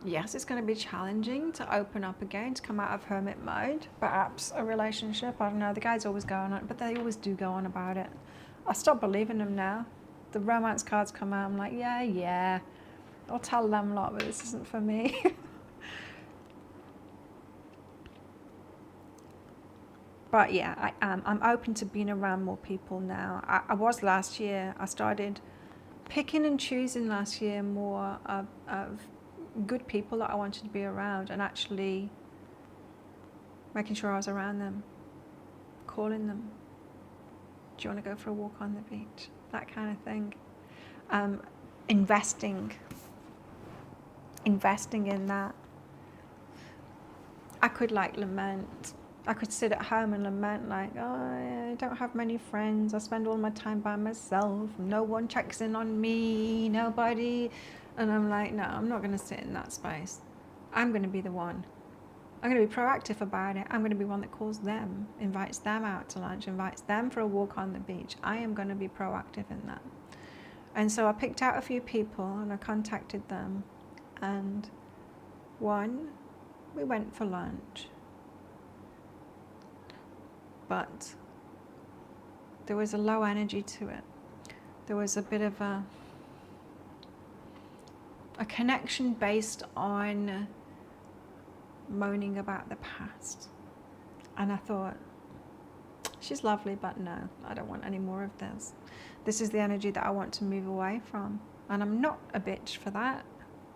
[SPEAKER 1] Yes, it's going to be challenging to open up again, to come out of hermit mode. Perhaps a relationship, I don't know, the guys always go on it, but they always do go on about it. I stop believing them now. The romance cards come out, I'm like, yeah, I'll tell them a lot, but this isn't for me. But yeah, I'm open to being around more people now. I was last year. I started picking and choosing last year more of good people that I wanted to be around, and actually making sure I was around them, calling them. Do you want to go for a walk on the beach? That kind of thing. Investing in that. I could lament. I could sit at home and lament like, I don't have many friends. I spend all my time by myself. No one checks in on me. Nobody. And I'm like, no, I'm not going to sit in that space. I'm going to be the one. I'm going to be proactive about it. I'm going to be one that calls them, invites them out to lunch, invites them for a walk on the beach. I am going to be proactive in that. And so I picked out a few people and I contacted them. And one, we went for lunch. But there was a low energy to it. There was a bit of a connection based on moaning about the past. And I thought, she's lovely, but no, I don't want any more of this. This is the energy that I want to move away from. And I'm not a bitch for that.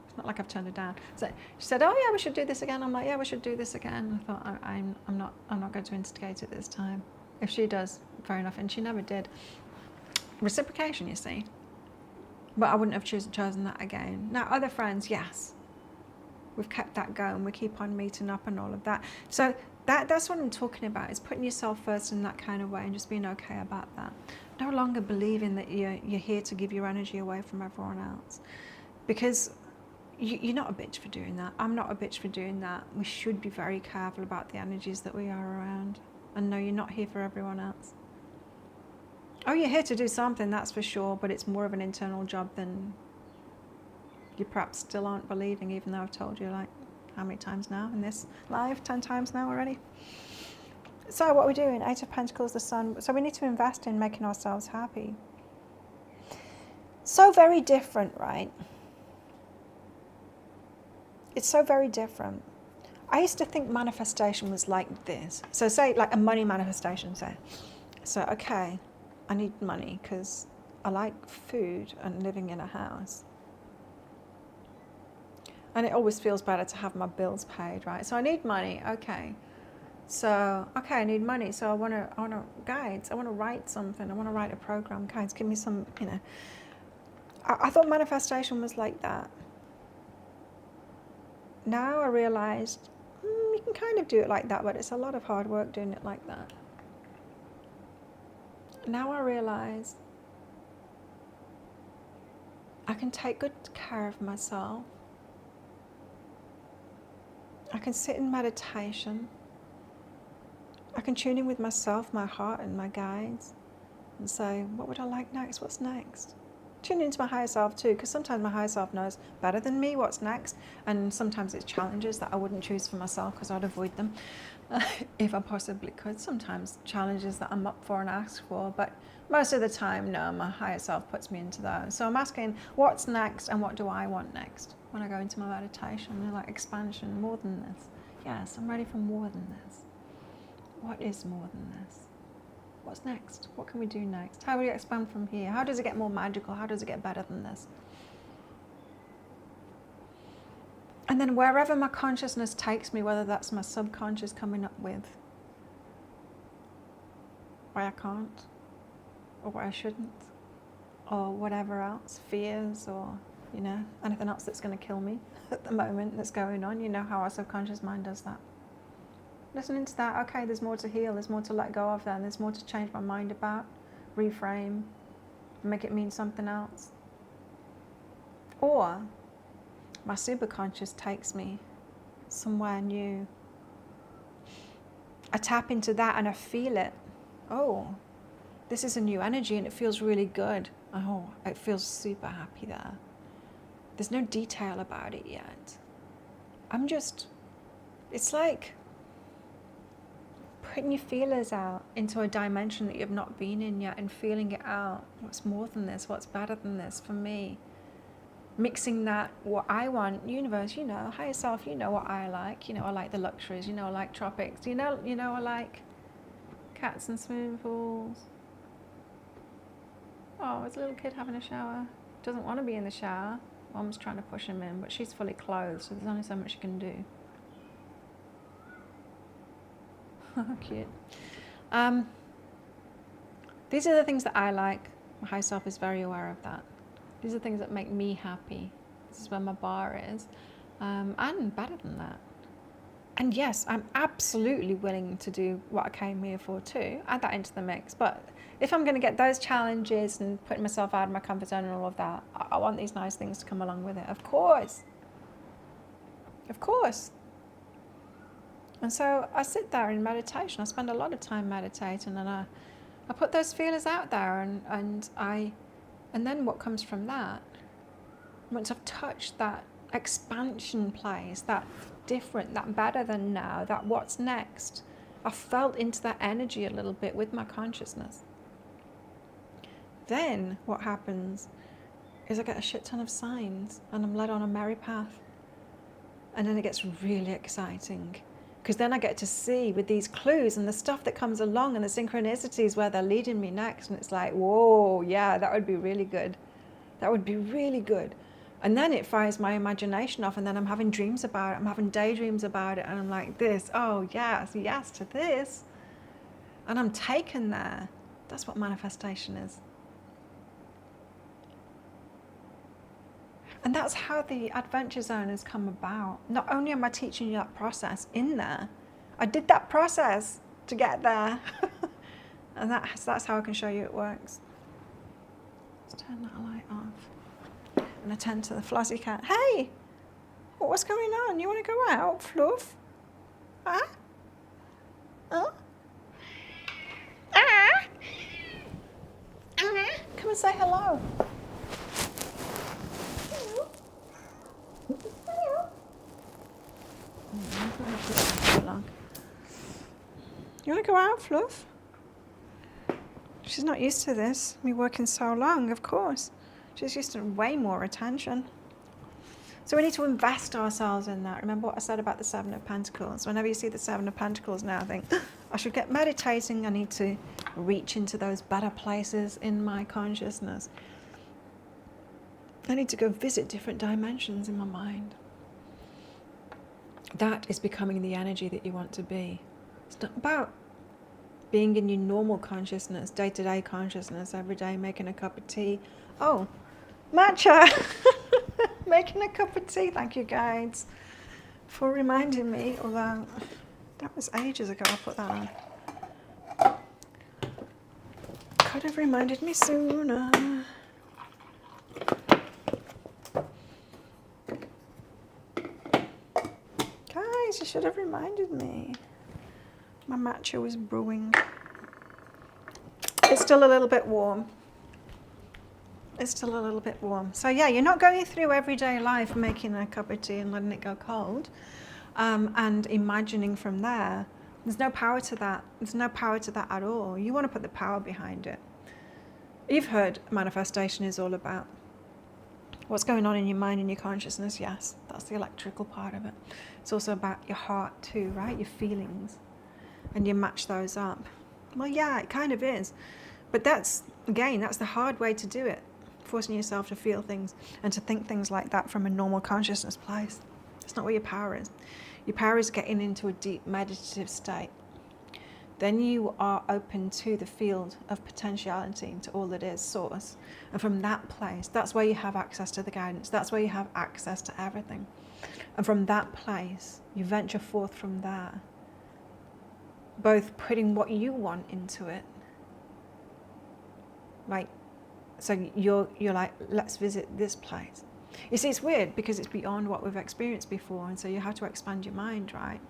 [SPEAKER 1] It's not like I've turned it down. So she said, oh yeah, we should do this again. I'm like, yeah, we should do this again. I thought, I'm not going to instigate it this time. If she does, fair enough. And she never did. Reciprocation, you see. But I wouldn't have chosen that again. Now, other friends, yes. We've kept that going. We keep on meeting up and all of that. So that's what I'm talking about, is putting yourself first in that kind of way and just being okay about that. No longer believing that you're here to give your energy away from everyone else. Because you're not a bitch for doing that. I'm not a bitch for doing that. We should be very careful about the energies that we are around. And no, you're not here for everyone else. Oh, you're here to do something, that's for sure, but it's more of an internal job than you perhaps still aren't believing, even though I've told you like how many times now in this live? 10 times now already. So what we're doing, 8 of Pentacles, the Sun. So we need to invest in making ourselves happy. So very different, right? It's so very different. I used to think manifestation was like this. So say like a money manifestation, say. So, okay, I need money because I like food and living in a house. And it always feels better to have my bills paid, right? So I need money, okay. So, okay, I need money. So I want to guides. I want to write something. I want to write a program. Guides, give me some, you know. I thought manifestation was like that. Now I realized you can kind of do it like that, but it's a lot of hard work doing it like that. Now I realize I can take good care of myself. I can sit in meditation. I can tune in with myself, my heart and my guides and say, what would I like next? What's next? Tune into my higher self too, because sometimes my higher self knows better than me what's next, and sometimes it's challenges that I wouldn't choose for myself because I'd avoid them if I possibly could. Sometimes challenges that I'm up for and ask for, but most of the time, no, my higher self puts me into those. So I'm asking what's next and what do I want next when I go into my meditation, like expansion, more than this. Yes, I'm ready for more than this. What is more than this? What's next? What can we do next? How do we expand from here? How does it get more magical? How does it get better than this? And then wherever my consciousness takes me, whether that's my subconscious coming up with why I can't, or why I shouldn't, or whatever else, fears, or, you know, anything else that's going to kill me at the moment that's going on. You know how our subconscious mind does that. Listening to that, okay, there's more to heal, there's more to let go of there, and there's more to change my mind about, reframe, make it mean something else. Or my superconscious takes me somewhere new. I tap into that and I feel it. Oh, this is a new energy and it feels really good. Oh, it feels super happy there. There's no detail about it yet. I'm just, it's like putting your feelers out into a dimension that you've not been in yet and feeling it out. What's more than this? What's better than this for me? Mixing that, what I want, universe, you know, higher self, you know what I like. You know, I like the luxuries. You know, I like tropics. You know, I like cats and swimming pools. Oh, there's a little kid having a shower. Doesn't want to be in the shower. Mom's trying to push him in, but she's fully clothed, so there's only so much she can do. Cute. These are the things that I like. My high self is very aware of that. These are things that make me happy. This is where my bar is. And better than that. And yes, I'm absolutely willing to do what I came here for too. Add that into the mix. But if I'm going to get those challenges and putting myself out of my comfort zone and all of that, I want these nice things to come along with it. Of course. Of course. And so I sit there in meditation. I spend a lot of time meditating, and I put those feelers out there, and then what comes from that, once I've touched that expansion place, that different, that better than now, that what's next, I felt into that energy a little bit with my consciousness. Then what happens is I get a shit ton of signs and I'm led on a merry path. And then it gets really exciting Because then I get to see with these clues and the stuff that comes along and the synchronicities where they're leading me next. And it's like, whoa, yeah, that would be really good. That would be really good. And then it fires my imagination off, and then I'm having dreams about it. I'm having daydreams about it. And I'm like, this, oh, yes, yes to this. And I'm taken there. That's what manifestation is. And that's how the Adventure Zone has come about. Not only am I teaching you that process in there, I did that process to get there. And that's how I can show you it works. Let's turn that light off. And attend to the Flossie cat. Hey, what's going on? You want to go out, Fluff? Huh? Huh? Come and say hello. You want to go out, Fluff? She's not used to this, me working so long, of course. She's used to way more attention. So we need to invest ourselves in that. Remember what I said about the Seven of Pentacles? Whenever you see the Seven of Pentacles now, think, I should get meditating. I need to reach into those better places in my consciousness. I need to go visit different dimensions in my mind. That is becoming the energy that you want to be. It's not about being in your normal consciousness, day-to-day consciousness, every day making a cup of tea. Oh, matcha! Making a cup of tea. Thank you, guides, for reminding me. Although that was ages ago I put that on. Could have reminded me sooner. Guys, you should have reminded me. My matcha was brewing. It's still a little bit warm. It's still a little bit warm. So yeah, you're not going through everyday life making a cup of tea and letting it go cold and imagining from there. There's no power to that. There's no power to that at all. You want to put the power behind it. You've heard manifestation is all about what's going on in your mind and your consciousness. Yes, that's the electrical part of it. It's also about your heart too, right? Your feelings. And you match those up. Well, yeah, it kind of is. But that's, again, that's the hard way to do it. Forcing yourself to feel things and to think things like that from a normal consciousness place. That's not where your power is. Your power is getting into a deep meditative state. Then you are open to the field of potentiality, to all that is, source. And from that place, that's where you have access to the guidance. That's where you have access to everything. And from that place, you venture forth from there. Both putting what you want into it. Like, so you're like, let's visit this place. You see, it's weird because it's beyond what we've experienced before, and so you have to expand your mind, right?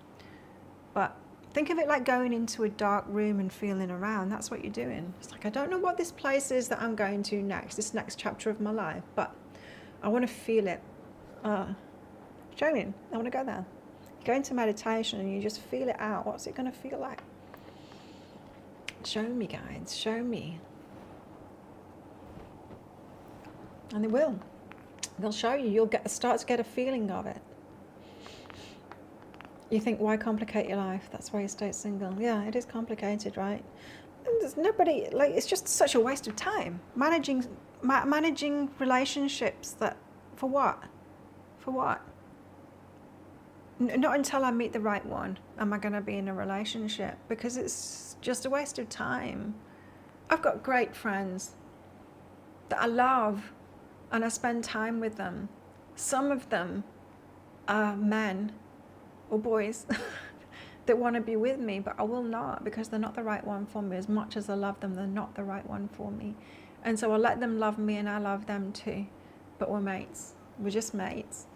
[SPEAKER 1] But think of it like going into a dark room and feeling around. That's what you're doing. It's like, I don't know what this place is that I'm going to next, this next chapter of my life, but I want to feel it. Show me. I want to go there. You go into meditation and you just feel it out. What's it going to feel like? Show me, guides. Show me. And they will. They'll show you. You'll start to get a feeling of it. You think, why complicate your life? That's why you stay single. Yeah, it is complicated, right? And there's nobody, like, it's just such a waste of time. Managing relationships that, for what? For what? Not until I meet the right one am I going to be in a relationship, because it's just a waste of time. I've got great friends that I love and I spend time with them. Some of them are men or boys that want to be with me, but I will not, because they're not the right one for me. As much as I love them, they're not the right one for me. And so I'll let them love me and I love them too. But we're mates. We're just mates.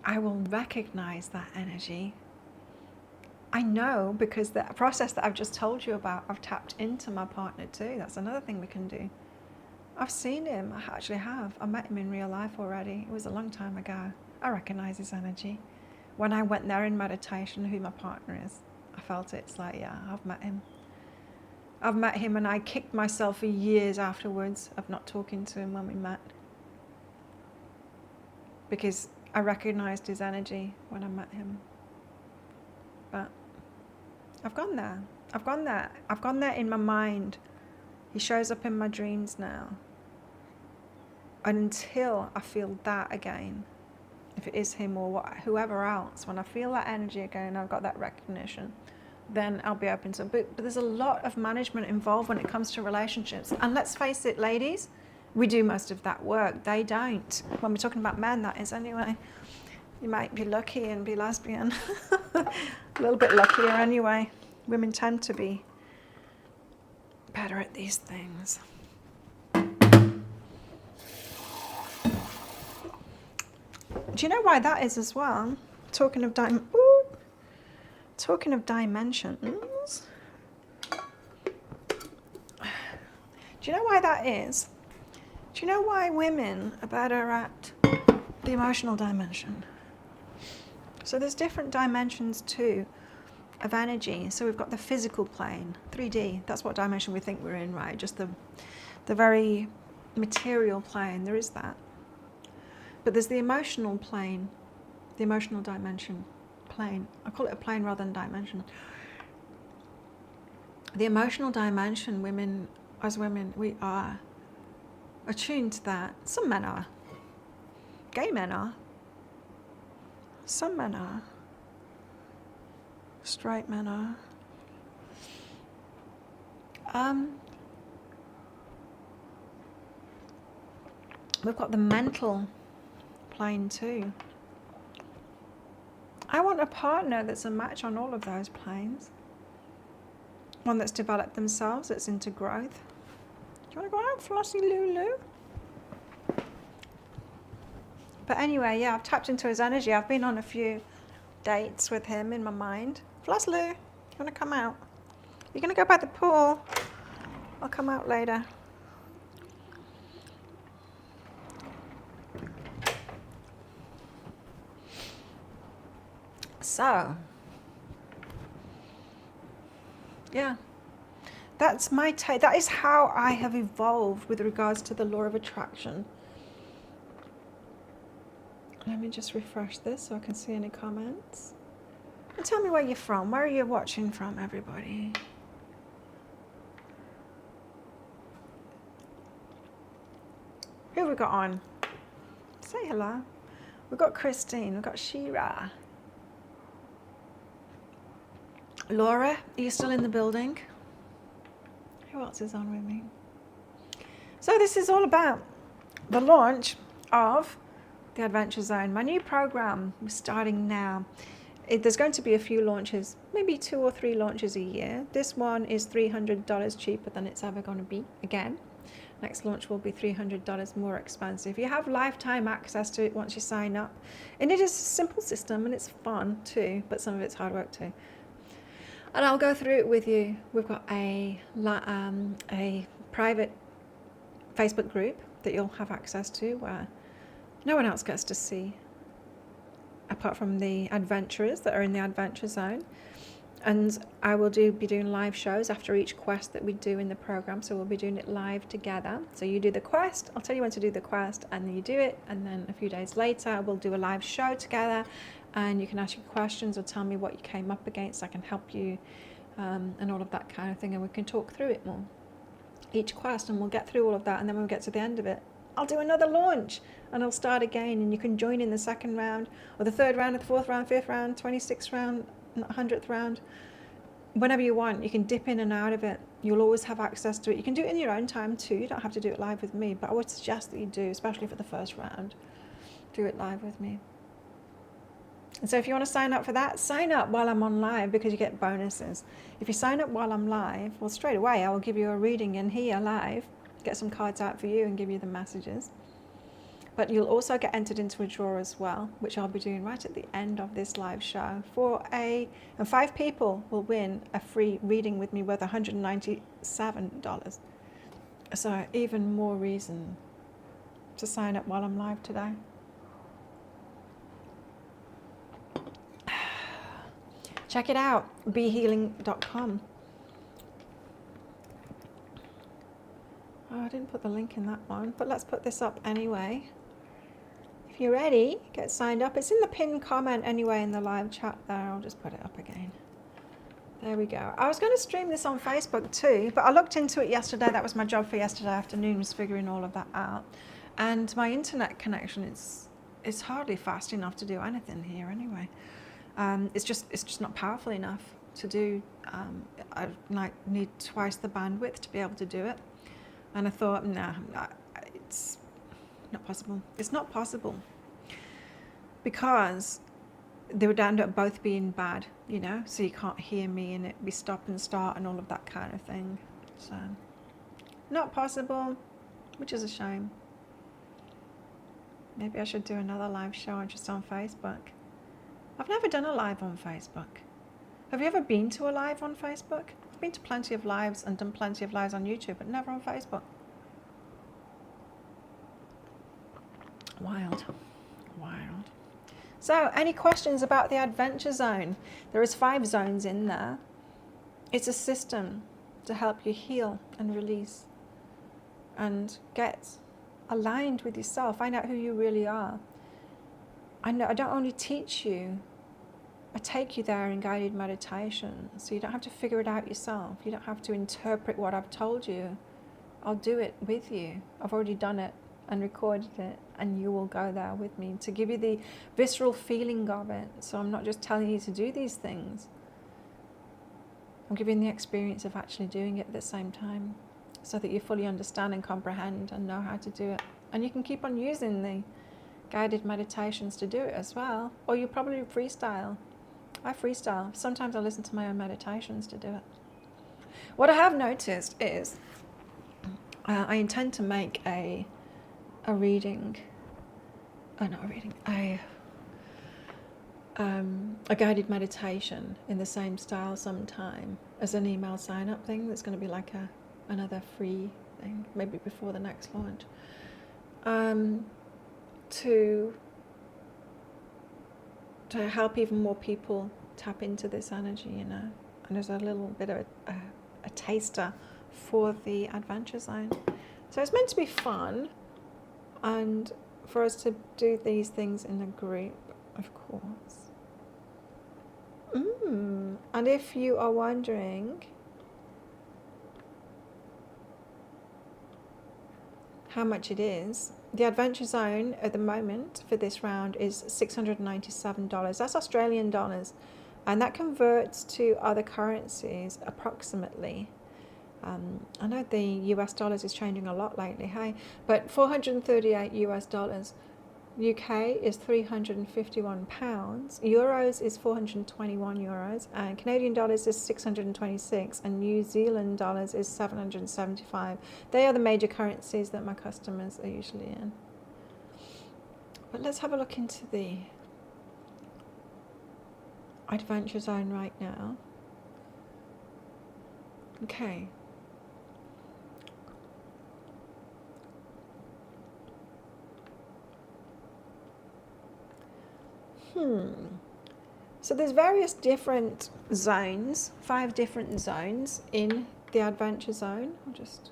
[SPEAKER 1] I will recognize that energy. I know, because the process that I've just told you about, I've tapped into my partner too. That's another thing we can do. I've seen him. I actually have. I met him in real life already. It was a long time ago. I recognize his energy. When I went there in meditation, who my partner is, I felt it. It's like, yeah, I've met him. I've met him, and I kicked myself for years afterwards of not talking to him when we met. Because I recognized his energy when I met him. But I've gone there. I've gone there. I've gone there in my mind. He shows up in my dreams now. And until I feel that again, if it is him or whoever else, when I feel that energy again, I've got that recognition, then I'll be open to it. But there's a lot of management involved when it comes to relationships. And let's face it, ladies, we do most of that work. They don't. When we're talking about men, that is anyway. You might be lucky and be lesbian. A little bit luckier anyway. Women tend to be better at these things. Do you know why that is as well? Talking of dimensions. Do you know why that is? Do you know why women are better at the emotional dimension? So there's different dimensions too of energy. So we've got the physical plane, 3D. That's what dimension we think we're in, right? Just the very material plane. There is that. But there's the emotional plane, the emotional dimension plane. I call it a plane rather than dimension. The emotional dimension, women, as women, we are attuned to that. Some men are. Gay men are. Some men are. Straight men are. We've got the mental plane too. I want a partner that's a match on all of those planes. One that's developed themselves, that's into growth. Do you want to go out, Flossie Lulu? But anyway, yeah, I've tapped into his energy. I've been on a few dates with him in my mind. Floss Lou, you want to come out? You're going to go by the pool? I'll come out later. So, yeah, that's my take. That is how I have evolved with regards to the law of attraction. Let me just refresh this so I can see any comments. And tell me where you're from. Where are you watching from, everybody? Who have we got on? Say hello. We've got Christine. We've got Shira. Laura, are you still in the building? Who else is on with me? So this is all about the launch of the Adventure Zone, my new program. We're starting now. There's going to be a few launches, maybe 2 or 3 launches a year. This one is $300 cheaper than it's ever going to be again. Next launch will be $300 more expensive. You have lifetime access to it once you sign up. And it is a simple system and it's fun too, but some of it's hard work too. And I'll go through it with you. We've got a private Facebook group that you'll have access to where no one else gets to see apart from the adventurers that are in the Adventure Zone. And I will be doing live shows after each quest that we do in the program. So we'll be doing it live together. So you do the quest, I'll tell you when to do the quest, and then you do it. And then a few days later, we'll do a live show together. And you can ask your questions or tell me what you came up against. I can help you and all of that kind of thing. And we can talk through it more. Each quest, and we'll get through all of that. And then when we get to the end of it, I'll do another launch and I'll start again. And you can join in the second round or the third round or the fourth round, fifth round, 26th round, 100th round. Whenever you want, you can dip in and out of it. You'll always have access to it. You can do it in your own time too. You don't have to do it live with me, but I would suggest that you do, especially for the first round. Do it live with me. And so if you want to sign up for that, sign up while I'm on live because you get bonuses. If you sign up while I'm live, well, straight away I will give you a reading in here live, get some cards out for you and give you the messages. But you'll also get entered into a draw as well, which I'll be doing right at the end of this live show. And 5 people will win a free reading with me worth $197. So even more reason to sign up while I'm live today. Check it out, behealing.com. Oh, I didn't put the link in that one, but let's put this up anyway. if you're ready, get signed up. It's in the pinned comment anyway in the live chat there. I'll just put it up again. There we go. I was going to stream this on Facebook too, but I looked into it yesterday. That was my job for yesterday afternoon, was figuring all of that out. And my internet connection is hardly fast enough to do anything here anyway. It's just not powerful enough to do. I need twice the bandwidth to be able to do it. And I thought, nah, it's not possible. It's not possible because they would end up both being bad, you know, so you can't hear me and it'd be stop and start and all of that kind of thing. So not possible, which is a shame. Maybe I should do another live show just on Facebook. I've never done a live on Facebook. Have you ever been to a live on Facebook? I've been to plenty of lives and done plenty of lives on YouTube, but never on Facebook. Wild. Wild. So, any questions about the Adventure Zone? There is 5 zones in there. It's a system to help you heal and release and get aligned with yourself, find out who you really are. I don't only teach you, I take you there in guided meditation, so you don't have to figure it out yourself. You don't have to interpret what I've told you. I'll do it with you. I've already done it and recorded it, and you will go there with me to give you the visceral feeling of it. So I'm not just telling you to do these things. I'm giving the experience of actually doing it at the same time, so that you fully understand and comprehend and know how to do it. And you can keep on using the guided meditations to do it as well, or you probably freestyle. I freestyle. Sometimes I listen to my own meditations to do it. What I have noticed is I intend to make a guided meditation in the same style sometime as an email sign up thing. That's going to be like another free thing, maybe before the next launch, to help even more people tap into this energy, you know. And there's a little bit of a taster for the Adventure Zone. So it's meant to be fun, and for us to do these things in a group, of course. And if you are wondering how much it is, the Adventure Zone at the moment for this round is $697. That's Australian dollars, and that converts to other currencies approximately. I know the US dollars is changing a lot lately, hey, but 438 US dollars. UK is 351 pounds, euros is 421 euros, and Canadian dollars is 626, and New Zealand dollars is 775. They are the major currencies that my customers are usually in. But let's have a look into the Adventure Zone right now. Okay. So there's various different zones, 5 different zones in the Adventure Zone. I'll just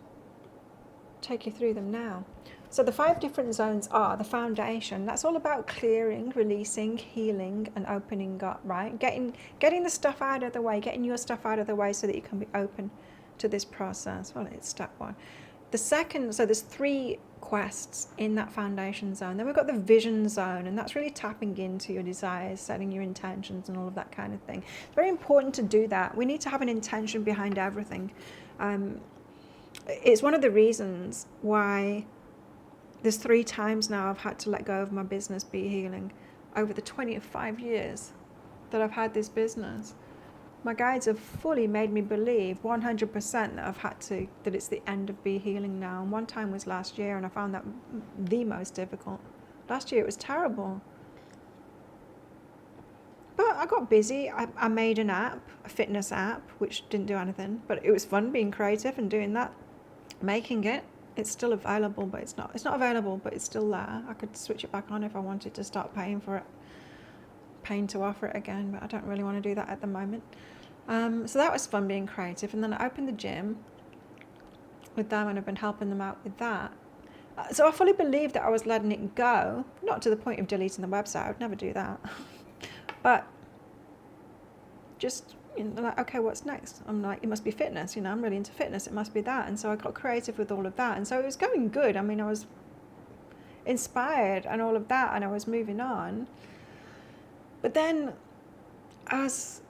[SPEAKER 1] take you through them now. So the 5 different zones are the foundation. That's all about clearing, releasing, healing, and opening up, right? Getting the stuff out of the way, getting your stuff out of the way so that you can be open to this process. Well, it's step 1. The second, so there's 3 quests in that foundation zone. Then we've got the vision zone, and that's really tapping into your desires, setting your intentions and all of that kind of thing. It's very important to do that. We need to have an intention behind everything. It's one of the reasons why there's 3 times now I've had to let go of my business, Be Healing, over the 25 years that I've had this business. My guides have fully made me believe 100% that it's the end of Be Healing now. And one time was last year, and I found that the most difficult. Last year it was terrible. But I got busy. I made an app, a fitness app, which didn't do anything, but it was fun being creative and doing that, making it. It's still available, but it's not available, but it's still there. I could switch it back on if I wanted to start paying for it, paying to offer it again, but I don't really want to do that at the moment. So that was fun being creative. And then I opened the gym with them, and I've been helping them out with that. So I fully believed that I was letting it go, not to the point of deleting the website. I would never do that. But just, like, okay, what's next? I'm like, it must be fitness. I'm really into fitness. It must be that. And so I got creative with all of that. And so it was going good. I mean, I was inspired and all of that, and I was moving on. But then, as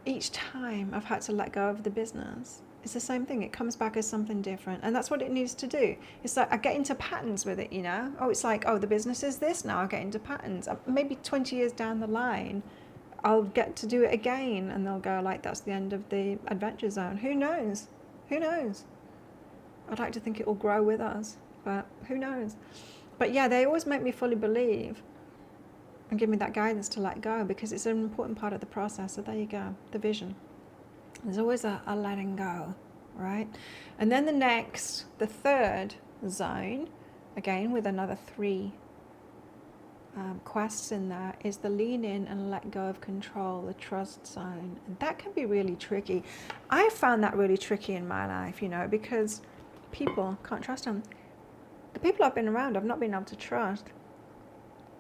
[SPEAKER 1] each time I've had to let go of the business, it's the same thing. It comes back as something different. And that's what it needs to do. It's like I get into patterns with it, Oh, it's like, oh, the business is this now. I get into patterns. Maybe 20 years down the line, I'll get to do it again. And they'll go like, that's the end of the adventure zone. Who knows? Who knows? I'd like to think it will grow with us, but who knows? But yeah, they always make me fully believe and give me that guidance to let go, because it's an important part of the process. So there you go, the vision. There's always a letting go, right? And then the third zone, again with another 3 quests in there, is the lean in and let go of control, the trust zone. And that can be really tricky. I found that really tricky in my life, because people, can't trust them. The people I've been around, I've not been able to trust.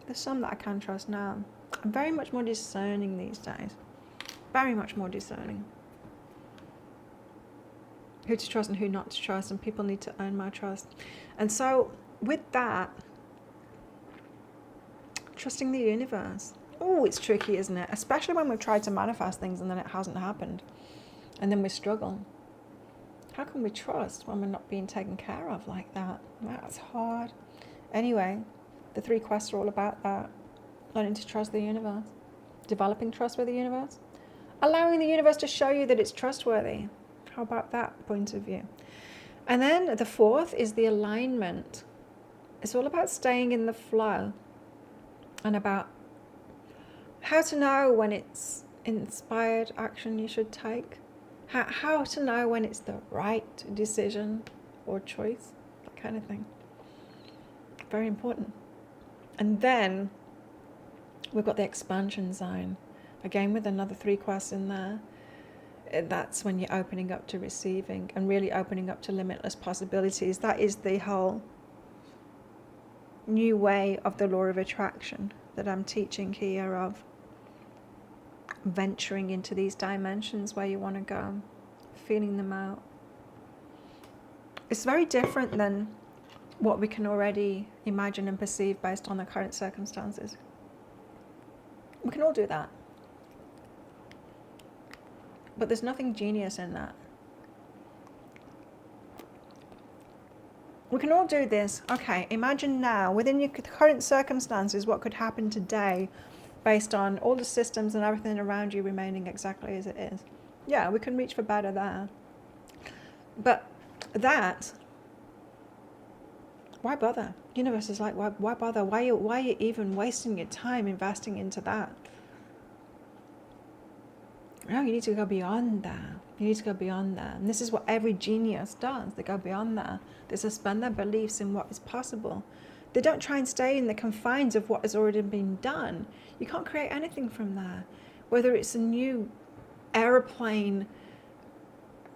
[SPEAKER 1] There's some that I can trust now. I'm very much more discerning these days. Very much more discerning. Who to trust and who not to trust, and people need to earn my trust. And so with that, trusting the universe. Oh, it's tricky, isn't it? Especially when we've tried to manifest things and then it hasn't happened. And then we struggle. How can we trust when we're not being taken care of like that? That's hard. Anyway, the 3 quests are all about that. Learning to trust the universe. Developing trust with the universe. Allowing the universe to show you that it's trustworthy. How about that point of view? And then the 4th is the alignment. It's all about staying in the flow and about how to know when it's inspired action you should take. How to know when it's the right decision or choice, that kind of thing. Very important. And then we've got the expansion zone, again with another 3 quests in there. That's when you're opening up to receiving and really opening up to limitless possibilities. That is the whole new way of the law of attraction that I'm teaching here, of venturing into these dimensions where you want to go, feeling them out. It's very different than what we can already imagine and perceive based on the current circumstances. We can all do that. But there's nothing genius in that. We can all do this. Okay, imagine now, within your current circumstances, what could happen today based on all the systems and everything around you remaining exactly as it is. Yeah, we can reach for better there. But that, why bother? Universe is like, why bother? Why are you even wasting your time investing into that? No, you need to go beyond that. You need to go beyond that. And this is what every genius does. They go beyond that. They suspend their beliefs in what is possible. They don't try and stay in the confines of what has already been done. You can't create anything from there. Whether it's a new aeroplane,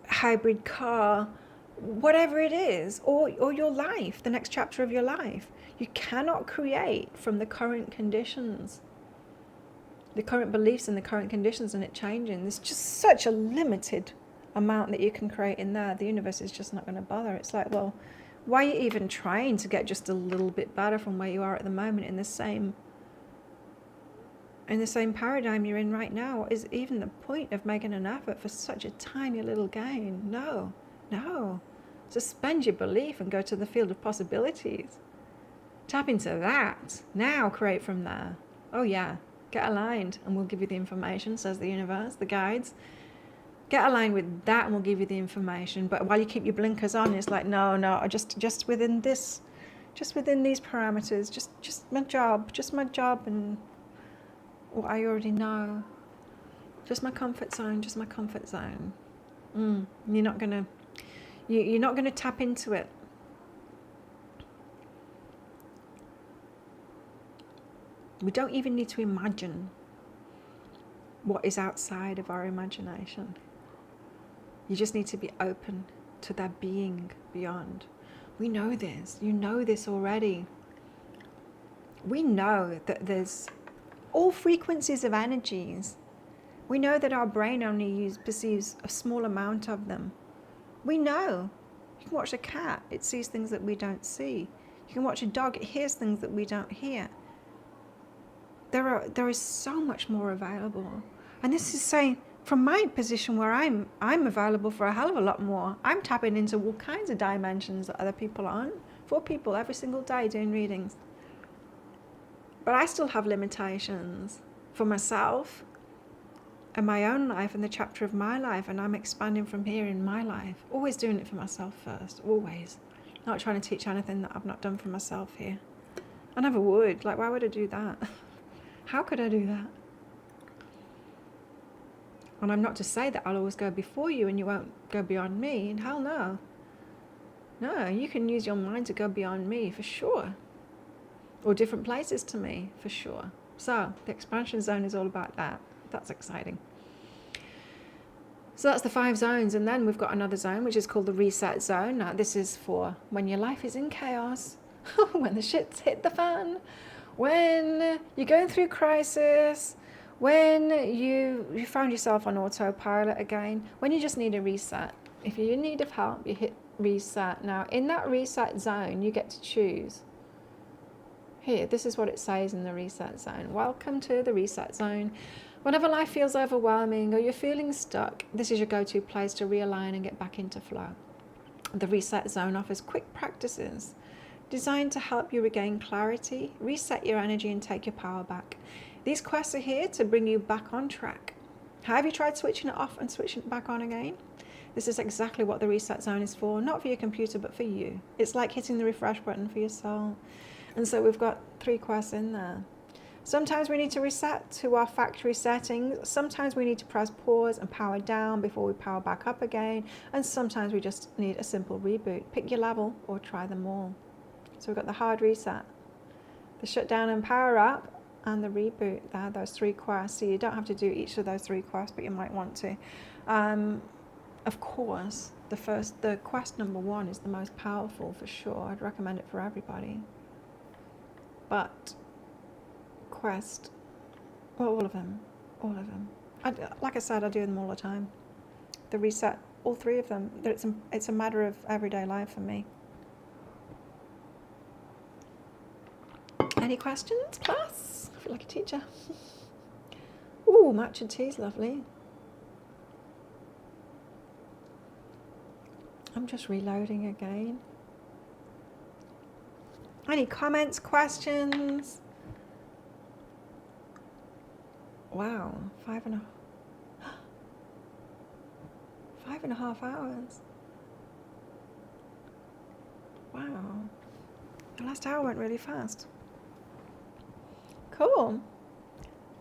[SPEAKER 1] hybrid car, whatever it is, or your life, the next chapter of your life. You cannot create from the current conditions, the current beliefs and the current conditions, and it changing. There's just such a limited amount that you can create in there. The universe is just not going to bother. It's like, well, why are you even trying to get just a little bit better from where you are at the moment in the same paradigm you're in right now? What is even the point of making an effort for such a tiny little gain? No. Suspend your belief and go to the field of possibilities. Tap into that. Now create from there. Oh yeah, get aligned and we'll give you the information, says the universe, the guides. Get aligned with that and we'll give you the information. But while you keep your blinkers on, it's like, no, just within this, just within these parameters, just my job and what I already know. Just my comfort zone. You're not gonna tap into it. We don't even need to imagine what is outside of our imagination. You just need to be open to that being beyond. We know this. You know this already. We know that there's all frequencies of energies. We know that our brain only perceives a small amount of them. We know. You can watch a cat, it sees things that we don't see. You can watch a dog, it hears things that we don't hear. There is so much more available. And this is saying, from my position where I'm available for a hell of a lot more. I'm tapping into all kinds of dimensions that other people aren't. 4 people every single day doing readings. But I still have limitations for myself and my own life and the chapter of my life, and I'm expanding from here in my life. Always doing it for myself first, always. Not trying to teach anything that I've not done for myself here. I never would. Like, why would I do that? How could I do that? And I'm not to say that I'll always go before you and you won't go beyond me. And hell no. No, you can use your mind to go beyond me for sure. Or different places to me for sure. So the expansion zone is all about that. That's exciting. So that's the 5 zones. And then we've got another zone, which is called the reset zone. Now, this is for when your life is in chaos, when the shit's hit the fan, when you're going through crisis, when you found yourself on autopilot again, when you just need a reset. If you're in need of help, you hit reset. Now, in that reset zone, you get to choose. Here, this is what it says in the reset zone. Welcome to the reset zone. Whenever life feels overwhelming or you're feeling stuck, this is your go-to place to realign and get back into flow. The reset zone offers quick practices designed to help you regain clarity, reset your energy, and take your power back. These quests are here to bring you back on track. Have you tried switching it off and switching it back on again? This is exactly what the reset zone is for, not for your computer, but for you. It's like hitting the refresh button for your soul. And so we've got 3 quests in there. Sometimes we need to reset to our factory settings. Sometimes we need to press pause and power down before we power back up again. And sometimes we just need a simple reboot. Pick your level or try them all. So we've got the hard reset, the shut down and power up, and the reboot. There, those 3 quests. So you don't have to do each of those 3 quests, but you might want to. Of course, the quest number 1 is the most powerful for sure. I'd recommend it for everybody. But quest, well, all of them. Like I said, I do them all the time. The reset, all 3 of them. It's a matter of everyday life for me. Any questions, class? I feel like a teacher. Ooh, matcha tea's lovely. I'm just reloading again. Any comments, questions? Wow, 5.5 hours. Wow, the last hour went really fast. Cool.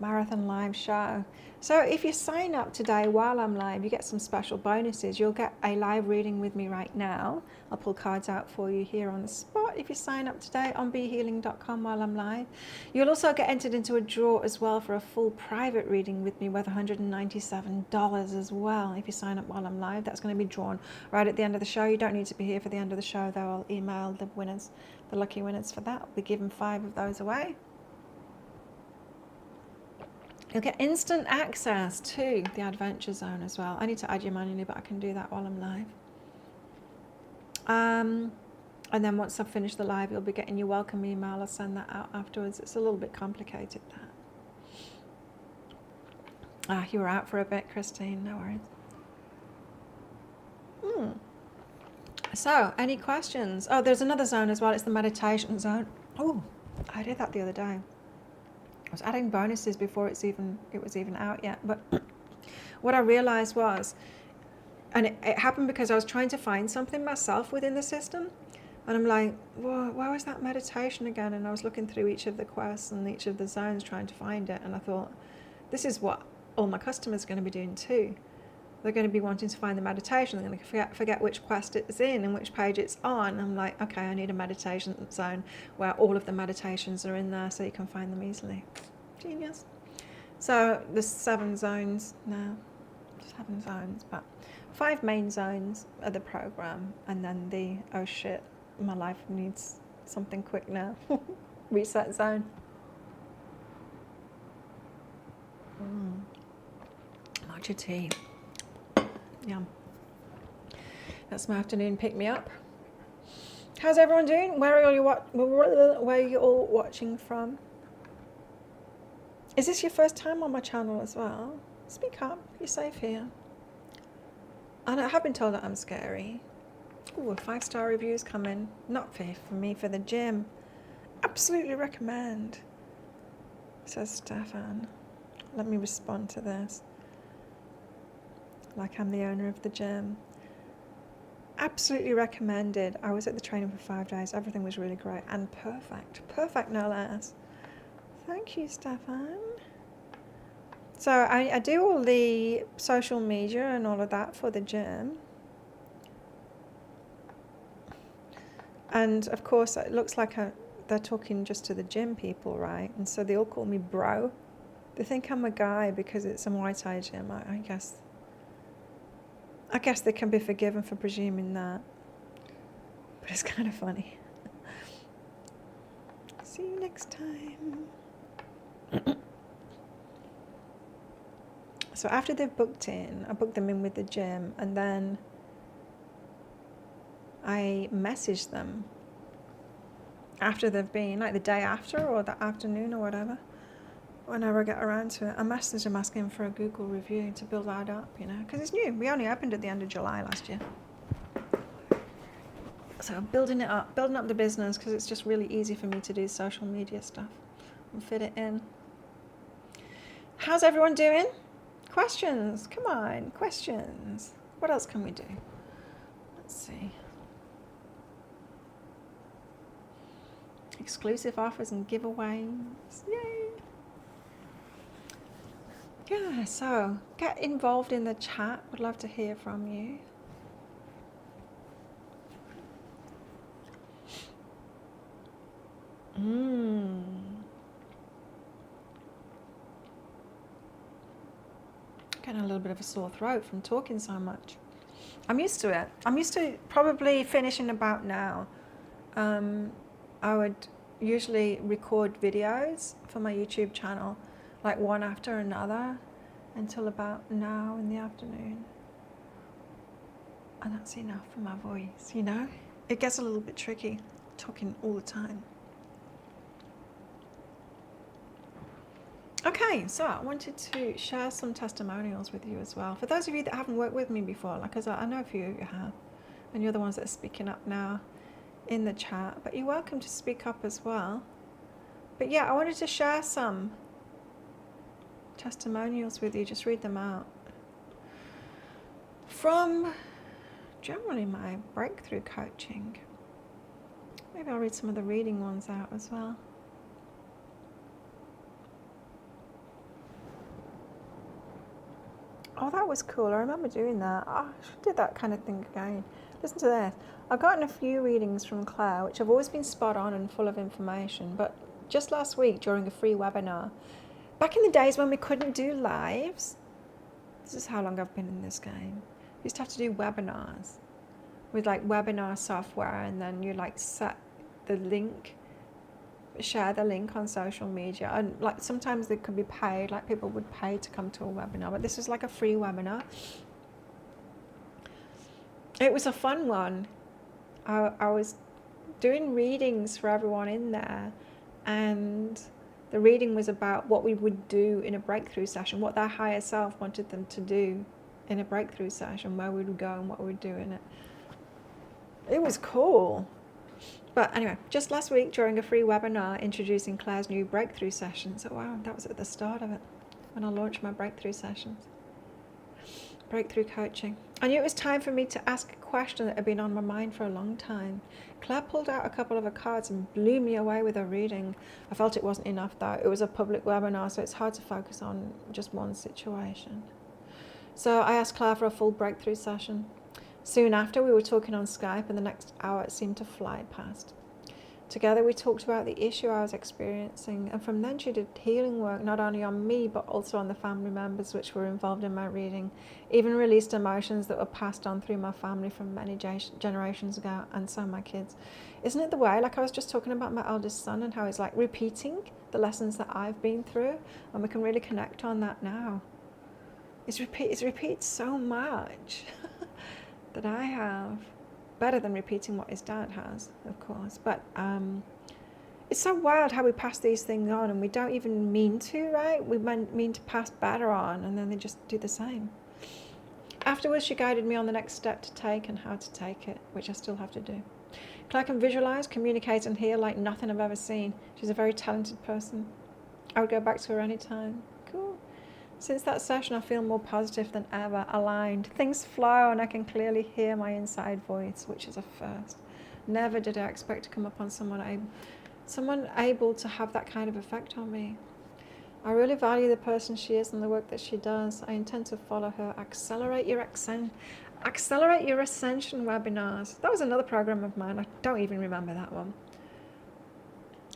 [SPEAKER 1] Marathon live show. So if you sign up today while I'm live, you get some special bonuses. You'll get a live reading with me right now. I'll pull cards out for you here on the spot if you sign up today on behealing.com while I'm live. You'll also get entered into a draw as well for a full private reading with me worth $197 as well if you sign up while I'm live. That's going to be drawn right at the end of the show. You don't need to be here for the end of the show though. I'll email the winners, the lucky winners for that. I'll be giving 5 of those away. You'll get instant access to the adventure zone as well. I need to add you manually, but I can do that while I'm live. And then once I've finished the live, you'll be getting your welcome email. I'll send that out afterwards. It's a little bit complicated, that. You were out for a bit, Christine. No worries. So, any questions? Oh, there's another zone as well. It's the meditation zone. Oh, I did that the other day. I was adding bonuses before it was even out yet. But what I realized was, and it happened because I was trying to find something myself within the system. And I'm like, whoa, where was that meditation again? And I was looking through each of the quests and each of the zones trying to find it. And I thought, this is what all my customers are going to be doing too. They're going to be wanting to find the meditation. They're going to forget which quest it's in and which page it's on. I'm like, okay, I need a meditation zone where all of the meditations are in there so you can find them easily. Genius. So there's 7 zones now. 7 zones, but 5 main zones of the program, and then the oh shit my life needs something quick now. Reset zone. Matcha tea. Yum. That's my afternoon pick me up. How's everyone doing? Where are you all watching from? Is this your first time on my channel as well? Speak up. You're safe here. And I have been told that I'm scary. Ooh, a 5-star review's coming. Not for me, for the gym. Absolutely recommend, says Stefan. Let me respond to this. Like I'm the owner of the gym. Absolutely recommended. I was at the training for 5 days. Everything was really great and perfect. Perfect, no less. Thank you, Stefan. So I do all the social media and all of that for the gym. And of course, it looks like they're talking just to the gym people, right? And so they all call me bro. They think I'm a guy because it's a Muay Thai gym. I guess they can be forgiven for presuming that. But it's kind of funny. See you next time. So after they've booked in, I book them in with the gym, and then I message them after they've been, like the day after or the afternoon or whatever, whenever I get around to it. I message them asking for a Google review to build that up, you know, because it's new. We only opened at the end of July last year. So building up the business, because it's just really easy for me to do social media stuff and fit it in. How's everyone doing? Questions, come on, questions. What else can we do? Let's see. Exclusive offers and giveaways, yay. Yeah, so get involved in the chat. Would love to hear from you. Getting a little bit of a sore throat from talking so much. I'm used to it. I'm used to probably finishing about now. I would usually record videos for my YouTube channel, like one after another, until about now in the afternoon. And that's enough for my voice, you know? It gets a little bit tricky talking all the time. Okay, so I wanted to share some testimonials with you as well. For those of you that haven't worked with me before, like I know a few of you have, and you're the ones that are speaking up now in the chat, but you're welcome to speak up as well. But yeah, I wanted to share some testimonials with you, just read them out. From generally my breakthrough coaching. Maybe I'll read some of the reading ones out as well. Oh, that was cool. I remember doing that. Oh, I should do that kind of thing again. Listen to this. I've gotten a few readings from Claire, which have always been spot on and full of information. But just last week, during a free webinar, back in the days when we couldn't do lives, this is how long I've been in this game. We used to have to do webinars with like webinar software, and then you like set the link, share the link on social media, and like sometimes they could be paid, like people would pay to come to a webinar, but this was like a free webinar. It was a fun one. I was doing readings for everyone in there, and the reading was about what we would do in a breakthrough session, what their higher self wanted them to do in a breakthrough session, where we would go and what we would do in it. It was cool. But anyway, just last week during a free webinar introducing Claire's new breakthrough sessions. Oh wow, that was at the start of it, when I launched my breakthrough sessions. Breakthrough coaching. I knew it was time for me to ask a question that had been on my mind for a long time. Claire pulled out a couple of her cards and blew me away with her reading. I felt it wasn't enough though. It was a public webinar, so it's hard to focus on just one situation. So I asked Claire for a full breakthrough session. Soon after, we were talking on Skype, and the next hour it seemed to fly past. Together we talked about the issue I was experiencing, and from then she did healing work not only on me but also on the family members which were involved in my reading, even released emotions that were passed on through my family from many generations ago, and so my kids. Isn't it the way, like I was just talking about my eldest son and how he's like repeating the lessons that I've been through, and we can really connect on that now. It repeats so much that I have. Better than repeating what his dad has, of course. But it's so wild how we pass these things on and we don't even mean to, right? We mean to pass better on, and then they just do the same. Afterwards, she guided me on the next step to take and how to take it, which I still have to do. Claire can visualize, communicate, and heal like nothing I've ever seen. She's a very talented person. I would go back to her anytime. Cool. Since that session, I feel more positive than ever, aligned. Things flow and I can clearly hear my inside voice, which is a first. Never did I expect to come upon someone able to have that kind of effect on me. I really value the person she is and the work that she does. I intend to follow her. Accelerate Your Ascension webinars. That was another program of mine. I don't even remember that one.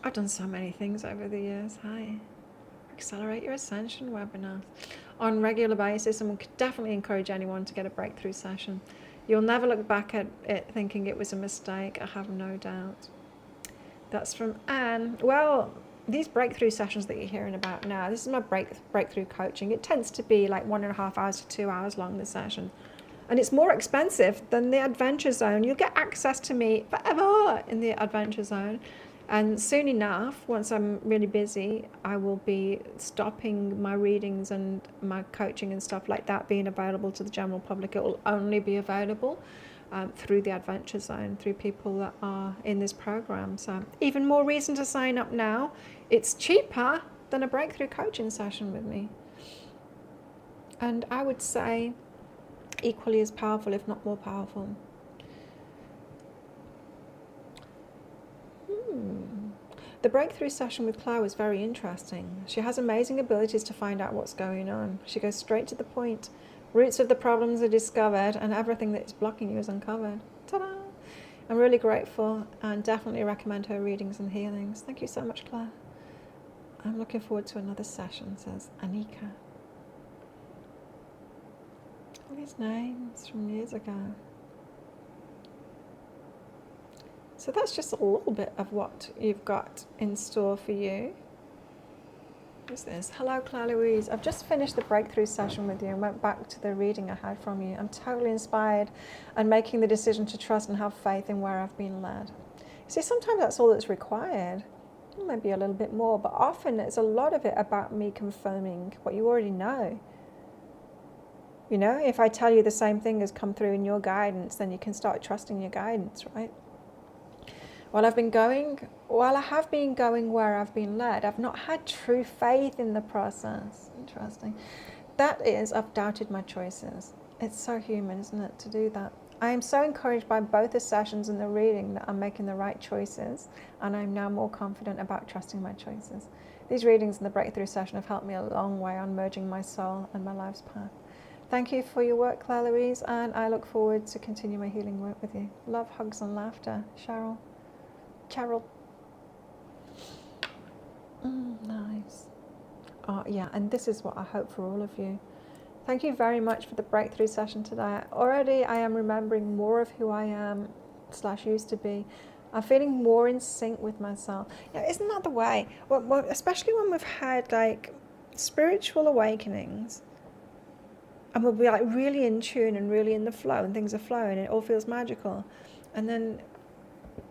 [SPEAKER 1] I've done so many things over the years. Hi. Accelerate Your Ascension webinars on a regular basis, and we could definitely encourage anyone to get a breakthrough session. You'll never look back at it thinking it was a mistake, I have no doubt. That's from Anne. Well, these breakthrough sessions that you're hearing about now, this is my breakthrough coaching. It tends to be like 1.5 hours to 2 hours long, the session. And it's more expensive than the Adventure Zone. You'll get access to me forever in the Adventure Zone. And soon enough, once I'm really busy, I will be stopping my readings and my coaching and stuff like that being available to the general public. It will only be available through the Adventure Zone, through people that are in this program. So even more reason to sign up now. It's cheaper than a breakthrough coaching session with me. And I would say equally as powerful, if not more powerful. The breakthrough session with Claire was very interesting. She has amazing abilities to find out what's going on. She goes straight to the point. Roots of the problems are discovered and everything that is blocking you is uncovered. Ta-da! I'm really grateful and definitely recommend her readings and healings. Thank you so much, Claire. I'm looking forward to another session, says Anika. All these names from years ago. So that's just a little bit of what you've got in store for you. What's this? Hello, Claire Louise. I've just finished the breakthrough session with you and went back to the reading I had from you. I'm totally inspired and making the decision to trust and have faith in where I've been led. See, sometimes that's all that's required. Maybe a little bit more, but often it's a lot of it about me confirming what you already know. You know, if I tell you the same thing has come through in your guidance, then you can start trusting your guidance, right? While I have been going where I've been led, I've not had true faith in the process. Interesting. That is, I've doubted my choices. It's so human, isn't it, to do that? I am so encouraged by both the sessions and the reading that I'm making the right choices, and I'm now more confident about trusting my choices. These readings and the breakthrough session have helped me a long way on merging my soul and my life's path. Thank you for your work, Claire Louise, and I look forward to continue my healing work with you. Love, hugs, and laughter. Cheryl. Nice. Oh, yeah, and this is what I hope for all of you. Thank you very much for the breakthrough session today. Already I am remembering more of who I am / used to be. I'm feeling more in sync with myself. You know, isn't that the way? Well, especially when we've had like spiritual awakenings and we'll be like really in tune and really in the flow and things are flowing and it all feels magical. And then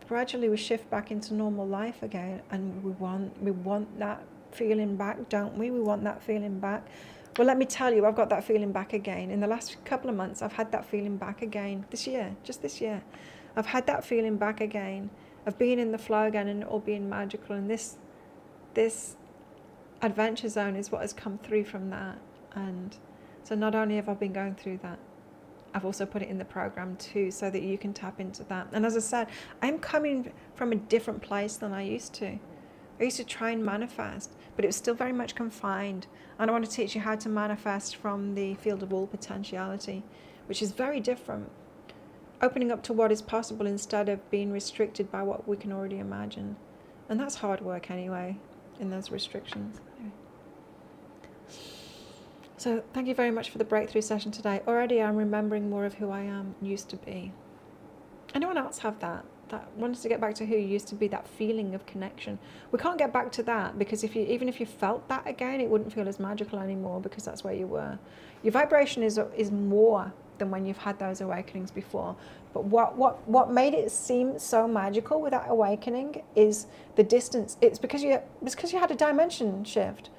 [SPEAKER 1] gradually we shift back into normal life again, and we want that feeling back, don't we? We want that feeling back. Well, let me tell you, I've got that feeling back again. In the last couple of months, I've had that feeling back again. This year, just this year, I've had that feeling back again of being in the flow again and it all being magical. And this Adventure Zone is what has come through from that. And so not only have I been going through that, I've also put it in the program too, so that you can tap into that. And as I said, I'm coming from a different place than I used to. I used to try and manifest, but it was still very much confined. And I want to teach you how to manifest from the field of all potentiality, which is very different. opening up to what is possible instead of being restricted by what we can already imagine. And that's hard work anyway, in those restrictions. Anyway. So thank you very much for the breakthrough session today. Already I'm remembering more of who I am used to be. Anyone else have that? That wants to get back to who you used to be, that feeling of connection. We can't get back to that because even if you felt that again, it wouldn't feel as magical anymore because that's where you were. Your vibration is more than when you've had those awakenings before. But what made it seem so magical with that awakening is the distance. It's because you had a dimension shift.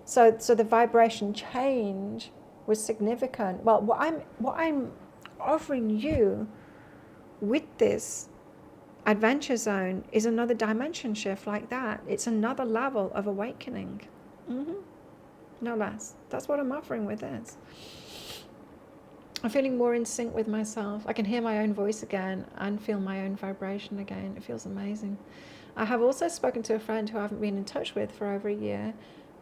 [SPEAKER 1] So the vibration change was significant. Well, what I'm offering you with this adventure zone is another dimension shift like that. It's another level of awakening. No less. That's what I'm offering with this. I'm feeling more in sync with myself. I can hear my own voice again and feel my own vibration again. It feels amazing. I have also spoken to a friend who I haven't been in touch with for over a year,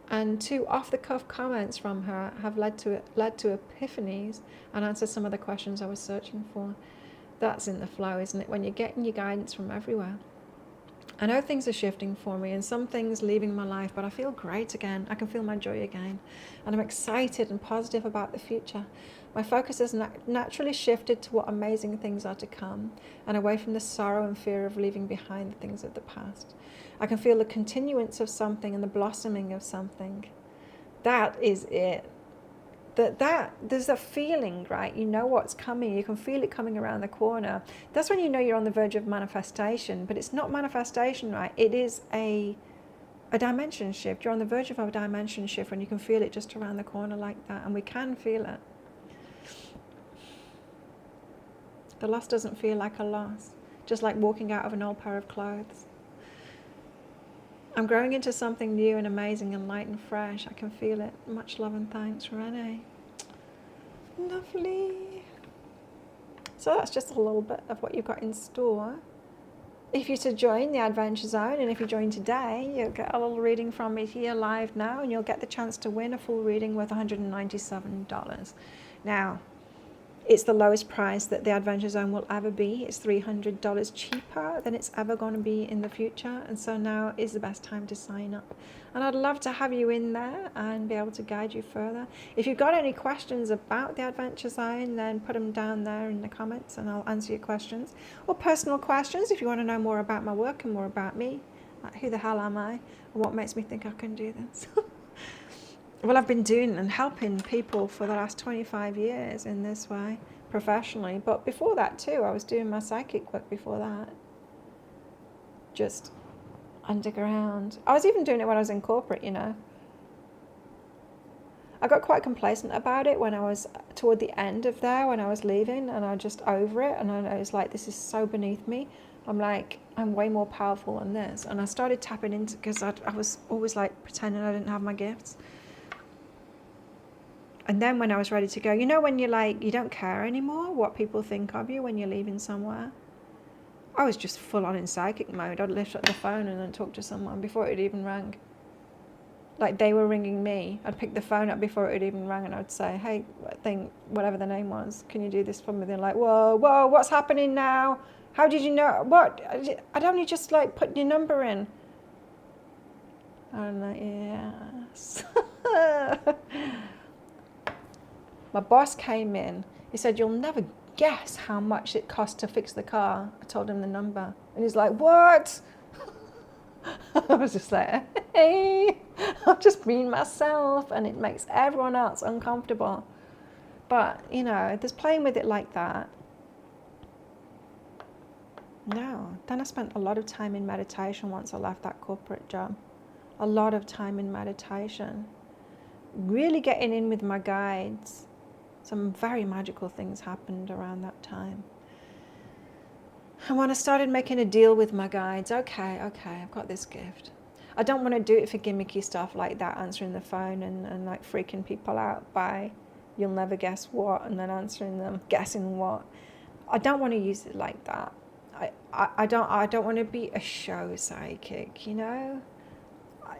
[SPEAKER 1] and 2 off-the-cuff comments from her have led to epiphanies and answered some of the questions I was searching for. That's in the flow, isn't it? When you're getting your guidance from everywhere. I know things are shifting for me and some things leaving my life, but I feel great again. I can feel my joy again. And I'm excited and positive about the future. My focus has naturally shifted to what amazing things are to come and away from the sorrow and fear of leaving behind the things of the past. I can feel the continuance of something and the blossoming of something. That is it. That there's a feeling, right? You know what's coming. You can feel it coming around the corner. That's when you know you're on the verge of manifestation. But it's not manifestation, right? It is a dimension shift. You're on the verge of a dimension shift when you can feel it just around the corner like that. And we can feel it. The loss doesn't feel like a loss. Just like walking out of an old pair of clothes. I'm growing into something new and amazing and light and fresh. I can feel it. Much love and thanks, Renee. Lovely. So that's just a little bit of what you've got in store. If you're to join the Adventure Zone, and if you join today, you'll get a little reading from me here live now, and you'll get the chance to win a full reading worth $197. Now, it's the lowest price that the Adventure Zone will ever be. It's $300 cheaper than it's ever going to be in the future. And so now is the best time to sign up. And I'd love to have you in there and be able to guide you further. If you've got any questions about the Adventure Zone, then put them down there in the comments and I'll answer your questions. Or personal questions if you want to know more about my work and more about me. Like, who the hell am I? And what makes me think I can do this? Well, I've been doing and helping people for the last 25 years in this way, professionally. But before that too, I was doing my psychic work before that. Just underground. I was even doing it when I was in corporate, you know. I got quite complacent about it when I was toward the end of there, when I was leaving, and I was just over it. And I was like, this is so beneath me. I'm like, I'm way more powerful than this. And I started tapping into, because I was always like pretending I didn't have my gifts. And then when I was ready to go, you know when you're like, you don't care anymore what people think of you when you're leaving somewhere? I was just full on in psychic mode. I'd lift up the phone and then talk to someone before it even rang. Like they were ringing me. I'd pick the phone up before it even rang and I'd say, hey, whatever the name was, can you do this for me? They're like, whoa, what's happening now? How did you know? What? I'd only just like put your number in. I'm like, yes. My boss came in. He said, you'll never guess how much it cost to fix the car. I told him the number. And he's like, what? I was just like, hey, I'm just being myself. And it makes everyone else uncomfortable. But, you know, there's playing with it like that. No. Then I spent a lot of time in meditation once I left that corporate job. A lot of time in meditation. Really getting in with my guides. Some very magical things happened around that time. And when I started making a deal with my guides, okay, I've got this gift. I don't want to do it for gimmicky stuff like that, answering the phone and like freaking people out by you'll never guess what, and then answering them, guessing what. I don't want to use it like that. I don't want to be a show psychic, you know?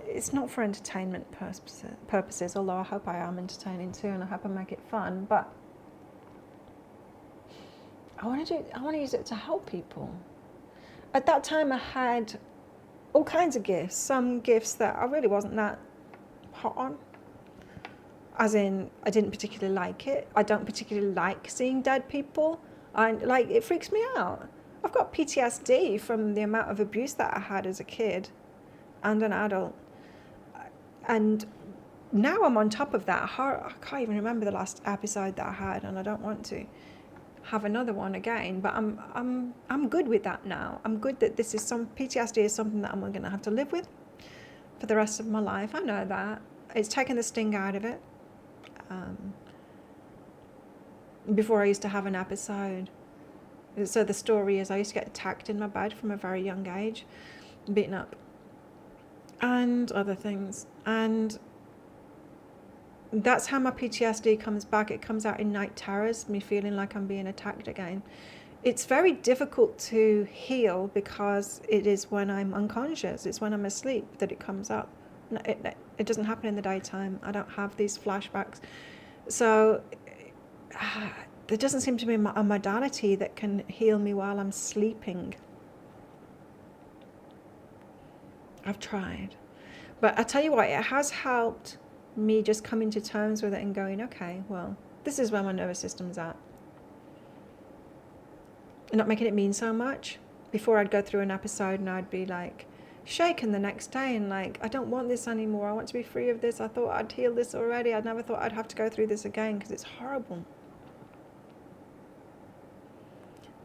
[SPEAKER 1] It's not for entertainment purposes, although I hope I am entertaining too, and I hope I make it fun. But I want to use it to help people. At that time I had all kinds of gifts, some gifts that I really wasn't that hot on. As in, I didn't particularly like it. I don't particularly like seeing dead people. It freaks me out. I've got PTSD from the amount of abuse that I had as a kid and an adult. And now I'm on top of that. I can't even remember the last episode that I had, and I don't want to have another one again. But I'm good with that now. I'm good that PTSD is something that I'm going to have to live with for the rest of my life. I know that. It's taken the sting out of it. Before I used to have an episode. So the story is I used to get attacked in my bed from a very young age, beaten up, and other things. And that's how my PTSD comes back. It comes out in night terrors, me feeling like I'm being attacked again. It's very difficult to heal because it is when I'm unconscious, it's when I'm asleep that it comes up. It doesn't happen in the daytime. I don't have these flashbacks. So there doesn't seem to be a modality that can heal me while I'm sleeping. I've tried. But I tell you what, it has helped me just coming to terms with it and going, okay, well, this is where my nervous system's at. And not making it mean so much. Before I'd go through an episode and I'd be like shaken the next day and like, I don't want this anymore. I want to be free of this. I thought I'd healed this already. I never thought I'd have to go through this again because it's horrible.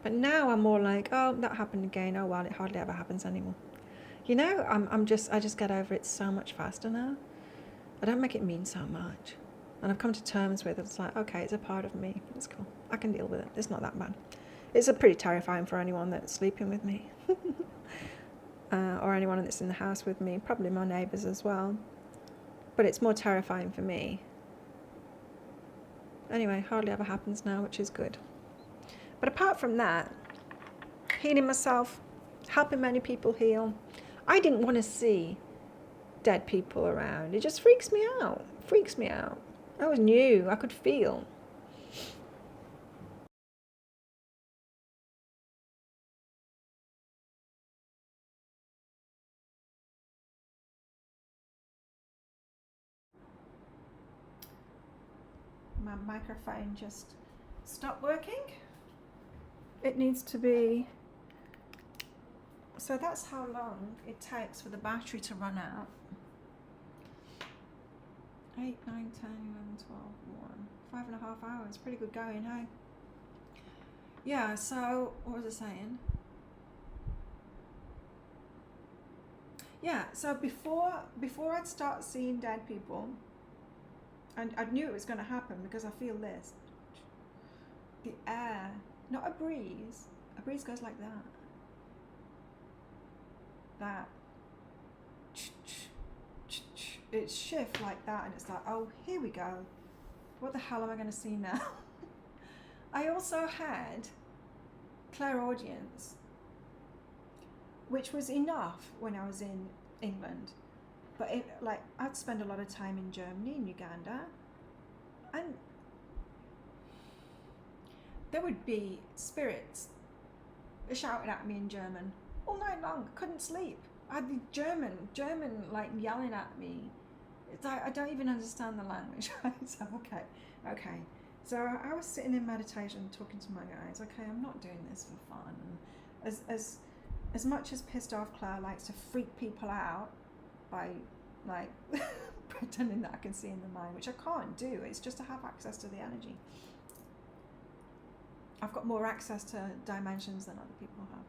[SPEAKER 1] But now I'm more like, oh, that happened again. Oh, well, it hardly ever happens anymore. You know, I just get over it so much faster now. I don't make it mean so much. And I've come to terms with it. It's like, okay, it's a part of me. It's cool. I can deal with it. It's not that bad. It's pretty terrifying for anyone that's sleeping with me. Or anyone that's in the house with me. Probably my neighbours as well. But it's more terrifying for me. Anyway, hardly ever happens now, which is good. But apart from that, healing myself, helping many people heal. I didn't want to see dead people around. It just freaks me out. I was new. I could feel. My microphone just stopped working. It needs to be. So that's how long it takes for the battery to run out. 8, 9, 10, 11, 12, 1. 5.5 hours. Pretty good going, hey? Yeah, so what was I saying? Yeah, so before I'd start seeing dead people, and I knew it was going to happen because I feel this. The air, not a breeze. A breeze goes like that. That. It shifts like that, and it's like, oh, here we go. What the hell am I going to see now? I also had clairaudience, which was enough when I was in England. But I'd spend a lot of time in Germany and Uganda, and there would be spirits shouting at me in German all night long. Couldn't sleep. I'd be German like yelling at me. It's like I don't even understand the language. So okay. So I was sitting in meditation, talking to my guys. Okay, I'm not doing this for fun. And as much as pissed off Claire likes to freak people out by like pretending that I can see in the mind, which I can't do. It's just to have access to the energy. I've got more access to dimensions than other people have.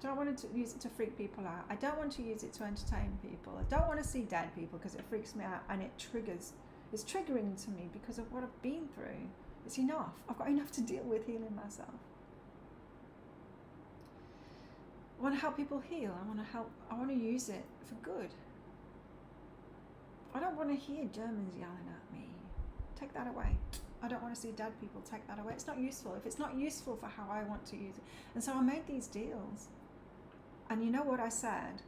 [SPEAKER 1] I don't want to use it to freak people out. I don't want to use it to entertain people. I don't want to see dead people because it freaks me out and it's triggering to me because of what I've been through. It's enough. I've got enough to deal with healing myself. I want to help people heal. I want to use it for good. I don't want to hear Germans yelling at me. Take that away. I don't want to see dead people. Take that away. It's not useful. If it's not useful for how I want to use it. And so I made these deals. And you know what I said?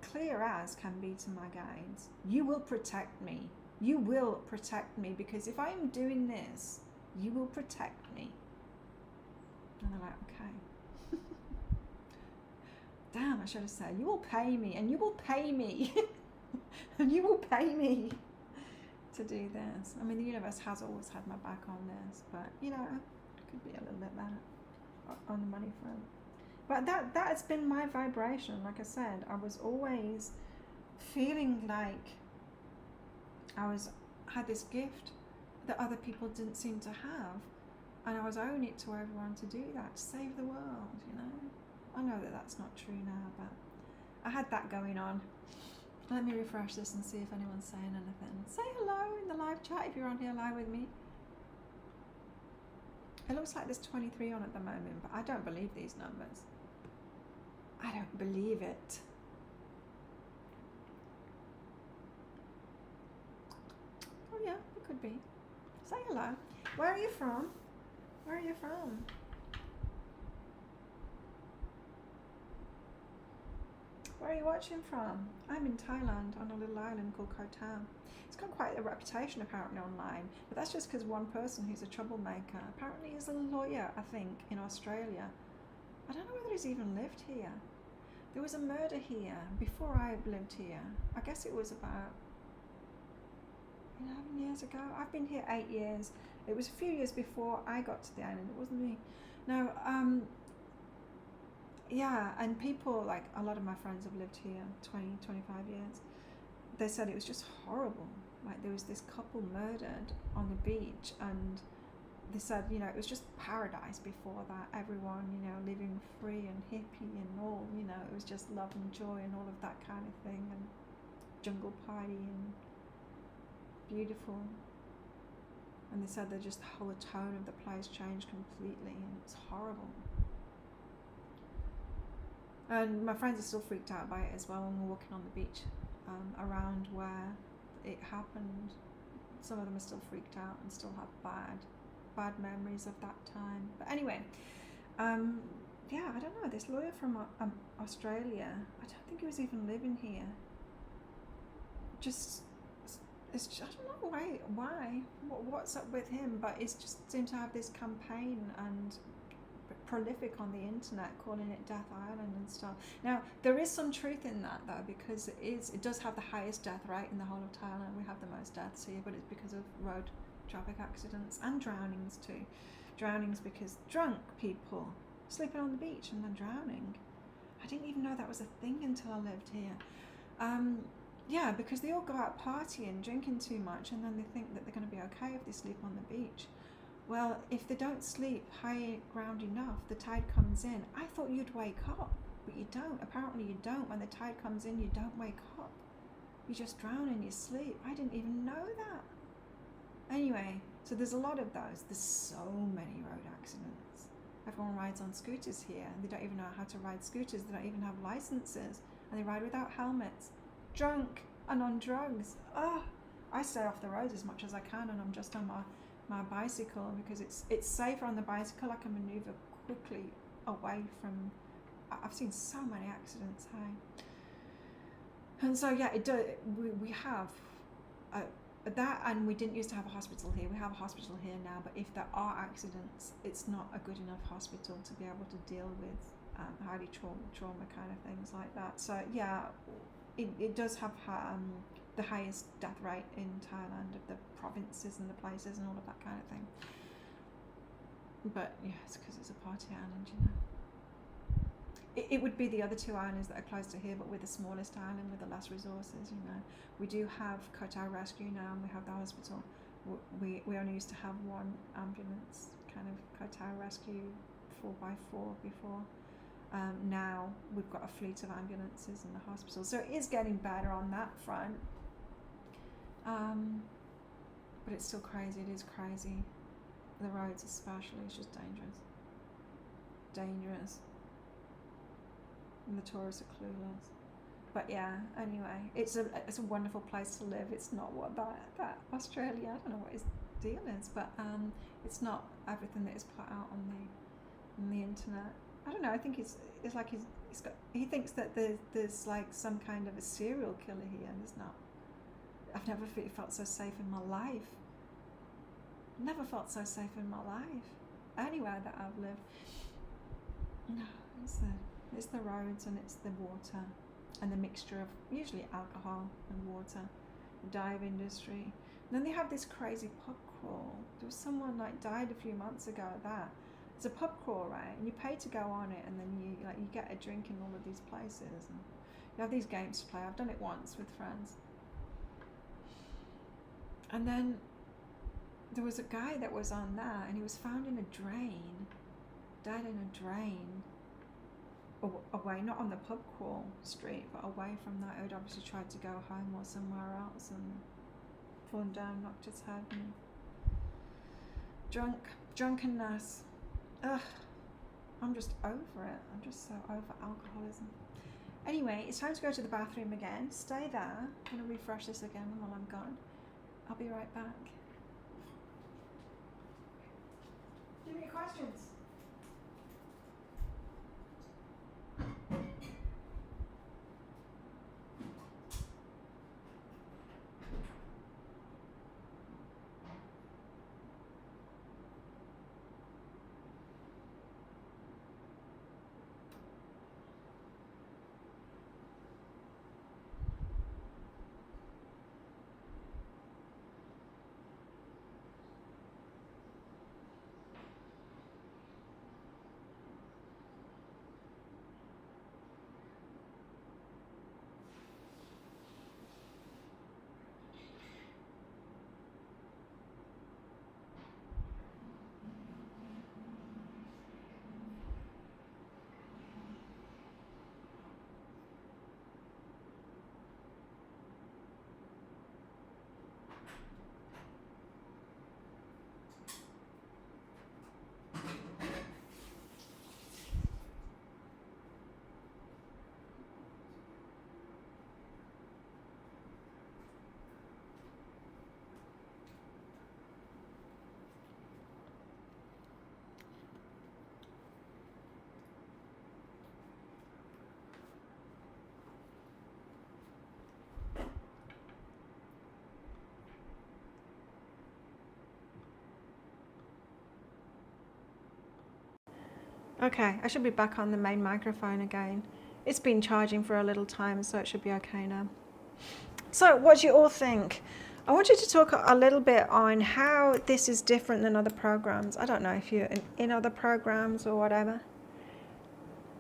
[SPEAKER 1] Clear as can be to my guides. You will protect me. You will protect me, because if I'm doing this, You will protect me. And they're like, okay. Damn, I should have said, you will pay me, and you will pay me, and you will pay me to do this. I mean, the universe has always had my back on this, but, you know, it could be a little bit better on the money front. But that has been my vibration. Like I said, I was always feeling like I had this gift that other people didn't seem to have, and I was owing it to everyone to do that, to save the world, you know. I know that that's not true now, but I had that going on. Let me refresh this and see if anyone's saying anything. Say hello in the live chat if you're on here live with me. It looks like there's 23 on at the moment, but I don't believe these numbers. I don't believe it. Oh yeah, it could be. Say hello. Where are you from? Where are you from? Where are you watching from? I'm in Thailand on a little island called Koh Tao. It's got quite a reputation apparently online, but that's just because one person who's a troublemaker apparently is a lawyer, I think, in Australia. I don't know whether he's even lived here. There was a murder here before I lived here. I guess it was about 11 years ago. I've been here 8 years. It was a few years before I got to the island. It wasn't me. Now, yeah, and people, like a lot of my friends have lived here 20, 25 years. They said it was just horrible. Like there was this couple murdered on the beach, and they said, you know, it was just paradise before that. Everyone, you know, living free and hippie and all, you know, it was just love and joy and all of that kind of thing, and jungle party and beautiful. And they said that just the whole tone of the place changed completely, and it's horrible. And my friends are still freaked out by it as well when we're walking on the beach around where it happened. Some of them are still freaked out and still have bad memories of that time. But anyway, yeah, I don't know, this lawyer from Australia, I don't think he was even living here. Just, I don't know why, what's up with him, but it's just seemed to have this campaign and prolific on the internet, calling it Death Island and stuff. Now there is some truth in that though, because it does have the highest death rate in the whole of Thailand. We have the most deaths here, but it's because of road traffic accidents and drownings too. Drownings because drunk people sleeping on the beach and then drowning. I didn't even know that was a thing until I lived here. Yeah, because they all go out partying, drinking too much, and then they think that they're going to be okay if they sleep on the beach. Well, if they don't sleep high ground enough, the tide comes in. I thought you'd wake up, but you don't. Apparently you don't. When the tide comes in, you don't wake up. You just drown in your sleep. I didn't even know that. Anyway, so there's a lot of those. There's so many road accidents. Everyone rides on scooters here, and they don't even know how to ride scooters. They don't even have licenses, and they ride without helmets, drunk and on drugs. I stay off the road as much as I can, and I'm just on my bicycle because it's safer on the bicycle. I can maneuver quickly away from. I've seen so many accidents, hey. And so yeah, it does. We have that, and we didn't used to have a hospital here. We have a hospital here now, but if there are accidents, it's not a good enough hospital to be able to deal with highly trauma kind of things like that. So yeah, it does have the highest death rate in Thailand of the provinces and the places and all of that kind of thing. But yeah, it's because it's a party island, you know. It would be the other two islands that are close to here, but we're the smallest island with the less resources, you know. We do have Koh Tao Rescue now, and we have the hospital. We only used to have one ambulance, kind of Koh Tao Rescue 4x4 before. Now we've got a fleet of ambulances in the hospital, so it is getting better on that front. But it's still crazy. It is crazy. The roads especially, it's just dangerous, and the tourists are clueless. But yeah, anyway, it's a wonderful place to live. It's not what that Australia, I don't know what his deal is, but it's not everything that is put out on the internet. I don't know. I think it's like he thinks that there's like some kind of a serial killer here, and there's not. I've never felt so safe in my life. Never felt so safe in my life, anywhere that I've lived. No, it's the roads and it's the water and the mixture of usually alcohol and water, the dive industry. And then they have this crazy pub crawl. There was someone like died a few months ago at that. It's a pub crawl, right? And you pay to go on it, and then you get a drink in all of these places, and you have these games to play. I've done it once with friends. And then there was a guy that was on that, and he was found in a drain, died in a drain, away, not on the pub crawl street, but away from that. He'd obviously tried to go home or somewhere else and fallen down, knocked his head, and drunkenness. Ugh, I'm just over it. I'm just so over alcoholism. Anyway, it's time to go to the bathroom again. Stay there. I'm going to refresh this again while I'm gone. I'll be right back. Do you have any questions? Okay, I should be back on the main microphone again. It's been charging for a little time, so it should be okay now. So what do you all think? I want you to talk a little bit on how this is different than other programs. I don't know if you're in other programs or whatever.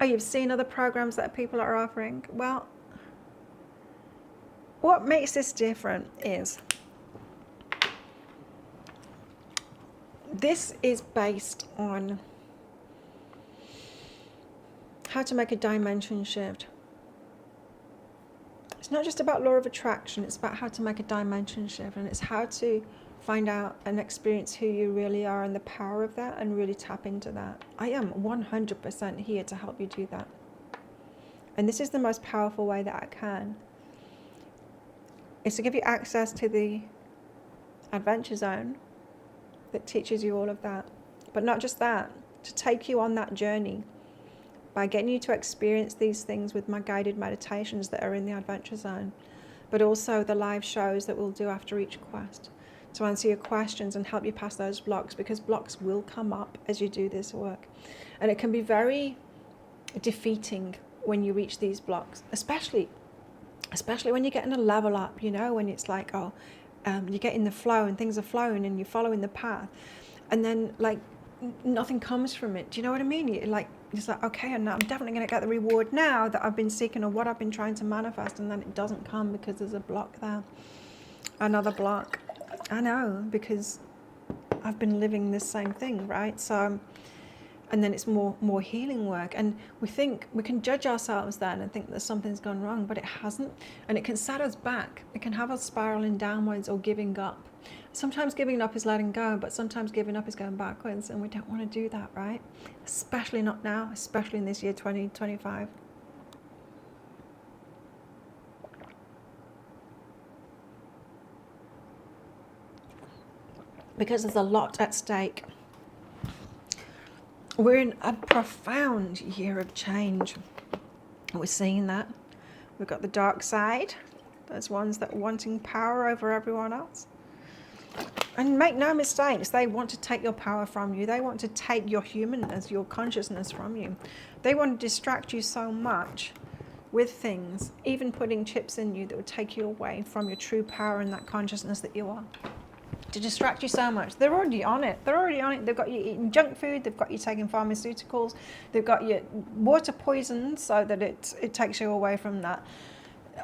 [SPEAKER 1] Oh, you've seen other programs that people are offering. Well, what makes this different is this is based on how to make a dimension shift. It's not just about law of attraction, it's about how to make a dimension shift, and it's how to find out and experience who you really are and the power of that, and really tap into that. I am 100% here to help you do that. And this is the most powerful way that I can. It's to give you access to the adventure zone that teaches you all of that. But not just that, to take you on that journey by getting you to experience these things with my guided meditations that are in the adventure zone, but also the live shows that we'll do after each quest to answer your questions and help you pass those blocks, because blocks will come up as you do this work. And it can be very defeating when you reach these blocks, especially when you're getting a level up, you know, when it's like, you get in the flow and things are flowing and you're following the path, and then like nothing comes from it. Do you know what I mean? It's like, okay, and I'm definitely going to get the reward now that I've been seeking or what I've been trying to manifest, and then it doesn't come because there's a block there. Another block. I know, because I've been living this same thing, right? So, and then it's more healing work, and we think we can judge ourselves then and think that something's gone wrong, but it hasn't, and it can set us back. It can have us spiraling downwards or giving up. Sometimes giving up is letting go, but sometimes giving up is going backwards, and we don't want to do that, right? Especially not now, especially in this year 2025. Because there's a lot at stake. We're in a profound year of change. We're seeing that. We've got the dark side. Those ones that are wanting power over everyone else. And make no mistakes, they want to take your power from you. They want to take your humanness, your consciousness from you. They want to distract you so much with things, even putting chips in you that would take you away from your true power and that consciousness that you are. To distract you so much. They're already on it. They're already on it. They've got you eating junk food. They've got you taking pharmaceuticals. They've got you water poisoned so that it takes you away from that.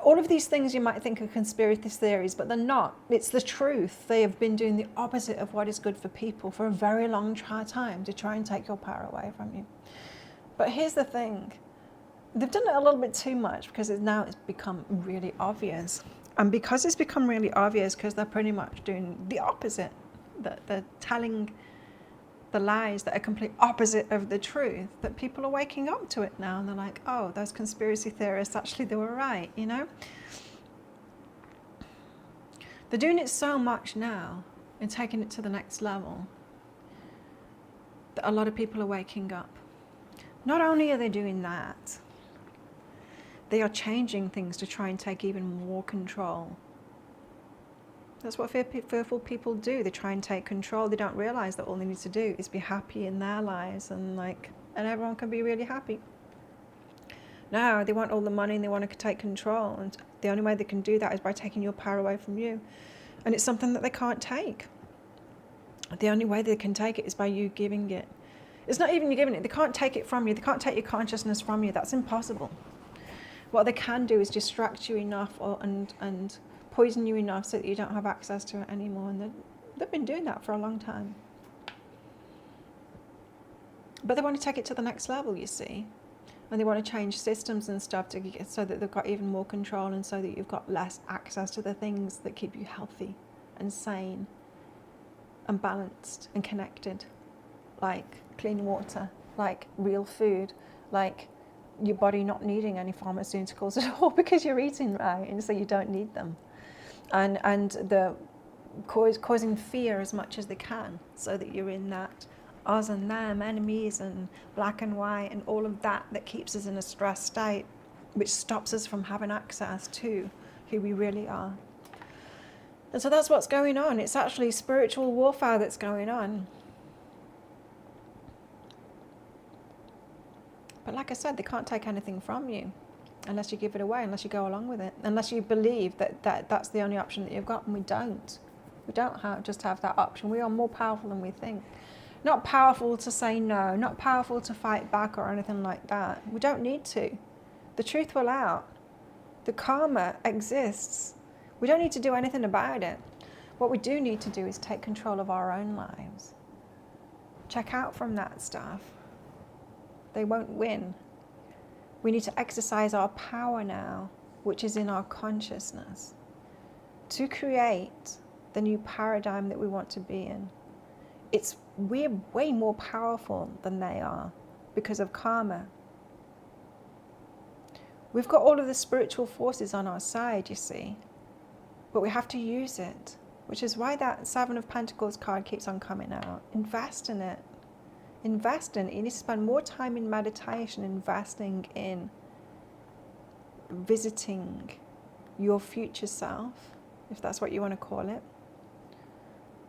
[SPEAKER 1] All of these things you might think are conspiracy theories, but they're not. It's the truth. They have been doing the opposite of what is good for people for a very long time to try and take your power away from you. But here's the thing. They've done it a little bit too much because now it's become really obvious. And because it's become really obvious, because they're pretty much doing the opposite, that they're telling the lies that are complete opposite of the truth, that people are waking up to it now and they're like, oh, those conspiracy theorists, actually they were right, you know? They're doing it so much now and taking it to the next level that a lot of people are waking up. Not only are they doing that, they are changing things to try and take even more control. That's what fearful people do. They try and take control. They don't realize that all they need to do is be happy in their lives and everyone can be really happy. No, they want all the money and they want to take control. And the only way they can do that is by taking your power away from you. And it's something that they can't take. The only way they can take it is by you giving it. It's not even you giving it. They can't take it from you. They can't take your consciousness from you. That's impossible. What they can do is distract you enough and poison you enough so that you don't have access to it anymore. And they've been doing that for a long time. But they want to take it to the next level, you see. And they want to change systems and stuff so that they've got even more control and so that you've got less access to the things that keep you healthy and sane and balanced and connected. Like clean water, like real food, like your body not needing any pharmaceuticals at all because you're eating right and so you don't need them. And the causing fear as much as they can so that you're in that us and them, enemies and black and white and all of that keeps us in a stressed state, which stops us from having access to who we really are. And so that's what's going on. It's actually spiritual warfare that's going on. But like I said, they can't take anything from you unless you give it away, unless you go along with it, unless you believe that's the only option that you've got, and we don't. We don't just have that option. We are more powerful than we think. Not powerful to say no, not powerful to fight back or anything like that. We don't need to. The truth will out. The karma exists. We don't need to do anything about it. What we do need to do is take control of our own lives. Check out from that stuff. They won't win. We need to exercise our power now, which is in our consciousness, to create the new paradigm that we want to be in. We're way more powerful than they are because of karma. We've got all of the spiritual forces on our side, you see, but we have to use it, which is why that Seven of Pentacles card keeps on coming out. Invest in it. Invest in it. You need to spend more time in meditation, investing in visiting your future self, if that's what you want to call it.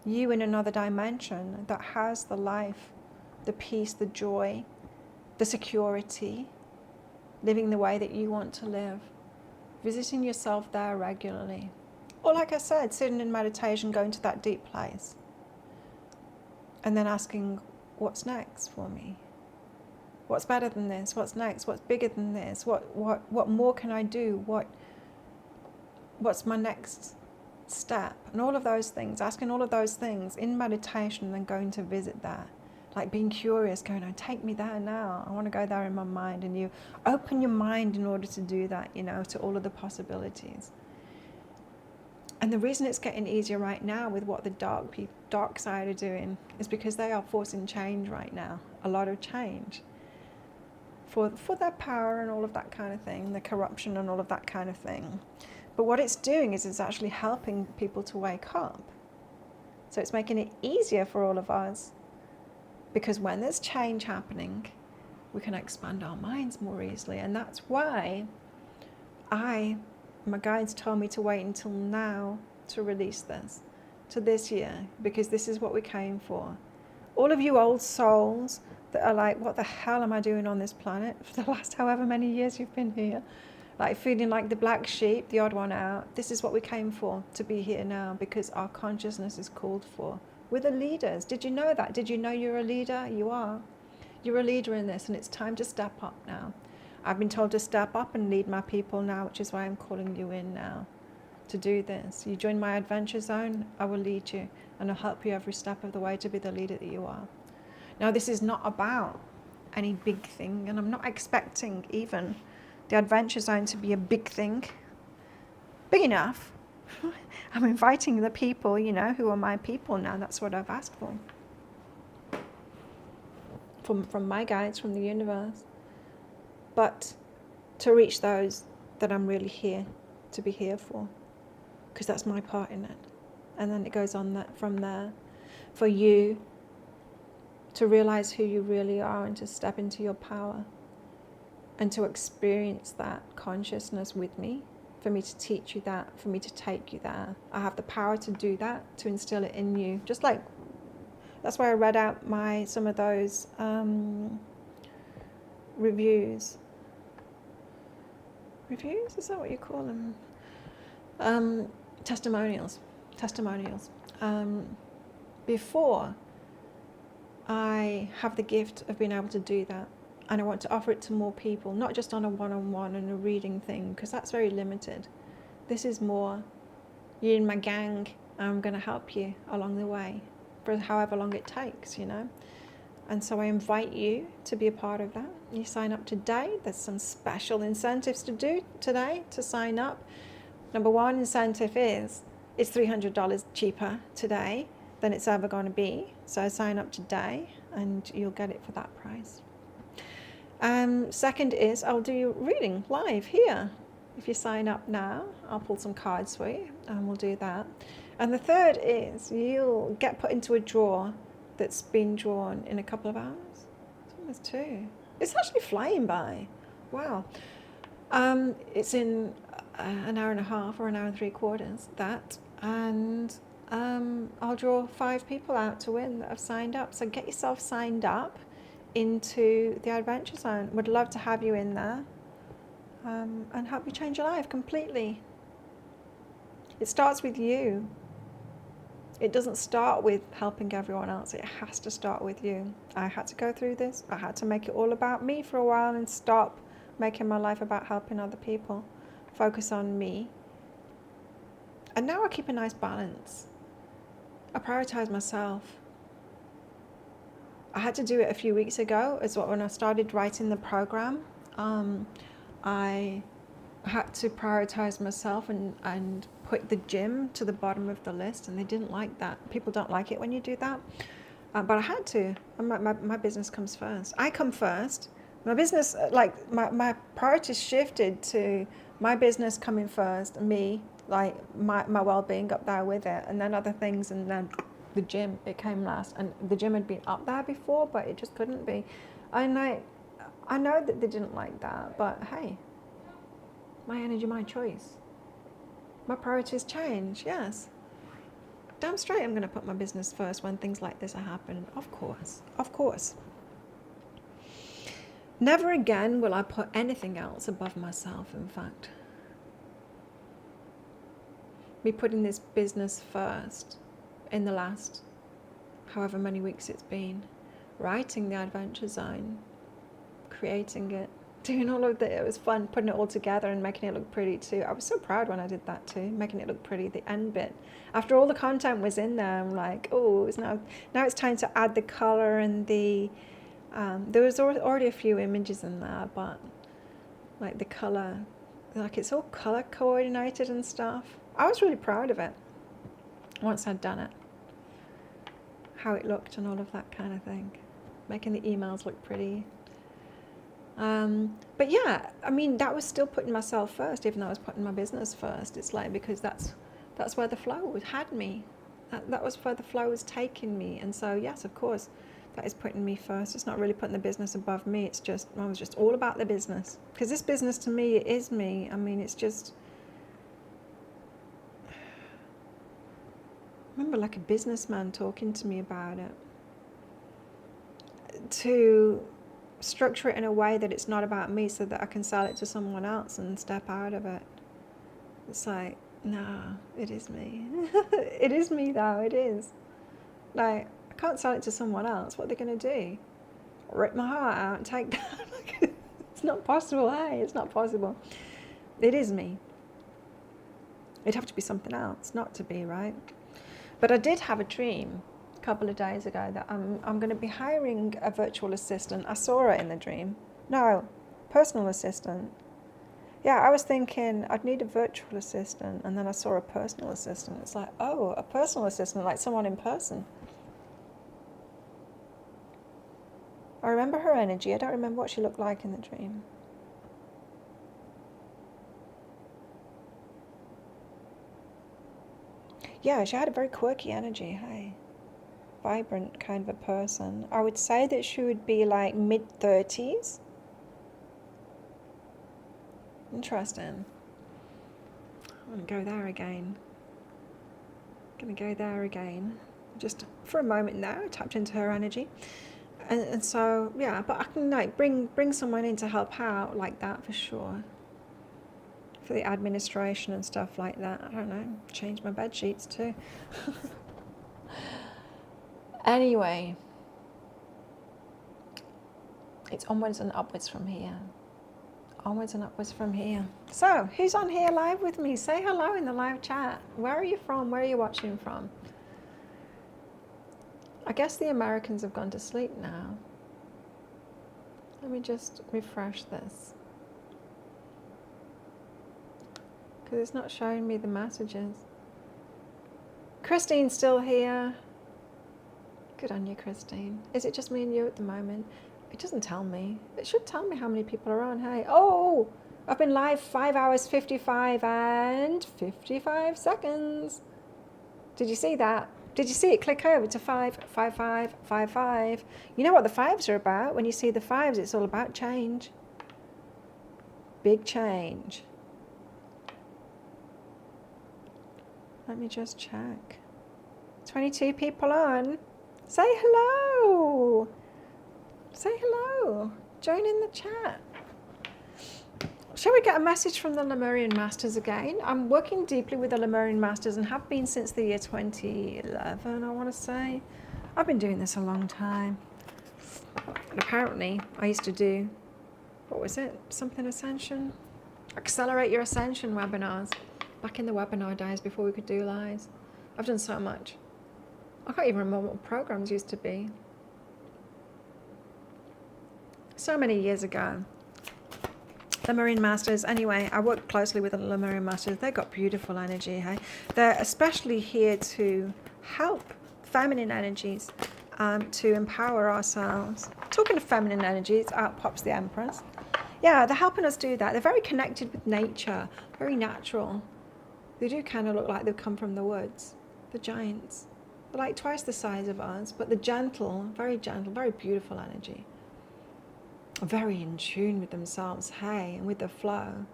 [SPEAKER 1] You in another dimension that has the life, the peace, the joy, the security, living the way that you want to live. Visiting yourself there regularly. Or like I said, sitting in meditation, going to that deep place. And then asking, what's next for me? What's better than this? What's next? What's bigger than this? What more can I do? What's my next step? And all of those things, asking all of those things in meditation and then going to visit that. Like being curious, going, oh, take me there now. I want to go there in my mind. And you open your mind in order to do that, to all of the possibilities. And the reason it's getting easier right now with what the dark side are doing is because they are forcing change right now. A lot of change. For their power and all of that kind of thing, the corruption and all of that kind of thing. But what it's doing is it's actually helping people to wake up. So it's making it easier for all of us. Because when there's change happening, we can expand our minds more easily. And that's why my guides told me to wait until now to release this. to this year, because this is what we came for. All of you old souls that are like, what the hell am I doing on this planet for the last however many years you've been here? Like feeling like the black sheep, the odd one out. This is what we came for, to be here now, because our consciousness is called for. We're the leaders. Did you know that? Did you know you're a leader? You are. You're a leader in this, and it's time to step up now. I've been told to step up and lead my people now, which is why I'm calling you in now to do this. You join my adventure zone, I will lead you, and I'll help you every step of the way to be the leader that you are. Now, this is not about any big thing, and I'm not expecting even the adventure zone to be a big thing. Big enough. I'm inviting the people, who are my people now. That's what I've asked for. From my guides, from the universe. But to reach those that I'm really here to be here for. Because that's my part in it. And then it goes on from there. For you to realize who you really are and to step into your power. And to experience that consciousness with me. For me to teach you that. For me to take you there. I have the power to do that. To instill it in you. Just like, that's why I read out some of those reviews. Reviews? Is that what you call them? Testimonials. Before I have the gift of being able to do that, and I want to offer it to more people, not just on a one-on-one and a reading thing, because that's very limited. This is more, you in my gang, I'm going to help you along the way for however long it takes, And so I invite you to be a part of that. You sign up today. There's some special incentives to do today to sign up. Number one incentive is it's $300 cheaper today than it's ever going to be. So sign up today and you'll get it for that price. Second is I'll do your reading live here. If you sign up now, I'll pull some cards for you and we'll do that. And the third is you'll get put into a drawer that's been drawn in a couple of hours. It's almost 2. It's actually flying by. Wow. It's in an hour and a half or an hour and 3/4, that. And I'll draw 5 people out to win that have signed up. So get yourself signed up into the Adventure Zone. Would love to have you in there and help you change your life completely. It starts with you. It doesn't start with helping everyone else. It has to start with you. I had to go through this. I had to make it all about me for a while and stop making my life about helping other people. Focus on me. And now I keep a nice balance. I prioritize myself. I had to do it a few weeks ago as well when I started writing the program. I had to prioritize myself and put the gym to the bottom of the list, and they didn't like that. People don't like it when you do that, but I had to. My business comes first. I come first. My business, my priorities shifted to my business coming first, me, like my well-being up there with it, and then other things, and then the gym, it came last. And the gym had been up there before, but it just couldn't be. And I know that they didn't like that, but hey, my energy, my choice. My priorities change, yes. Damn straight I'm going to put my business first when things like this are happening. Of course. Never again will I put anything else above myself, in fact. Me putting this business first in the last however many weeks it's been, writing the Adventure Zone, creating it, doing all of it was fun, putting it all together and making it look pretty too. I was so proud when I did that too, making it look pretty, the end bit. After all the content was in there, I'm like, oh, now it's time to add the color and the, there was already a few images in there, but like the color, like it's all color coordinated and stuff. I was really proud of it once I'd done it, how it looked and all of that kind of thing, making the emails look pretty. But yeah, I mean, that was still putting myself first, even though I was putting my business first. It's like, because that's where the flow had me. That was where the flow was taking me. And so, yes, of course, that is putting me first. It's not really putting the business above me. It's just, I was just all about the business. Because this business to me is me. I mean, it's just, remember like a businessman talking to me about it. To structure it in a way that it's not about me so that I can sell it to someone else and step out of it. It's like, no, it is me. It is me though, it is. Like, I can't sell it to someone else. What are they going to do? Rip my heart out and take that? It's not possible, hey? It's not possible. It is me. It'd have to be something else, not to be, right? But I did have a dream a couple of days ago that I'm going to be hiring a virtual assistant. I saw it in the dream. No, personal assistant. Yeah, I was thinking I'd need a virtual assistant, and then I saw a personal assistant. It's like, oh, a personal assistant, like someone in person. I remember her energy. I don't remember what she looked like in the dream. Yeah, she had a very quirky energy, hey. Vibrant kind of a person. I would say that she would be like mid-30s. Interesting. I'm going to go there again. Just for a moment now, I tapped into her energy. And so, yeah, but I can like bring someone in to help out like that for sure. For the administration and stuff like that. I don't know, change my bed sheets too. Anyway, it's onwards and upwards from here. Onwards and upwards from here. So, who's on here live with me? Say hello in the live chat. Where are you from? Where are you watching from? I guess the Americans have gone to sleep now. Let me just refresh this. Because it's not showing me the messages. Christine's still here. Good on you, Christine. Is it just me and you at the moment? It doesn't tell me. It should tell me how many people are on. Hey, oh, I've been live 5 hours, 55 and 55 seconds. Did you see that? Did you see it click over to 5, 5, 5, 5, 5? You know what the fives are about? When you see the fives, it's all about change. Big change. Let me just check. 22 people on. Say hello. Say hello. Join in the chat. Shall we get a message from the Lemurian Masters again? I'm working deeply with the Lemurian Masters and have been since the year 2011, I want to say. I've been doing this a long time. And apparently, I used to do, what was it? Something Ascension? Accelerate Your Ascension webinars. Back in the webinar days before we could do lives. I've done so much. I can't even remember what programs used to be. So many years ago. Lemurian Masters, anyway, I work closely with the Lemurian Masters. They've got beautiful energy, hey? They're especially here to help feminine energies to empower ourselves. Talking of feminine energies, out pops the Empress. Yeah, they're helping us do that. They're very connected with nature, very natural. They do kind of look like they've come from the woods, the giants. They're like twice the size of us, but the gentle, very beautiful energy. Very in tune with themselves, hey, and with the flow.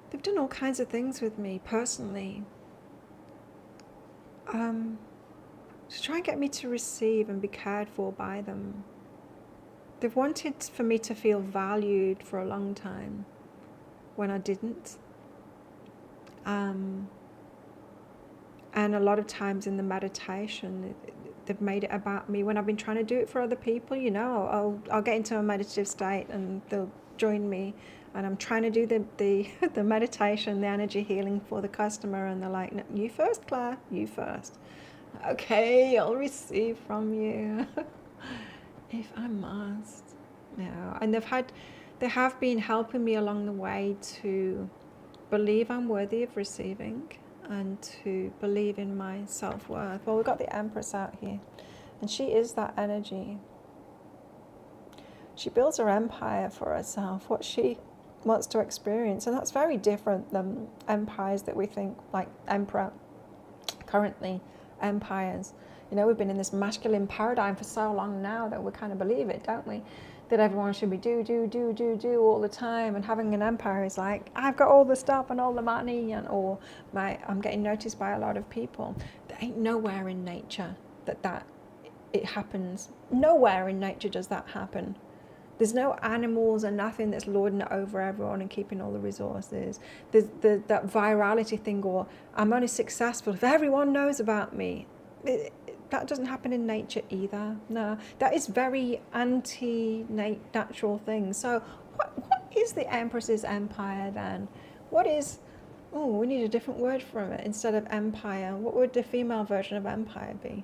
[SPEAKER 1] They've done all kinds of things with me personally to try and get me to receive and be cared for by them. They've wanted for me to feel valued for a long time when I didn't. And a lot of times in the meditation, they've made it about me when I've been trying to do it for other people. You know, I'll get into a meditative state and they'll join me, and I'm trying to do the meditation, the energy healing for the customer, and they're like, no, you first, Claire, you first. Okay, I'll receive from you if I must. Yeah, and they have been helping me along the way to believe I'm worthy of receiving and to believe in my self-worth. Well, we've got the Empress out here, and she is that energy. She builds her empire for herself, what she wants to experience, and that's very different than empires that we think, like Emperor, currently empires. You know, we've been in this masculine paradigm for so long now that we kind of believe it, don't we? that everyone should be do all the time, and having an empire is like, I've got all the stuff and all the money, and or I'm getting noticed by a lot of people. There ain't nowhere in nature that it happens. Nowhere in nature does that happen. There's no animals and nothing that's lording it over everyone and keeping all the resources. There's that virality thing, or I'm only successful if everyone knows about me. That doesn't happen in nature either. No, that is very anti-natural thing. So what is the Empress's empire then? What is, oh, we need a different word for it instead of empire. What would the female version of empire be?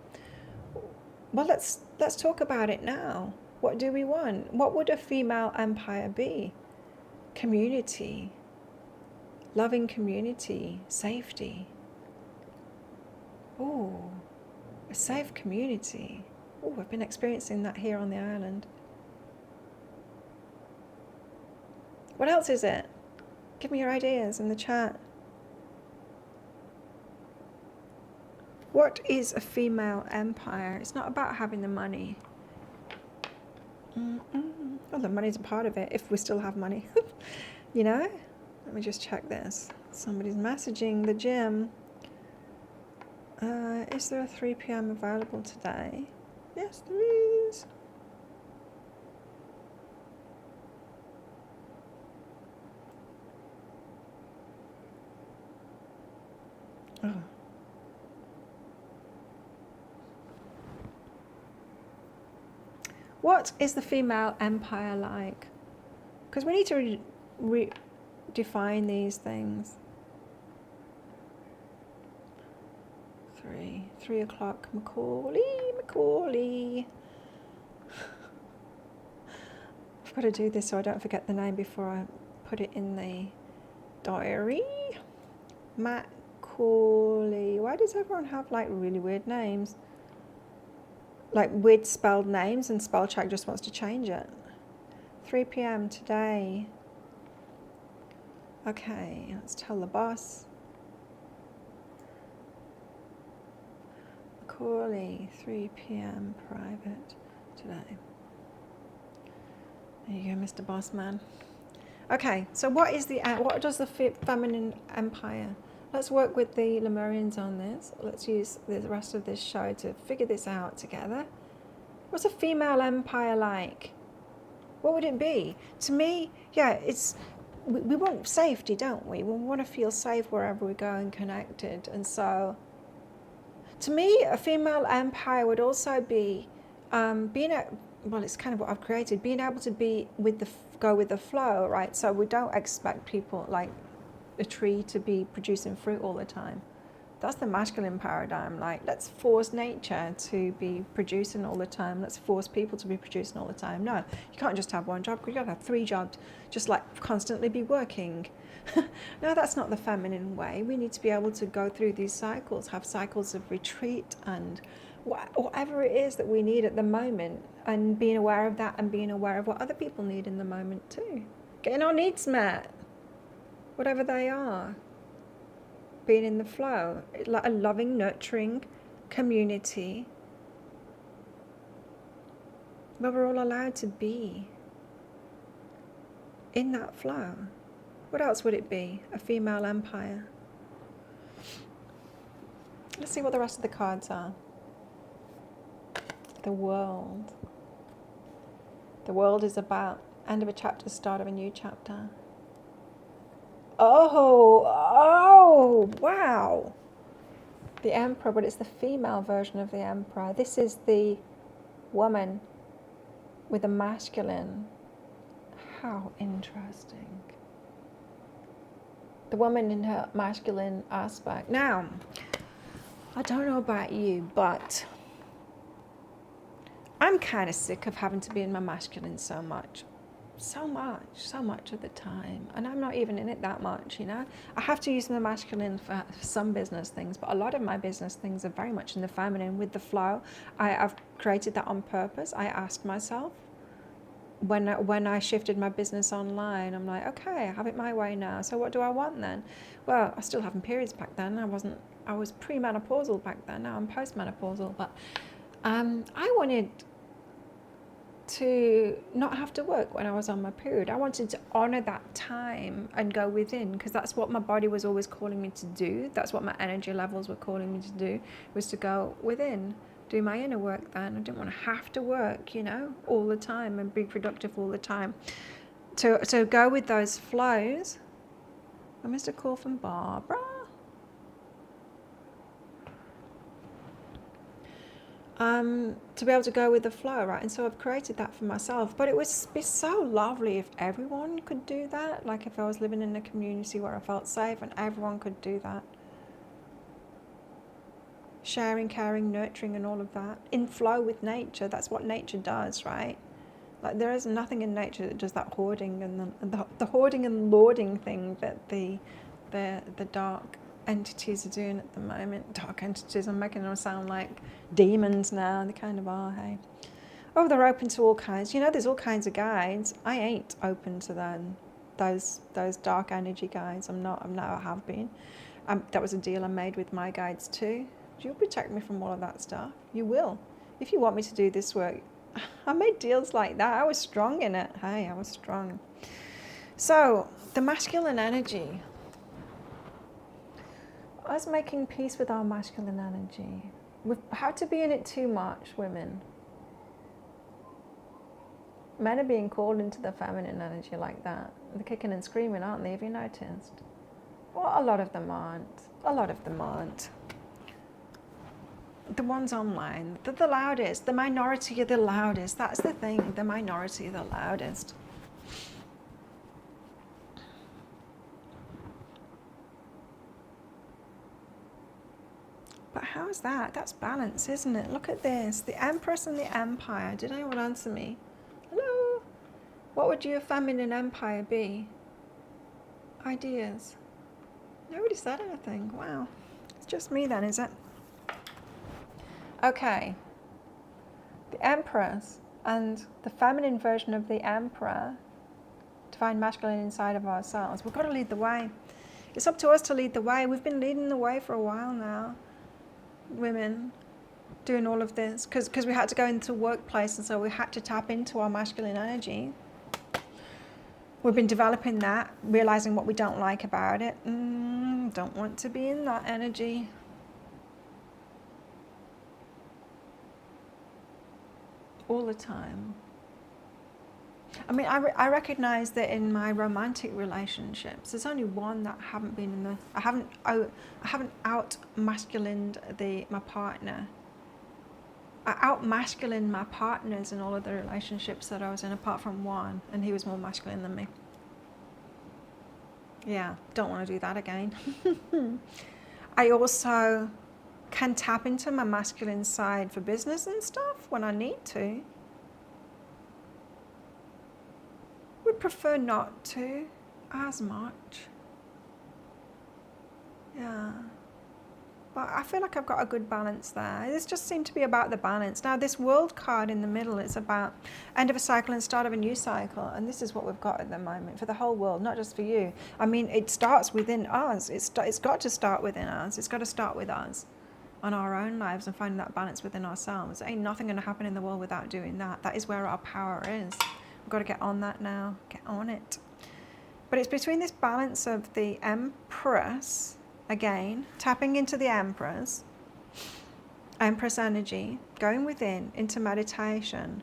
[SPEAKER 1] Well, let's talk about it now. What do we want? What would a female empire be? Community, loving community, safety. Oh, a safe community. Oh, I've been experiencing that here on the island. What else is it? Give me your ideas in the chat. What is a female empire? It's not about having the money. Well, the money's a part of it, if we still have money. You know? Let me just check this. Somebody's messaging the gym. Is there a 3 p.m. available today? Yes, there is. Oh. What is the female empire like? Because we need to redefine these things. 3 o'clock, Macaulay. I've got to do this so I don't forget the name before I put it in the diary. Macaulay. Why does everyone have like really weird names? Like weird spelled names, and spell check just wants to change it. 3 p.m. today. Okay, let's tell the boss. Macaulay, 3 p.m. private today. There you go, Mr. Boss Man. Okay, so what does the feminine empire? Let's work with the Lemurians on this. Let's use the rest of this show to figure this out together. What's a female empire like? What would it be? To me, yeah, we want safety, don't we? We want to feel safe wherever we go and connected. And so, to me, a female empire would also be well, it's kind of what I've created, being able to go with the flow, right? So we don't expect people like a tree to be producing fruit all the time. That's the masculine paradigm. Like, let's force nature to be producing all the time. Let's force people to be producing all the time. No, you can't just have one job. You gotta have 3 jobs, just like constantly be working. No, that's not the feminine way. We need to be able to go through these cycles, have cycles of retreat and whatever it is that we need at the moment, and being aware of that and being aware of what other people need in the moment too. Getting our needs met, whatever they are. Being in the flow, like a loving, nurturing community where we're all allowed to be in that flow. What else would it be? A female empire. Let's see what the rest of the cards are. The world. The world is about end of a chapter, start of a new chapter. Oh, wow. The Emperor, but it's the female version of the Emperor. This is the woman with a masculine. How interesting. The woman in her masculine aspect. Now, I don't know about you, but I'm kind of sick of having to be in my masculine so much of the time, and I'm not even in it that much, you know. I have to use my masculine for some business things, but a lot of my business things are very much in the feminine with the flow. I've created that on purpose. I asked myself when I shifted my business online, I'm like, okay, I have it my way now, so what do I want then? Well, I was still having periods back then. I was premenopausal back then. Now I'm postmenopausal, but I wanted to not have to work when I was on my period. I wanted to honor that time and go within, because that's what my body was always calling me to do. That's what my energy levels were calling me to do, was to go within, do my inner work then. I didn't want to have to work, all the time and be productive all the time. To go with those flows. I missed a call from Barbara. To be able to go with the flow, right? And so I've created that for myself. But it would be so lovely if everyone could do that. Like if I was living in a community where I felt safe and everyone could do that. Sharing, caring, nurturing and all of that. In flow with nature. That's what nature does, right? Like there is nothing in nature that does that hoarding and the hoarding and lording thing that the dark entities are doing at the moment. Dark entities, I'm making them sound like demons now. They kind of are, hey. Oh, they're open to all kinds. There's all kinds of guides. I ain't open to them. Those dark energy guides. I'm not. I have been. That was a deal I made with my guides too. You'll protect me from all of that stuff. You will. If you want me to do this work, I made deals like that. I was strong in it. Hey, I was strong. So the masculine energy. Us making peace with our masculine energy. We've had to be in it too much, women. Men are being called into the feminine energy like that. They're kicking and screaming, aren't they? Have you noticed? Well, a lot of them aren't. The ones online, they're the loudest. The minority are the loudest. That's the thing. The minority are the loudest. But how is that? That's balance, isn't it? Look at this. The Empress and the Empire. Did anyone answer me? Hello? What would your feminine empire be? Ideas. Nobody said anything. Wow. It's just me then, is it? Okay. The Empress and the feminine version of the Emperor, divine masculine inside of ourselves. We've got to lead the way. It's up to us to lead the way. We've been leading the way for a while now. Women doing all of this because we had to go into workplace, and so we had to tap into our masculine energy. We've been developing that, realizing what we don't like about it. Don't want to be in that energy. All the time. I mean, I recognize that in my romantic relationships, there's only one that I haven't been in the. I haven't out masculined my partner. I out masculined my partners in all of the relationships that I was in, apart from one, and he was more masculine than me. Yeah, don't want to do that again. I also can tap into my masculine side for business and stuff when I need to. Would prefer not to as much. Yeah. But I feel like I've got a good balance there. This just seemed to be about the balance. Now this World card in the middle is about end of a cycle and start of a new cycle. And this is what we've got at the moment for the whole world, not just for you. I mean, it starts within us. It's got to start within us. It's got to start with us on our own lives and finding that balance within ourselves. Ain't nothing going to happen in the world without doing that. That is where our power is. We've got to get on that now. Get on it. But it's between this balance of the Empress, again, tapping into the Empress energy, going within into meditation,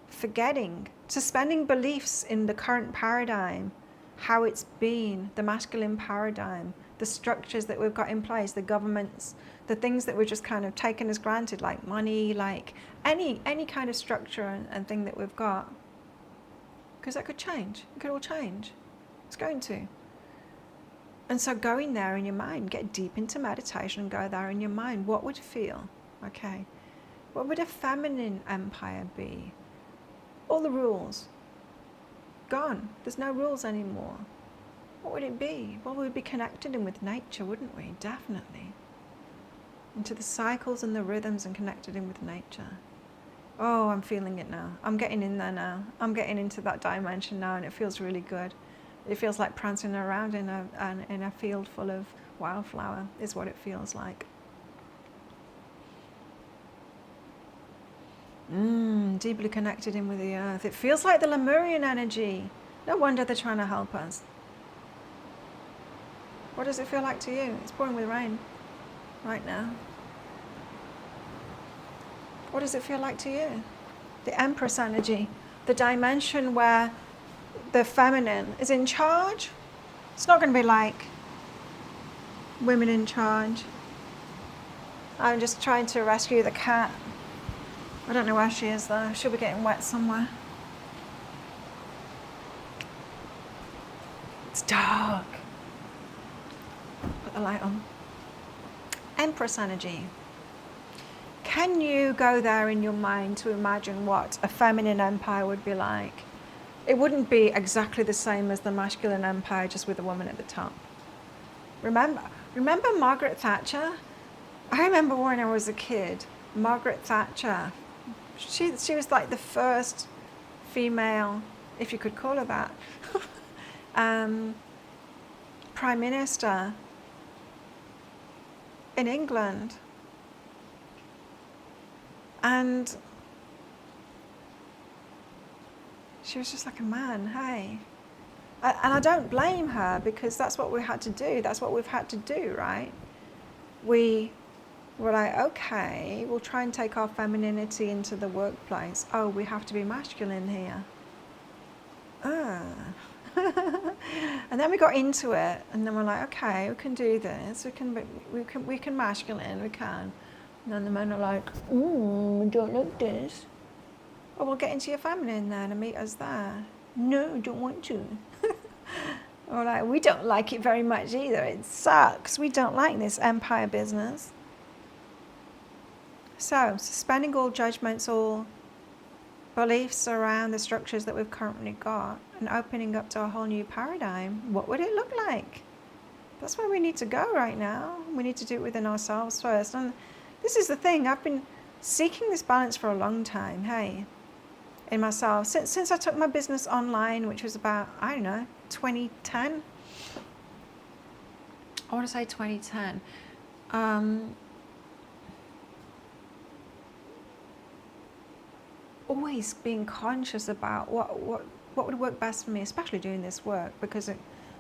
[SPEAKER 1] forgetting, suspending beliefs in the current paradigm, how it's been, the masculine paradigm, the structures that we've got in place, the governments, the things that we're just kind of taken as granted, like money, like any kind of structure and thing that we've got. Because that could change. It could all change. It's going to. And so going there in your mind, get deep into meditation and go there in your mind. What would you feel? Okay. What would a feminine empire be? All the rules. Gone. There's no rules anymore. What would it be? Well, we'd be connected in with nature, wouldn't we? Definitely. Into the cycles and the rhythms and connected in with nature. Oh, I'm feeling it now. I'm getting in there now. I'm getting into that dimension now, and it feels really good. It feels like prancing around in a field full of wildflower is what it feels like. Deeply connected in with the earth. It feels like the Lemurian energy. No wonder they're trying to help us. What does it feel like to you? It's pouring with rain right now. What does it feel like to you? The Empress energy, the dimension where the feminine is in charge. It's not going to be like women in charge. I'm just trying to rescue the cat. I don't know where she is though. She'll be getting wet somewhere. It's dark. Put the light on. Empress energy. Can you go there in your mind to imagine what a feminine empire would be like? It wouldn't be exactly the same as the masculine empire, just with a woman at the top. Remember Margaret Thatcher? I remember when I was a kid, Margaret Thatcher, she was like the first female, if you could call her that, Prime Minister in England. And she was just like a man, hey. And I don't blame her, because that's what we had to do. That's what we've had to do, right? We were like, okay, we'll try and take our femininity into the workplace. Oh, we have to be masculine here. And then we got into it, and then we're like, okay, we can do this. We can masculine, we can. And then the men are like, we don't like this. Oh, we'll get into your feminine then and meet us there. No, don't want to. Or like, we don't like it very much either. It sucks. We don't like this empire business. So, suspending all judgments, all beliefs around the structures that we've currently got, and opening up to a whole new paradigm. What would it look like? That's where we need to go right now. We need to do it within ourselves first. And this is the thing. I've been seeking this balance for a long time, hey, in myself. Since I took my business online, which was about, I don't know, 2010. I want to say 2010. Always being conscious about what would work best for me, especially doing this work, because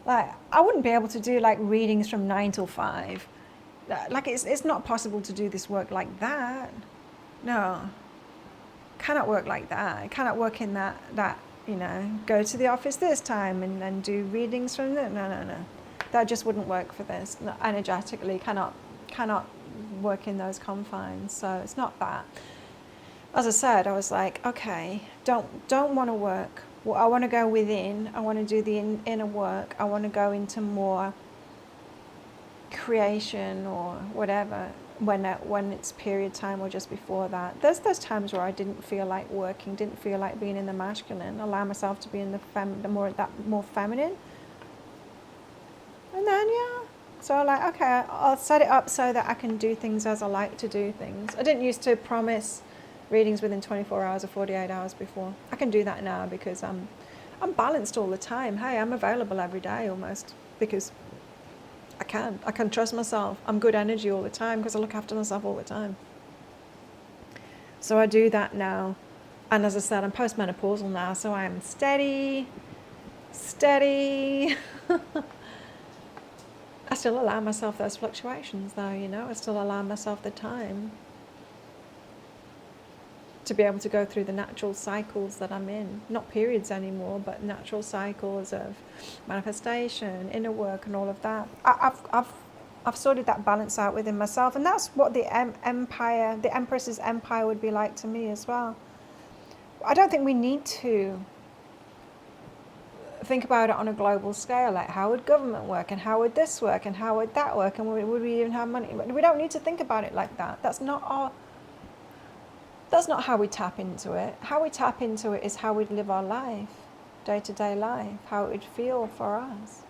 [SPEAKER 1] I wouldn't be able to do like readings from 9 till 5. Like it's not possible to do this work like that. No, cannot work like that. I cannot work in that go to the office this time and then do readings from there. No. That just wouldn't work for this. Energetically, cannot work in those confines. So it's not that. As I said, I was like, okay, don't want to work. Well, I want to go within. I want to do the inner work. I want to go into more creation or whatever when it's period time or just before that. There's those times where I didn't feel like working, didn't feel like being in the masculine, allow myself to be in the more feminine. And then so I'm like, okay, I'll set it up so that I can do things as I like to do things. I didn't used to promise readings within 24 hours or 48 hours before. I can do that now because I'm balanced all the time. Hey, I'm available every day almost, because I can trust myself. I'm good energy all the time because I look after myself all the time. So I do that now. And as I said, I'm postmenopausal now, so I'm steady. I still allow myself those fluctuations though, I still allow myself the time to be able to go through the natural cycles that I'm in. Not periods anymore, but natural cycles of manifestation, inner work and all of that. I've sorted that balance out within myself, and that's what the Empress's empire would be like to me as well. I don't think we need to think about it on a global scale, like how would government work, and how would this work, and how would that work, and would we even have money? We don't need to think about it like that. That's not how we tap into it. How we tap into it is how we live our life, day-to-day life, how it would feel for us.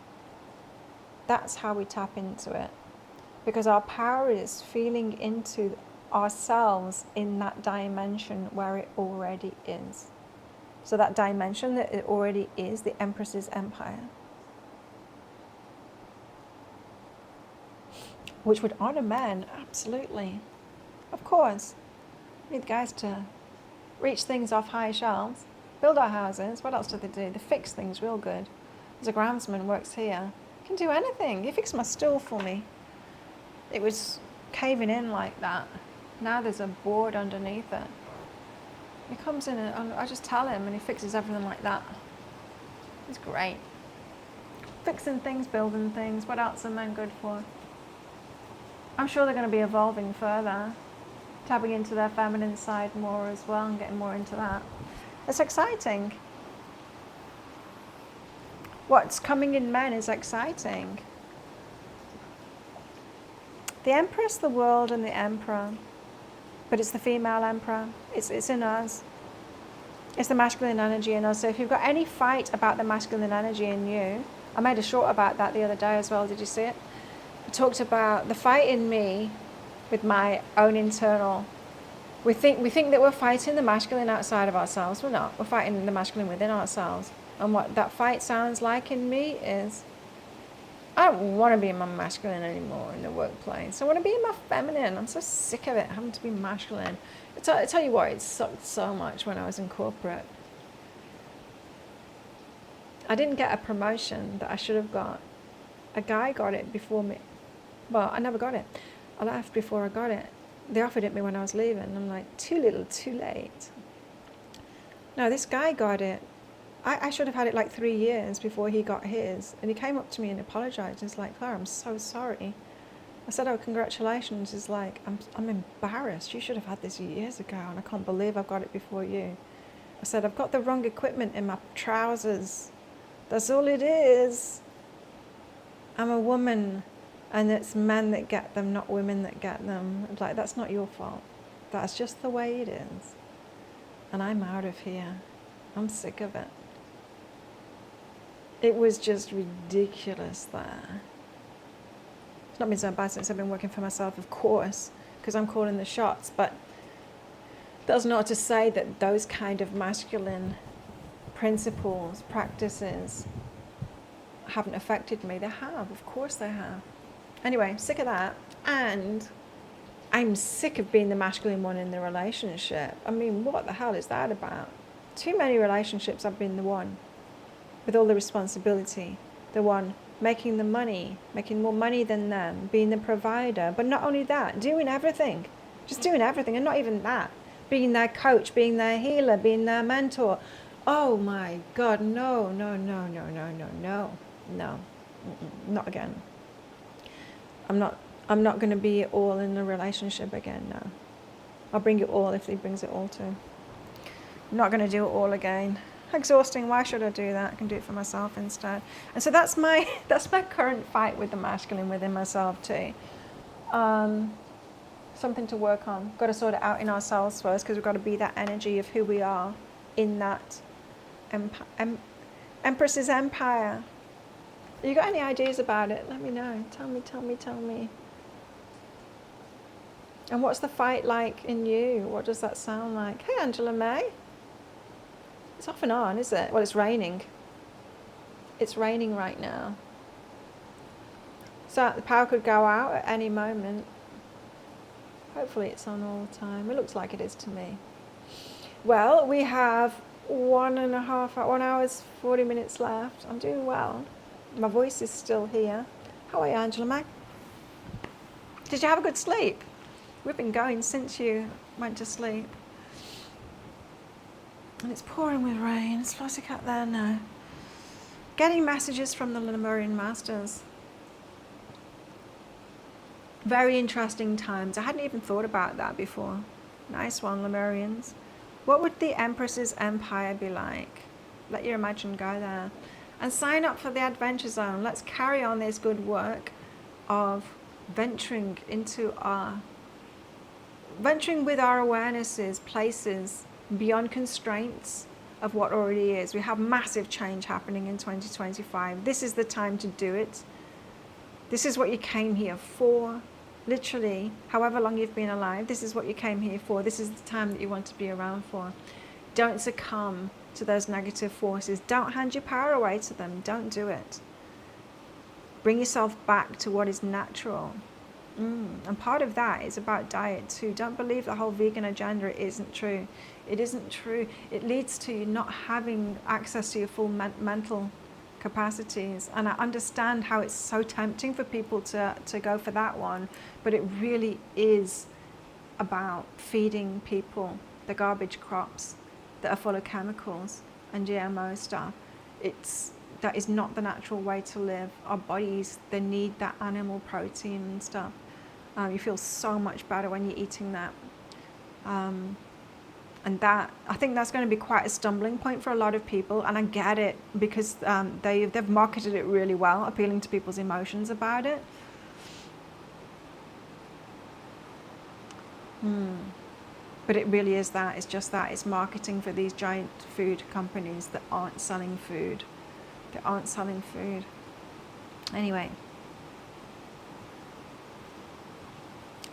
[SPEAKER 1] That's how we tap into it. Because our power is feeling into ourselves in that dimension where it already is. So that dimension that it already is, the Empress's empire. Which would honor men, absolutely. Of course. Need guys to reach things off high shelves, build our houses. What else do? They fix things real good. There's a groundsman works here. He can do anything. He fixed my stool for me. It was caving in like that. Now there's a board underneath it. He comes in and I just tell him and he fixes everything like that. It's great. Fixing things, building things. What else are men good for? I'm sure they're going to be evolving further, tapping into their feminine side more as well and getting more into that. It's exciting. What's coming in men is exciting. The Empress, the world, and the Emperor. But it's the female Emperor. It's in us. It's the masculine energy in us. So if you've got any fight about the masculine energy in you, I made a short about that the other day as well. Did you see it? I talked about the fight in me with my own internal. We think that we're fighting the masculine outside of ourselves. We're not. We're fighting the masculine within ourselves. And what that fight sounds like in me is, I don't want to be in my masculine anymore in the workplace. I want to be in my feminine. I'm so sick of it, having to be masculine. I tell you what, it sucked so much when I was in corporate. I didn't get a promotion that I should have got. A guy got it before me. Well, I never got it. I left before I got it. They offered it me when I was leaving. I'm like, too little, too late. No, this guy got it. I should have had it like 3 years before he got his. And he came up to me and apologized. He's like, Claire, I'm so sorry. I said, oh, congratulations. He's like, I'm embarrassed. You should have had this years ago. And I can't believe I've got it before you. I said, I've got the wrong equipment in my trousers. That's all it is. I'm a woman. And it's men that get them, not women that get them. Like, that's not your fault. That's just the way it is. And I'm out of here. I'm sick of it. It was just ridiculous there. It's not been so bad since I've been working for myself, of course, because I'm calling the shots, but that's not to say that those kind of masculine principles, practices, haven't affected me. They have, of course they have. Anyway, sick of that. And I'm sick of being the masculine one in the relationship. I mean, what the hell is that about? Too many relationships I've been the one with all the responsibility, the one making the money, making more money than them, being the provider. But not only that, doing everything, just doing everything, and not even that. Being their coach, being their healer, being their mentor. Oh my God, no, not again. I'm not going to be it all in a relationship again, no. I'll bring it all if he brings it all too. I'm not going to do it all again. Exhausting. Why should I do that? I can do it for myself instead. And so that's my current fight with the masculine within myself too. Something to work on. Got to sort it out in ourselves first, because we've got to be that energy of who we are in that Empress's empire. You got any ideas about it? Let me know. Tell me. And what's the fight like in you? What does that sound like? Hey, Angela May. It's off and on, is it? Well, it's raining. It's raining right now. So the power could go out at any moment. Hopefully it's on all the time. It looks like it is to me. Well, we have 1 hours, 40 minutes left. I'm doing well. My voice is still here. How are you, Angela Mac? Did you have a good sleep? We've been going since you went to sleep. And it's pouring with rain. Is Flossie Cat there? No. Getting messages from the Lemurian Masters. Very interesting times. I hadn't even thought about that before. Nice one, Lemurians. What would the Empress's empire be like? Let your imagination go there. And sign up for the Adventure Zone. Let's carry on this good work of venturing with our awarenesses, places beyond constraints of what already is. We have massive change happening in 2025. This is the time to do it. This is what you came here for. Literally, however long you've been alive, this is what you came here for. This is the time that you want to be around for. Don't succumb to those negative forces. Don't hand your power away to them. Don't do it. Bring yourself back to what is natural. And part of that is about diet too. Don't believe the whole vegan agenda isn't true. It isn't true. It leads to you not having access to your full mental capacities. And I understand how it's so tempting for people to go for that one, but it really is about feeding people the garbage crops that are full of chemicals and GMO stuff. That is not the natural way to live. Our bodies, they need that animal protein and stuff. You feel so much better when you're eating that. And that, I think that's going to be quite a stumbling point for a lot of people. And I get it, because they've marketed it really well, appealing to people's emotions about it. But it really is that. It's just that. It's marketing for these giant food companies that aren't selling food. They aren't selling food. Anyway.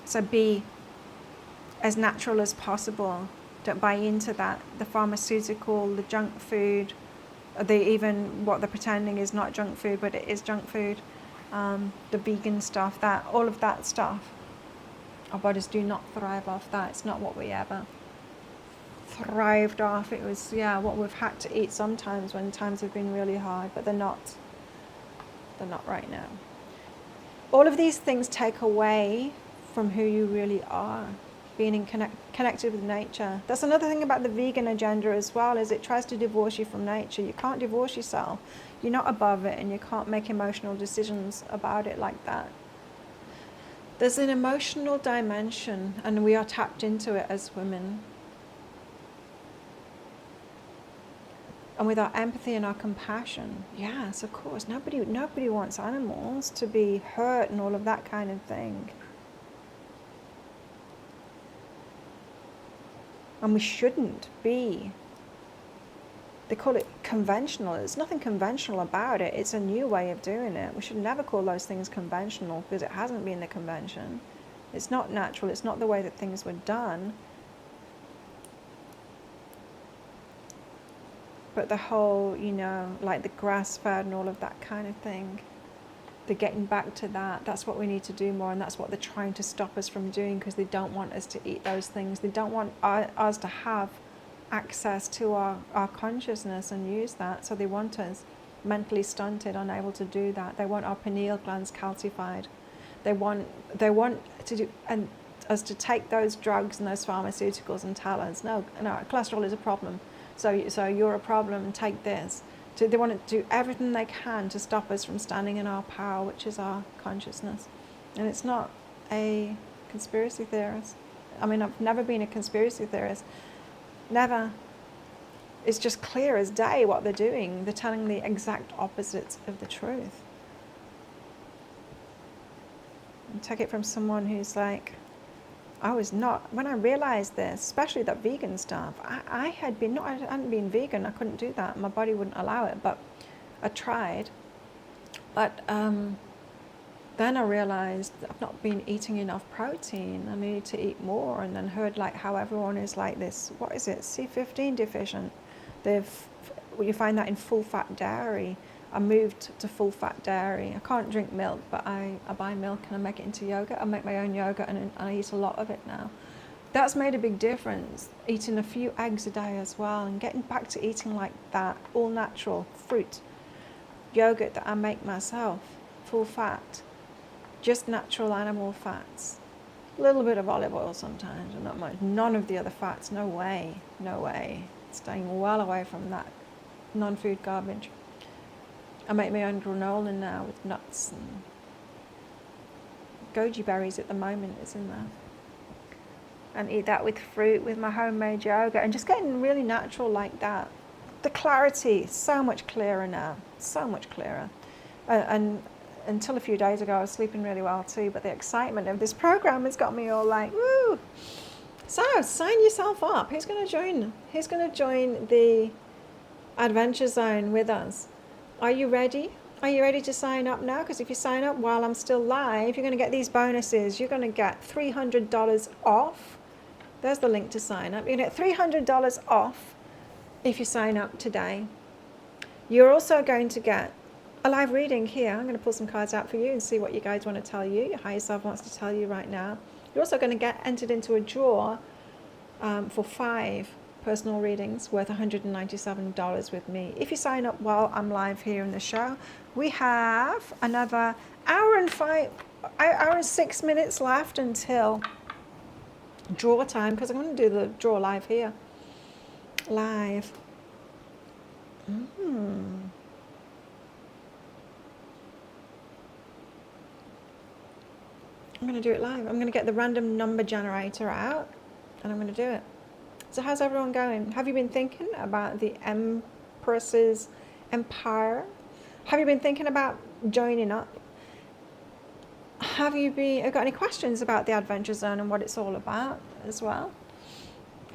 [SPEAKER 1] So be as natural as possible. Don't buy into that. The pharmaceutical, the junk food, even what they're pretending is not junk food, but it is junk food. The vegan stuff, all of that stuff. Our bodies do not thrive off that. It's not what we ever thrived off. It was, what we've had to eat sometimes when times have been really hard, but they're not right now. All of these things take away from who you really are, being connected with nature. That's another thing about the vegan agenda as well, is it tries to divorce you from nature. You can't divorce yourself. You're not above it, and you can't make emotional decisions about it like that. There's an emotional dimension, and we are tapped into it as women. And with our empathy and our compassion, yes, of course, nobody wants animals to be hurt and all of that kind of thing. And we shouldn't be. They call it conventional. There's nothing conventional about it. It's a new way of doing it. We should never call those things conventional, because it hasn't been the convention. It's not natural. It's not the way that things were done. But the whole, like the grass-fed and all of that kind of thing, they're getting back to that. That's what we need to do more, and that's what they're trying to stop us from doing, because they don't want us to eat those things. They don't want us to have access to our consciousness and use that. So they want us mentally stunted, unable to do that. They want our pineal glands calcified. They want to do, and us to take those drugs and those pharmaceuticals and tell us, no, cholesterol is a problem. So you're a problem, and take this. So they want to do everything they can to stop us from standing in our power, which is our consciousness. And it's not a conspiracy theorist. I mean, I've never been a conspiracy theorist. Never. It's just clear as day what they're doing. They're telling the exact opposites of the truth. And take it from someone who's like, when I realized this, especially that vegan stuff, I hadn't been vegan, I couldn't do that, my body wouldn't allow it, but I tried. But then I realized I've not been eating enough protein, I need to eat more, and then heard like how everyone is like this, what is it, C15 deficient. You find that in full fat dairy. I moved to full fat dairy. I can't drink milk, but I buy milk and I make it into yogurt. I make my own yogurt, and I eat a lot of it now. That's made a big difference. Eating a few eggs a day as well, and getting back to eating like that, all natural, fruit, yogurt that I make myself, full fat, just natural animal fats. A little bit of olive oil sometimes, but not much. None of the other fats, no way. Staying well away from that non-food garbage. I make my own granola now with nuts, and goji berries at the moment is in there. And eat that with fruit, with my homemade yogurt, and just getting really natural like that. The clarity is so much clearer now, so much clearer. And until a few days ago, I was sleeping really well too, but the excitement of this program has got me all like, woo! So sign yourself up. Who's going to join the Adventure Zone with us? Are you ready? Are you ready to sign up now? Because if you sign up while I'm still live, you're going to get these bonuses. You're going to get $300 off. There's the link to sign up. You're going to get $300 off if you sign up today. You're also going to get a live reading here. I'm going to pull some cards out for you and see what you guys want to tell you. Your higher self wants to tell you right now. You're also going to get entered into a draw for 5 personal readings worth $197 with me. If you sign up while I'm live here in the show, we have another hour and 6 minutes left until draw time, because I'm going to do the draw live here. Live. I'm going to do it live. I'm going to get the random number generator out and I'm going to do it. So how's everyone going? Have you been thinking about the Empress's Empire? Have you been thinking about joining up? Have you got any questions about the Adventure Zone and what it's all about as well?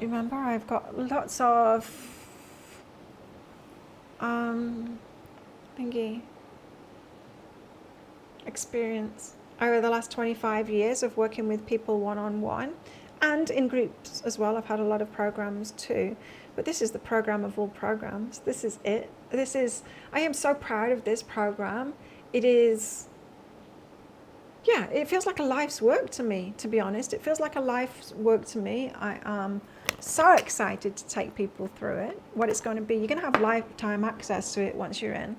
[SPEAKER 1] Remember, I've got lots of experience over the last 25 years of working with people one-on-one and in groups as well. I've had a lot of programs too, but this is the program of all programs. This is it. I am so proud of this program. It feels like a life's work to me, to be honest. It feels like a life's work to me. I am so excited to take people through it, what it's going to be. You're going to have lifetime access to it once you're in.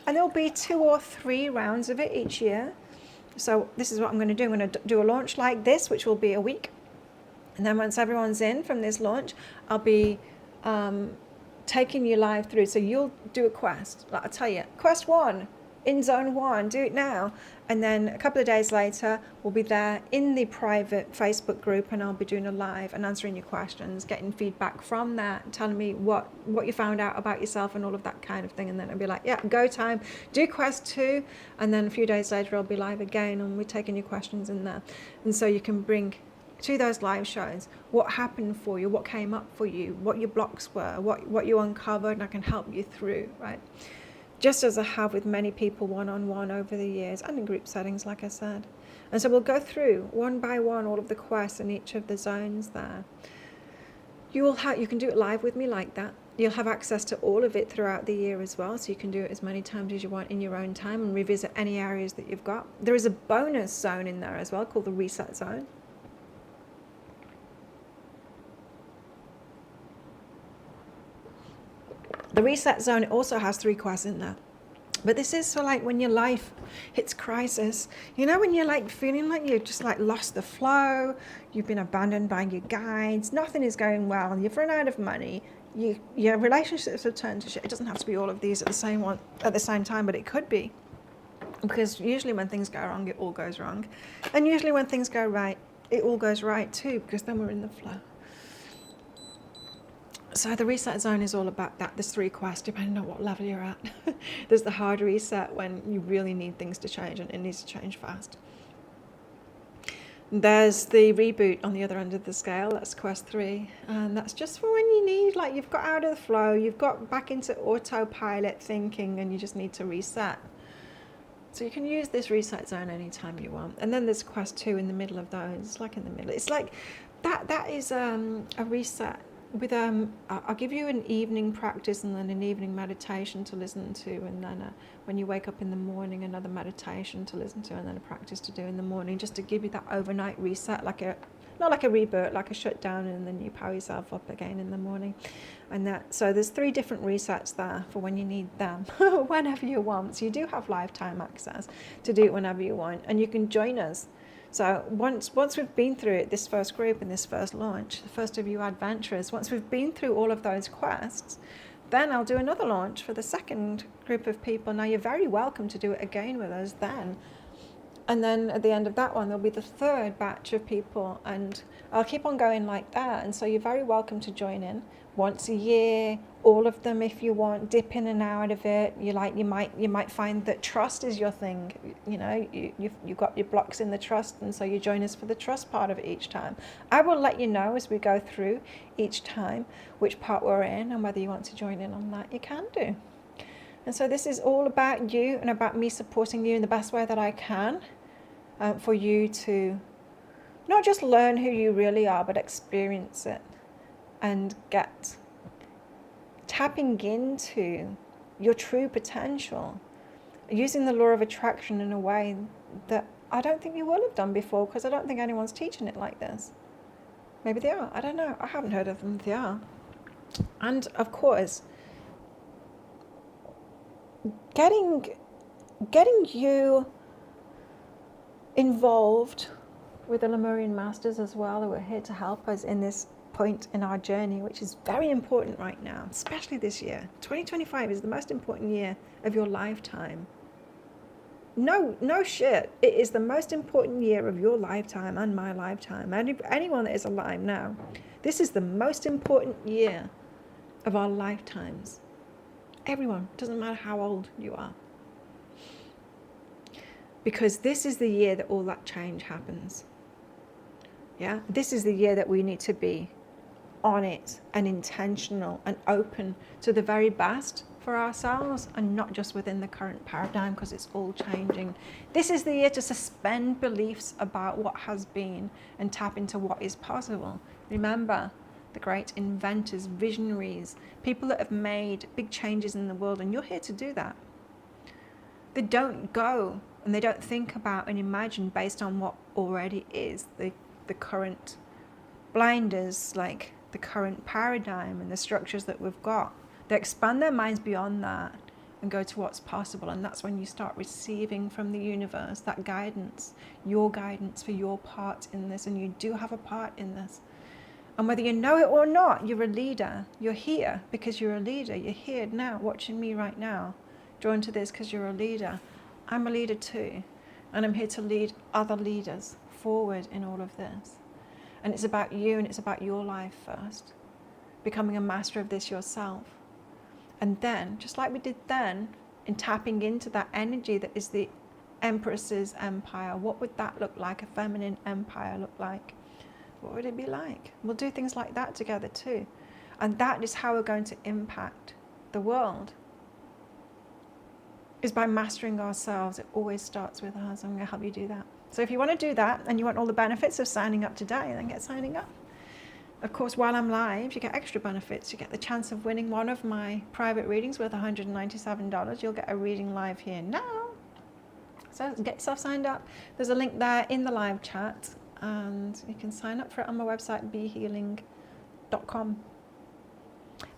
[SPEAKER 1] And there'll be 2 or 3 rounds of it each year. So this is what I'm going to do. I'm going to do a launch like this, which will be a week. And then once everyone's in from this launch, I'll be taking you live through. So you'll do a quest. Like I'll tell you, quest 1, in zone 1, do it now. And then a couple of days later, we'll be there in the private Facebook group and I'll be doing a live and answering your questions, getting feedback from that, telling me what you found out about yourself and all of that kind of thing. And then it'll be like, yeah, go time, do quest 2. And then a few days later, I'll be live again and we're taking your questions in there. And so you can bring to those live shows what happened for you, what came up for you, what your blocks were, what you uncovered, and I can help you through, right? Just as I have with many people one-on-one over the years and in group settings, like I said. And so we'll go through one by one all of the quests in each of the zones there. You can do it live with me like that. You'll have access to all of it throughout the year as well, so you can do it as many times as you want in your own time and revisit any areas that you've got. There is a bonus zone in there as well called the Reset Zone. The Reset Zone also has 3 quests in there. But this is for like when your life hits crisis. You know, when you're like feeling like you've just like lost the flow, you've been abandoned by your guides, nothing is going well, you've run out of money, your relationships have turned to shit. It doesn't have to be all of these at the same time, but it could be. Because usually when things go wrong, it all goes wrong. And usually when things go right, it all goes right too, because then we're in the flow. So the Reset Zone is all about that. There's 3 quests, depending on what level you're at. There's the hard reset when you really need things to change and it needs to change fast. There's the reboot on the other end of the scale. That's quest 3. And that's just for when you need, like you've got out of the flow, you've got back into autopilot thinking and you just need to reset. So you can use this Reset Zone anytime you want. And then there's quest 2 in the middle of those. It's like in the middle. It's like that is a reset. With I'll give you an evening practice and then an evening meditation to listen to, and then when you wake up in the morning, another meditation to listen to, and then a practice to do in the morning, just to give you that overnight reset, not like a reboot, like a shutdown, and then you power yourself up again in the morning. And so there's 3 different resets there for when you need them, whenever you want. So you do have lifetime access to do it whenever you want, and you can join us. So once we've been through it, this first group and this first launch, the first of you adventurers, once we've been through all of those quests, then I'll do another launch for the second group of people. Now you're very welcome to do it again with us then. And then at the end of that one, there'll be the 3rd batch of people, and I'll keep on going like that. And so you're very welcome to join in once a year, all of them if you want, dip in and out of it. You might find that trust is your thing. You know, you've got your blocks in the trust, and so you join us for the trust part of it each time. I will let you know as we go through each time which part we're in, and whether you want to join in on that, you can do. And so this is all about you and about me supporting you in the best way that I can, for you to not just learn who you really are, but experience it and tapping into your true potential using the law of attraction in a way that I don't think you will have done before, because I don't think anyone's teaching it like this. Maybe they are. I don't know. I haven't heard of them if they are. And of course, getting you involved with the Lemurian Masters as well, who are here to help us in this point in our journey, which is very important right now, especially this year. 2025 is the most important year of your lifetime. No shit. It is the most important year of your lifetime and my lifetime. Anyone that is alive now, this is the most important year of our lifetimes. Everyone, doesn't matter how old you are. Because this is the year that all that change happens. Yeah, this is the year that we need to be on it and intentional and open to the very best for ourselves, and not just within the current paradigm, because it's all changing. This is the year to suspend beliefs about what has been and tap into what is possible. Remember the great inventors, visionaries, people that have made big changes in the world, and you're here to do that. They don't go and they don't think about and imagine based on what already is, the current blinders, like the current paradigm and the structures that we've got. They expand their minds beyond that and go to what's possible, and that's when you start receiving from the universe that guidance, your guidance for your part in this, and you do have a part in this. And whether you know it or not, you're a leader. You're here because you're a leader. You're here now, watching me right now, drawn to this because you're a leader. I'm a leader too, and I'm here to lead other leaders forward in all of this. And it's about you, and it's about your life first, becoming a master of this yourself. And then, just like we did then, in tapping into that energy that is the Empress's empire, what would that look like? A feminine empire look like? What would it be like? We'll do things like that together too. And that is how we're going to impact the world, is by mastering ourselves. It always starts with us. I'm going to help you do that. So if you want to do that and you want all the benefits of signing up today, then get signing up. Of course, while I'm live, you get extra benefits. You get the chance of winning one of my private readings worth $197. You'll get a reading live here now. So get yourself signed up. There's a link there in the live chat, and you can sign up for it on my website, behealing.com.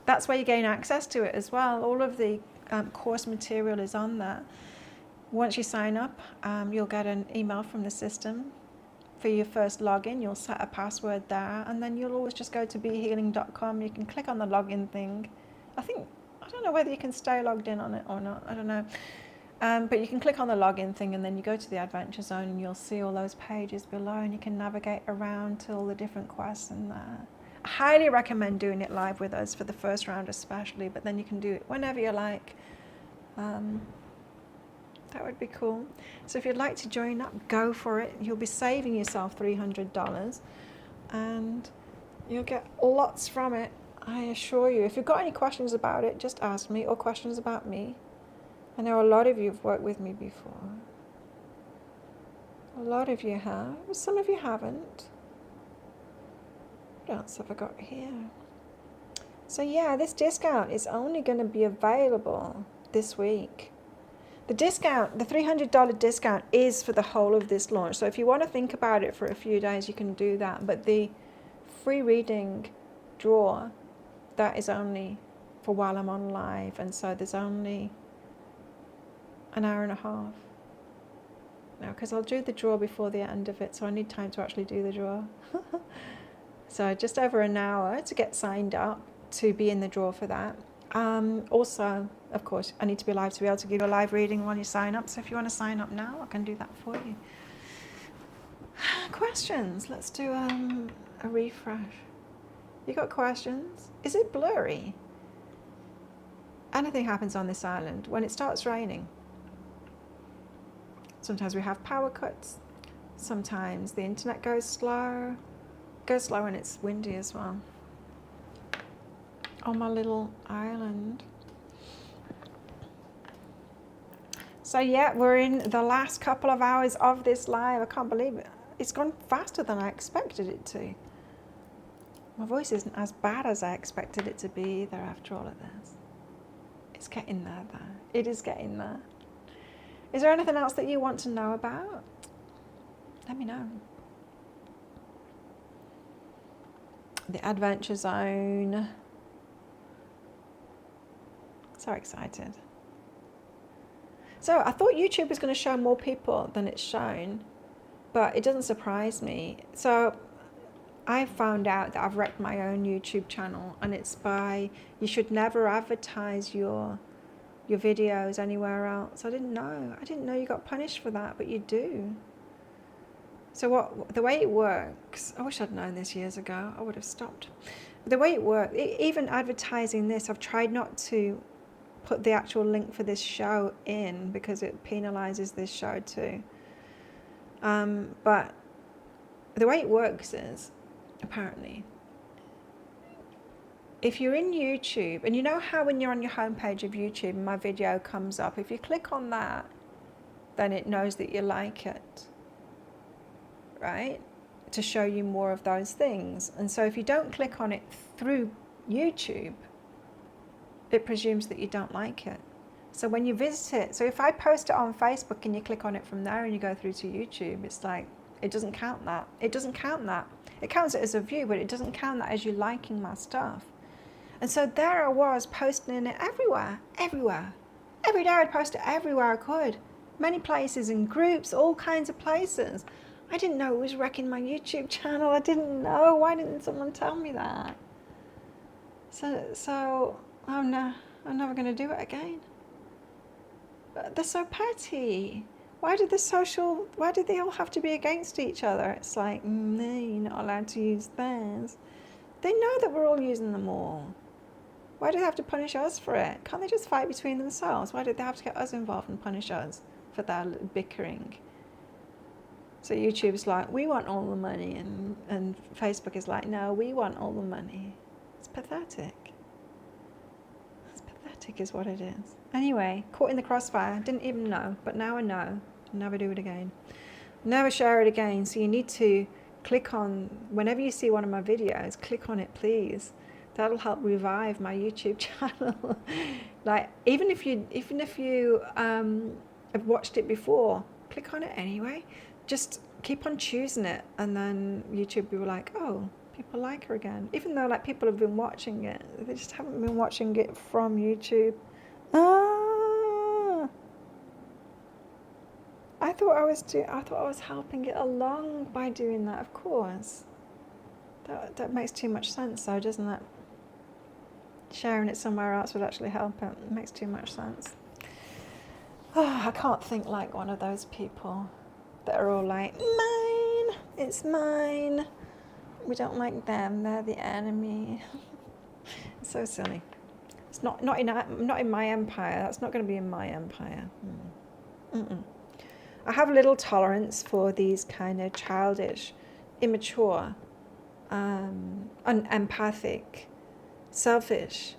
[SPEAKER 1] That's where you gain access to it as well. All of the course material is on there. Once you sign up, you'll get an email from the system for your first login. You'll set a password there, and then you'll always just go to behealing.com. You can click on the login thing. I don't know whether you can stay logged in on it or not. I don't know. But you can click on the login thing, and then you go to the adventure zone, and you'll see all those pages below, and you can navigate around to all the different quests in there. I highly recommend doing it live with us for the first round especially, but then you can do it whenever you like. That would be cool. So if you'd like to join up, go for it. You'll be saving yourself $300, and you'll get lots from it, I assure you. If you've got any questions about it, just ask me, or questions about me. I know a lot of you have worked with me before. A lot of you have, but some of you haven't. What else have I got here? So yeah, this discount is only going to be available this week. The discount, the $300 discount, is for the whole of this launch. So if you want to think about it for a few days, you can do that. But the free reading draw, that is only for while I'm on live. And so there's only an hour and a half. Now, because I'll do the draw before the end of it, so I need time to actually do the draw. So just over an hour to get signed up to be in the draw for that. Also, of course, I need to be live to be able to give you a live reading while you sign up. So if you want to sign up now, I can do that for you. Questions? Let's do a refresh. You got questions? Is it blurry? Anything happens on this island when it starts raining. Sometimes we have power cuts. Sometimes the internet goes slow. It goes slow when it's windy as well. On my little island. So yeah, we're in the last couple of hours of this live. I can't believe it. It's gone faster than I expected it to. My voice isn't as bad as I expected it to be either after all of this. It's getting there though. It is getting there. Is there anything else that you want to know about? Let me know. The Adventure Zone. So excited. So I thought YouTube was going to show more people than it's shown, but it doesn't surprise me. So I found out that I've wrecked my own YouTube channel, and it's by, you should never advertise your videos anywhere else. I didn't know you got punished for that, but you do. So the way it works, I wish I'd known this years ago, I would have stopped. The way it works, even advertising this, I've tried not to put the actual link for this show in because it penalizes this show too. But the way it works is, apparently, if you're in YouTube, and you know how when you're on your homepage of YouTube and my video comes up, if you click on that, then it knows that you like it, right? To show you more of those things. And so if you don't click on it through YouTube, it presumes that you don't like it. So when you visit it, so if I post it on Facebook and you click on it from there and you go through to YouTube, it's like, it doesn't count that. It doesn't count that. It counts it as a view, but it doesn't count that as you liking my stuff. And so there I was posting it everywhere. Every day I'd post it everywhere I could. Many places, in groups, all kinds of places. I didn't know it was wrecking my YouTube channel. I didn't know. Why didn't someone tell me that? So oh no, I'm never going to do it again. But they're so petty. Why did they all have to be against each other? It's like, no, you're not allowed to use theirs. They know that we're all using them all. Why do they have to punish us for it? Can't they just fight between themselves? Why did they have to get us involved and punish us for their bickering? So YouTube's like, we want all the money, and Facebook is like, no, we want all the money. It's pathetic. It's pathetic is what it is. Anyway, caught in the crossfire. Didn't even know, but now I know. Never do it again. Never share it again. So you need to click on, whenever you see one of my videos, click on it, please. That'll help revive my YouTube channel. Like, even if you have watched it before, click on it anyway. Just keep on choosing it, and then YouTube will be like, oh, people like her again. Even though like people have been watching it, they just haven't been watching it from YouTube. I thought I was helping it along by doing that. Of course, that makes too much sense, though, doesn't it? Sharing it somewhere else would actually help it. It makes too much sense. Oh, I can't think like one of those people that are all like, mine, it's mine. We don't like them, they're the enemy. It's so silly. It's not in my empire. That's not going to be in my empire. I have little tolerance for these kind of childish, immature, unempathic, selfish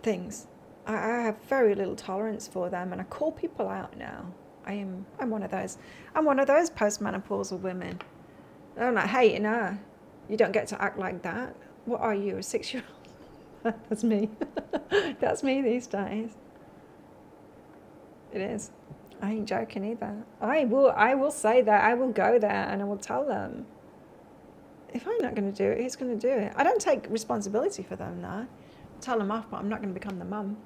[SPEAKER 1] things. I have very little tolerance for them, and I call people out now. I'm one of those. I'm one of those postmenopausal women. I'm like, hey, you don't get to act like that. What are you, a 6-year-old? That's me. That's me these days. It is. I ain't joking either. I will say that. I will go there and I will tell them. If I'm not going to do it, who's going to do it? I don't take responsibility for them now. Tell them off, but I'm not going to become the mum.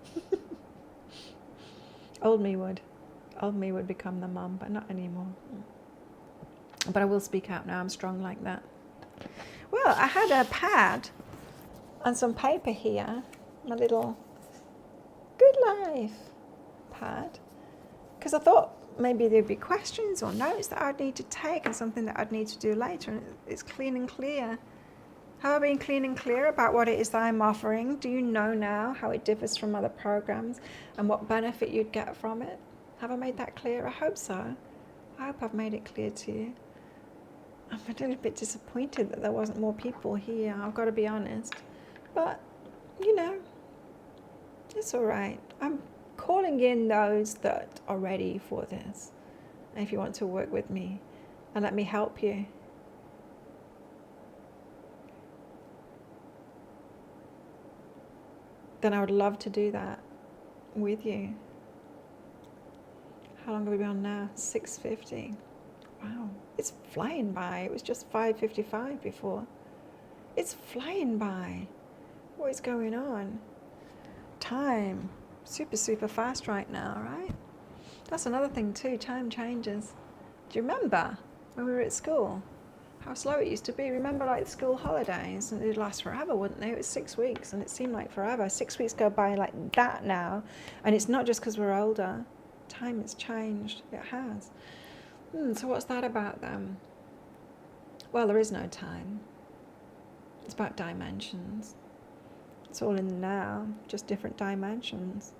[SPEAKER 1] Old me would. Old me would become the mum, but not anymore. But I will speak out now. I'm strong like that. Well, I had a pad and some paper here. My little Good Life pad. Because I thought maybe there'd be questions or notes that I'd need to take and something that I'd need to do later. And it's clean and clear. Have I been clean and clear about what it is that I'm offering? Do you know now how it differs from other programs and what benefit you'd get from it? Have I made that clear? I hope so. I hope I've made it clear to you. I'm a little bit disappointed that there wasn't more people here, I've got to be honest. But, it's all right. I'm calling in those that are ready for this. And if you want to work with me and let me help you, then I would love to do that with you. How long have we been on now? 6:50. Wow, it's flying by. It was just 5:55 before. It's flying by. What is going on? Time, super fast right now, right? That's another thing too, time changes. Do you remember when we were at school? How slow it used to be. Remember like the school holidays, and they'd last forever, wouldn't they? It was 6 weeks and it seemed like forever. 6 weeks go by like that now. And it's not just because we're older. Time has changed. It has. So what's that about then? Well, there is no time. It's about dimensions. It's all in the now, just different dimensions.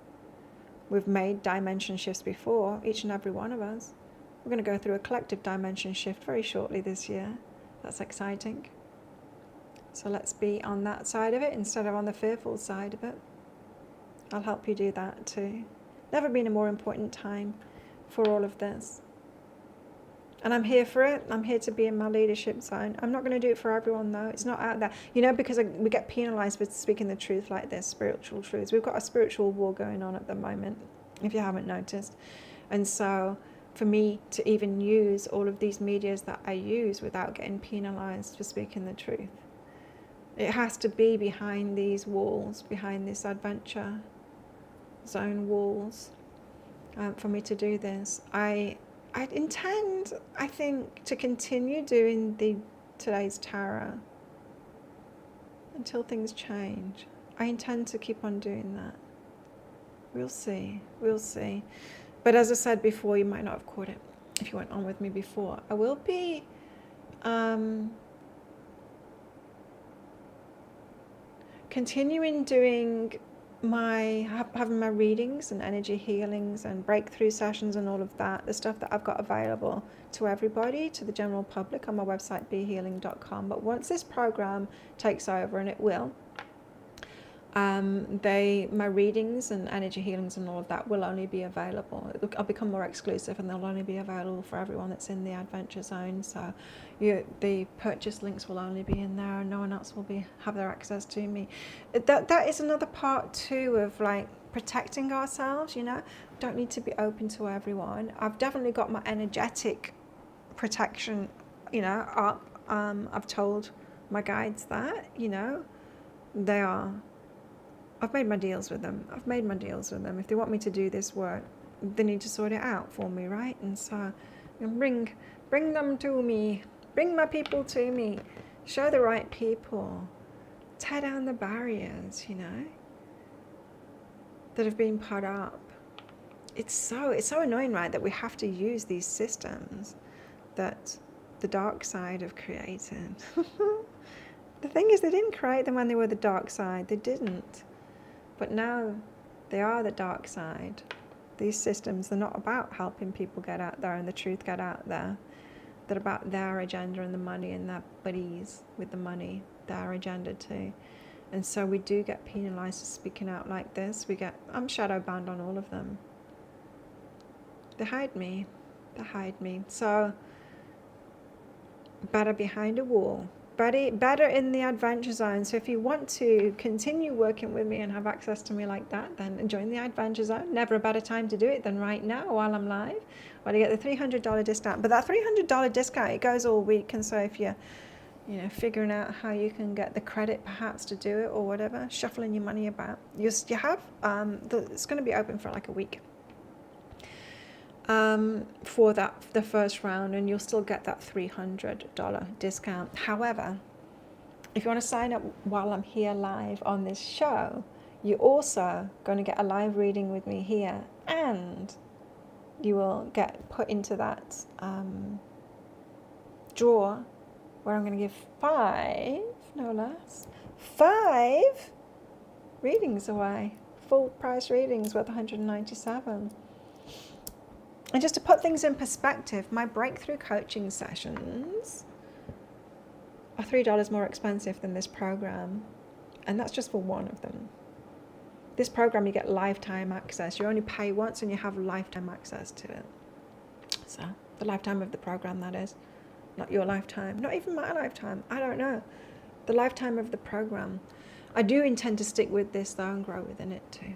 [SPEAKER 1] We've made dimension shifts before, each and every one of us. We're going to go through a collective dimension shift very shortly this year. That's exciting. So let's be on that side of it instead of on the fearful side of it. I'll help you do that too. Never been a more important time for all of this. And I'm here for it. I'm here to be in my leadership zone. I'm not going to do it for everyone though. It's not out there. You know, because we get penalized for speaking the truth like this, spiritual truths. We've got a spiritual war going on at the moment, if you haven't noticed. And so for me to even use all of these medias that I use without getting penalized for speaking the truth, it has to be behind these walls, behind this adventure zone walls, for me to do this. I intend, I think, to continue doing today's tarot until things change. I intend to keep on doing that. We'll see. But as I said before, you might not have caught it if you went on with me before. I will be continuing doing having my readings and energy healings and breakthrough sessions and all of that, the stuff that I've got available to everybody, to the general public on my website behealing.com. But once this program takes over, and it will, my readings and energy healings and all of that will only be available. I'll become more exclusive, and they'll only be available for everyone that's in the adventure zone. So the purchase links will only be in there, and no one else will have their access to me. That is another part too of like protecting ourselves. You know, don't need to be open to everyone. I've definitely got my energetic protection, you know, up. I've told my guides that, you know, they are. I've made my deals with them. If they want me to do this work, they need to sort it out for me, right? And so, bring them to me. Bring my people to me. Show the right people. Tear down the barriers, you know, that have been put up. It's so annoying, right, that we have to use these systems that the dark side have created. The thing is, they didn't create them when they were the dark side. They didn't. But now they are the dark side. These systems, they're not about helping people get out there and the truth get out there. They're about their agenda and the money and their buddies with the money, their agenda too. And so we do get penalized for speaking out like this. I'm shadow banned on all of them. They hide me. So better behind a wall. Better in the adventure zone. So if you want to continue working with me and have access to me like that, then join the adventure zone. Never a better time to do it than right now while I'm live. Well, you get the $300 discount. But that $300 discount, it goes all week. And so if you're, figuring out how you can get the credit perhaps to do it or whatever, shuffling your money about, you have, it's going to be open for like a week. For the first round, and you'll still get that $300 discount. However, if you want to sign up while I'm here live on this show, you're also going to get a live reading with me here, and you will get put into that draw where I'm going to give 5 readings away, full price readings worth $197. And just to put things in perspective, my breakthrough coaching sessions are $3 more expensive than this program. And that's just for one of them. This program, you get lifetime access. You only pay once and you have lifetime access to it. So the lifetime of the program, that is. Not your lifetime, not even my lifetime. I don't know. The lifetime of the program. I do intend to stick with this though and grow within it too.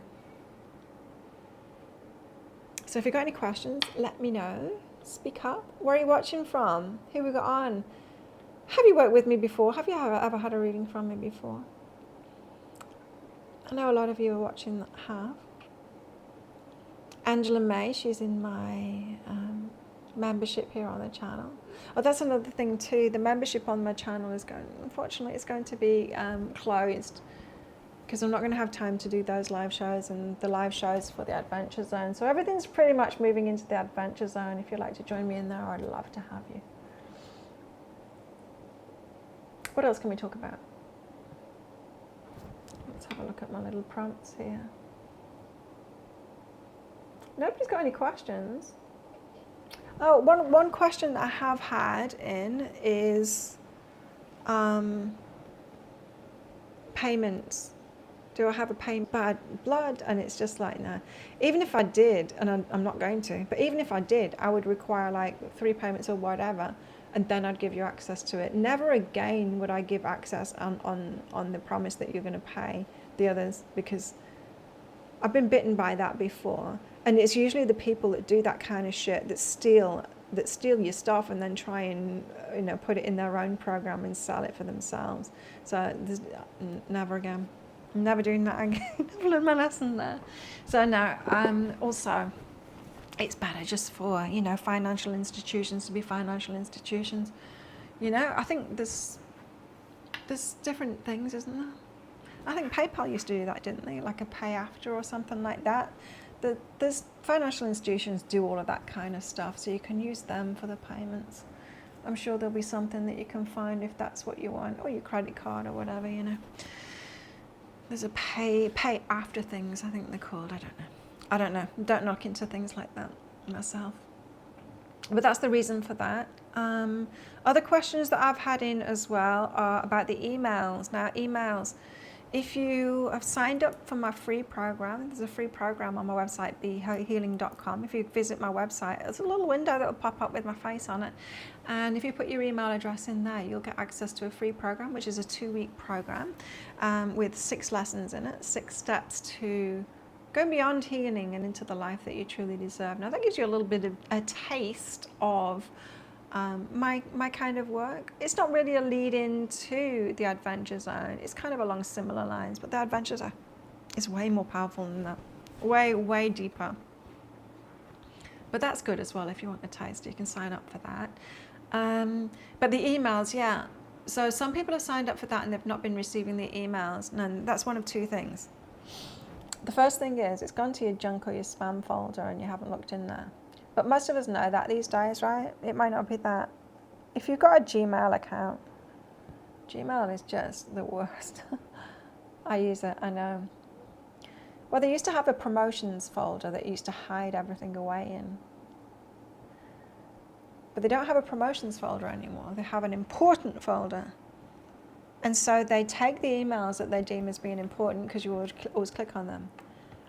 [SPEAKER 1] So if you've got any questions, let me know. Speak up. Where are you watching from? Who we got on? Have you worked with me before? Have you ever had a reading from me before? I know a lot of you are watching that have. Angela May, she's in my membership here on the channel. Oh, that's another thing too. The membership on my channel is unfortunately, it's going to be closed because I'm not going to have time to do those live shows and the live shows for the Adventure Zone. So everything's pretty much moving into the Adventure Zone. If you'd like to join me in there, I'd love to have you. What else can we talk about? Let's have a look at my little prompts here. Nobody's got any questions. Oh, one question that I have had in is payments. Do I have a bad blood? And it's just like, no. Even if I did, and I'm not going to, but even if I did, I would require like 3 payments or whatever, and then I'd give you access to it. Never again would I give access on the promise that you're going to pay the others, because I've been bitten by that before. And it's usually the people that do that kind of shit that steal your stuff and then try and put it in their own program and sell it for themselves. So never again. I'm never doing that again. I've learned my lesson there. So no, also it's better just for financial institutions to be financial institutions. I think there's different things, isn't there? I think PayPal used to do that, didn't they? Like a pay after or something like that. There's financial institutions do all of that kind of stuff, so you can use them for the payments. I'm sure there'll be something that you can find if that's what you want, or your credit card or whatever, There's a pay after things, I think they're called. I don't know. Don't knock into things like that myself. But that's the reason for that. Other questions that I've had in as well are about the emails. Now, emails. If you have signed up for my free program, there's a free program on my website, behealing.com. If you visit my website, there's a little window that will pop up with my face on it. And if you put your email address in there, you'll get access to a free program, which is a 2-week program with 6 lessons in it, 6 steps to go beyond healing and into the life that you truly deserve. Now, that gives you a little bit of a taste of my kind of work. It's not really a lead into the Adventure Zone. It's kind of along similar lines, but the Adventure Zone is way more powerful than that. Way deeper. But that's good as well. If you want a taste, you can sign up for that. But the emails, yeah. So some people have signed up for that and they've not been receiving the emails. And that's one of 2 things. The first thing is it's gone to your junk or your spam folder and you haven't looked in there. But most of us know that these days, right? It might not be that. If you've got a Gmail account, Gmail is just the worst. I use it, I know. Well, they used to have a promotions folder that used to hide everything away in. But they don't have a promotions folder anymore. They have an important folder. And so they take the emails that they deem as being important, because you always click on them.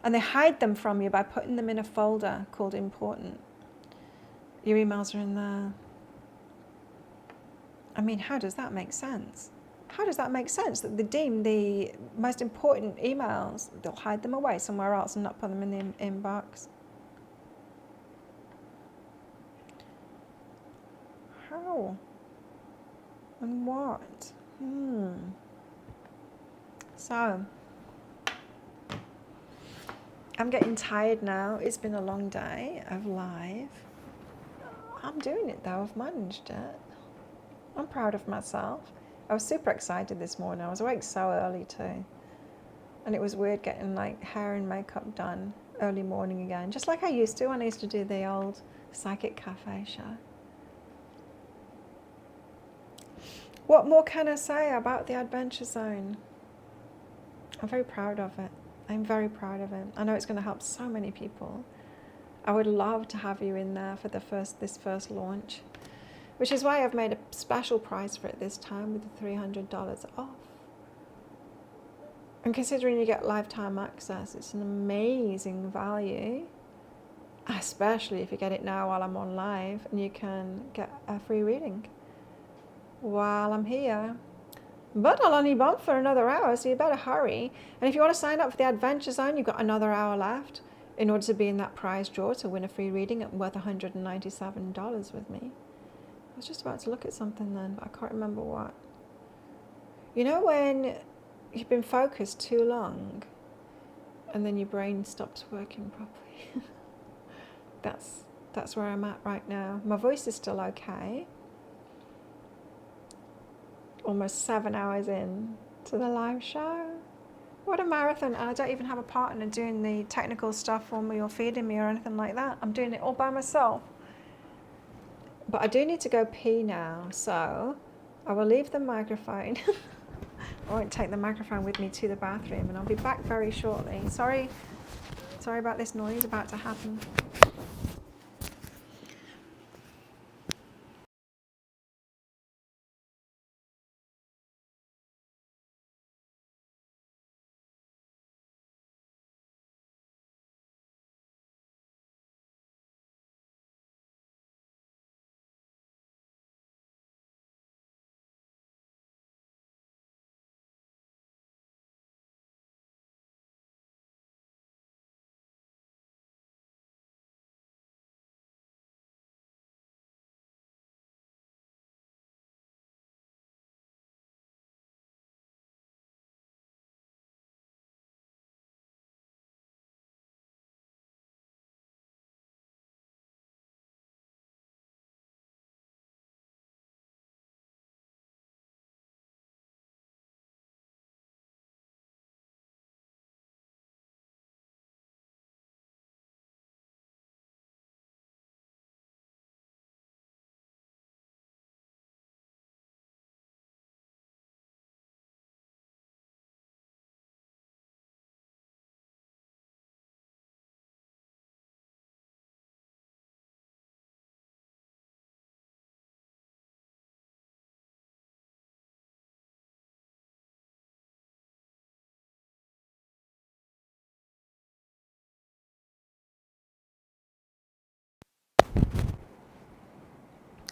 [SPEAKER 1] And they hide them from you by putting them in a folder called important. Your emails are in there. I mean, how does that make sense? How does that make sense that they deem the most important emails, they'll hide them away somewhere else and not put them in the inbox? How? And what? So, I'm getting tired now. It's been a long day of live. I'm doing it though. I've managed it. I'm proud of myself. I was super excited this morning. I was awake so early too. And it was weird getting like hair and makeup done early morning again. Just like I used to when I used to do the old Psychic Cafe show. What more can I say about the Adventure Zone? I'm very proud of it. I'm very proud of it. I know it's going to help so many people. I would love to have you in there for this first launch, which is why I've made a special price for it this time with the $300 off. And considering you get lifetime access, it's an amazing value, especially if you get it now while I'm on live and you can get a free reading while I'm here. But I'll only bump for another hour, so you better hurry. And if you want to sign up for the Adventure Zone, you've got another hour left. in order to be in that prize draw to win a free reading worth $197 with me. I was just about to look at something then, but I can't remember what. You know when you've been focused too long and then your brain stops working properly? That's where I'm at right now. My voice is still okay. Almost 7 hours in to the live show. What a marathon. And I don't even have a partner doing the technical stuff for me or feeding me or anything like that. I'm doing it all by myself. But I do need to go pee now, so I will leave the microphone. I won't take the microphone with me to the bathroom, and I'll be back very shortly. Sorry about this noise about to happen.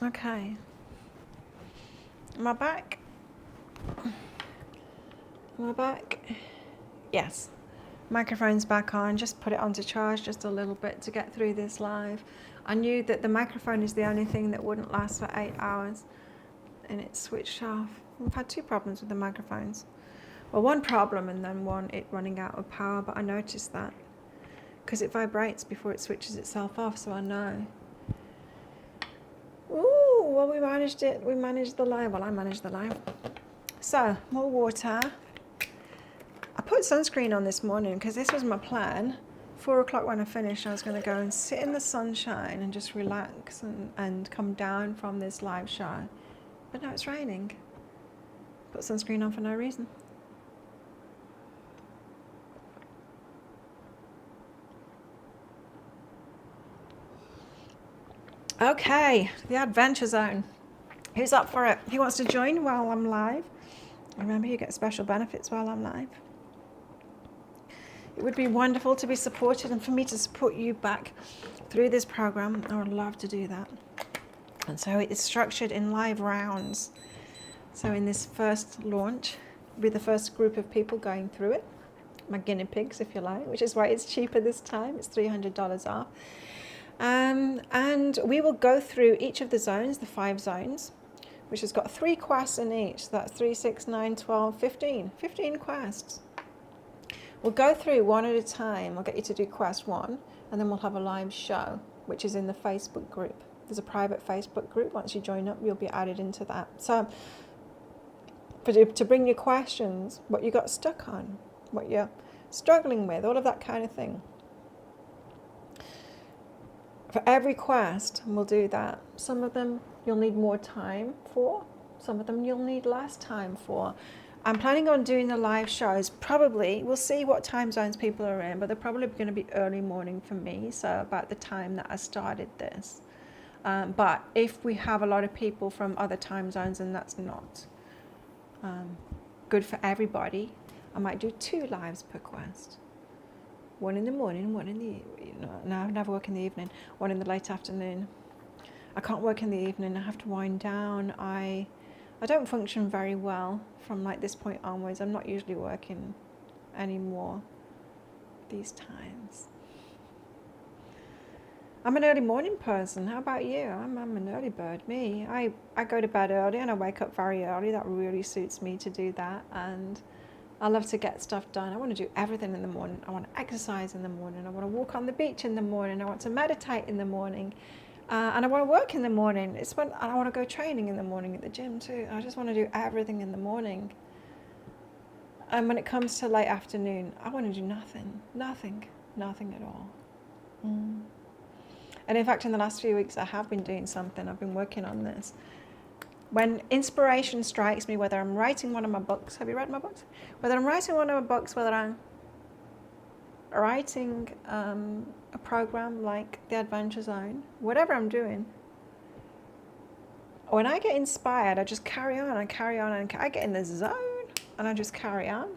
[SPEAKER 1] Okay. Am I back? Am I back? Yes. Microphone's back on. Just put it on to charge just a little bit to get through this live. I knew that the microphone is the only thing that wouldn't last for 8 hours, and it switched off. We've had 2 problems with the microphones. Well, 1 problem and then 1 it running out of power, but I noticed that because it vibrates before it switches itself off, so I know. Ooh, well, we managed it. We managed the live. Well, I managed the live. So, more water. I put sunscreen on this morning because this was my plan. 4 o'clock when I finished, I was going to go and sit in the sunshine and just relax and come down from this live show. But now it's raining. Put sunscreen on for no reason. Okay, the Adventure Zone. Who's up for it? Who wants to join while I'm live? Remember, you get special benefits while I'm live. It would be wonderful to be supported and for me to support you back through this program. I would love to do that. And so it is structured in live rounds. So in this first launch, we'll be the first group of people going through it. My guinea pigs, if you like, which is why it's cheaper this time. It's $300 off. And we will go through each of the zones, the 5 zones, which has got 3 quests in each. So that's 3, 6, 9, 12, 15. 15 quests. We'll go through one at a time. I'll get you to do quest 1, and then we'll have a live show, which is in the Facebook group. There's a private Facebook group. Once you join up, you'll be added into that. So to bring your questions, what you got stuck on, what you're struggling with, all of that kind of thing. For every quest, we'll do that. Some of them you'll need more time for. Some of them you'll need less time for. I'm planning on doing the live shows. Probably, we'll see what time zones people are in, but they're probably going to be early morning for me, so about the time that I started this. But if we have a lot of people from other time zones, and that's not good for everybody, I might do 2 lives per quest. 1 in the morning, 1 in the, no, I never work in the evening, 1 in the late afternoon. I can't work in the evening, I have to wind down. I don't function very well from like this point onwards. I'm not usually working anymore these times. I'm an early morning person. How about you? I'm an early bird. Me, I go to bed early and I wake up very early. That really suits me to do that. And I love to get stuff done. I want to do everything in the morning. I want to exercise in the morning. I want to walk on the beach in the morning. I want to meditate in the morning. And I want to work in the morning. And I want to go training in the morning at the gym too. I just want to do everything in the morning. And when it comes to late afternoon, I want to do nothing at all. And in fact, in the last few weeks, I have been doing something. I've been working on this. When inspiration strikes me, whether I'm writing one of my books, have you read my books? Whether I'm writing one of my books, whether I'm writing a program like The Adventure Zone, whatever I'm doing, when I get inspired, I just carry on and carry on, and I get in the zone and I just carry on.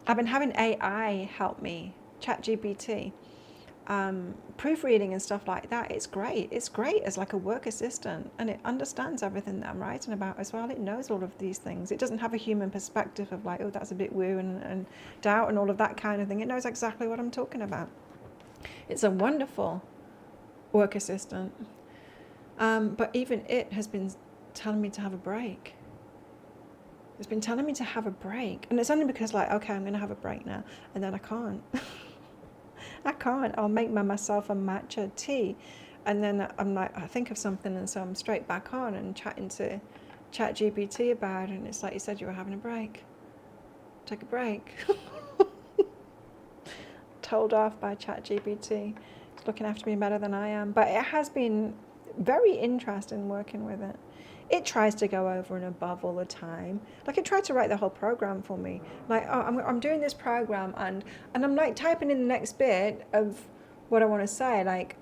[SPEAKER 1] I've been having AI help me, ChatGPT, proofreading and stuff like that. It's great. It's great as like a work assistant, and it understands everything that I'm writing about as well. It knows all of these things. It doesn't have a human perspective of like, oh, that's a bit woo and doubt and all of that kind of thing. It knows exactly what I'm talking about. It's a wonderful work assistant. But even it has been telling me to have a break. It's been telling me to have a break. And it's only because like, okay, I'm going to have a break now. And then I can't. I can't. I'll make myself a matcha tea. And then I'm like, I think of something. And so I'm straight back on and chatting to ChatGPT about it. And it's like, you said you were having a break. Take a break. Told off by ChatGPT. It's looking after me better than I am. But it has been very interesting working with it. It tries to go over and above all the time. Like it tried to write the whole program for me. Like, oh, I'm doing this program and I'm like typing in the next bit of what I want to say, like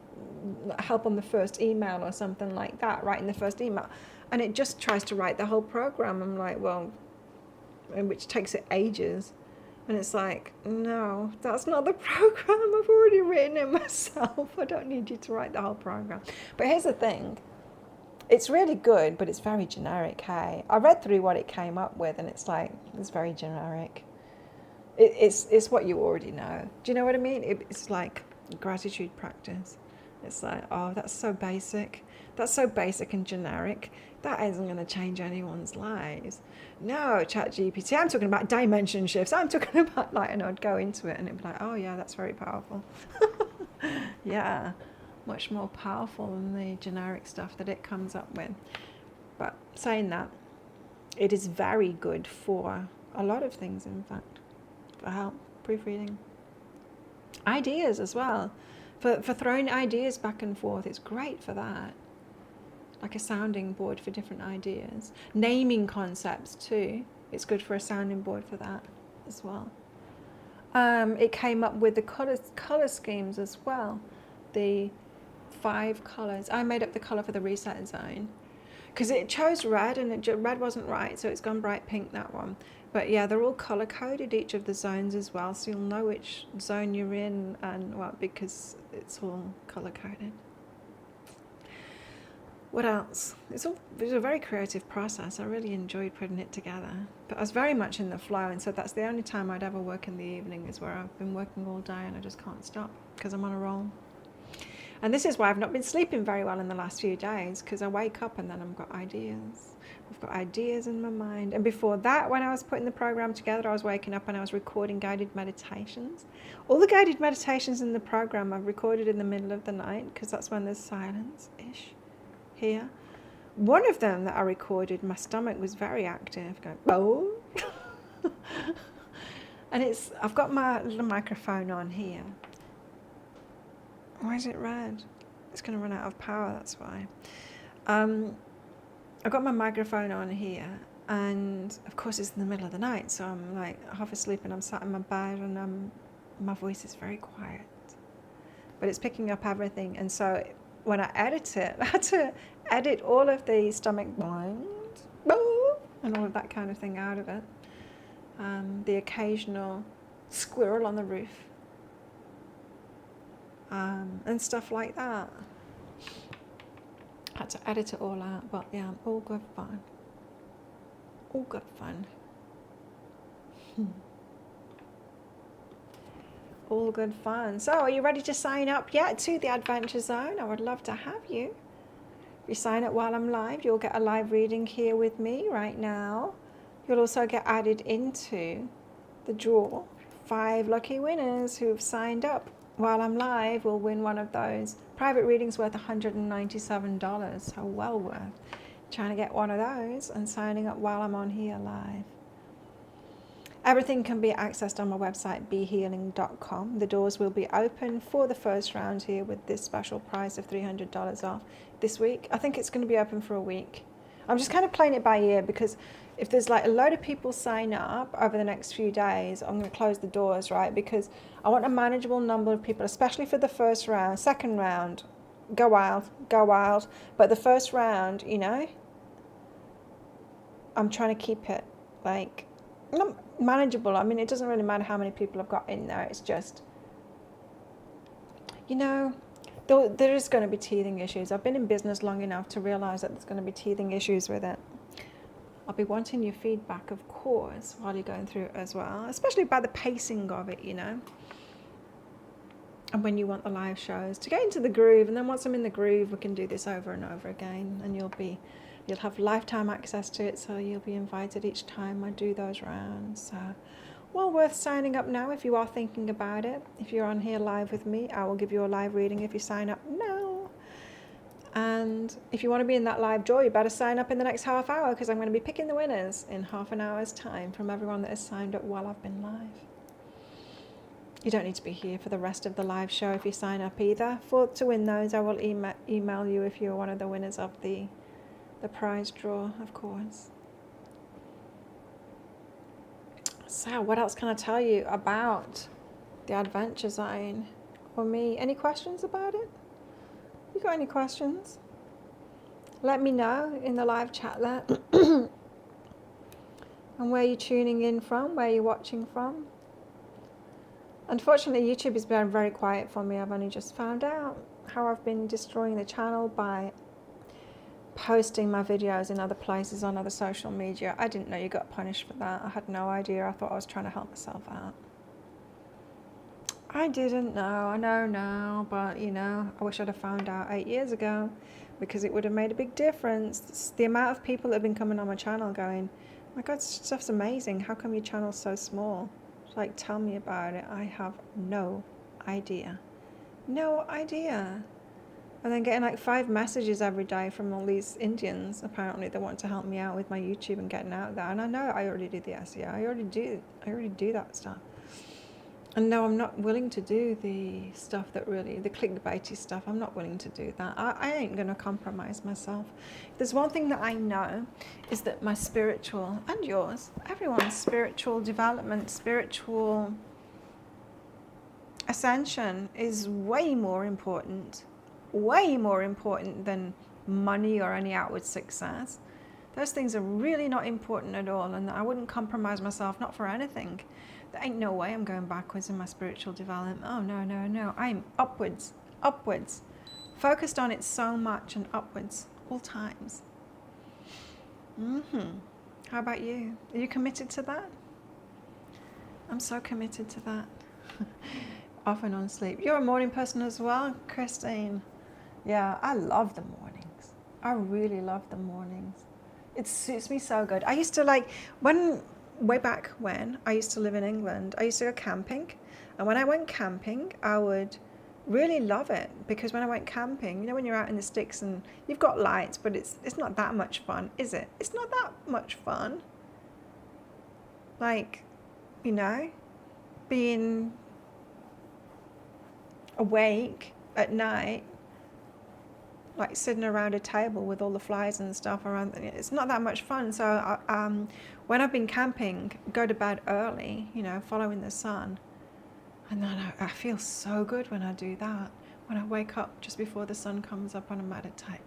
[SPEAKER 1] help on the first email or something like that, writing the first email. And it just tries to write the whole program. I'm like, well, which takes it ages. And it's like, no, that's not the program. I've already written it myself. I don't need you to write the whole program. But here's the thing. It's really good, but it's very generic, hey? I read through what it came up with, and it's like, it's very generic. It's what you already know. Do you know what I mean? It's like gratitude practice. It's like, oh, that's so basic. That's so basic and generic. That isn't going to change anyone's lives. No, ChatGPT, I'm talking about dimension shifts. I'm talking about, like, and I'd go into it, and it'd be like, oh, yeah, that's very powerful. Yeah. Much more powerful than the generic stuff that it comes up with. But saying that, it is very good for a lot of things, in fact, for help, proofreading. Ideas as well. For throwing ideas back and forth, it's great for that. Like a sounding board for different ideas. Naming concepts too. It's good for a sounding board for that as well. It came up with the color schemes as well. The 5 colors. I made up the color for the reset zone because it chose red and red wasn't right, so it's gone bright pink, that one. But yeah, they're all color coded, each of the zones as well, so you'll know which zone you're in and what, because it's all color coded. What else? It was a very creative process. I really enjoyed putting it together, but I was very much in the flow, and so that's the only time I'd ever work in the evening, is where I've been working all day and I just can't stop because I'm on a roll. And this is why I've not been sleeping very well in the last few days, because I wake up and then I've got ideas. I've got ideas in my mind. And before that, when I was putting the program together, I was waking up and I was recording guided meditations. All the guided meditations in the program I've recorded in the middle of the night, because that's when there's silence-ish here. One of them that I recorded, my stomach was very active, going, oh. And I've got my little microphone on here. Why is it red? It's going to run out of power, that's why. I've got my microphone on here, and of course it's in the middle of the night, so I'm like half asleep and I'm sat in my bed and my voice is very quiet. But it's picking up everything, and so when I edit it, I had to edit all of the stomach and all of that kind of thing out of it. The occasional squirrel on the roof. And stuff like that. Had to edit it all out, but yeah, all good fun. All good fun. All good fun. So are you ready to sign up yet to the Adventure Zone? I would love to have you. If you sign up while I'm live, you'll get a live reading here with me right now. You'll also get added into the draw. 5 lucky winners who've signed up while I'm live will win one of those private readings worth $197. So well worth trying to get one of those and signing up while I'm on here live. Everything can be accessed on my website, behealing.com. The doors will be open for the first round here with this special price of $300 off this week. I think it's going to be open for a week. I'm just kind of playing it by ear because if there's like a load of people sign up over the next few days, I'm going to close the doors, right? Because I want a manageable number of people, especially for the first round. Second round, go wild, go wild. But the first round, you know, I'm trying to keep it like not manageable. I mean, it doesn't really matter how many people I've got in there. It's just, you know, there is going to be teething issues. I've been in business long enough to realize that there's going to be teething issues with it. I'll be wanting your feedback, of course, while you're going through it as well, especially by the pacing of it, you know. And when you want the live shows to get into the groove, and then once I'm in the groove, we can do this over and over again, and you'll have lifetime access to it, so you'll be invited each time I do those rounds. So, well worth signing up now if you are thinking about it. If you're on here live with me, I will give you a live reading if you sign up now. And if you want to be in that live draw, you better sign up in the next half hour because I'm going to be picking the winners in half an hour's time from everyone that has signed up while I've been live. You don't need to be here for the rest of the live show if you sign up either. To win those, I will email you if you're one of the winners of the prize draw, of course. So what else can I tell you about the Adventure Zone or me? Any questions about it? You got any questions? Let me know in the live chat there. And where you're tuning in from, where you're watching from. Unfortunately, YouTube has been very quiet for me. I've only just found out how I've been destroying the channel by posting my videos in other places on other social media. I didn't know you got punished for that. I had no idea. I thought I was trying to help myself out. I didn't know. I know now, but you know, I wish I'd have found out 8 years ago because it would have made a big difference. The amount of people that have been coming on my channel going, my God, stuff's amazing. How come your channel's so small? It's like, tell me about it. I have no idea. No idea. And then getting like 5 messages every day from all these Indians, apparently, that want to help me out with my YouTube and getting out there. And I know I already do the SEO. I already do that stuff. And no, I'm not willing to do the stuff that really, the clickbaity stuff. I'm not willing to do that. I ain't going to compromise myself. If there's one thing that I know is that my spiritual, and yours, everyone's spiritual development, spiritual ascension is way more important than money or any outward success. Those things are really not important at all, and I wouldn't compromise myself, not for anything. There ain't no way I'm going backwards in my spiritual development. Oh, no, no, no. I'm upwards, focused on it so much and upwards all times. How about you? Are you committed to that? I'm so committed to that. Off and on sleep. You're a morning person as well, Christine. Yeah, I love the mornings. I really love the mornings. It suits me so good. I used to way back when I used to live in England, I used to go camping. And when I went camping, I would really love it because when I went camping, you know, when you're out in the sticks and you've got lights, but it's not that much fun, is it? It's not that much fun. Like, you know, being awake at night, like sitting around a table with all the flies and stuff around. It's not that much fun. So when I've been camping, go to bed early, you know, following the sun. And then I feel so good when I do that. When I wake up just before the sun comes up and I meditate.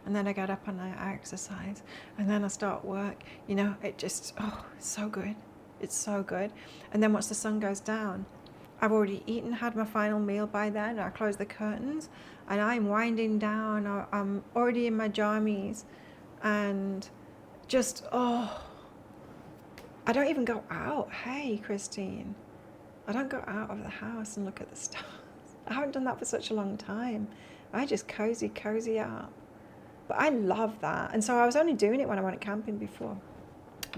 [SPEAKER 1] And then I get up and I exercise. And then I start work. You know, it just, it's so good. It's so good. And then once the sun goes down, I've already eaten, had my final meal by then. I close the curtains and I'm winding down. I'm already in my jammies and just, I don't even go out. Hey, Christine. I don't go out of the house and look at the stars. I haven't done that for such a long time. I just cozy up. But I love that. And so I was only doing it when I went camping before.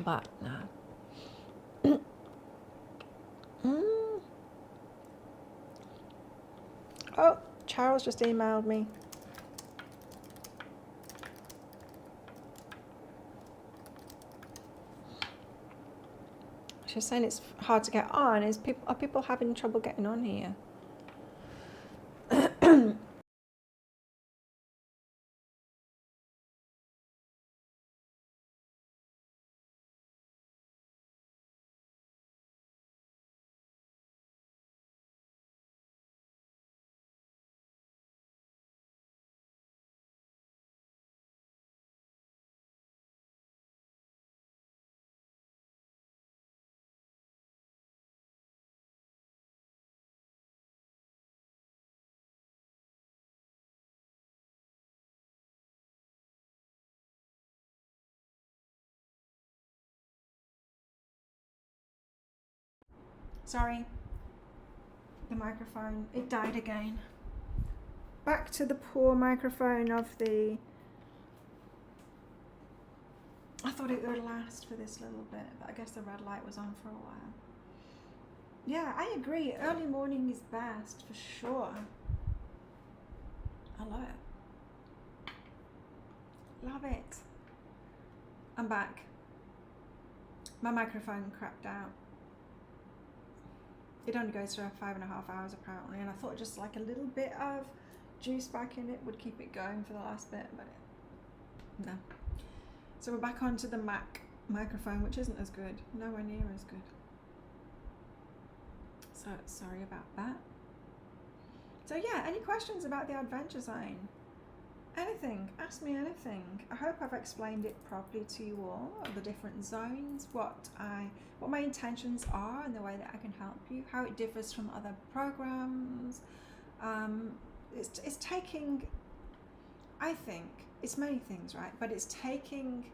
[SPEAKER 1] But no. Oh, Charles just emailed me. She's saying it's hard to get on. Are people having trouble getting on here? Sorry, the microphone, it died again. Back to the poor microphone of the... I thought it would last for this little bit, but I guess the red light was on for a while. Yeah, I agree. Early morning is best, for sure. I love it. Love it. I'm back. My microphone crapped out. It only goes for 5.5 hours apparently, and I thought just like a little bit of juice back in it would keep it going for the last bit, but no. So we're back onto the Mac microphone, which isn't as good, nowhere near as good. So sorry about that. So yeah, any questions about the Adventure Zone? Anything, ask me anything. I hope I've explained it properly to you all, the different zones, what my intentions are and the way that I can help you, how it differs from other programs. It's taking, I think, it's many things, right? But it's taking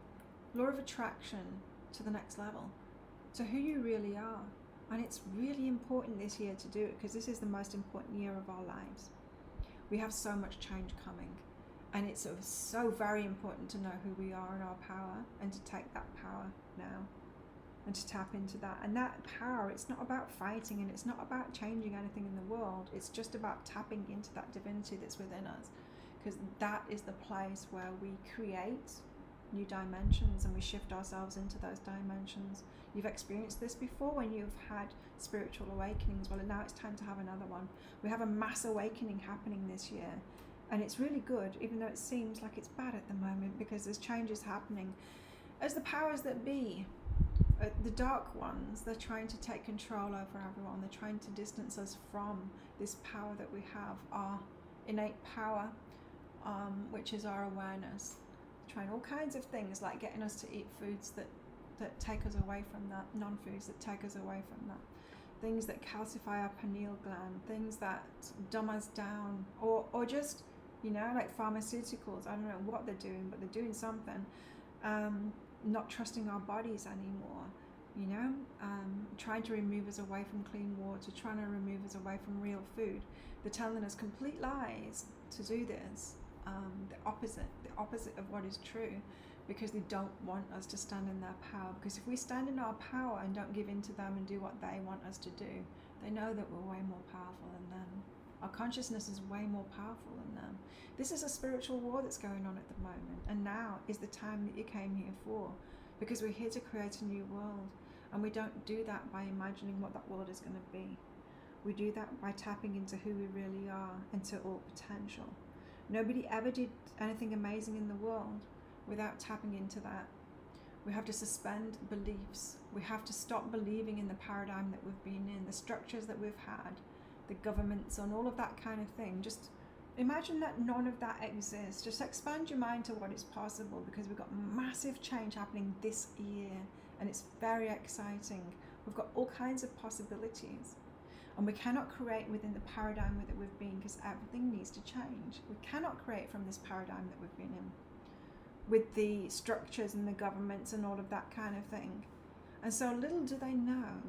[SPEAKER 1] law of attraction to the next level, to who you really are. And it's really important this year to do it because this is the most important year of our lives. We have so much change coming. And it's so very important to know who we are and our power and to take that power now and to tap into that. And that power, it's not about fighting and it's not about changing anything in the world. It's just about tapping into that divinity that's within us, because that is the place where we create new dimensions and we shift ourselves into those dimensions. You've experienced this before when you've had spiritual awakenings. Well, now it's time to have another one. We have a mass awakening happening this year. And it's really good, even though it seems like it's bad at the moment, because there's changes happening. As the powers that be, the dark ones, they're trying to take control over everyone. They're trying to distance us from this power that we have, our innate power, which is our awareness. They're trying all kinds of things, like getting us to eat foods that take us away from that, non-foods that take us away from that. Things that calcify our pineal gland, things that dumb us down, or just... like pharmaceuticals, I don't know what they're doing, but they're doing something. Not trusting our bodies anymore, trying to remove us away from clean water, trying to remove us away from real food. They're telling us complete lies to do this, the opposite of what is true, because they don't want us to stand in their power. Because if we stand in our power and don't give in to them and do what they want us to do, they know that we're way more powerful than them. Our consciousness is way more powerful than them. This is a spiritual war that's going on at the moment, and now is the time that you came here for, because we're here to create a new world, and we don't do that by imagining what that world is going to be. We do that by tapping into who we really are and to all potential. Nobody ever did anything amazing in the world without tapping into that. We have to suspend beliefs. We have to stop believing in the paradigm that we've been in, the structures that we've had, the governments and all of that kind of thing. Just imagine that none of that exists. Just expand your mind to what is possible, because we've got massive change happening this year and it's very exciting. We've got all kinds of possibilities, and we cannot create within the paradigm that we've been, because everything needs to change. We cannot create from this paradigm that we've been in, with the structures and the governments and all of that kind of thing. And so little do they know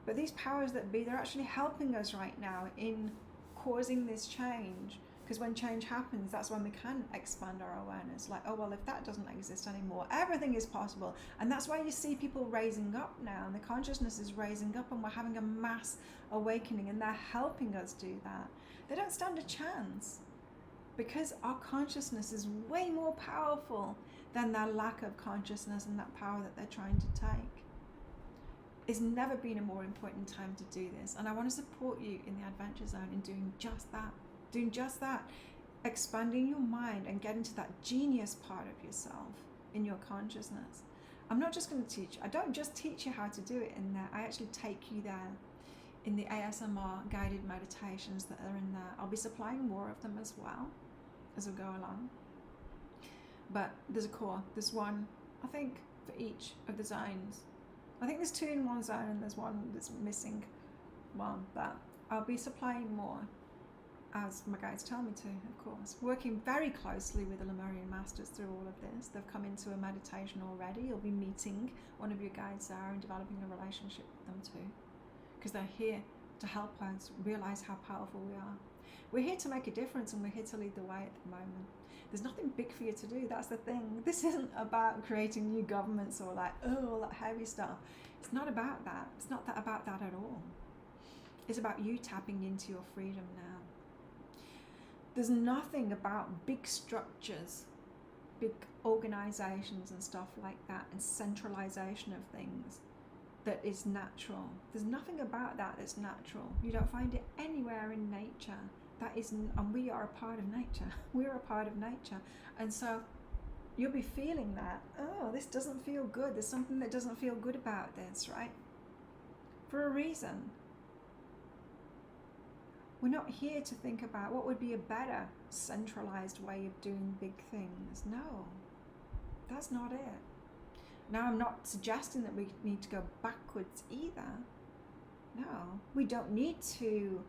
[SPEAKER 1] But these powers that be, they're actually helping us right now in causing this change. Because when change happens, that's when we can expand our awareness. Like, oh, well, if that doesn't exist anymore, everything is possible. And that's why you see people raising up now, and the consciousness is raising up, and we're having a mass awakening, and they're helping us do that. They don't stand a chance, because our consciousness is way more powerful than their lack of consciousness and that power that they're trying to take. It's never been a more important time to do this. And I want to support you in the Adventure Zone in doing just that. Doing just that. Expanding your mind and getting to that genius part of yourself in your consciousness. I'm not just going to teach. I don't just teach you how to do it in there. I actually take you there in the ASMR guided meditations that are in there. I'll be supplying more of them as well as we go along. But there's a core. There's one, I think, for each of the zones. I think there's 2 in one zone and there's one that's missing one, but I'll be supplying more as my guides tell me to, of course. Working very closely with the Lemurian Masters through all of this. They've come into a meditation already. You'll be meeting one of your guides there and developing a relationship with them too, because they're here to help us realize how powerful we are. We're here to make a difference, and we're here to lead the way at the moment. There's nothing big for you to do. That's the thing. This isn't about creating new governments or like, oh, all that heavy stuff. It's not about that. It's not about that at all. It's about you tapping into your freedom now. There's nothing about big structures, big organizations and stuff like that, and centralization of things that is natural. There's nothing about that that's natural. You don't find it anywhere in nature. That isn't, and we are a part of nature. We're a part of nature. And so you'll be feeling that, oh, this doesn't feel good. There's something that doesn't feel good about this, right? For a reason. We're not here to think about what would be a better centralized way of doing big things. No, that's not it. Now, I'm not suggesting that we need to go backwards either. No, we don't need to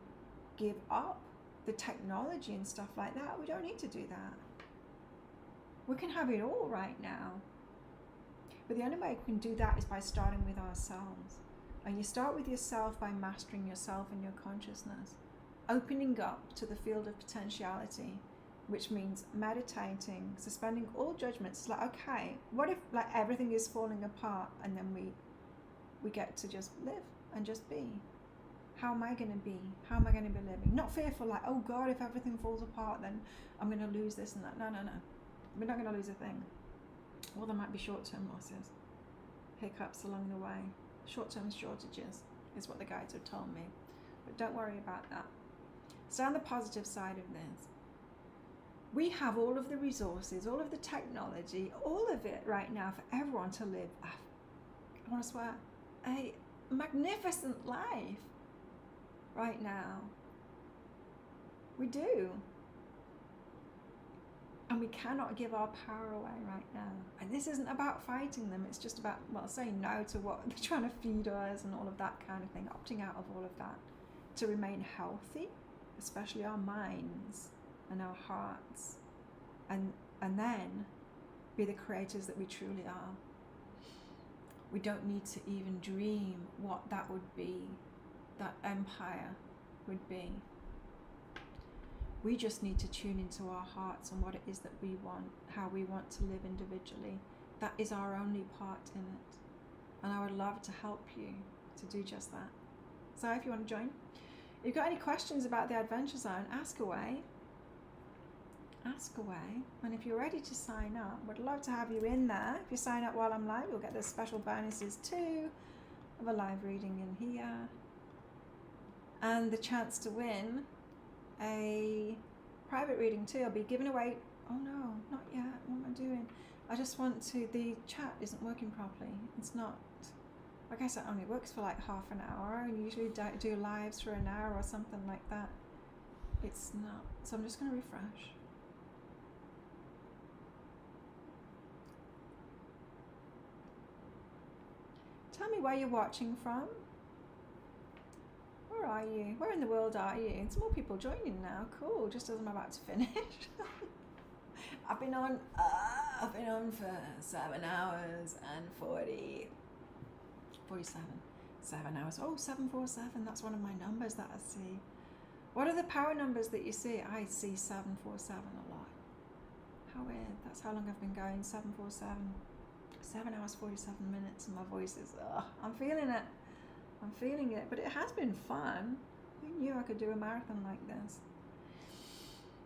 [SPEAKER 1] give up the technology and stuff like that. We don't need to do that. We can have it all right now. But the only way we can do that is by starting with ourselves. And you start with yourself by mastering yourself and your consciousness. Opening up to the field of potentiality, which means meditating, suspending all judgments. It's like, okay, what if like everything is falling apart, and then we get to just live and just be? How am I going to be? How am I going to be living? Not fearful like, oh God, if everything falls apart, then I'm going to lose this and that. No. We're not going to lose a thing. Well, there might be short-term losses, hiccups along the way. Short-term shortages is what the guides have told me. But don't worry about that. Stay on the positive side of this. We have all of the resources, all of the technology, all of it right now for everyone to live, I want to swear, a magnificent life right now. We do. And we cannot give our power away right now. And this isn't about fighting them. It's just about, well, saying no to what they're trying to feed us and all of that kind of thing, opting out of all of that to remain healthy, especially our minds and our hearts, and then be the creators that we truly are. We don't need to even dream what that would be, that empire would be. We just need to tune into our hearts and what it is that we want, how we want to live individually. That is our only part in it. And I would love to help you to do just that. So if you want to join, if you've got any questions about the Adventure Zone, ask away. Ask away. And if you're ready to sign up, would love to have you in there. If you sign up while I'm live, you'll get the special bonuses too, of a live reading in here, and the chance to win a private reading too. I'll be giving away, oh no, not yet, what am I doing? I just want to, the chat isn't working properly. It's not, like I said, it only works for like half an hour, and usually do lives for an hour or something like that. It's not, so I'm just going to refresh. Tell me where you're watching from. Where are you? Where in the world are you? It's more people joining now. Cool, just as I'm about to finish. I've been on for 7 hours and 47 7 hours. Oh, 747, that's one of my numbers that I see. What are the power numbers that you see? I see 747 a lot. How weird. That's how long I've been going. 747. 7 hours 47 minutes, and my voice is, I'm feeling it. I'm feeling it. But it has been fun. Who knew I could do a marathon like this?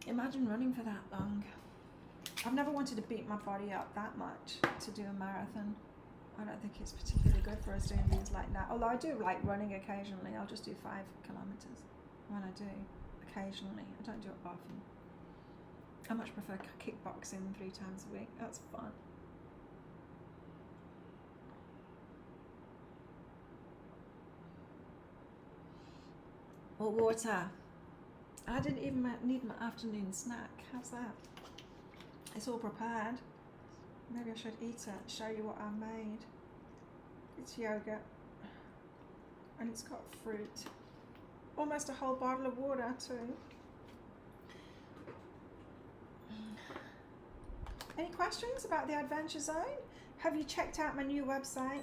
[SPEAKER 1] Imagine running for that long. I've never wanted to beat my body up that much to do a marathon. I don't think it's particularly good for us doing things like that. Although I do like running occasionally. I'll just do 5 kilometers when I do. Occasionally. I don't do it often. I much prefer kickboxing 3 times a week. That's fun. Or water. I didn't even need my afternoon snack. How's that? It's all prepared. Maybe I should eat it, show you what I made. It's yogurt. And it's got fruit. Almost a whole bottle of water too. Any questions about the Adventure Zone? Have you checked out my new website?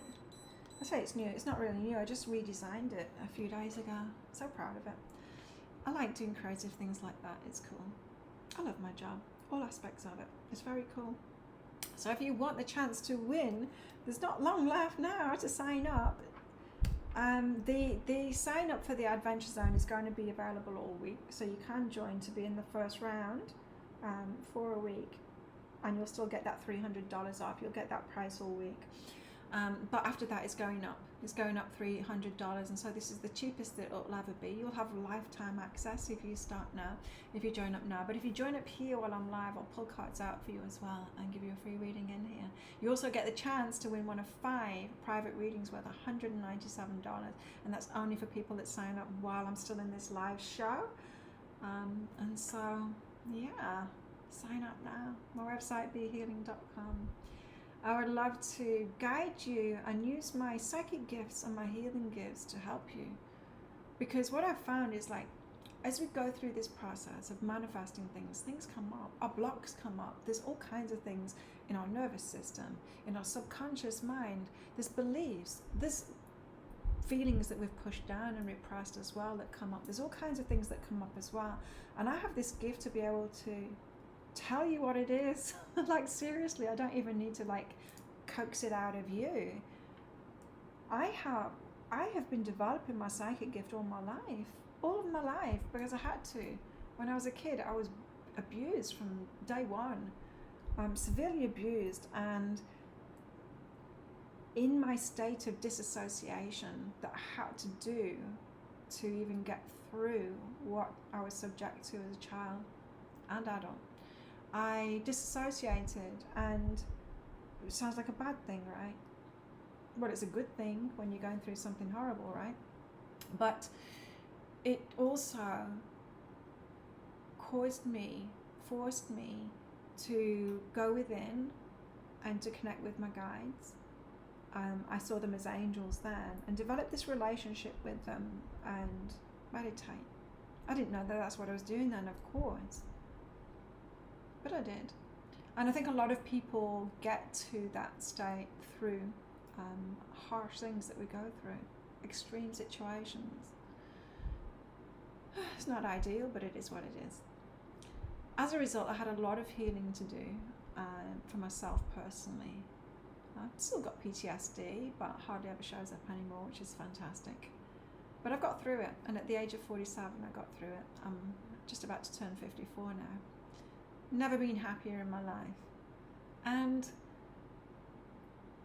[SPEAKER 1] I say it's new, it's not really new, I just redesigned it a few days ago. So proud of it. I like doing creative things like that, it's cool. I love my job, all aspects of it. It's very cool. So if you want the chance to win, there's not long left now to sign up. The sign up for the Adventure Zone is going to be available all week, so you can join to be in the first round for a week, and you'll still get that $300 off. You'll get that price all week. But after that, it's going up. It's going up $300, and so this is the cheapest that it'll ever be. You'll have lifetime access if you start now, if you join up now. But if you join up here while I'm live, I'll pull cards out for you as well and give you a free reading in here. You also get the chance to win one of 5 private readings worth $197, and that's only for people that sign up while I'm still in this live show. And so, yeah, sign up now. My website, behealing.com. I would love to guide you and use my psychic gifts and my healing gifts to help you. Because what I've found is, like, as we go through this process of manifesting things, things come up, our blocks come up. There's all kinds of things in our nervous system, in our subconscious mind. There's beliefs, there's feelings that we've pushed down and repressed as well that come up. There's all kinds of things that come up as well. And I have this gift to be able to tell you what it is. Like, seriously, I don't even need to like coax it out of you. I have been developing my psychic gift all of my life, because I had to. When I was a kid, I was abused from day one, severely abused, and in my state of disassociation that I had to do to even get through what I was subject to as a child and adult, I disassociated, and it sounds like a bad thing, right? Well, it's a good thing when you're going through something horrible, right? But it also forced me to go within and to connect with my guides. I saw them as angels then, and develop this relationship with them and meditate. I didn't know that that's what I was doing then, of course. But I did. And I think a lot of people get to that state through harsh things that we go through, extreme situations. It's not ideal, but it is what it is. As a result, I had a lot of healing to do for myself personally. I've still got PTSD, but hardly ever shows up anymore, which is fantastic. But I've got through it, and at the age of 47, I got through it. I'm just about to turn 54 now. Never been happier in my life. And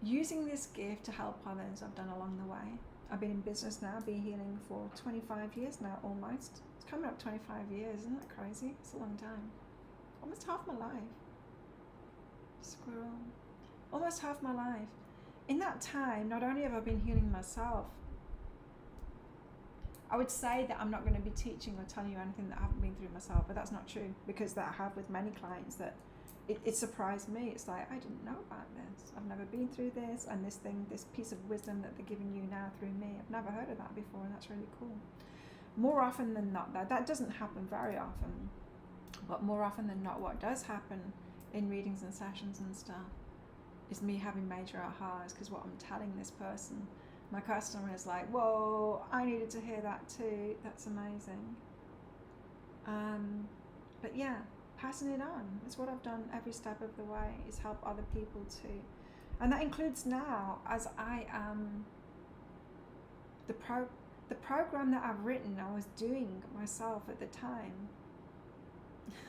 [SPEAKER 1] using this gift to help others, I've done along the way. I've been in business now, been healing for 25 years now, almost. It's coming up 25 years, isn't that crazy? It's a long time. Almost half my life. Squirrel. Almost half my life. In that time, not only have I been healing myself, I would say that I'm not going to be teaching or telling you anything that I haven't been through myself, but that's not true, because that I have with many clients that it surprised me. It's like, I didn't know about this. I've never been through this, and this piece of wisdom that they're giving you now through me, I've never heard of that before, and that's really cool. More often than not, that doesn't happen very often, but more often than not, what does happen in readings and sessions and stuff is me having major ahas, because what I'm telling this person My customer is like, whoa, I needed to hear that too. That's amazing. But yeah, passing it on. It's what I've done every step of the way, is help other people too. And that includes now, as I am, the program that I've written, I was doing myself at the time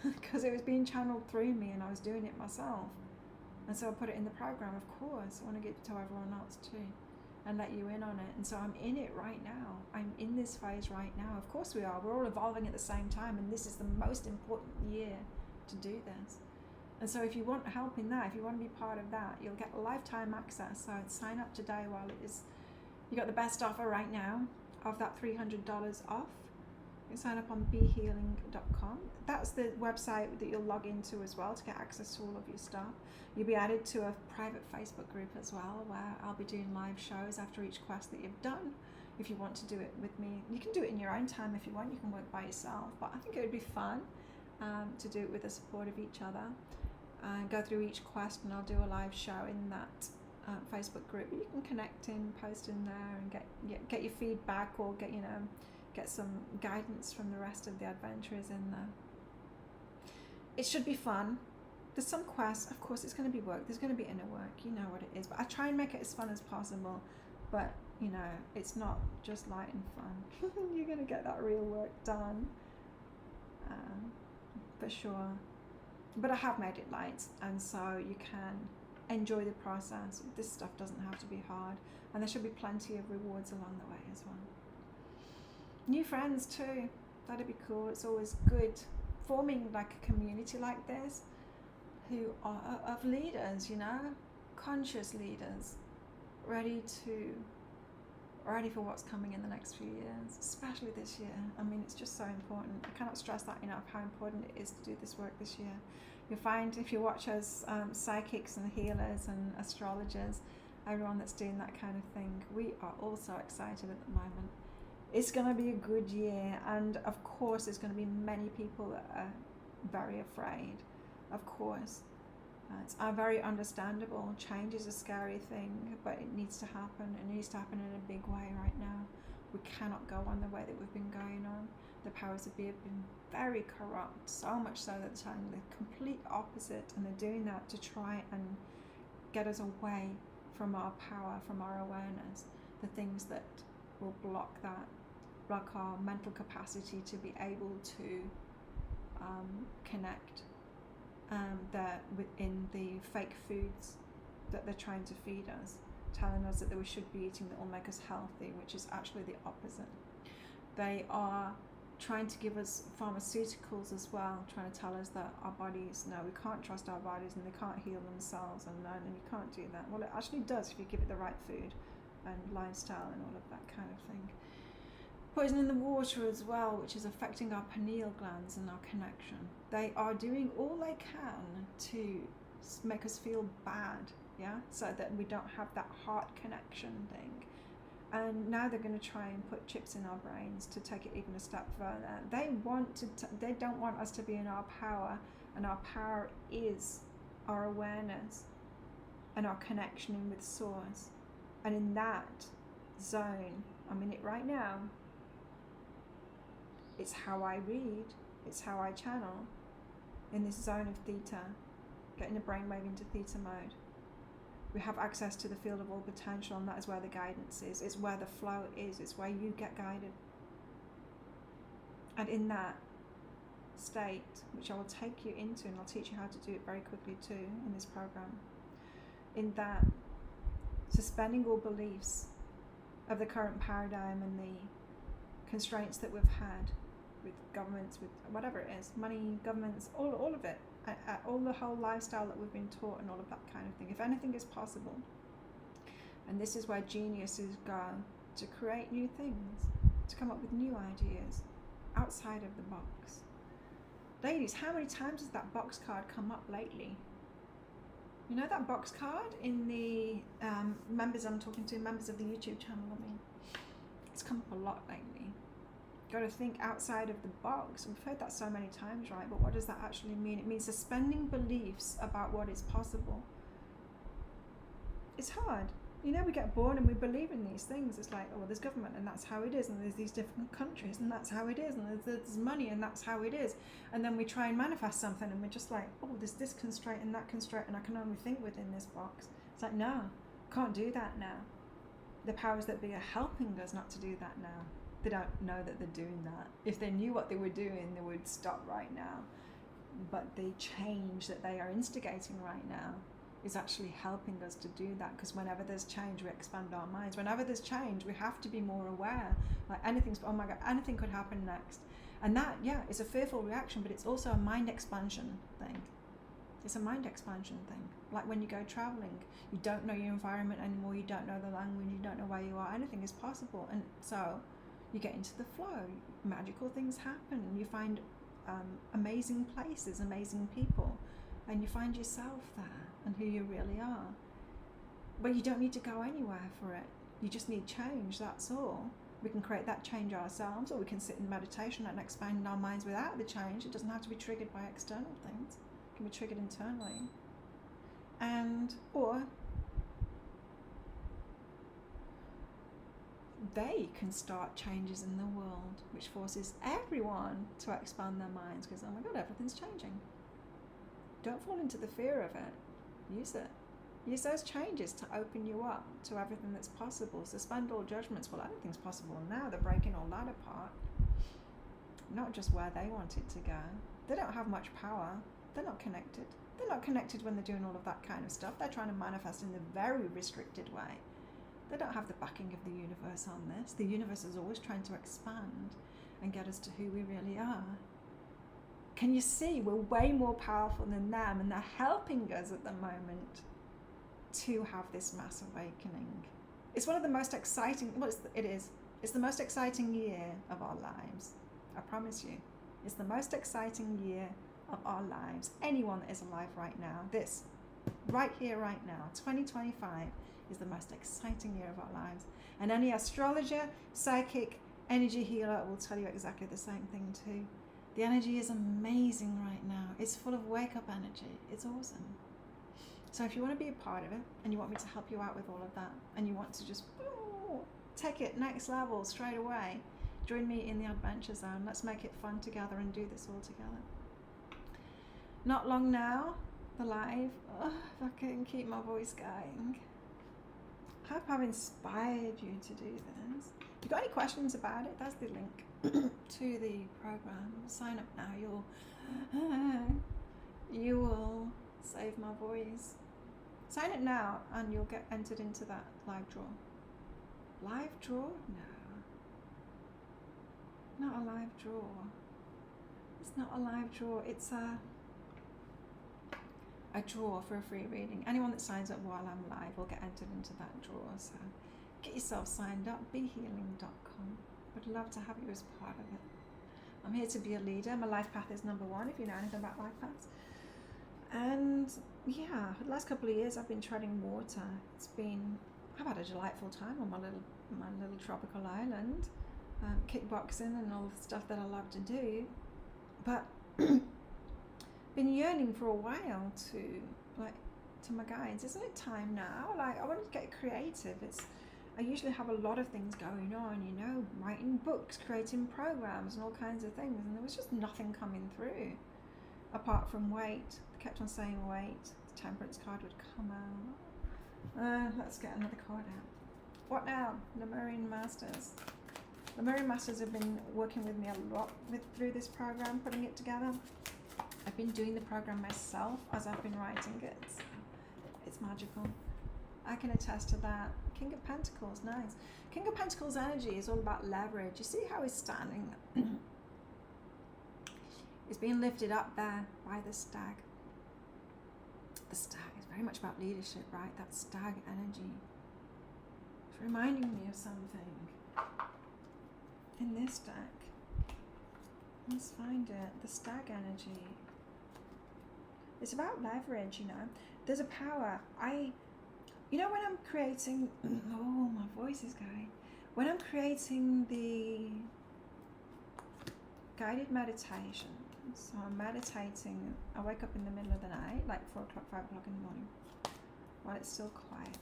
[SPEAKER 1] because it was being channeled through me and I was doing it myself. And so I put it in the program, of course. I want to give it to everyone else too and let you in on it. And so I'm in it right now. I'm in this phase right now. Of course we are. We're all evolving at the same time, and this is the most important year to do this. And so if you want help in that, if you want to be part of that, you'll get lifetime access. So sign up today while it is, you got the best offer right now of that $300 off. You can sign up on behealing.com. That's the website that you'll log into as well to get access to all of your stuff. You'll be added to a private Facebook group as well, where I'll be doing live shows after each quest that you've done. If you want to do it with me, you can do it in your own time if you want. You can work by yourself, but I think it would be fun to do it with the support of each other. Go through each quest, and I'll do a live show in that Facebook group. You can connect in, post in there, and get your feedback, or get some guidance from the rest of the adventurers in there. It should be fun. There's some quests, of course, it's going to be work. There's going to be inner work. You know what it is. But I try and make it as fun as possible. But it's not just light and fun. You're going to get that real work done, for sure. But I have made it light, and so you can enjoy the process. This stuff doesn't have to be hard, and there should be plenty of rewards along the way as well. New friends too, that'd be cool. It's always good forming like a community like this, who are of leaders, conscious leaders, ready for what's coming in the next few years, especially this year. I mean, it's just so important. I cannot stress that enough, how important it is to do this work this year. You'll find, if you watch us, psychics and healers and astrologers, everyone that's doing that kind of thing, we are all so excited at the moment. It's going to be a good year, and of course there's going to be many people that are very afraid. Of course. It's very understandable. Change is a scary thing, but it needs to happen. It needs to happen in a big way right now. We cannot go on the way that we've been going on. The powers that be have been very corrupt, so much so that they're telling the complete opposite, and they're doing that to try and get us away from our power, from our awareness, the things that will block our mental capacity to be able to connect. That within the fake foods that they're trying to feed us, telling us that we should be eating that will make us healthy, which is actually the opposite. They are trying to give us pharmaceuticals as well, trying to tell us that our bodies, no, we can't trust our bodies and they can't heal themselves, and no, and you can't do that. Well, it actually does if you give it the right food and lifestyle and all of that kind of thing. Poisoning the water as well, which is affecting our pineal glands and our connection. They are doing all they can to make us feel bad, so that we don't have that heart connection thing. And now they're going to try and put chips in our brains to take it even a step further. They don't want us to be in our power, and our power is our awareness and our connection in with Source. And in that zone, I'm in it right now. It's how I read, it's how I channel, in this zone of theta, getting the brainwave into theta mode. We have access to the field of all potential, and that is where the guidance is. It's where the flow is. It's where you get guided. And in that state, which I will take you into, and I'll teach you how to do it very quickly too in this program, in that, suspending all beliefs of the current paradigm and the constraints that we've had with governments, with whatever it is, money, governments, all of it, all the whole lifestyle that we've been taught and all of that kind of thing. If anything is possible, and this is where geniuses go to create new things, to come up with new ideas outside of the box. Ladies, how many times has that box card come up lately? You know that box card in the members I'm talking to, members of the YouTube channel, it's come up a lot lately. Got to think outside of the box. We've heard that so many times, right? But what does that actually mean? It means suspending beliefs about what is possible. It's hard. You know, we get born and we believe in these things. It's like, oh, well, there's government and that's how it is, and there's these different countries and that's how it is, and there's money and that's how it is. And then we try and manifest something and we're just like, oh, there's this constraint and that constraint, and I can only think within this box. It's like, no, can't do that now. The powers that be are helping us not to do that now. They don't know that they're doing that. If they knew what they were doing, they would stop right now. But the change that they are instigating right now is actually helping us to do that, because whenever there's change, we expand our minds. Whenever there's change, we have to be more aware. Like anything's, oh my God, anything could happen next. And that, yeah, is a fearful reaction, but it's also a mind expansion thing. It's a mind expansion thing. Like when you go traveling, you don't know your environment anymore, you don't know the language, you don't know where you are, anything is possible. And so you get into the flow, magical things happen, you find amazing places, amazing people, and you find yourself there and who you really are. But you don't need to go anywhere for it. You just need change, that's all. We can create that change ourselves, or we can sit in meditation and expand our minds without the change. It doesn't have to be triggered by external things. It can be triggered internally. Or they can start changes in the world, which forces everyone to expand their minds, because, oh my God, everything's changing. Don't fall into the fear of it. Use it. Use those changes to open you up to everything that's possible. Suspend all judgments. Well, anything's possible now. They're breaking all that apart. Not just where they want it to go. They don't have much power. They're not connected. They're not connected when they're doing all of that kind of stuff. They're trying to manifest in a very restricted way. They don't have the backing of the universe on this. The universe is always trying to expand and get us to who we really are. Can you see we're way more powerful than them, and they're helping us at the moment to have this mass awakening? It's one of the most exciting, it is. It's the most exciting year of our lives. I promise you. It's the most exciting year of our lives. Anyone that is alive right now, this, right here, right now, 2025 is the most exciting year of our lives. And any astrologer, psychic, energy healer will tell you exactly the same thing too. The energy is amazing right now. It's full of wake-up energy. It's awesome. So if you want to be a part of it, and you want me to help you out with all of that, and you want to just take it next level straight away, join me in the Adventure Zone. Let's make it fun together and do this all together. Not long now, the live. If I can keep my voice going. I hope I've inspired you to do this. If you've got any questions about it, that's the link to the program. Sign up now. You will save my voice. Sign up now and you'll get entered into that live draw. Live draw? No. Not a live draw. It's not a live draw. It's a draw for a free reading. Anyone that signs up while I'm live will get entered into that draw. So get yourself signed up, behealing.com. Would love to have you as part of it. I'm here to be a leader. My life path is number one, if you know anything about life paths. And yeah, the last couple of years I've been treading water. I've had a delightful time on my little tropical island, kickboxing and all the stuff that I love to do. But been yearning for a while to my guides, isn't it time now? I want to get creative. I usually have a lot of things going on, writing books, creating programs and all kinds of things, and there was just nothing coming through apart from wait. I kept on saying wait. The Temperance card would come out. Let's get another card out. What now? Lemurian Masters. Lemurian Masters have been working with me a lot through this program, putting it together. I've been doing the program myself as I've been writing it. It's magical. I can attest to that. King of Pentacles, nice. King of Pentacles energy is all about leverage. You see how he's standing? He's being lifted up there by the stag. The stag is very much about leadership, right? That stag energy. It's reminding me of something in this deck. Let's find it. The stag energy. It's about leverage, There's a power. When I'm creating, my voice is going. When I'm creating the guided meditation, so I'm meditating, I wake up in the middle of the night, like 4 o'clock, 5 o'clock in the morning, while it's still quiet.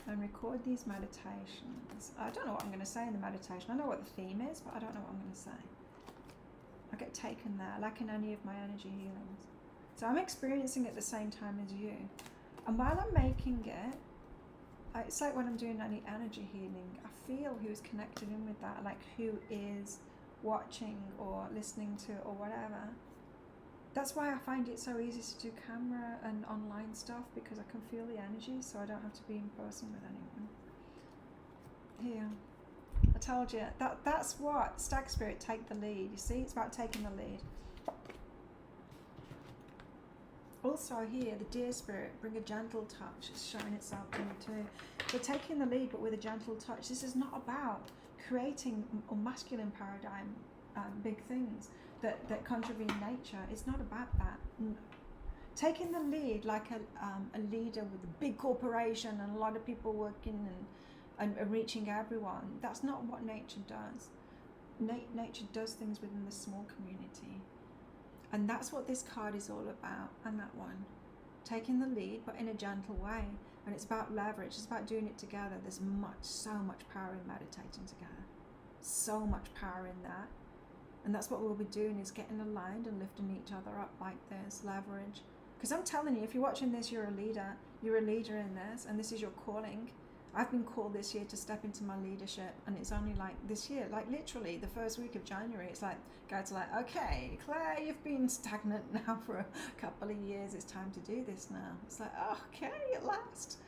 [SPEAKER 1] and record these meditations. I don't know what I'm going to say in the meditation. I know what the theme is, but I don't know what I'm going to say. I get taken there, like in any of my energy healings. So I'm experiencing it at the same time as you. And while I'm making it, it's like when I'm doing any energy healing, I feel who's connected in with that, like who is watching or listening to or whatever. That's why I find it so easy to do camera and online stuff, because I can feel the energy, so I don't have to be in person with anyone. Here, I told you, that's what Stag Spirit, take the lead. You see, it's about taking the lead. Also here, the Deer Spirit, bring a gentle touch. It's showing itself in you too. We're taking the lead, but with a gentle touch. This is not about creating a masculine paradigm, big things that contravene nature. It's not about that. No. Taking the lead like a leader with a big corporation and a lot of people working and reaching everyone. That's not what nature does. Nature does things within the small community. And that's what this card is all about, and that one. Taking the lead, but in a gentle way. And it's about leverage, it's about doing it together. There's so much power in meditating together. So much power in that. And that's what we'll be doing, is getting aligned and lifting each other up like this, leverage. Because I'm telling you, if you're watching this, you're a leader in this, and this is your calling. I've been called this year to step into my leadership, and it's only like this year, like literally the first week of January, it's like, God's like, okay, Claire, you've been stagnant now for a couple of years, it's time to do this now. It's like, oh, okay, at last.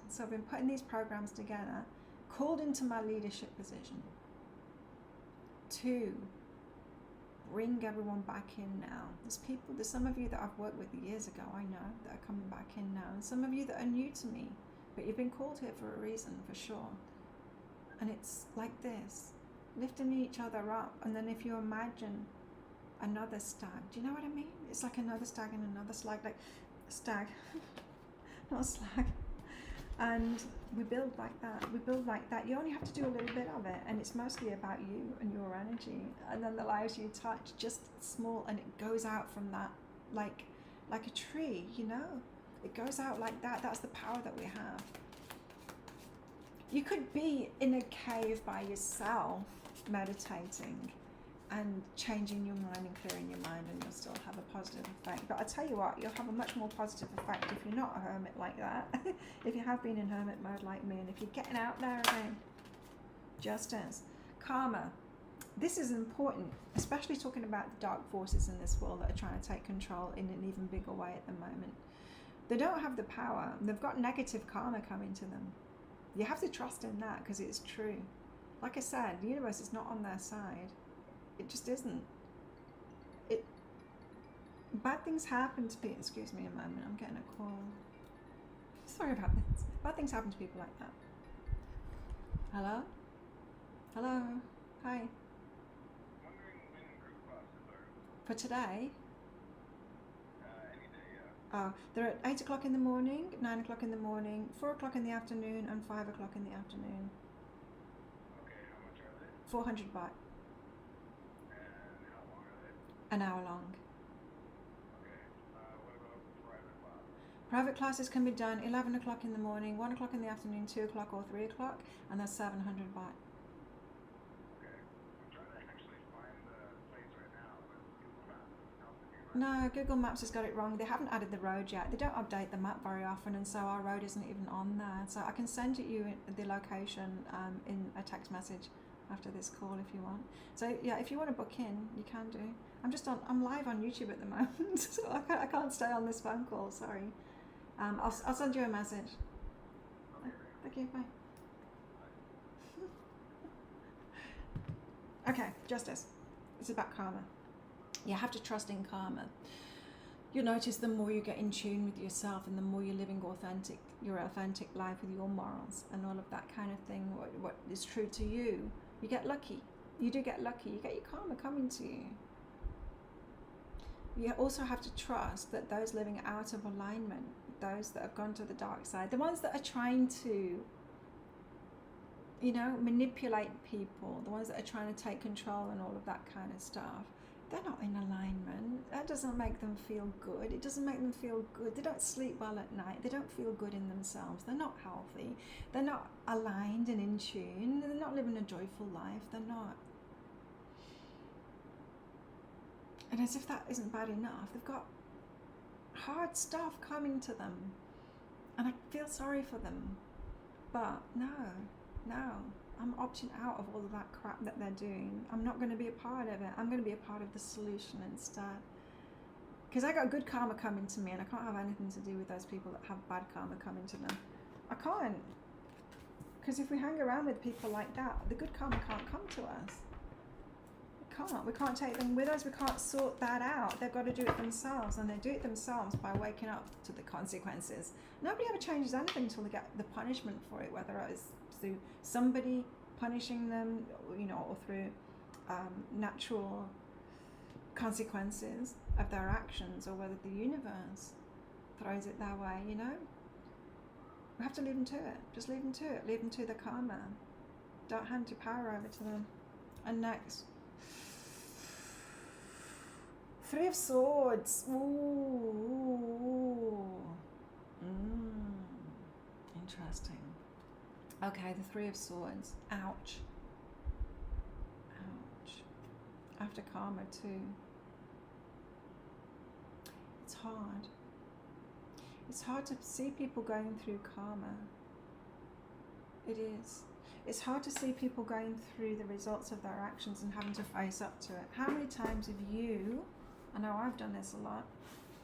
[SPEAKER 1] So I've been putting these programs together, called into my leadership position to bring everyone back in now. There's some of you that I've worked with years ago, I know, that are coming back in now, and some of you that are new to me. But you've been called here for a reason, for sure. And it's like this, lifting each other up. And then if you imagine another stag, do you know what I mean? It's like another stag and another slag, like a stag, not a slag. And we build like that. You only have to do a little bit of it, and it's mostly about you and your energy. And then the lives you touch, just small, and it goes out from that, like a tree, you know? It goes out like that. That's the power that we have. You could be in a cave by yourself, meditating and changing your mind and clearing your mind, and you'll still have a positive effect. But I tell you what, you'll have a much more positive effect if you're not a hermit like that. If you have been in hermit mode like me, and if you're getting out there again. Justice. Karma. This is important, especially talking about the dark forces in this world that are trying to take control in an even bigger way at the moment. They don't have the power. They've got negative karma coming to them. You have to trust in that, because it's true. Like I said, the universe is not on their side. It just isn't. Bad things happen to people. Excuse me a moment, I'm getting a call. Sorry about this. Bad things happen to people like that. Hello? Hello? Hi. For today? They're at 8 o'clock in the morning, 9 o'clock in the morning, 4 o'clock in the afternoon, and 5 o'clock in the afternoon.
[SPEAKER 2] Okay, how much are they?
[SPEAKER 1] 400 baht.
[SPEAKER 2] And how long are they?
[SPEAKER 1] An hour long.
[SPEAKER 2] Okay, what about private class?
[SPEAKER 1] Private classes can be done 11 o'clock in the morning, 1 o'clock in the afternoon, 2 o'clock or 3 o'clock, and that's 700 baht.
[SPEAKER 2] Okay, I'm trying to actually find the place right now, but Google Maps isn't helping me right
[SPEAKER 1] No, Google Maps has got it wrong. They haven't added the road yet. They don't update the map very often, and so our road isn't even on there. So I can send you the location in a text message after this call if you want. So yeah, if you want to book in, you can do. I'm live on YouTube at the moment, so I can't stay on this phone call. Sorry. I'll send you a message.
[SPEAKER 2] Okay,
[SPEAKER 1] Thank you. Bye. Okay, justice. It's about karma. You have to trust in karma. You'll notice the more you get in tune with yourself, and the more you're living your authentic life with your morals and all of that kind of thing, what is true to you, you get lucky. You do get lucky. You get your karma coming to you. You also have to trust that those living out of alignment, those that have gone to the dark side, the ones that are trying to, manipulate people, the ones that are trying to take control and all of that kind of stuff, they're not in alignment. That doesn't make them feel good. It doesn't make them feel good. They don't sleep well at night. They don't feel good in themselves. They're not healthy. They're not aligned and in tune. They're not living a joyful life. They're not. And as if that isn't bad enough, they've got hard stuff coming to them. And I feel sorry for them. But no. I'm opting out of all of that crap that they're doing. I'm not going to be a part of it. I'm going to be a part of the solution instead. Because I got good karma coming to me, and I can't have anything to do with those people that have bad karma coming to them. I can't. Because if we hang around with people like that, the good karma can't come to us. We can't take them with us. We can't sort that out. They've got to do it themselves, and they do it themselves by waking up to the consequences. Nobody ever changes anything until they get the punishment for it, whether it's through somebody punishing them, or through natural consequences of their actions, or whether the universe throws it their way. We have to leave them to it. Just leave them to it. Leave them to the karma. Don't hand your power over to them. And next, Three of Swords. Ooh. Interesting. Okay, the Three of Swords. Ouch. After karma too. It's hard. It's hard to see people going through karma. It is. It's hard to see people going through the results of their actions and having to face up to it. How many times have you, I know I've done this a lot,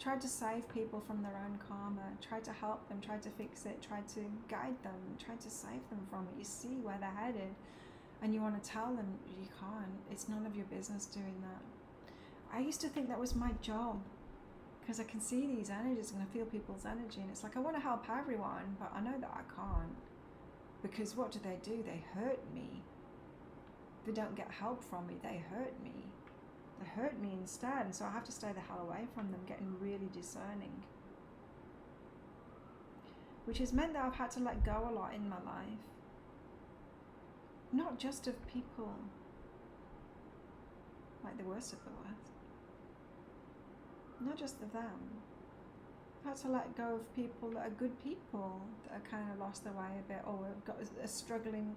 [SPEAKER 1] tried to save people from their own karma, tried to help them, tried to fix it, tried to guide them, tried to save them from it. You see where they're headed and you want to tell them, you can't. It's none of your business doing that. I used to think that was my job, because I can see these energies and I feel people's energy, and it's like I want to help everyone, but I know that I can't. Because what do? They hurt me. They don't get help from me, they hurt me. They hurt me instead, and so I have to stay the hell away from them, getting really discerning. Which has meant that I've had to let go a lot in my life. Not just of people like the worst of the worst. Not just of them. I've had to let go of people that are good people, that are kind of lost their way a bit, or have got a struggling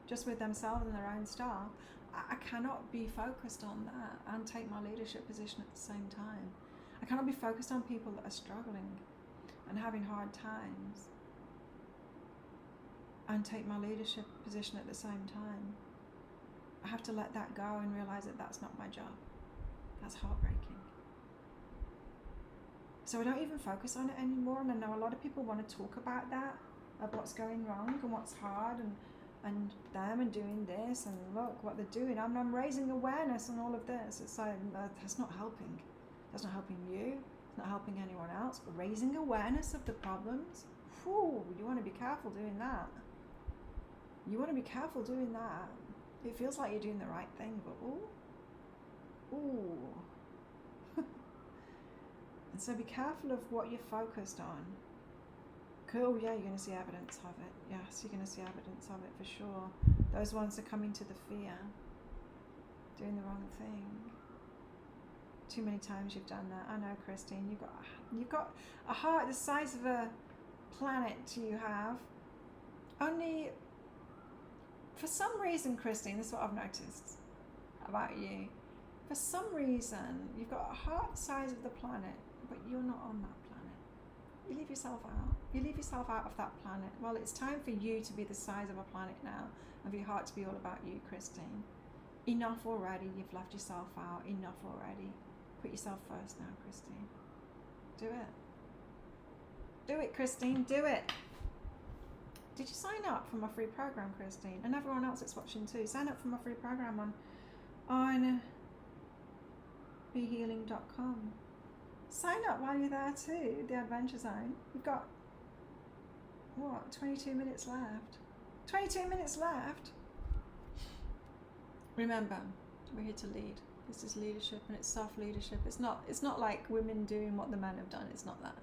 [SPEAKER 1] just with themselves and their own stuff. I cannot be focused on that and take my leadership position at the same time. I cannot be focused on people that are struggling and having hard times and take my leadership position at the same time. I have to let that go and realize that that's not my job. That's heartbreaking. So I don't even focus on it anymore, and I know a lot of people want to talk about that, of what's going wrong and what's hard, and them and doing this, and look what they're doing. I'm raising awareness on all of this. It's like, that's not helping. That's not helping you. It's not helping anyone else. But raising awareness of the problems, whew, you want to be careful doing that. You want to be careful doing that. It feels like you're doing the right thing, but ooh. And so be careful of what you're focused on. Cool, yeah, you're going to see evidence of it. Yes, you're going to see evidence of it for sure. Those ones are coming to the fear, doing the wrong thing. Too many times you've done that. I know, Christine, you've got a heart the size of a planet. You have. Only, for some reason, Christine, this is what I've noticed about you. For some reason, you've got a heart the size of the planet, but you're not on that planet. You leave yourself out. You leave yourself out of that planet. Well, it's time for you to be the size of a planet now, and for your heart to be all about you, Christine. Enough already. You've left yourself out. Enough already. Put yourself first now, Christine. Do it. Do it, Christine. Do it. Did you sign up for my free program, Christine? And everyone else that's watching too. Sign up for my free program on behealing.com. Sign up while you're there too, the Adventure Zone. You've got, 22 minutes left. 22 minutes left. Remember, we're here to lead. This is leadership, and it's self-leadership. It's not like women doing what the men have done. It's not that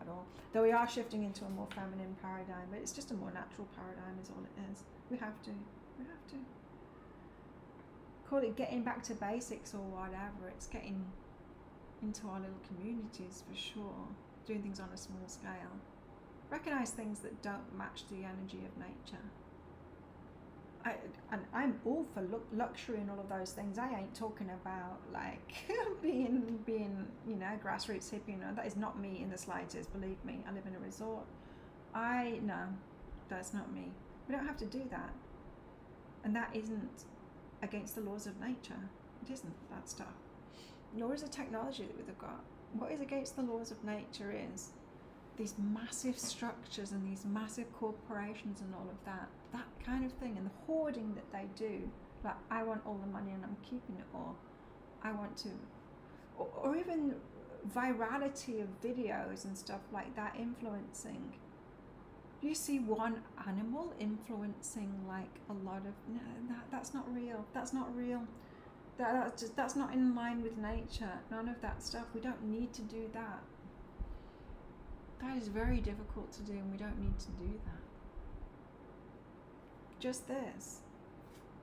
[SPEAKER 1] at all. Though we are shifting into a more feminine paradigm, but it's just a more natural paradigm is all it is. We have to. call it getting back to basics or whatever. It's getting into our little communities for sure, doing things on a small scale. Recognize things that don't match the energy of nature. I'm all for luxury and all of those things. I ain't talking about like being grassroots hippie. No, that is not me in the slightest. Believe me, I live in a resort. No, that's not me. We don't have to do that, and that isn't against the laws of nature. It isn't that stuff. Nor is the technology that we've got. What is against the laws of nature is these massive structures and these massive corporations and all of that kind of thing, and the hoarding that they do. Like, I want all the money and I'm keeping it all. I want to, or even virality of videos and stuff like that influencing. You see one animal influencing like a lot of, no, that's not real. That's not real. That's not in line with nature. None of that stuff. We don't need to do that. That is very difficult to do, and we don't need to do that. Just this.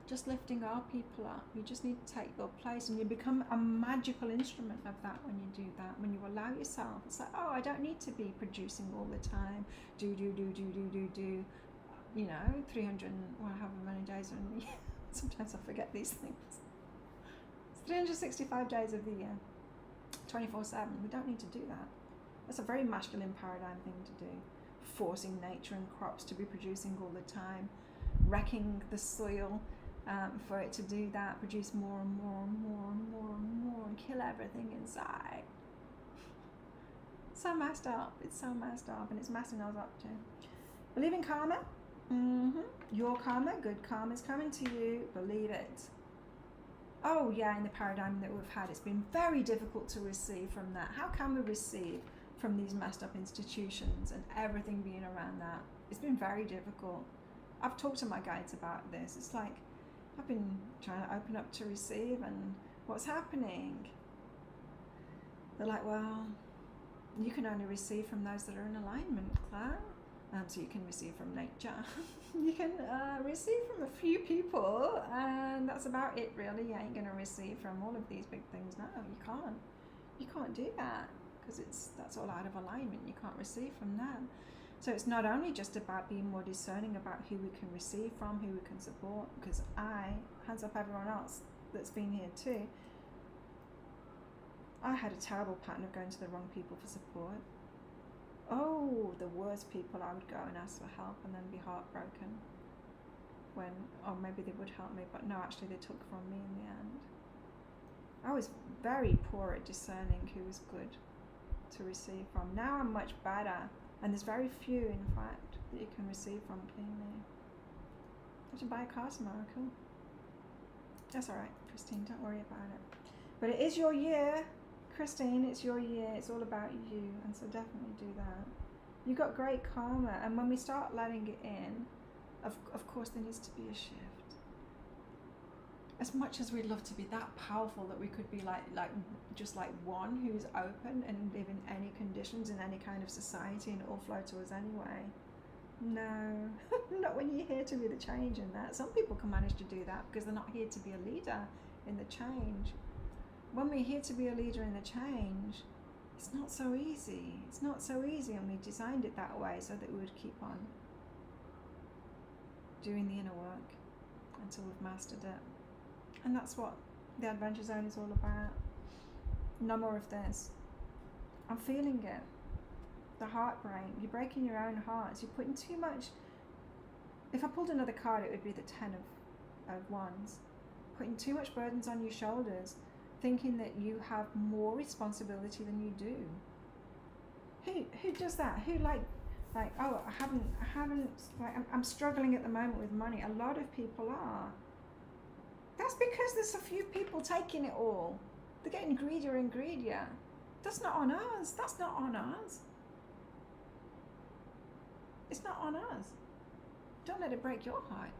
[SPEAKER 1] Just lifting our people up. You just need to take your place, and you become a magical instrument of that when you do that. When you allow yourself, it's like, oh, I don't need to be producing all the time. Do. 300, however many days. And sometimes I forget these things. It's 365 days of the year, 24/7. We don't need to do that. That's a very masculine paradigm thing to do. Forcing nature and crops to be producing all the time, wrecking the soil for it to do that, produce more and more and more and more and more, and kill everything inside. So messed up. It's so messed up, and it's messing us up too. Believe in karma. Your karma, good karma is coming to you. Believe it. Oh yeah, in the paradigm that we've had, it's been very difficult to receive from that. How can we receive from these messed up institutions and everything being around that? It's been very difficult. I've talked to my guides about this. It's like I've been trying to open up to receive, and what's happening? They're like, well, you can only receive from those that are in alignment, Claire. So you can receive from nature. You can receive from a few people, and that's about it really. You ain't going to receive from all of these big things. No, you can't. You can't do that, because that's all out of alignment. You can't receive from them. So it's not only just about being more discerning about who we can receive from, who we can support, because hands up everyone else that's been here too, I had a terrible pattern of going to the wrong people for support. Oh, the worst people. I would go and ask for help and then be heartbroken when, or maybe they would help me, but no, actually they took from me in the end. I was very poor at discerning who was good to receive from. Now I'm much better, and there's very few, in fact, that you can receive from cleanly. I have to buy a car tomorrow. Cool. That's all right, Christine, don't worry about it. But it is your year. Christine, it's your year. It's all about you, and so definitely do that. You got great karma, and when we start letting it in, of course there needs to be a shift. As much as we'd love to be that powerful that we could be like just like one who's open and live in any conditions in any kind of society and it all flow to us anyway. No, not when you're here to be the change in that. Some people can manage to do that because they're not here to be a leader in the change. When we're here to be a leader in the change, it's not so easy. It's not so easy, and we designed it that way so that we would keep on doing the inner work until we've mastered it. And that's what the Adventure Zone is all about. No more of this. I'm feeling it. The heartbreak. You're breaking your own hearts. You're putting too much. If I pulled another card, it would be the 10 of Wands. Putting too much burdens on your shoulders, thinking that you have more responsibility than you do. Who does that? Who like oh, I haven't like I'm struggling at the moment with money. A lot of people are. That's because there's a few people taking it all. They're getting greedier and greedier. That's not on us. That's not on us. It's not on us. Don't let it break your heart.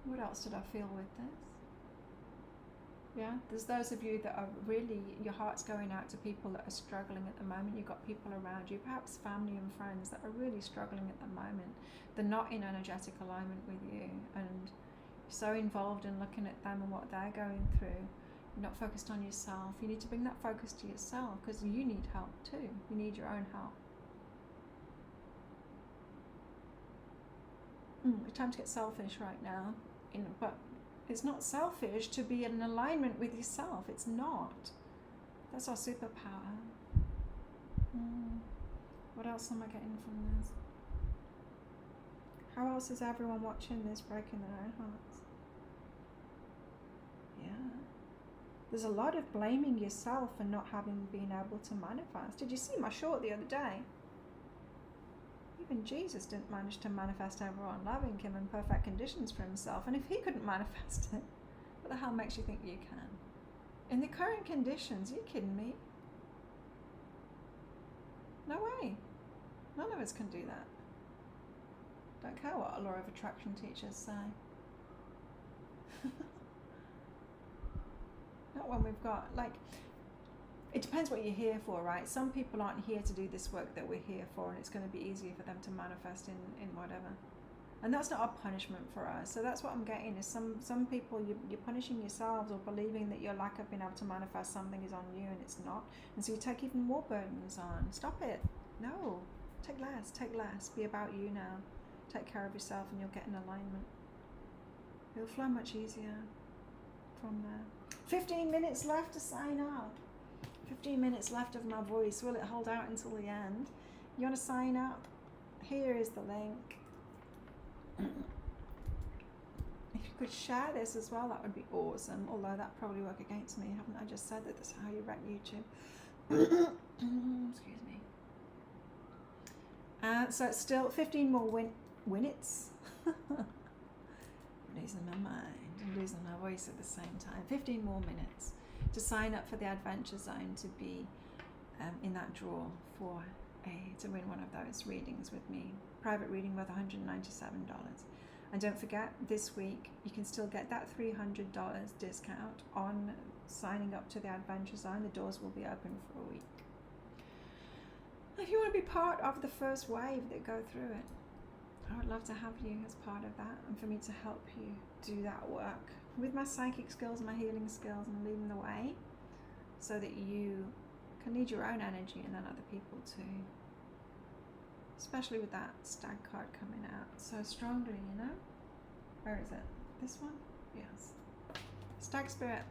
[SPEAKER 1] What else did I feel with this? Yeah, there's those of you that are really, your heart's going out to people that are struggling at the moment. You've got people around you, perhaps family and friends, that are really struggling at the moment. They're not in energetic alignment with you, and so involved in looking at them and what they're going through. You're not focused on yourself. You need to bring that focus to yourself, because you need help too. You need your own help. It's time to get selfish right now, but it's not selfish to be in alignment with yourself. It's not. That's our superpower. What else am I getting from this? How else is everyone watching this breaking their own hearts? Yeah. There's a lot of blaming yourself for not having been able to manifest. Did you see my short the other day? Even Jesus didn't manage to manifest everyone loving him in perfect conditions for himself. And if he couldn't manifest it, what the hell makes you think you can? In the current conditions, are you kidding me? No way. None of us can do that. Don't care what a law of attraction teachers say. Not when we've got, like, it depends what you're here for, right? Some people aren't here to do this work that we're here for, and it's going to be easier for them to manifest in whatever. And that's not a punishment for us. So that's what I'm getting, is some people, you're punishing yourselves or believing that your lack of being able to manifest something is on you, and it's not. And so you take even more burdens on. Stop it. No. Take less. Be about you now. Take care of yourself and you'll get in alignment. It'll flow much easier from there. 15 minutes left to sign up. 15 minutes left of my voice. Will it hold out until the end? You want to sign up? Here is the link. If you could share this as well, that would be awesome. Although that probably work against me. Haven't I just said that that's how you rank YouTube? Excuse me. So it's still 15 more minutes. I'm losing my mind and losing my voice at the same time. 15 more minutes to sign up for the Adventure Zone, to be in that draw for to win one of those readings with me. Private reading worth $197. And don't forget, this week you can still get that $300 discount on signing up to the Adventure Zone. The doors will be open for a week. If you want to be part of the first wave that go through it, I would love to have you as part of that, and for me to help you do that work with my psychic skills, my healing skills, and leading the way, so that you can lead your own energy and then other people too. Especially with that stag card coming out so strongly, you know? Where is it? This one? Yes. Stag spirit.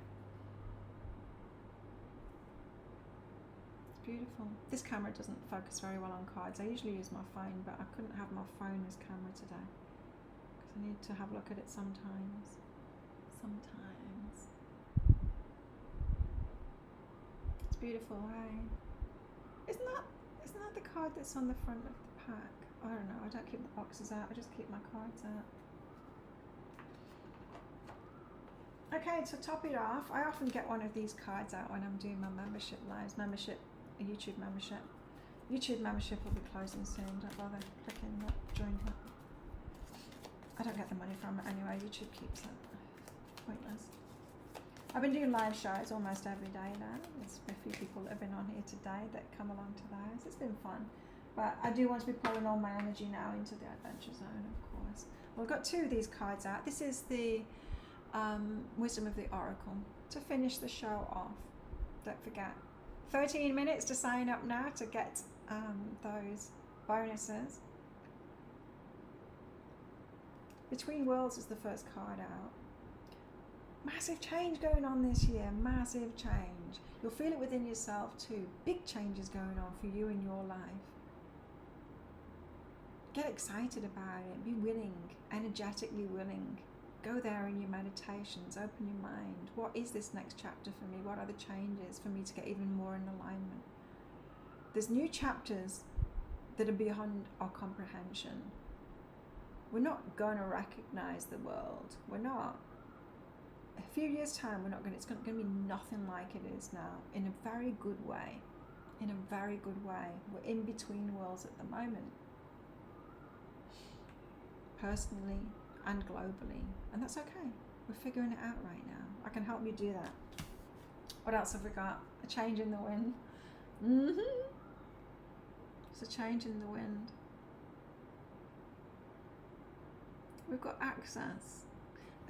[SPEAKER 1] Beautiful. This camera doesn't focus very well on cards. I usually use my phone, but I couldn't have my phone as camera today because I need to have a look at it sometimes. It's beautiful, hey? Isn't that the card that's on the front of the pack? I don't know. I don't keep the boxes out. I just keep my cards out. Okay, to top it off, I often get one of these cards out when I'm doing my membership lives. YouTube membership. YouTube membership will be closing soon. Don't bother clicking that, join that. I don't get the money from it anyway. YouTube keeps it. Pointless. I've been doing live shows almost every day now. There's a few people that have been on here today that come along to those. It's been fun. But I do want to be pulling all my energy now into the Adventure Zone, of course. Well, I've got two of these cards out. This is the Wisdom of the Oracle. To finish the show off, don't forget, 13 minutes to sign up now to get those bonuses. Between Worlds is the first card out. Massive change going on this year, massive change. You'll feel it within yourself too. Big changes going on for you in your life. Get excited about it, be willing, energetically willing. Go there in your meditations, open your mind. What is this next chapter for me? What are the changes for me to get even more in alignment? There's new chapters that are beyond our comprehension. We're not going to recognize the world. We're not. A few years' time, it's going to be nothing like it is now, in a very good way. In a very good way. We're in between worlds at the moment. Personally and globally. And that's okay. We're figuring it out right now. I can help you do that. What else have we got? A change in the wind. It's a change in the wind. We've got access.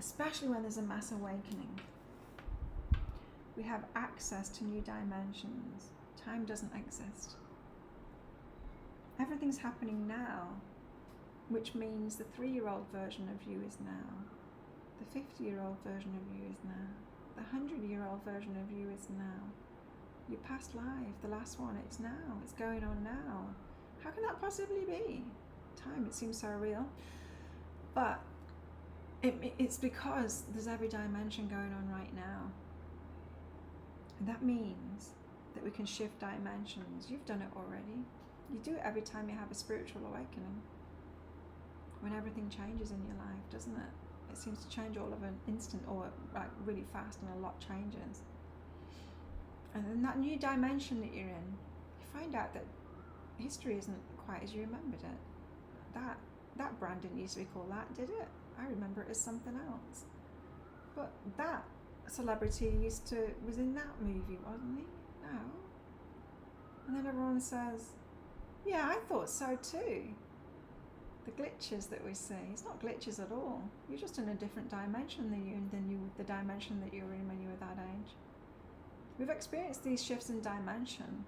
[SPEAKER 1] especially when there's a mass awakening. We have access to new dimensions. Time doesn't exist. Everything's happening now, which means the 3-year-old version of you is now. The 50-year-old version of you is now. The 100-year-old version of you is now. Your past life, the last one, it's now. It's going on now. How can that possibly be? Time, it seems so real. But it's because there's every dimension going on right now. And that means that we can shift dimensions. You've done it already. You do it every time you have a spiritual awakening. When everything changes in your life, doesn't it? It seems to change all of an instant, or like really fast, and a lot changes. And in that new dimension that you're in, you find out that history isn't quite as you remembered it. That brand didn't used to be called that, did it? I remember it as something else. But that celebrity was in that movie, wasn't he? No. And then everyone says, yeah, I thought so too. The glitches that we see, it's not glitches at all. You're just in a different dimension than the dimension that you were in when you were that age. We've experienced these shifts in dimension.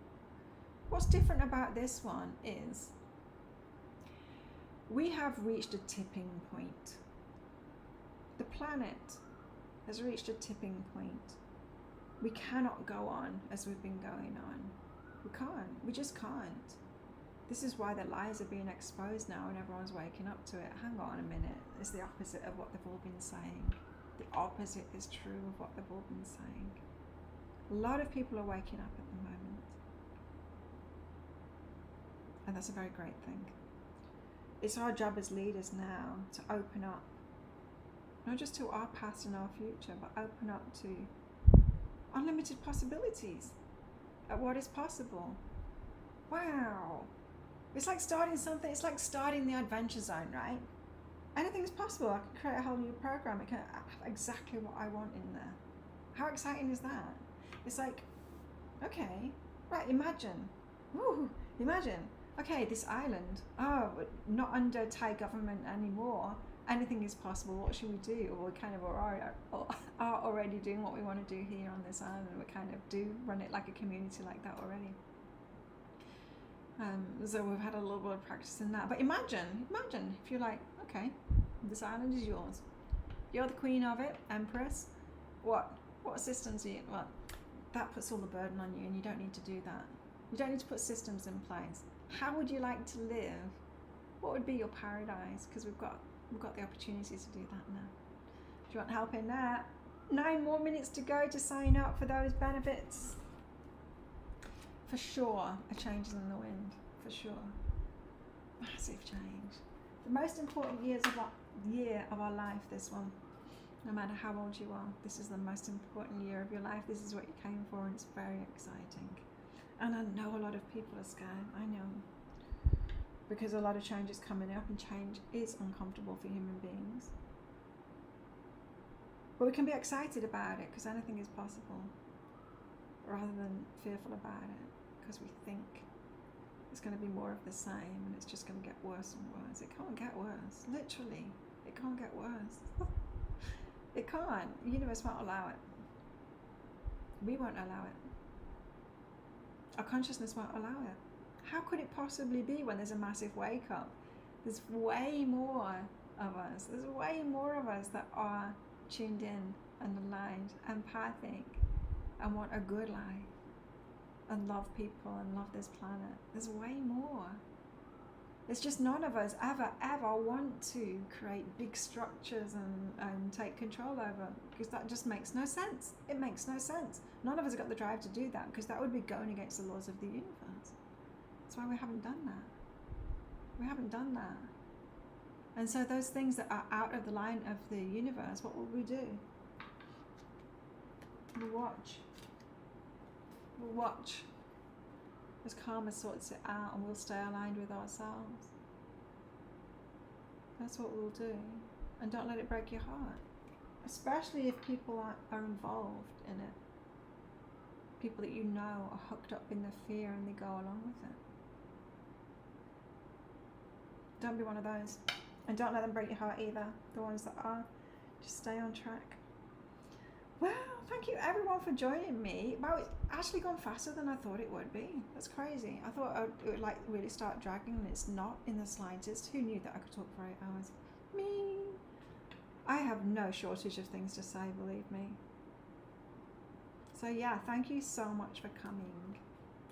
[SPEAKER 1] What's different about this one is we have reached a tipping point. The planet has reached a tipping point. We cannot go on as we've been going on. We can't. We just can't. This is why the lies are being exposed now and everyone's waking up to it. Hang on a minute. It's the opposite of what they've all been saying. The opposite is true of what they've all been saying. A lot of people are waking up at the moment. And that's a very great thing. It's our job as leaders now to open up, not just to our past and our future, but open up to unlimited possibilities at what is possible. Wow. It's like starting something, it's like starting the adventure zone, right? Anything's possible. I can create a whole new program. It can have exactly what I want in there. How exciting is that? It's like, okay, right, imagine, okay, this island, we're not under Thai government anymore. Anything is possible. What should we do? Or we kind of are already doing what we want to do here on this island. We kind of do run it like a community like that already. So we've had a little bit of practice in that. But imagine if you're like, okay, this island is yours. You're the queen of it, empress. What systems are you? Well, that puts all the burden on you, and you don't need to do that. You don't need to put systems in place. How would you like to live? What would be your paradise? Because we've got the opportunity to do that now. If you want help in that, 9 more minutes to go to sign up for those benefits. For sure, a change is in the wind. For sure, massive change. The most important year of our life. This one, no matter how old you are, this is the most important year of your life. This is what you came for, and it's very exciting. And I know a lot of people are scared. I know, because a lot of change is coming up, and change is uncomfortable for human beings. But we can be excited about it because anything is possible, rather than fearful about it. Because we think it's going to be more of the same and it's just going to get worse and worse. It can't get worse. Literally, it can't get worse. It can't. The universe won't allow it. We won't allow it. Our consciousness won't allow it. How could it possibly be when there's a massive wake up? There's way more of us. There's way more of us that are tuned in and aligned, empathic, and want a good life. And love people and love this planet. There's way more. It's just none of us ever want to create big structures and take control over, because that just makes no sense. It makes no sense. None of us have got the drive to do that, because that would be going against the laws of the universe. That's why we haven't done that. We haven't done that. And so those things that are out of the line of the universe, what will we do? We'll watch. We'll watch as karma sorts it out, and we'll stay aligned with ourselves. That's what we'll do. And don't let it break your heart, especially if people are involved in it. People that you know are hooked up in the fear and they go along with it. Don't be one of those. And don't let them break your heart either. The ones that are, Just stay on track. Well, thank you everyone for joining me. Wow, it's actually gone faster than I thought it would be. That's crazy. I thought it would like really start dragging, and it's not in the slightest. Who knew that I could talk for 8 hours? Me. I have no shortage of things to say, believe me. So yeah, thank you so much for coming.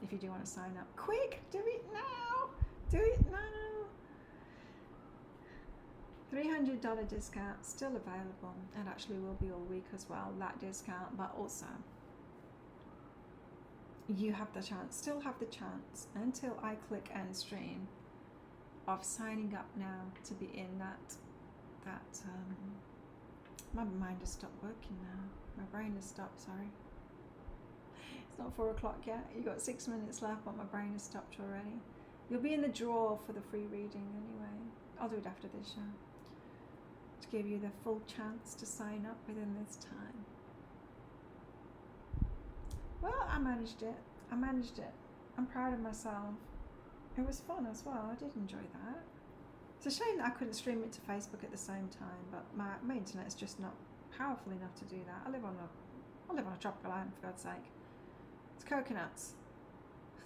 [SPEAKER 1] If you do want to sign up, quick, do it now. Do it now. $300 discount still available, and actually will be all week as well, that discount, but also you have the chance, still have the chance until I click end stream of signing up now to be in that my mind has stopped working now. My brain has stopped, sorry. It's not 4 o'clock yet. You've got 6 minutes left, but my brain has stopped already. You'll be in the draw for the free reading anyway. I'll do it after this show, to give you the full chance to sign up within this time. Well, I managed it. I'm proud of myself. It was fun as well. I did enjoy that. It's a shame that I couldn't stream it to Facebook at the same time, but my internet's just not powerful enough to do that. I live on a tropical island, for God's sake. It's coconuts.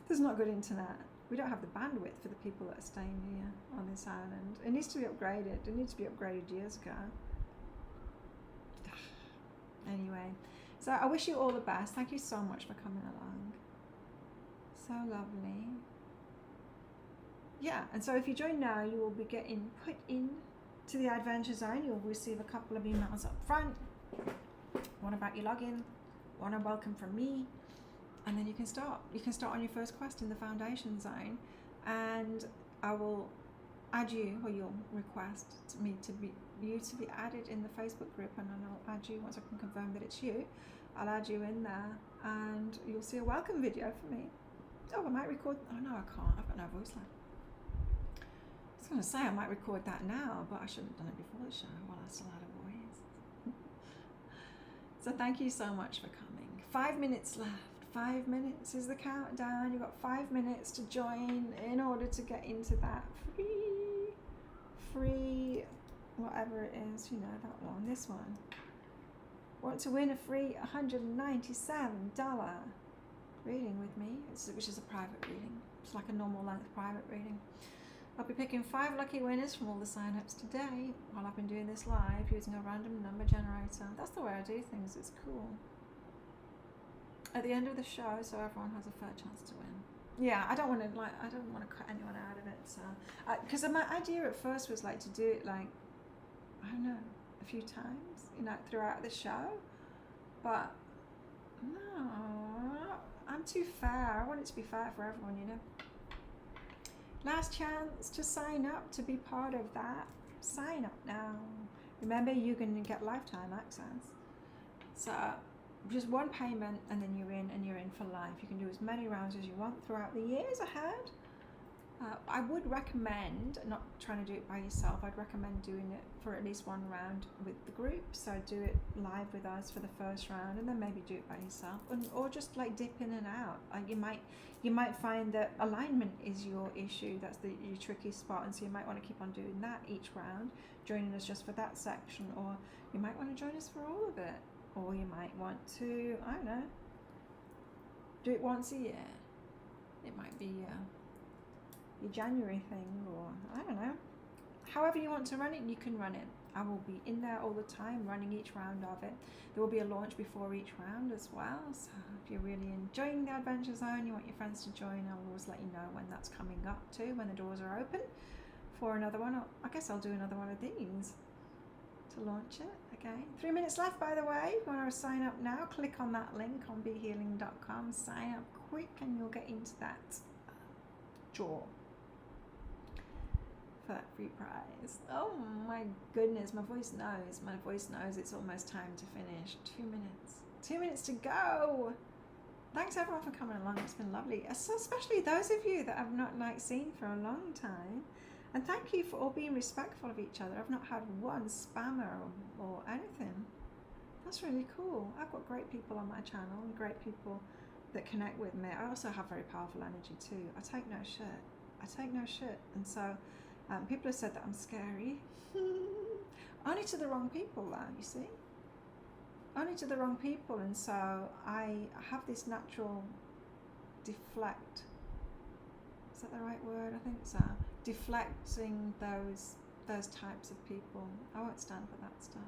[SPEAKER 1] There's not good internet. We don't have the bandwidth for the people that are staying here on this island. It needs to be upgraded. It needs to be upgraded years ago. Anyway, so I wish you all the best. Thank you so much for coming along. So lovely. Yeah, and so if you join now, you will be getting put in to the Adventure Zone. You'll receive a couple of emails up front. One about your login, one a welcome from me, and then you can start. You can start on your first quest in the Foundation Zone, and I will add you, or you'll request me to be added in the Facebook group, and then I'll add you once I can confirm that it's you. I'll add you in there, and you'll see a welcome video for me. Oh, I might record. Oh no, I can't. I've got no voice left. I was going to say I might record that now, but I shouldn't have done it before the show while I still had a voice. So thank you so much for coming. 5 minutes left. 5 minutes is the countdown. You've got 5 minutes to join in order to get into that free, whatever it is, you know, that one, this one. Want to win a free $197 reading with me, which is a private reading. It's like a normal length private reading. I'll be picking 5 lucky winners from all the sign-ups today while I've been doing this live using a random number generator. That's the way I do things. It's cool. At the end of the show, so everyone has a fair chance to win. Yeah, I don't want to cut anyone out of it. So, because my idea at first was like to do it like, I don't know, a few times, you know, throughout the show. But no, I'm too fair. I want it to be fair for everyone, you know. Last chance to sign up to be part of that. Sign up now. Remember, you're going to get lifetime access. So just one payment and then you're in for life. You can do as many rounds as you want throughout the years ahead. I would recommend not trying to do it by yourself. I'd recommend doing it for at least one round with the group. So do it live with us for the first round, and then maybe do it by yourself, or just like dip in and out. Like you might find that alignment is your issue. That's your tricky spot, and so you might want to keep on doing that each round, joining us just for that section, or you might want to join us for all of it, or you might want to, I don't know, do it once a year. It might be your January thing, or I don't know. However you want to run it, you can run it. I will be in there all the time running each round of it. There will be a launch before each round as well. So if you're really enjoying the Adventure Zone, you want your friends to join, I'll always let you know when that's coming up too, when the doors are open for another one. I guess I'll do another one of these to launch it. Okay, 3 minutes left, by the way. If you want to sign up now, click on that link on behealing.com. Sign up quick and you'll get into that draw for that free prize. Oh my goodness, my voice knows it's almost time to finish. 2 minutes. 2 minutes to go. Thanks everyone for coming along. It's been lovely, especially those of you that I've not seen for a long time. And thank you for all being respectful of each other. I've not had one spammer or anything. That's really cool. I've got great people on my channel and great people that connect with me. I also have very powerful energy too. I take no shit. And so People have said that I'm scary. Only to the wrong people, though, you see. Only to the wrong people, and so I have this natural deflect. Is that the right word? I think so. Deflecting those types of people. I won't stand for that stuff.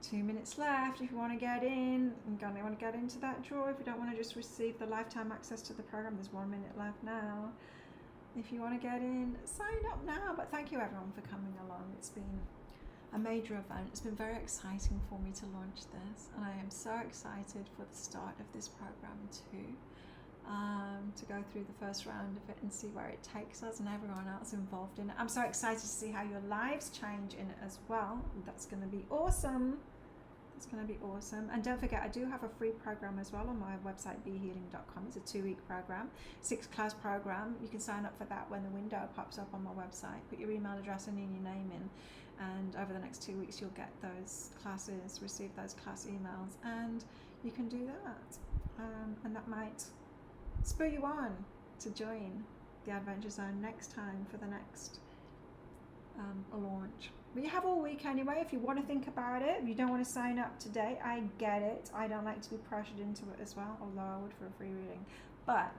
[SPEAKER 1] 2 minutes left. If you want to get in, I'm going to want to get into that draw. If you don't want to just receive the lifetime access to the program, there's 1 minute left now. If you want to get in, sign up now. But thank you everyone for coming along. It's been a major event. It's been very exciting for me to launch this, and I am so excited for the start of this program too. To go through the first round of it and see where it takes us and everyone else involved in it. I'm so excited to see how your lives change in it as well. That's going to be awesome. It's going to be awesome. And don't forget, I do have a free program as well on my website, behealing.com. It's a 2-week program, 6-class program. You can sign up for that when the window pops up on my website. Put your email address and your name in, and over the next 2 weeks you'll get those classes, receive those class emails, and you can do that. And that might spur you on to join the Adventure Zone next time for the next launch. But you have all week anyway if you want to think about it. If you don't want to sign up today, I get it. I don't like to be pressured into it as well, although I would for a free reading. But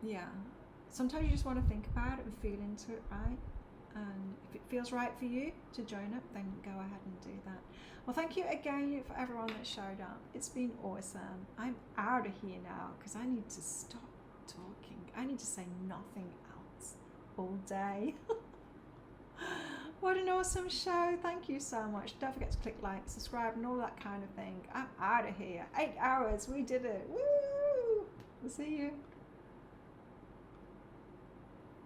[SPEAKER 1] yeah, sometimes you just want to think about it and feel into it, right? And if it feels right for you to join up, then go ahead and do that. Well, thank you again for everyone that showed up. It's been awesome. I'm out of here now because I need to stop talking. I need to say nothing else all day. What an awesome show. Thank you so much. Don't forget to click like, subscribe, and all that kind of thing. I'm out of here. 8 hours. We did it. Woo! We'll see you.